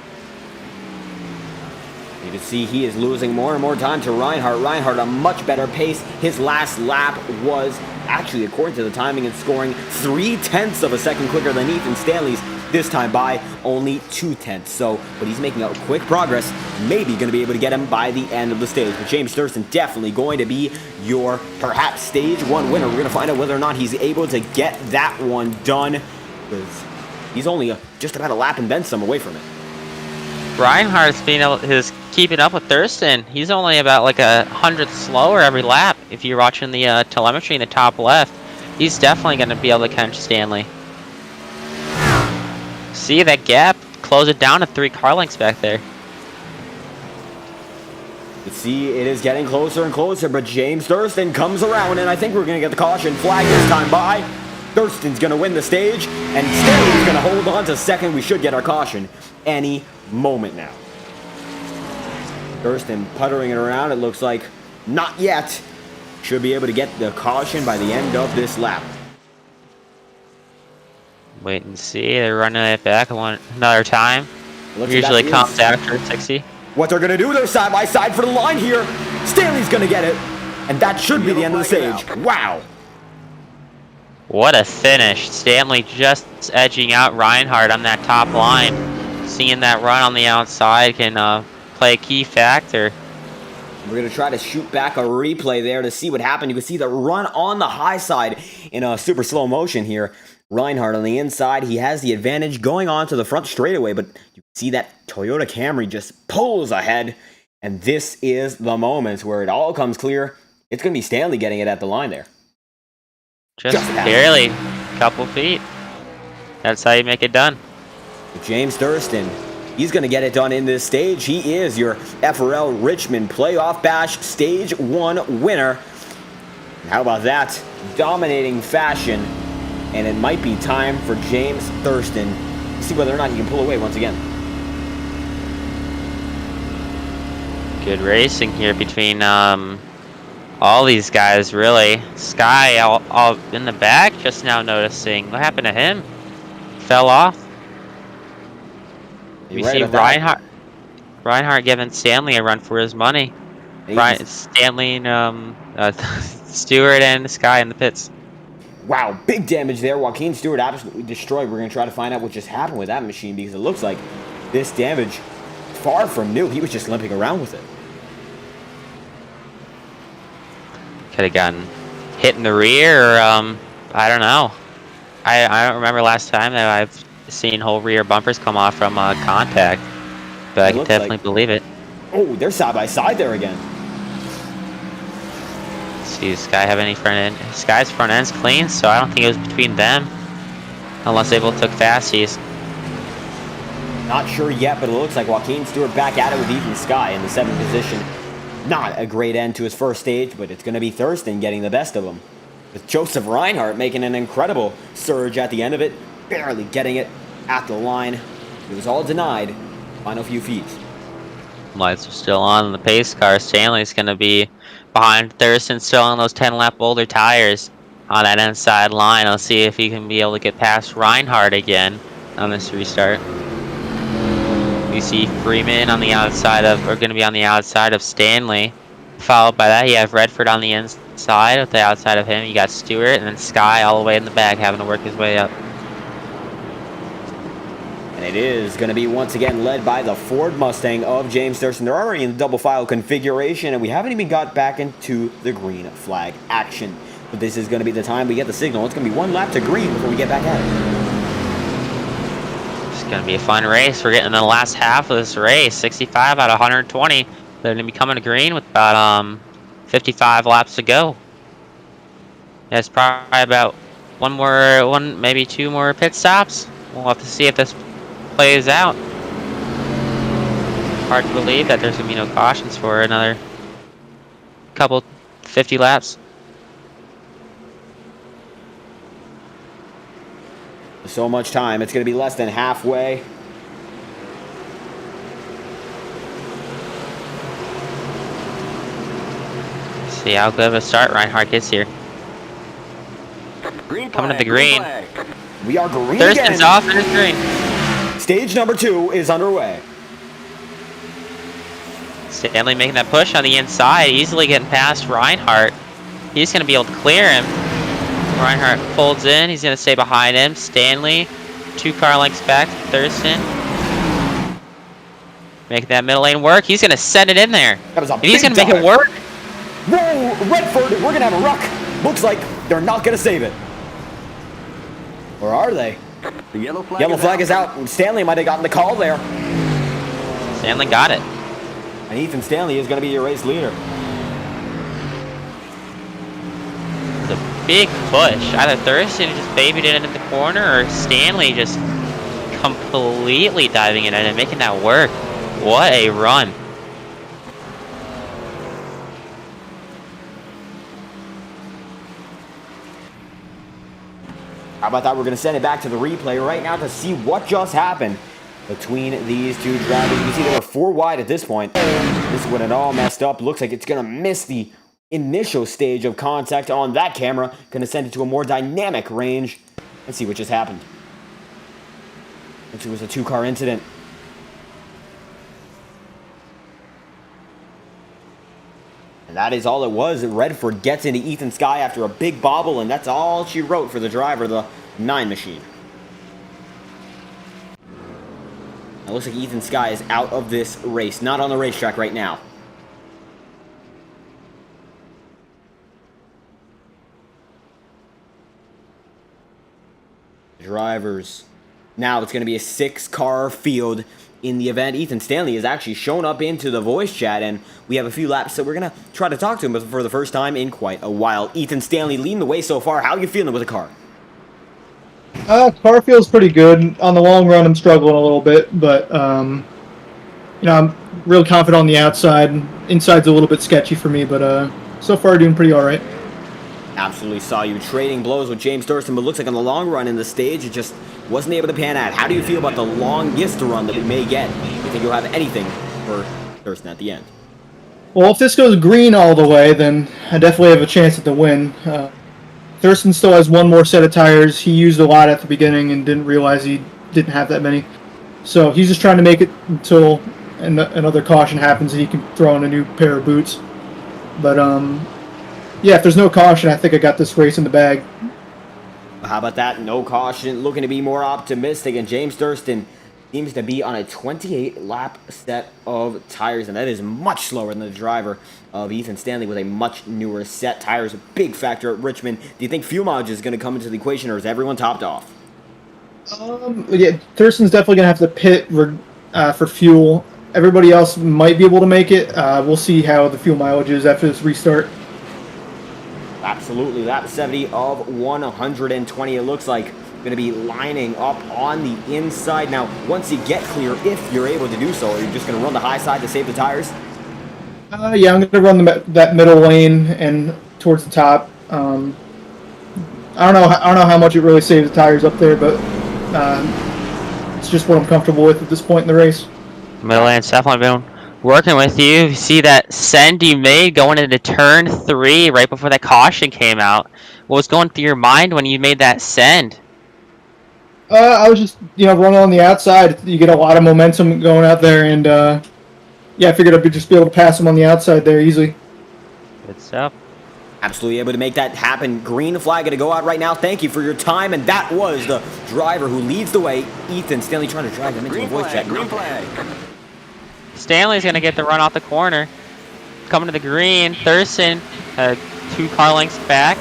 You can see he is losing more and more time to Reinhardt. Reinhardt a much better pace. His last lap was actually, according to the timing and scoring, 0.3 of a second quicker than Ethan Stanley's. This time by only 0.2. So, but he's making a quick progress. Maybe going to be able to get him by the end of the stage. But James Thurston definitely going to be your perhaps stage 1 winner. We're going to find out whether or not he's able to get that one done, because he's only just about a lap and then some away from it. Reinhardt's is keeping up with Thurston. He's only about like 100th slower every lap. If you're watching the telemetry in the top left, he's definitely going to be able to catch Stanley. See that gap? Close it down to 3 car lengths back there. You see, it is getting closer and closer, but James Thurston comes around, and I think we're going to get the caution flag this time by. Thurston's going to win the stage, and Stanley's going to hold on to second. We should get our caution any moment now. Thurston puttering it around. It looks like not yet. Should be able to get the caution by the end of this lap. Wait and see. They're running it back another time. Usually comes after 60. What they're going to do, they're side by side for the line here. Stanley's going to get it, and that should be the end of the stage. Wow. What a finish. Stanley just edging out Reinhardt on that top line. Seeing that run on the outside can play a key factor. We're going to try to shoot back a replay there to see what happened. You can see the run on the high side in a super slow motion here. Reinhardt on the inside, he has the advantage going on to the front straightaway, but you see that Toyota Camry just pulls ahead, and this is the moment where it all comes clear. It's going to be Stanley getting it at the line there. Just barely, couple feet. That's how you make it done. James Thurston, he's going to get it done in this stage. He is your FORL Richmond Playoff Bash Stage 1 winner. How about that? Dominating fashion. And it might be time for James Thurston to see whether or not he can pull away once again. Good racing here between all these guys, really. Sky all in the back, just now noticing. What happened to him? Fell off. We see Reinhardt giving Stanley a run for his money. Stanley and Stewart and Sky in the pits. Wow, big damage there. Joaquin Stewart absolutely destroyed. We're going to try to find out what just happened with that machine, because it looks like this damage, far from new. He was just limping around with it. Could have gotten hit in the rear, or I don't know. I don't remember last time that I've seen whole rear bumpers come off from contact, but I can definitely believe it. Oh, they're side by side there again. See, Sky have any front end? Sky's front end's clean, so I don't think it was between them, unless they both took fasties. Not sure yet, but it looks like Joaquin Stewart back at it with Ethan Sky in the 7th position. Not a great end to his first stage, but it's going to be Thurston getting the best of him. With Joseph Reinhardt making an incredible surge at the end of it, barely getting it at the line. It was all denied. Final few feet. Lights are still on in the pace car. Stanley's going to be behind Thurston, still on those 10-lap older tires on that inside line. I'll see if he can be able to get past Reinhardt again on this restart. We see Freeman on the outside of, or going to be on the outside of Stanley. Followed by that, you have Redford on the inside. With the outside of him, you got Stewart, and then Sky all the way in the back, having to work his way up. And it is going to be once again led by the Ford Mustang of James Thurston. They're already in the double file configuration, and we haven't even got back into the green flag action. But this is going to be the time we get the signal. It's going to be one lap to green before we get back at it. It's going to be a fun race. We're getting in the last half of this race. 65 out of 120. They're going to be coming to green with about 55 laps to go. There's probably about maybe two more pit stops. We'll have to see if this plays out. Hard to believe that there's going to be no cautions for another couple 50 laps. So much time. It's going to be less than halfway. See how good of a start Reinhardt gets here. Coming to the green. We are green Thurston's again. off and it's green. Stage number 2 is underway. Stanley making that push on the inside, easily getting past Reinhardt. He's going to be able to clear him. Reinhardt folds in. He's going to stay behind him. Stanley, 2 car lengths back to Thurston. Making that middle lane work. He's going to send it in there. That was a If he's big going to make it work. Whoa, Redford, we're going to have a ruck. Looks like they're not going to save it. Or are they? The yellow flag is out. Stanley might have gotten the call there. Stanley got it. And Ethan Stanley is going to be your race leader. It's a big push. Either Thurston just babied it into the corner, or Stanley just completely diving in and making that work. What a run. How about that? We're going to send it back to the replay right now to see what just happened between these two drivers. You can see they were 4 wide at this point. This is when it all messed up. Looks like it's going to miss the initial stage of contact on that camera. Going to send it to a more dynamic range. Let's see what just happened. It was a 2-car incident. And that is all it was. Redford gets into Ethan Sky after a big bobble, and that's all she wrote for the driver, the 9 machine. It looks like Ethan Sky is out of this race, not on the racetrack right now. Drivers. Now it's going to be a 6-car field in the event. Ethan Stanley has actually shown up into the voice chat, and we have a few laps, so we're going to try to talk to him for the first time in quite a while. Ethan Stanley leading the way so far. How are you feeling with the car? Car feels pretty good. On the long run, I'm struggling a little bit, but you know, I'm real confident on the outside. Inside's a little bit sketchy for me, but so far doing pretty all right. Absolutely saw you trading blows with James Thurston, but looks like on the long run in the stage, it just wasn't able to pan out. How do you feel about the longest run that we may get? Do you think you'll have anything for Thurston at the end? Well, if this goes green all the way, then I definitely have a chance at the win. Thurston still has 1 more set of tires. He used a lot at the beginning and didn't realize he didn't have that many. So he's just trying to make it until another caution happens and he can throw in a new pair of boots. But yeah, if there's no caution, I think I got this race in the bag. How about that? No caution. Looking to be more optimistic, and James Thurston seems to be on a 28-lap set of tires, and that is much slower than the driver of Ethan Stanley with a much newer set. Tires a big factor at Richmond. Do you think fuel mileage is going to come into the equation, or is everyone topped off? Yeah, Thurston's definitely going to have to pit for fuel. Everybody else might be able to make it. We'll see how the fuel mileage is after this restart. Absolutely. Lap 70 of 120. It looks like going to be lining up on the inside. Now, once you get clear, if you're able to do so, are you just going to run the high side to save the tires? Yeah, I'm going to run that middle lane and towards the top. I don't know how much it really saves the tires up there, but it's just what I'm comfortable with at this point in the race. Middle lane's definitely been working with you. You see that send you made going into turn 3 right before that caution came out. What was going through your mind when you made that send? I was just, running on the outside. You get a lot of momentum going out there, and yeah, I figured I'd just be able to pass them on the outside there easily. Good stuff. Absolutely able to make that happen. Green flag going to go out right now. Thank you for your time. And that was the driver who leads the way. Ethan Stanley trying to drag him into a voice chat. Green flag. Stanley's going to get the run off the corner. Coming to the green. Thurston, 2 car lengths back.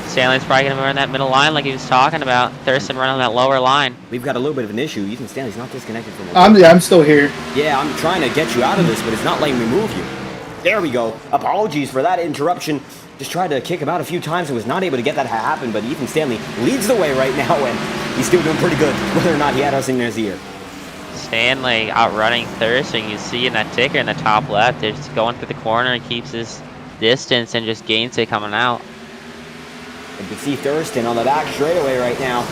Stanley's probably going to run that middle line like he was talking about. Thurston running that lower line. We've got a little bit of an issue. Ethan Stanley's not disconnected from the I'm still here. Yeah, I'm trying to get you out of this, but it's not letting me move you. There we go. Apologies for that interruption. Just tried to kick him out a few times and was not able to get that to happen, but Ethan Stanley leads the way right now, and he's still doing pretty good, whether or not he had us in his ear. Stanley outrunning Thurston. You see in that ticker in the top left, it's going through the corner and keeps his distance and just gains it coming out. You can see Thurston on the back straightaway right now,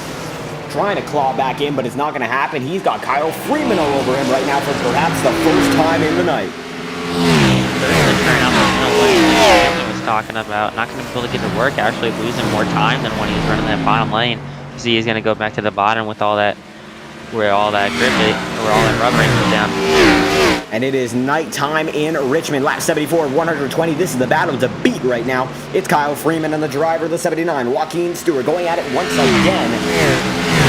trying to claw back in, but it's not going to happen. He's got Kyle Freeman all over him right now for perhaps the first time in the night. Thurston turning out the middle lane Stanley was talking about. Not going to be able to get to work, actually losing more time than when he was running that bottom lane. You see he's going to go back to the bottom with all that, where all that rubbering goes down. And it is nighttime in Richmond, lap 74, 120. This is the battle to beat right now. It's Kyle Freeman and the driver, the 79, Joaquin Stewart, going at it once again.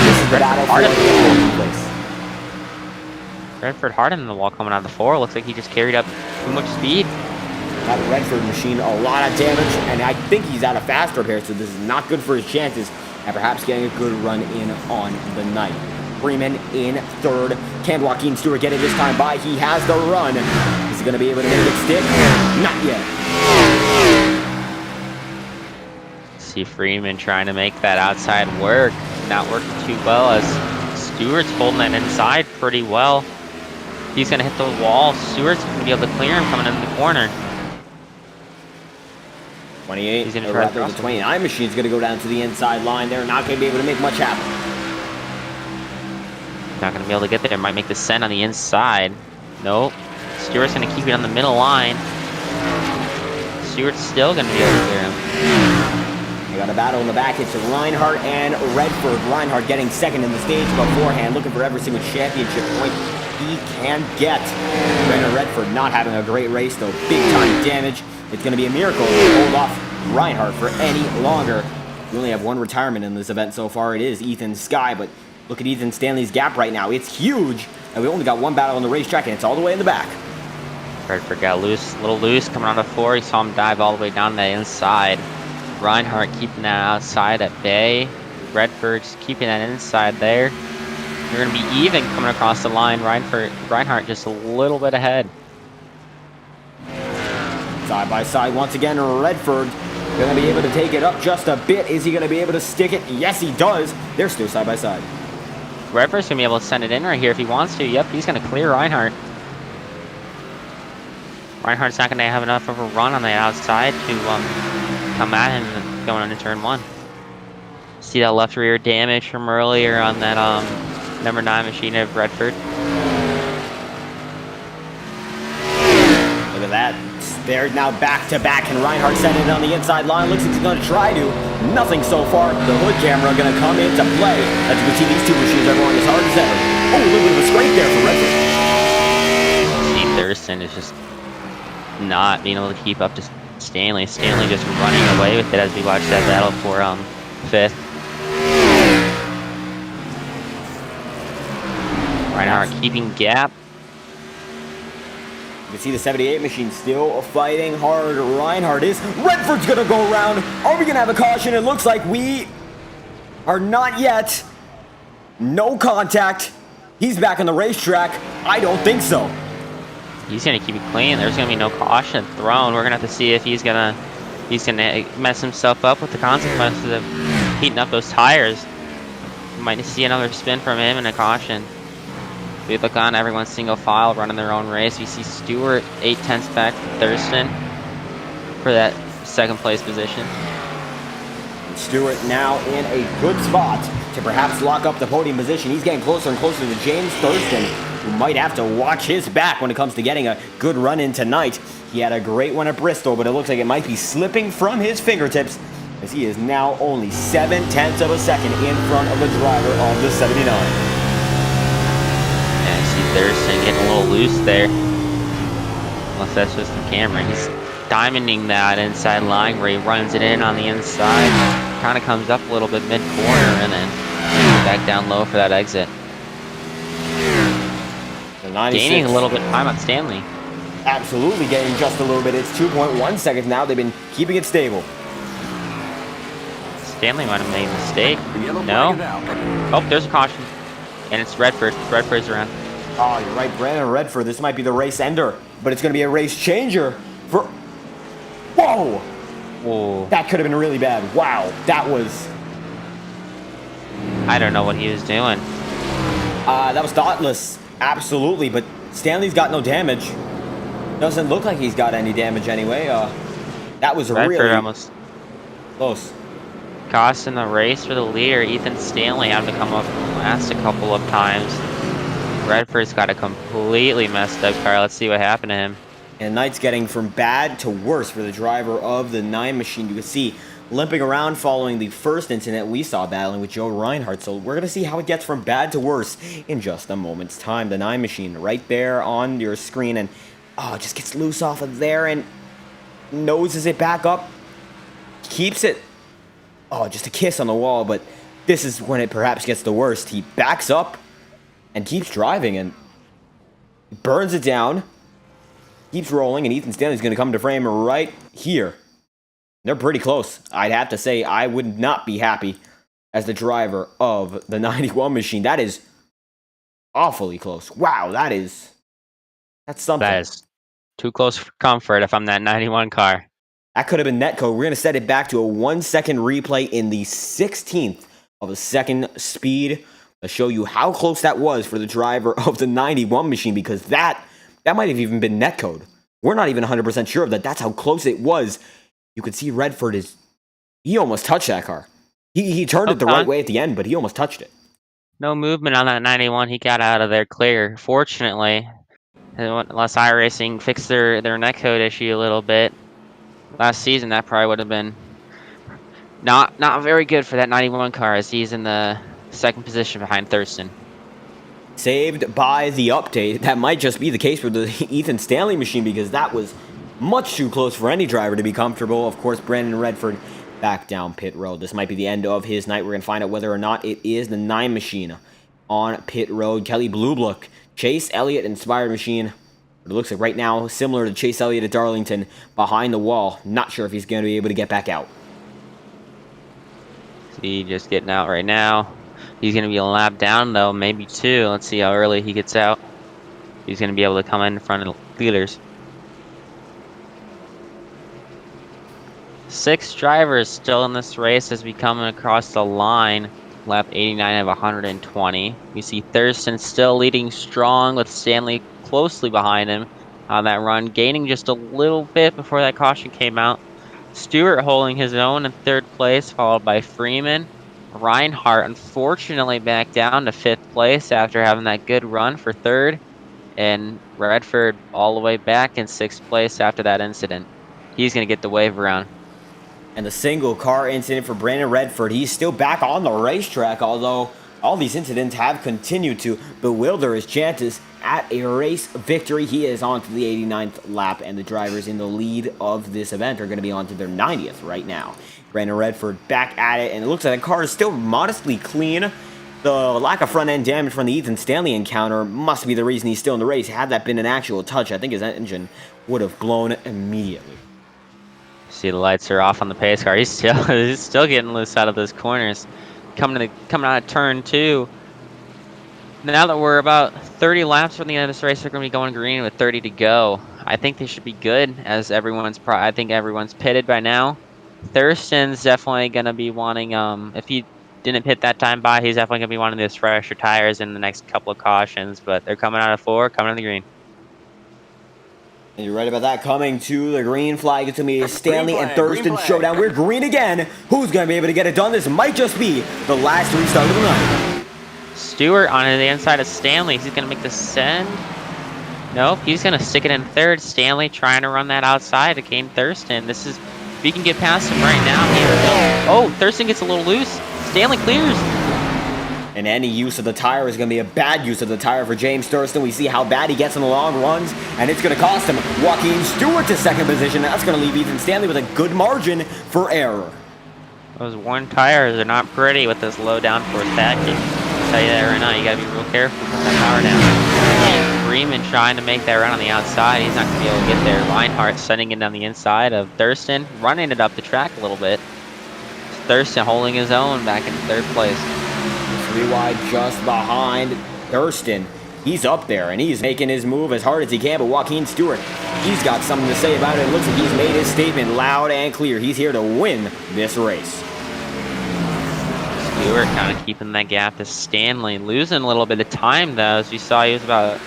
This is the battle for the place. Redford hard in the wall coming out of the 4. Looks like he just carried up too much speed. That Redford machine, a lot of damage, and I think he's out of fast repair, so this is not good for his chances at perhaps getting a good run in on the night. Freeman in third. Can Joaquin Stewart get it this time by? He has the run. Is he going to be able to make it stick? Not yet. See Freeman trying to make that outside work. Not working too well as Stewart's holding that inside pretty well. He's going to hit the wall. Stewart's going to be able to clear him coming into the corner. 28. He's going to try to the 29 machine's going to go down to the inside line. They're not going to be able to make much happen. Not going to be able to get there. Might make the send on the inside. Nope. Stewart's going to keep it on the middle line. Stewart's still going to be able to clear him. They got a battle in the back. It's Reinhardt and Redford. Reinhardt getting second in the stage beforehand, looking for every single championship point he can get. Brandon Redford not having a great race, though. Big time damage. It's going to be a miracle to hold off Reinhardt for any longer. We only have one retirement in this event so far. It is Ethan Sky, but look at Ethan Stanley's gap right now. It's huge, and we only got one battle on the racetrack, and it's all the way in the back. Redford got loose, a little loose coming on the 4. You saw him dive all the way down the inside. Reinhardt keeping that outside at bay. Redford just keeping that inside there. You're going to be even coming across the line. Reinhardt just a little bit ahead. Side by side once again, Redford going to be able to take it up just a bit. Is he going to be able to stick it? Yes, he does. They're still side by side. Redford's going to be able to send it in right here if he wants to. Yep, he's going to clear Reinhardt. Reinhardt's not going to have enough of a run on the outside to come at him going into turn 1. See that left rear damage from earlier on that number 9 machine of Redford. Look at that. They're now back to back, and Reinhardt sending it on the inside line. Looks like he's going to try to. Nothing so far. The hood camera going to come into play. As you can see, these two machines are going as hard as ever. Oh, a little bit of a scrape there for Redford. Steve Thurston is just not being able to keep up to Stanley. Stanley just running away with it as we watch that battle for 5th. Reinhardt keeping gap. You can see the 78 machine still fighting hard. Reinhardt is. Redford's going to go around. Are we going to have a caution? It looks like we are not yet. No contact. He's back on the racetrack. I don't think so. He's going to keep it clean. There's going to be no caution thrown. We're going to have to see if he's going to mess himself up with the consequences of heating up those tires. We might see another spin from him and a caution. We look on, everyone's single file running their own race. We see Stewart 8/10 back from Thurston for that second place position. Stewart now in a good spot to perhaps lock up the podium position. He's getting closer and closer to James Thurston, who might have to watch his back when it comes to getting a good run in tonight. He had a great one at Bristol, but it looks like it might be slipping from his fingertips, as he is now only 7/10 of a second in front of the driver of the 79. And I see Thurston getting a little loose there. Unless that's just the camera. He's diamonding that inside line where he runs it in on the inside. Kind of comes up a little bit mid-corner and then back down low for that exit. Gaining a little bit of time on Stanley. Absolutely gaining just a little bit. It's 2.1 seconds now. They've been keeping it stable. Stanley might have made a mistake. No? Oh, there's a caution. And it's Redford. Redford's around. Oh, you're right, Brandon Redford. This might be the race ender, but it's going to be a race changer for... Whoa! Whoa. That could have been really bad. Wow, that was... I don't know what he was doing. That was thoughtless. Absolutely, but Stanley's got no damage. Doesn't look like he's got any damage anyway. That was Redford really almost close. Costing the race for the leader. Ethan Stanley having to come up last a couple of times. Redford's got a completely messed up car. Let's see what happened to him. And Knight's getting from bad to worse for the driver of the 9 machine. You can see limping around following the first incident we saw battling with Joe Reinhardt. So we're going to see how it gets from bad to worse in just a moment's time. The 9 machine right there on your screen, and oh, it just gets loose off of there and noses it back up. Keeps it. Oh, just a kiss on the wall, but this is when it perhaps gets the worst. He backs up and keeps driving and burns it down. Keeps rolling, and Ethan Stanley's going to come to frame right here. They're pretty close. I'd have to say I would not be happy as the driver of the 91 machine. That is awfully close. Wow, that's something. That is too close for comfort if I'm that 91 car. That could have been netcode. We're going to set it back to a 1-second replay in the 16th of a second speed to show you how close that was for the driver of the 91 machine, because that might have even been netcode. We're not even 100% sure of that. That's how close it was. You could see Redford he almost touched that car. He turned it the right way at the end, but he almost touched it. No movement on that 91. He got out of there clear. Fortunately, unless iRacing fixed their netcode issue a little bit last season, that probably would have been not very good for that 91 car, as he's in the second position behind Thurston. Saved by the update. That might just be the case for the Ethan Stanley machine, because that was much too close for any driver to be comfortable. Of course, Brandon Redford back down pit road. This might be the end of his night. We're going to find out whether or not it is the 9 machine on pit road. Kelly Blublook, Chase Elliott inspired machine. It looks like right now, similar to Chase Elliott at Darlington, behind the wall. Not sure if he's going to be able to get back out. See, just getting out right now. He's going to be a lap down, though, maybe 2. Let's see how early he gets out. He's going to be able to come in front of the leaders. 6 drivers still in this race as we come across the line. Lap 89 of 120. We see Thurston still leading strong with Stanley closely behind him on that run, gaining just a little bit before that caution came out. Stewart holding his own in 3rd place, followed by Freeman. Reinhardt unfortunately back down to 5th place after having that good run for 3rd. And Redford all the way back in 6th place after that incident. He's going to get the wave around. And the single car incident for Brandon Redford. He's still back on the racetrack, although all these incidents have continued to bewilder his chances at a race victory. He is on to the 89th lap, and the drivers in the lead of this event are going to be on to their 90th right now. Brandon Redford back at it, and it looks like the car is still modestly clean. The lack of front-end damage from the Ethan Stanley encounter must be the reason he's still in the race. Had that been an actual touch, I think his engine would have blown immediately. See, the lights are off on the pace car. He's still getting loose out of those corners. Coming out of turn 2. Now that we're about 30 laps from the end of this race, they're going to be going green with 30 to go. I think they should be good, as I think everyone's pitted by now. Thurston's definitely going to be wanting, if he didn't hit that time by. He's definitely going to be one of those fresher tires in the next couple of cautions, but they're coming out of 4, coming on the green. And you're right about that. Coming to the green flag, it's going to be a Stanley and Thurston showdown. We're green again. Who's going to be able to get it done? This might just be the last restart of the night. Stewart on the inside of Stanley. He's going to make the send. Nope, he's going to stick it in 3rd. Stanley trying to run that outside to gain Thurston. This is, if he can get past him right now, he will. Oh, Thurston gets a little loose. Stanley clears. And any use of the tire is going to be a bad use of the tire for James Thurston. We see how bad he gets in the long runs, and it's going to cost him. Joaquin Stewart to 2nd position. That's going to leave Ethan Stanley with a good margin for error. Those worn tires are not pretty with this low downforce package. I'll tell you that right now. You got to be real careful with that power down. Freeman trying to make that run on the outside. He's not going to be able to get there. Reinhardt sending it down the inside of Thurston, running it up the track a little bit. Thurston holding his own back in 3rd place. 3 wide just behind Thurston. He's up there, and he's making his move as hard as he can, but Joaquin Stewart, he's got something to say about it. It looks like he's made his statement loud and clear. He's here to win this race. Stewart kind of keeping that gap to Stanley. Losing a little bit of time, though. As you saw, he was about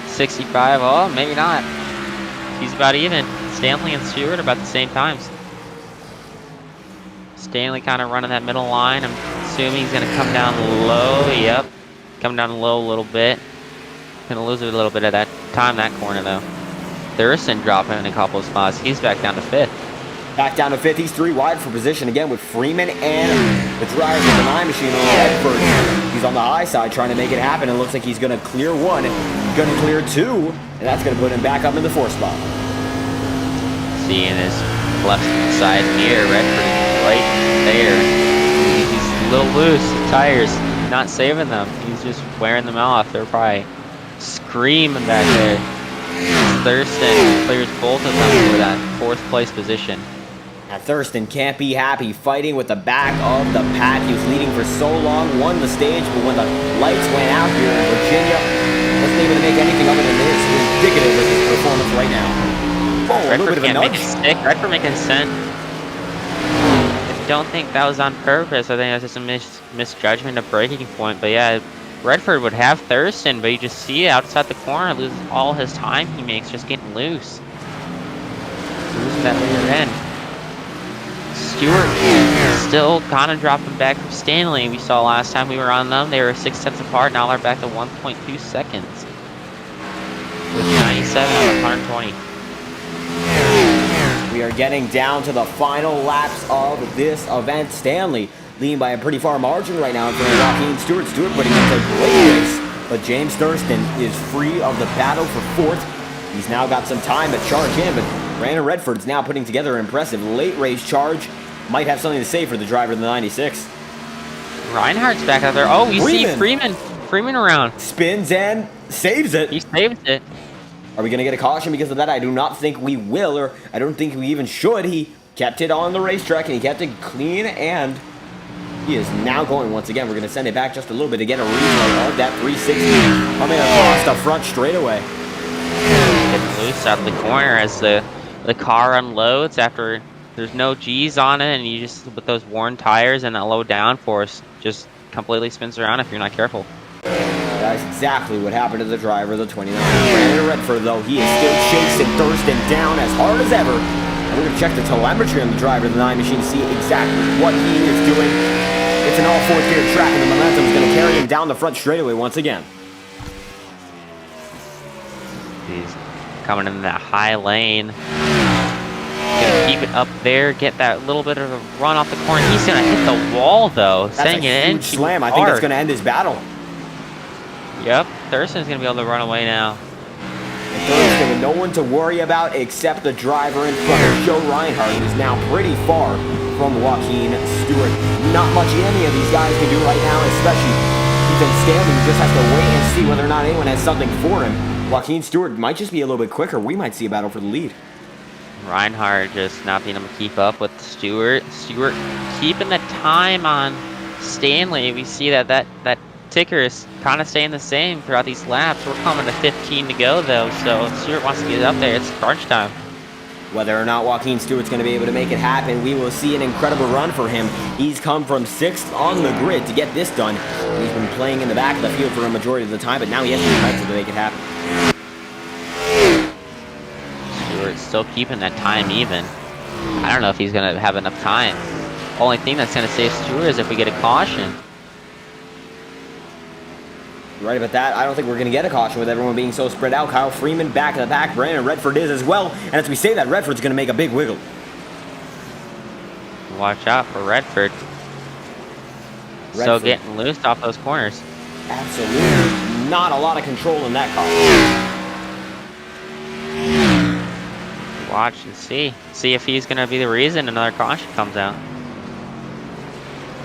65. Oh, maybe not. He's about even. Stanley and Stewart are about the same times. Stanley kind of running that middle line. I'm assuming he's going to come down low. Yep. Come down low a little bit. Going to lose a little bit of that time, that corner, though. Thurston dropping a couple of spots. He's back down to 5th. Back down to 5th. He's 3 wide for position again with Freeman and the driver of the 9 machine on Redford. He's on the high side trying to make it happen. It looks like he's going to clear 1, going to clear 2, and that's going to put him back up in the 4th spot. Seeing his left side here, Redford right there. He's a little loose. The tires, not saving them. He's just wearing them off. They're probably screaming back there. Thurston clears both of them for that 4th place position. Now Thurston can't be happy, fighting with the back of the pack. He was leading for so long, won the stage, but when the lights went out here in Virginia, wasn't able to make anything of it, and this is indicative of his performance right now. Oh, a little bit of a nudge. Redford making sense. I don't think that was on purpose. I think that's just a misjudgment of breaking point. But yeah, Redford would have Thurston, but you just see it outside the corner, loses all his time he makes just getting loose. Losing that rear end. Stewart still kind of dropping back from Stanley. We saw last time we were on them, they were 6 tenths apart. Now they're back to 1.2 seconds. With 97 out of 120. We are getting down to the final laps of this event. Stanley leading by a pretty far margin right now in front of Joaquin Stewart. Stewart putting in a great race, but James Thurston is free of the battle for 4th. He's now got some time to charge in, but Brandon Redford's now putting together an impressive late race charge. Might have something to say for the driver of the 96. Reinhardt's back out there. Oh, you see Freeman around. Spins and saves it. He saved it. Are we going to get a caution because of that? I do not think we will, or I don't think we even should. He kept it on the racetrack, and he kept it clean, and he is now going once again. We're going to send it back just a little bit to get a replay of that 360 coming across the front straightaway. Getting loose out of the corner as the car unloads after there's no G's on it, and you just, with those worn tires and that low downforce, just completely spins around if you're not careful. That's exactly what happened to the driver of the 29. Brandon Redford, though, he is still chasing Thurston down as hard as ever. And we're going to check the telemetry on the driver of the 9 machine to see exactly what he is doing. It's an all 4th gear track, and the momentum is going to carry him down the front straightaway once again. He's coming in that high lane. Gonna keep it up there, get that little bit of a run off the corner. He's gonna hit the wall, though. That's a huge slam. I think that's going to end his battle. Yep, Thurston's going to be able to run away now. And Thurston with no one to worry about except the driver in front of Joe Reinhardt, who's now pretty far from Joaquin Stewart. Not much any of these guys can do right now, especially Ethan Stanley, who just has to wait and see whether or not anyone has something for him. Joaquin Stewart might just be a little bit quicker. We might see a battle for the lead. Reinhardt just not being able to keep up with Stewart. Stewart keeping the time on Stanley. We see that ticker is kind of staying the same throughout these laps. We're coming to 15 to go, though, so if Stewart wants to get up there, it's crunch time. Whether or not Joaquin Stewart's going to be able to make it happen, we will see an incredible run for him. He's come from 6th on the grid to get this done. He's been playing in the back of the field for a majority of the time, but now he has to make it happen. Stewart's still keeping that time even. I don't know if he's going to have enough time. Only thing that's going to save Stewart is if we get a caution. Right about that. I don't think we're going to get a caution with everyone being so spread out. Kyle Freeman back in the back. Brandon Redford is as well. And as we say that, Redford's going to make a big wiggle. Watch out for Redford. So getting loose off those corners. Absolutely not a lot of control in that car. Watch and see. See if he's going to be the reason another caution comes out.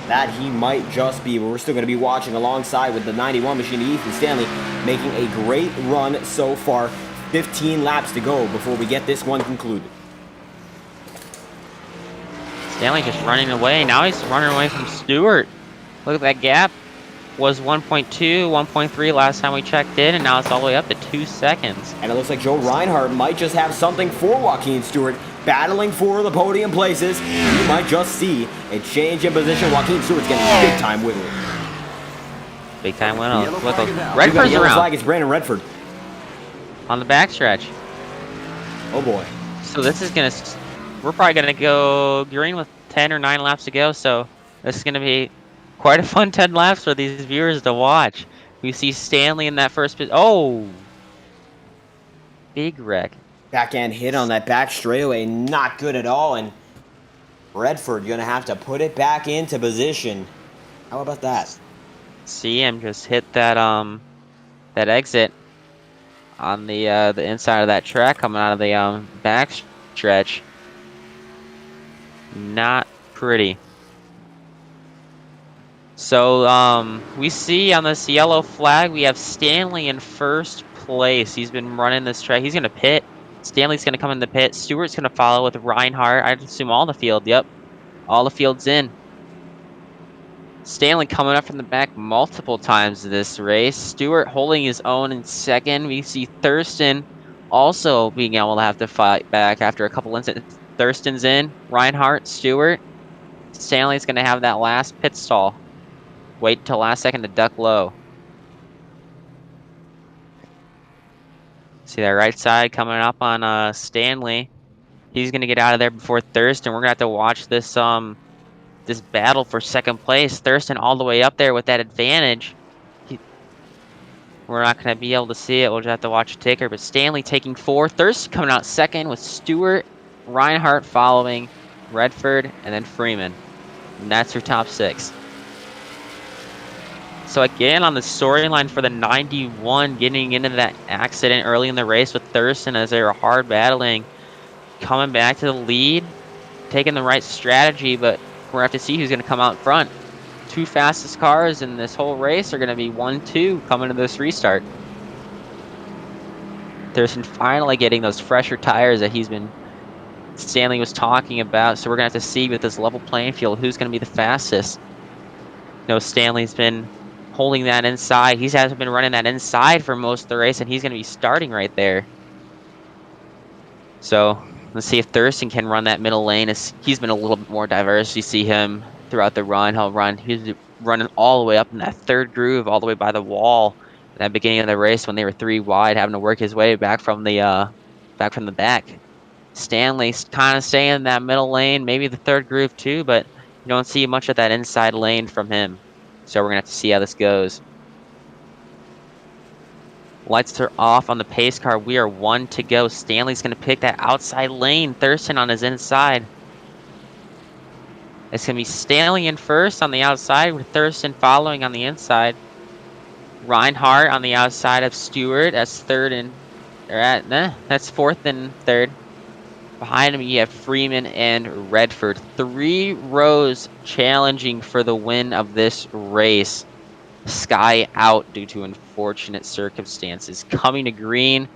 That he might just be, but we're still going to be watching alongside with the 91 machine, Ethan Stanley, making a great run so far. 15 laps to go before we get this one concluded. Stanley just running away. Now he's running away from Stewart. Look at that gap. Was 1.2, 1.3 last time we checked in, and now it's all the way up to 2 seconds. And it looks like Joe Reinhardt might just have something for Joaquin Stewart. Battling for the podium places. You might just see a change in position. Joaquin Stewart's getting big time wiggle. Big time wiggle. Look, Redford's around. Flag. It's Brandon Redford on the backstretch. Oh boy. So this is gonna. We're probably gonna go green with 10 or 9 laps to go. So this is gonna be quite a fun 10 laps for these viewers to watch. We see Stanley in that first pit. Oh, big wreck. Backhand hit on that back straightaway, not good at all, and Redford gonna have to put it back into position. How about that? See him just hit that that exit on the inside of that track coming out of the back stretch. Not pretty. So we see on this yellow flag we have Stanley in first place. He's been running this track. He's gonna pit. Stanley's going to come in the pit. Stewart's going to follow with Reinhardt. I'd assume all the field. Yep. All the field's in. Stanley coming up from the back multiple times this race. Stewart holding his own in second. We see Thurston also being able to have to fight back after a couple incidents. Thurston's in. Reinhardt, Stewart. Stanley's going to have that last pit stall. Wait until last second to duck low. See that right side coming up on Stanley. He's gonna get out of there before Thurston. We're gonna have to watch this this battle for second place. Thurston all the way up there with that advantage. We're not gonna be able to see it. We'll just have to watch a ticker. But Stanley taking 4. Thurston coming out second with Stewart, Reinhardt following, Redford, and then Freeman. And that's your top 6. So again, on the storyline for the 91, getting into that accident early in the race with Thurston as they were hard battling, coming back to the lead, taking the right strategy, but we're going to have to see who's going to come out front. 2 fastest cars in this whole race are going to be 1-2 coming to this restart. Thurston finally getting those fresher tires that Stanley was talking about, so we're going to have to see with this level playing field who's going to be the fastest. You know, Stanley's been holding that inside. He hasn't been running that inside for most of the race, and he's going to be starting right there. So let's see if Thurston can run that middle lane. He's been a little bit more diverse. You see him throughout the run. He's running all the way up in that 3rd groove, all the way by the wall at the beginning of the race when they were 3 wide, having to work his way back from the back. Stanley's kind of staying in that middle lane, maybe the 3rd groove too, but you don't see much of that inside lane from him. So we're going to have to see how this goes. Lights are off on the pace car. We are 1 to go. Stanley's going to pick that outside lane. Thurston on his inside. It's going to be Stanley in first on the outside with Thurston following on the inside. Reinhardt on the outside of Stewart. That's 4th and 3rd. Behind him, you have Freeman and Redford. 3 rows challenging for the win of this race. Sky out due to unfortunate circumstances. Coming to green,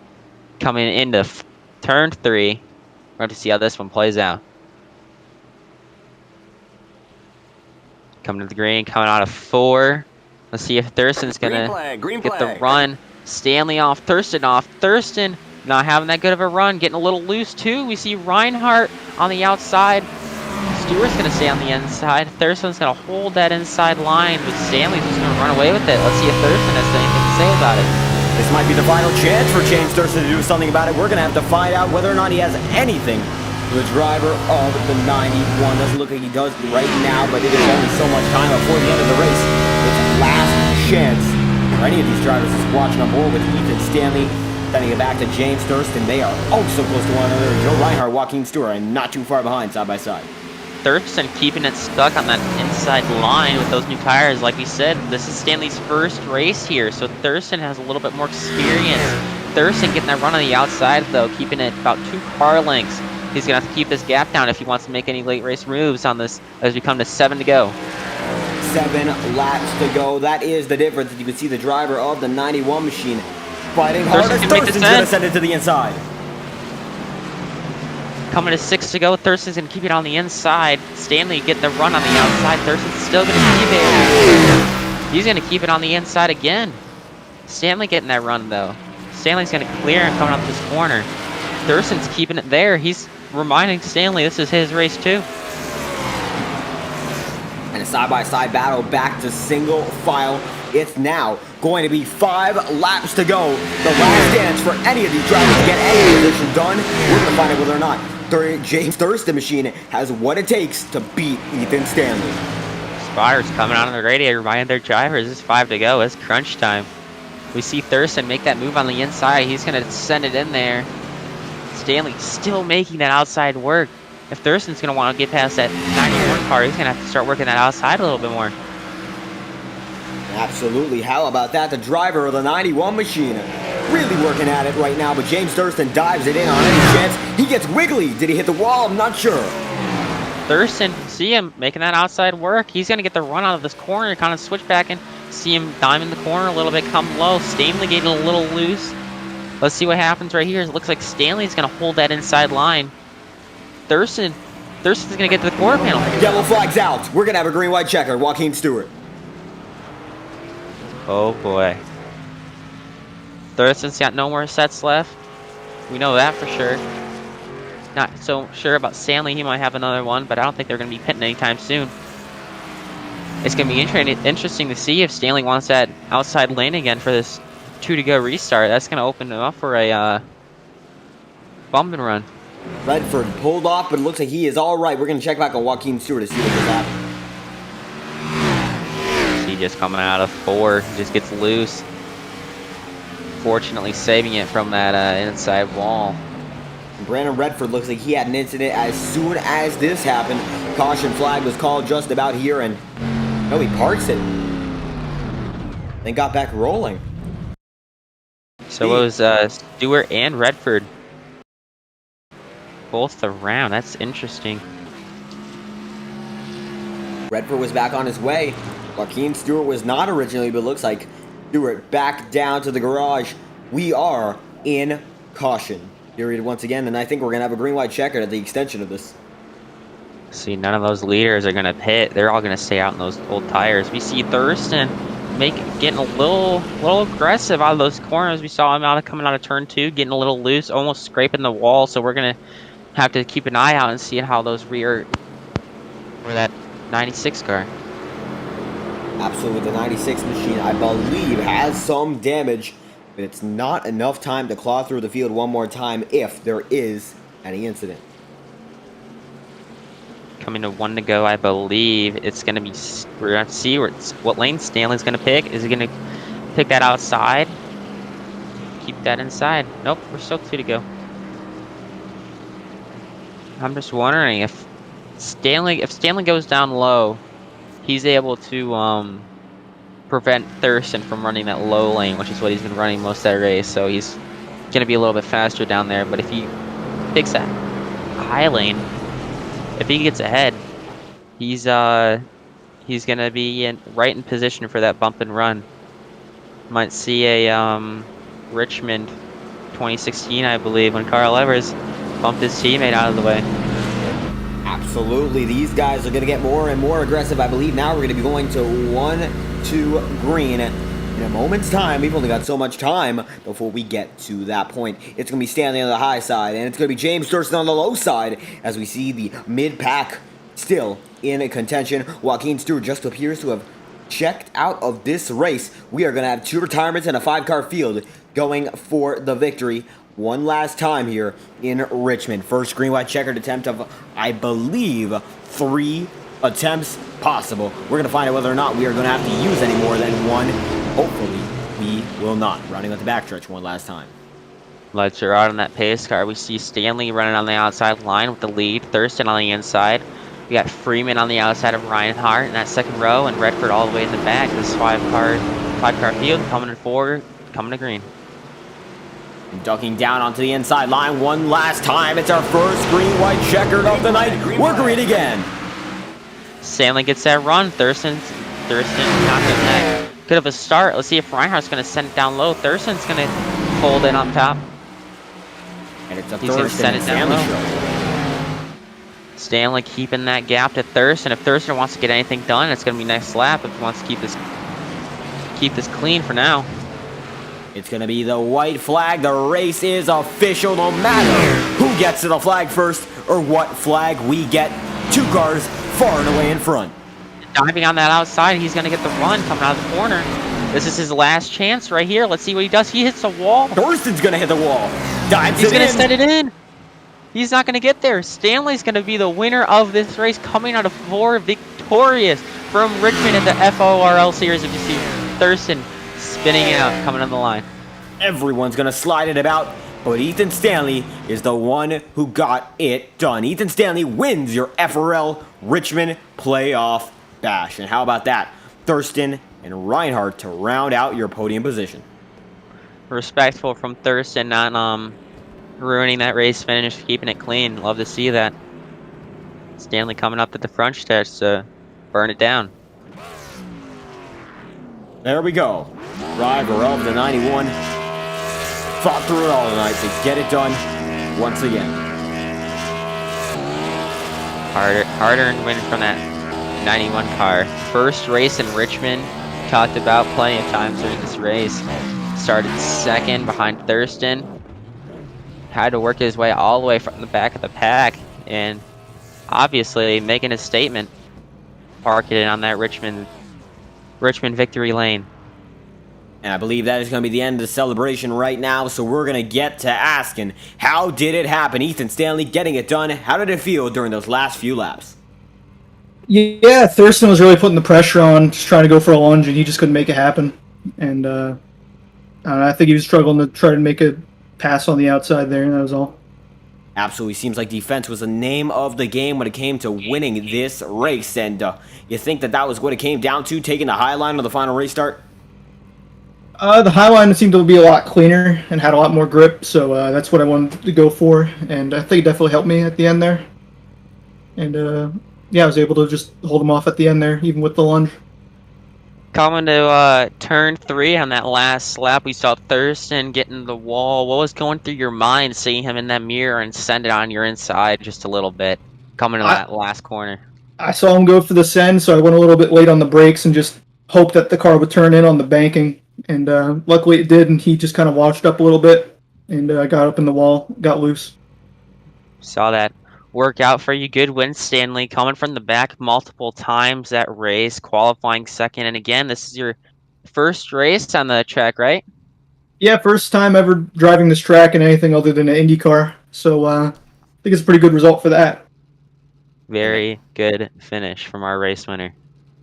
coming into turn 3. We're going to have to see how this one plays out. Coming to the green, coming out of 4. Let's see if Thurston's going to get the run. Stanley off, Thurston off. Thurston not having that good of a run, getting a little loose too. We see Reinhardt on the outside. Stewart's going to stay on the inside. Thurston's going to hold that inside line, but Stanley's just going to run away with it. Let's see if Thurston has anything to say about it. This might be the final chance for James Thurston to do something about it. We're going to have to find out whether or not he has anything. The driver of the 91 doesn't look like he does right now, but it is only so much time before the end of the race. It's last chance for any of these drivers that's watching on board with Ethan Stanley. Sending it back to James Thurston. They are oh so close to one another. Joe Reinhardt, Joaquin Stewart, and not too far behind, side by side. Thurston keeping it stuck on that inside line with those new tires. Like we said, this is Stanley's first race here, so Thurston has a little bit more experience. Thurston getting that run on the outside, though, keeping it about 2 car lengths. He's going to have to keep this gap down if he wants to make any late race moves on this as we come to 7 to go. 7 laps to go. That is the difference. You can see the driver of the 91 machine fighting hard as Thurston's going to send it to the inside. Coming to 6 to go. Thurston's going to keep it on the inside. Stanley getting the run on the outside. Thurston's still going to keep it. He's going to keep it on the inside again. Stanley getting that run, though. Stanley's going to clear and coming up this corner. Thurston's keeping it there. He's reminding Stanley this is his race, too. And a side-by-side battle back to single file. It's now going to be 5 laps to go. The last dance for any of these drivers to get any position done. We're going to find out whether or not James Thurston machine has what it takes to beat Ethan Stanley. Spotters coming out on the radio reminding their drivers it's 5 to go. It's crunch time. We see Thurston make that move on the inside. He's going to send it in there. Stanley still making that outside work. If Thurston's going to want to get past that 91 car, he's going to have to start working that outside a little bit more. Absolutely. How about that? The driver of the 91 machine really working at it right now, but James Thurston dives it in on any chance. He gets wiggly. Did he hit the wall? I'm not sure. Thurston, see him making that outside work. He's going to get the run out of this corner, kind of switch back and see him dime in the corner a little bit, come low. Stanley getting a little loose. Let's see what happens right here. It looks like Stanley's going to hold that inside line. Thurston's going to get to the quarter panel. Yellow flag's out. We're going to have a green-white checker. Joaquin Stewart. Oh boy. Thurston's got no more sets left. We know that for sure. Not so sure about Stanley. He might have another one, but I don't think they're going to be pitting anytime soon. It's going to be interesting to see if Stanley wants that outside lane again for this 2 to go restart. That's going to open him up for a bump and run. Redford pulled off, but it looks like he is all right. We're going to check back on Joaquin Stewart to see what just happened. He just coming out of 4, just gets loose. Fortunately saving it from that inside wall. Brandon Redford looks like he had an incident as soon as this happened. Caution flag was called just about here, and no, he parks it. Then got back rolling. So it was Stewart and Redford. Both around. That's interesting. Redford was back on his way. Joaquin Stewart was not originally, but looks like Stewart back down to the garage. We are in caution period once again, and I think we're going to have a green-white checker at the extension of this. See, none of those leaders are going to pit. They're all going to stay out in those old tires. We see Thurston getting a little aggressive out of those corners. We saw him coming out of turn 2, getting a little loose, almost scraping the wall. So we're going to have to keep an eye out and see how those rear for that 96 car. Absolutely, the 96 machine, I believe, has some damage, but it's not enough time to claw through the field one more time if there is any incident. Coming to 1 to go, I believe it's going to be. We're going to see what lane Stanley's going to pick. Is he going to pick that outside? Keep that inside. Nope, we're still 2 to go. I'm just wondering if Stanley goes down low, he's able to prevent Thurston from running that low lane, which is what he's been running most of that race. So he's going to be a little bit faster down there. But if he picks that high lane, if he gets ahead, he's going to be right in position for that bump and run. Might see a Richmond 2016, I believe, when Carl Evers bumped his teammate out of the way. Absolutely, these guys are going to get more and more aggressive. I believe now we're going to be going to 1-2 green. in a moment's time. We've only got so much time before we get to that point. It's going to be Stanley on the high side, and it's going to be James Thurston on the low side as we see the mid-pack still in a contention. Joaquin Stewart just appears to have checked out of this race. We are going to have 2 retirements and a 5-car field going for the victory one last time here in Richmond. First green white checkered attempt of, I believe, 3 attempts possible. We're going to find out whether or not we are going to have to use any more than 1. Hopefully, we will not. Running with the backstretch one last time. Lights are out on that pace car. We see Stanley running on the outside line with the lead. Thurston on the inside. We got Freeman on the outside of Reinhardt in that second row, and Redford all the way in the back. This 5-car field coming forward, coming to green. Ducking down onto the inside line one last time. It's our first green-white checkered of the night. We're green again. Stanley gets that run. Thurston not getting that good of a start. Let's see if Reinhardt's going to send it down low. Thurston's going to hold it on top. And it's a He's going to send it down low. Stanley keeping that gap to Thurston. If Thurston wants to get anything done, it's going to be next lap. If he wants to keep this clean for now. It's going to be the white flag. The race is official no matter who gets to the flag first or what flag we get. 2 cars far and away in front. Diving on that outside, he's going to get the run coming out of the corner. This is his last chance right here. Let's see what he does. He hits the wall. Thurston's going to hit the wall. He's going to set it in. He's not going to get there. Stanley's going to be the winner of this race, coming out of 4 victorious from Richmond in the FORL Series. If you see Thurston spinning out, coming on the line. Everyone's going to slide it about, but Ethan Stanley is the one who got it done. Ethan Stanley wins your FRL Richmond playoff bash. And how about that? Thurston and Reinhardt to round out your podium position. Respectful from Thurston, not ruining that race finish, keeping it clean. Love to see that. Stanley coming up at the front stretch to burn it down. There we go. Driver of the 91 fought through it all tonight to get it done once again. Hard-earned win from that 91 car. First race in Richmond. Talked about plenty of times during this race. Started second behind Thurston. Had to work his way all the way from the back of the pack. And obviously making a statement. Parking it on that Richmond victory lane. And I believe that is going to be the end of the celebration right now, so we're going to get to asking, how did it happen? Ethan Stanley getting it done. How did it feel during those last few laps? Yeah, Thurston was really putting the pressure on, just trying to go for a lunge, and he just couldn't make it happen. And I think he was struggling to try to make a pass on the outside there, and that was all. Absolutely seems like defense was the name of the game when it came to winning this race. And you think that was what it came down to, taking the high line on the final race start? The high line seemed to be a lot cleaner and had a lot more grip, so that's what I wanted to go for. And I think it definitely helped me at the end there. And yeah, I was able to just hold him off at the end there, even with the lunge. Coming to turn 3 on that last lap, we saw Thurston getting the wall. What was going through your mind seeing him in that mirror and send it on your inside just a little bit, coming to that last corner? I saw him go for the send, so I went a little bit late on the brakes and just hoped that the car would turn in on the banking. And luckily it did, and he just kind of washed up a little bit and got up in the wall, got loose. Saw that work out for you. Good win, Stanley, coming from the back multiple times that race, qualifying second. And again, this is your first race on the track, right? Yeah, first time ever driving this track in anything other than an IndyCar. So I think it's a pretty good result for that. Very good finish from our race winner.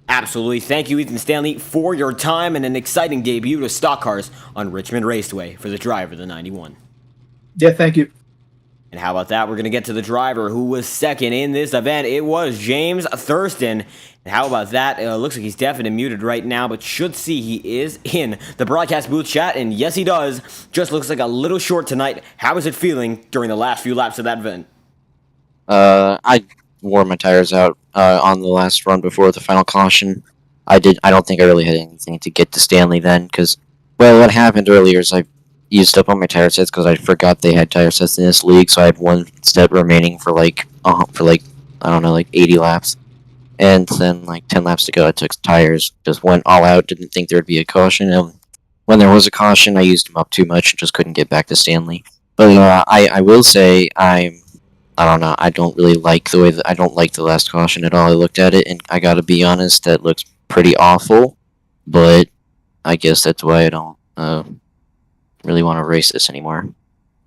Absolutely. Thank you, Ethan Stanley, for your time and an exciting debut to stock cars on Richmond Raceway for the driver of the 91. Yeah, thank you. And how about that? We're going to get to the driver who was second in this event. It was James Thurston. And how about that? It looks like he's definitely muted right now, but should see he is in the broadcast booth chat. And yes, he does. Just looks like a little short tonight. How is it feeling during the last few laps of that event? I wore my tires out on the last run before the final caution. I don't think I really had anything to get to Stanley then, because, well, what happened earlier is I used up all my tire sets because I forgot they had tire sets in this league, so I had one set remaining for I don't know, 80 laps. And then 10 laps to go, I took tires, just went all out, didn't think there would be a caution, and when there was a caution, I used him up too much and just couldn't get back to Stanley. But I will say I don't know. I don't really like the way I don't like the last caution at all. I looked at it and I gotta be honest, that looks pretty awful. But I guess that's why I don't really want to race this anymore.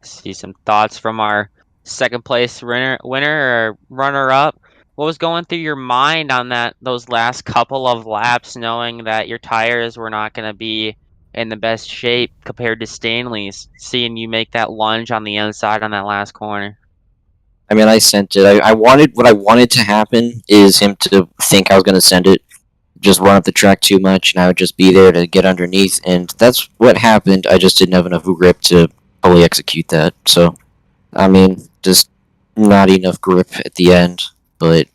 See some thoughts from our second place winner or runner up. What was going through your mind on those last couple of laps, knowing that your tires were not going to be in the best shape compared to Stanley's, seeing you make that lunge on the inside on that last corner? I mean, I sent it. I wanted what I wanted to happen is him to think I was going to send it, just run up the track too much, and I would just be there to get underneath, and that's what happened. I just didn't have enough grip to fully execute that. So, I mean, just not enough grip at the end. But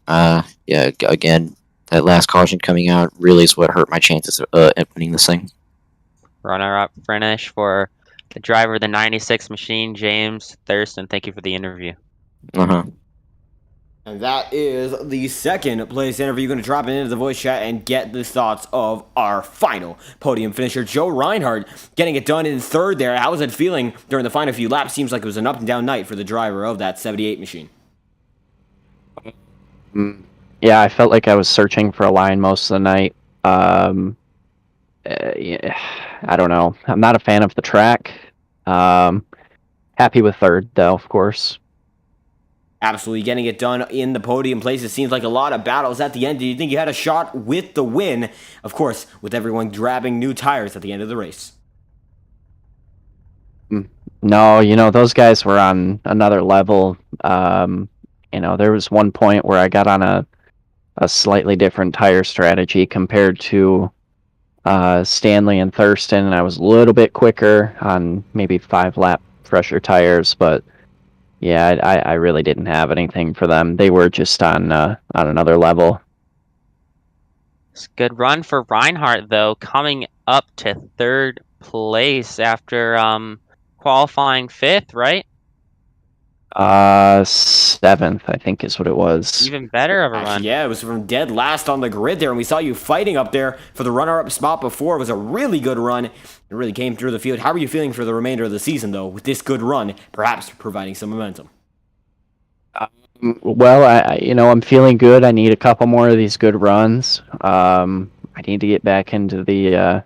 yeah, again, that last caution coming out really is what hurt my chances at winning this thing. Runner-up finish for the driver of the 96 machine, James Thurston. Thank you for the interview. Uh-huh. And that is the second place interview. You're going to drop it into the voice chat and get the thoughts of our final podium finisher, Joe Reinhardt, getting it done in third there. How was it feeling during the final few laps? Seems like it was an up and down night for the driver of that 78 machine. Yeah, I felt like I was searching for a line most of the night. Yeah, I don't know. I'm not a fan of the track. Happy with third, though, of course. Absolutely getting it done in the podium place. It seems like a lot of battles at the end. Do you think you had a shot with the win? Of course, with everyone grabbing new tires at the end of the race. No, those guys were on another level. There was one point where I got on a slightly different tire strategy compared to Stanley and Thurston, and I was a little bit quicker on maybe 5-lap fresher tires, but yeah, I really didn't have anything for them. They were just on another level. It's a good run for Reinhardt, though, coming up to third place after qualifying fifth, right? 7th, I think is what it was. Even better of a run. Yeah, it was from dead last on the grid there, and we saw you fighting up there for the runner-up spot before. It was a really good run. It really came through the field. How are you feeling for the remainder of the season, though, with this good run, perhaps providing some momentum? Well, I'm feeling good. I need a couple more of these good runs. I need to get back into the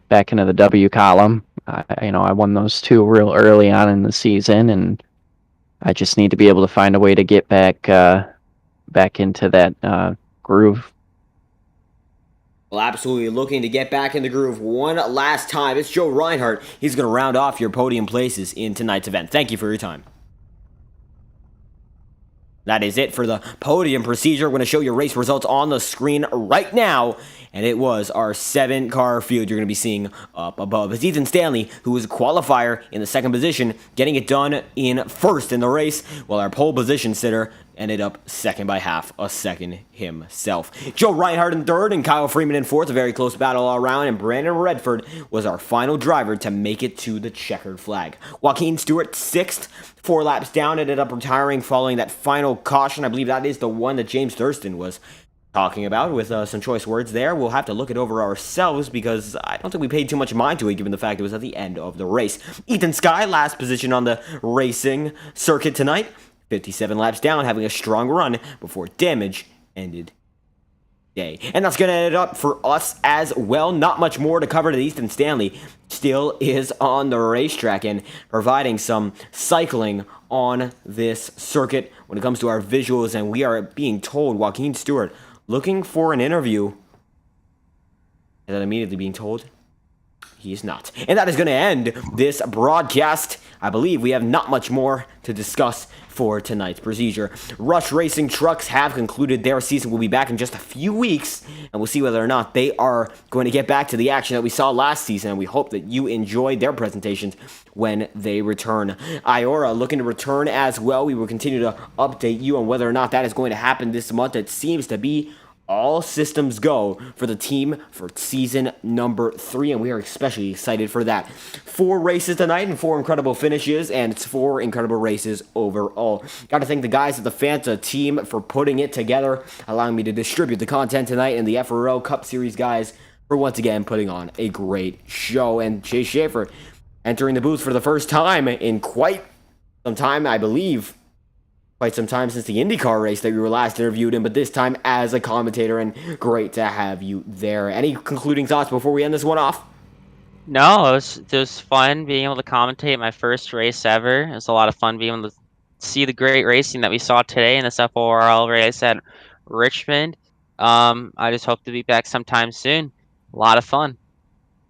W column. I won those 2 real early on in the season, and I just need to be able to find a way to get back into that groove. Well, absolutely looking to get back in the groove one last time. It's Joe Reinhardt. He's going to round off your podium places in tonight's event. Thank you for your time. That is it for the podium procedure. We're going to show your race results on the screen right now. And it was our 7-car field you're going to be seeing up above. It's Ethan Stanley, who was a qualifier in the second position, getting it done in first in the race, while our pole position sitter ended up second by half a second himself. Joe Reinhardt in third and Kyle Freeman in fourth. A very close battle all around. And Brandon Redford was our final driver to make it to the checkered flag. Joaquin Stewart, sixth, 4 laps down, ended up retiring following that final caution. I believe that is the one that James Thurston was talking about with some choice words there. We'll have to look it over ourselves because I don't think we paid too much mind to it given the fact it was at the end of the race. Ethan Skye, last position on the racing circuit tonight. 57 laps down, having a strong run before damage ended day. And that's going to end it up for us as well. Not much more to cover. To Ethan Stanley still is on the racetrack and providing some cycling on this circuit when it comes to our visuals. And we are being told Joaquin Stewart looking for an interview, and then immediately being told he is not. And that is going to end this broadcast. I believe we have not much more to discuss for tonight's procedure. Rush Racing Trucks have concluded their season. We'll be back in just a few weeks, and we'll see whether or not they are going to get back to the action that we saw last season, and we hope that you enjoyed their presentations when they return. IORA looking to return as well. We will continue to update you on whether or not that is going to happen this month. It seems to be all systems go for the team for season number 3, and we are especially excited for that. 4 races tonight and 4 incredible finishes, and it's 4 incredible races overall. Got to thank the guys at the Fanta team for putting it together, allowing me to distribute the content tonight, and the FORL Cup Series guys for once again putting on a great show. And Chase Schaefer entering the booth for the first time in quite some time, I believe. Quite some time since the Indycar race that we were last interviewed in, but this time as a commentator, and great to have you there. Any concluding thoughts before we end this one off? No, it was fun being able to commentate my first race ever. It was a lot of fun being able to see the great racing that we saw today in this FORL race at Richmond. I just hope to be back sometime soon. A lot of fun.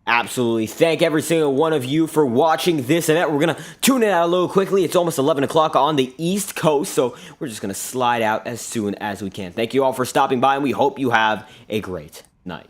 Absolutely. Thank every single one of you for watching this event. We're going to tune it out a little quickly. It's almost 11 o'clock on the East Coast, so we're just going to slide out as soon as we can. Thank you all for stopping by, and we hope you have a great night.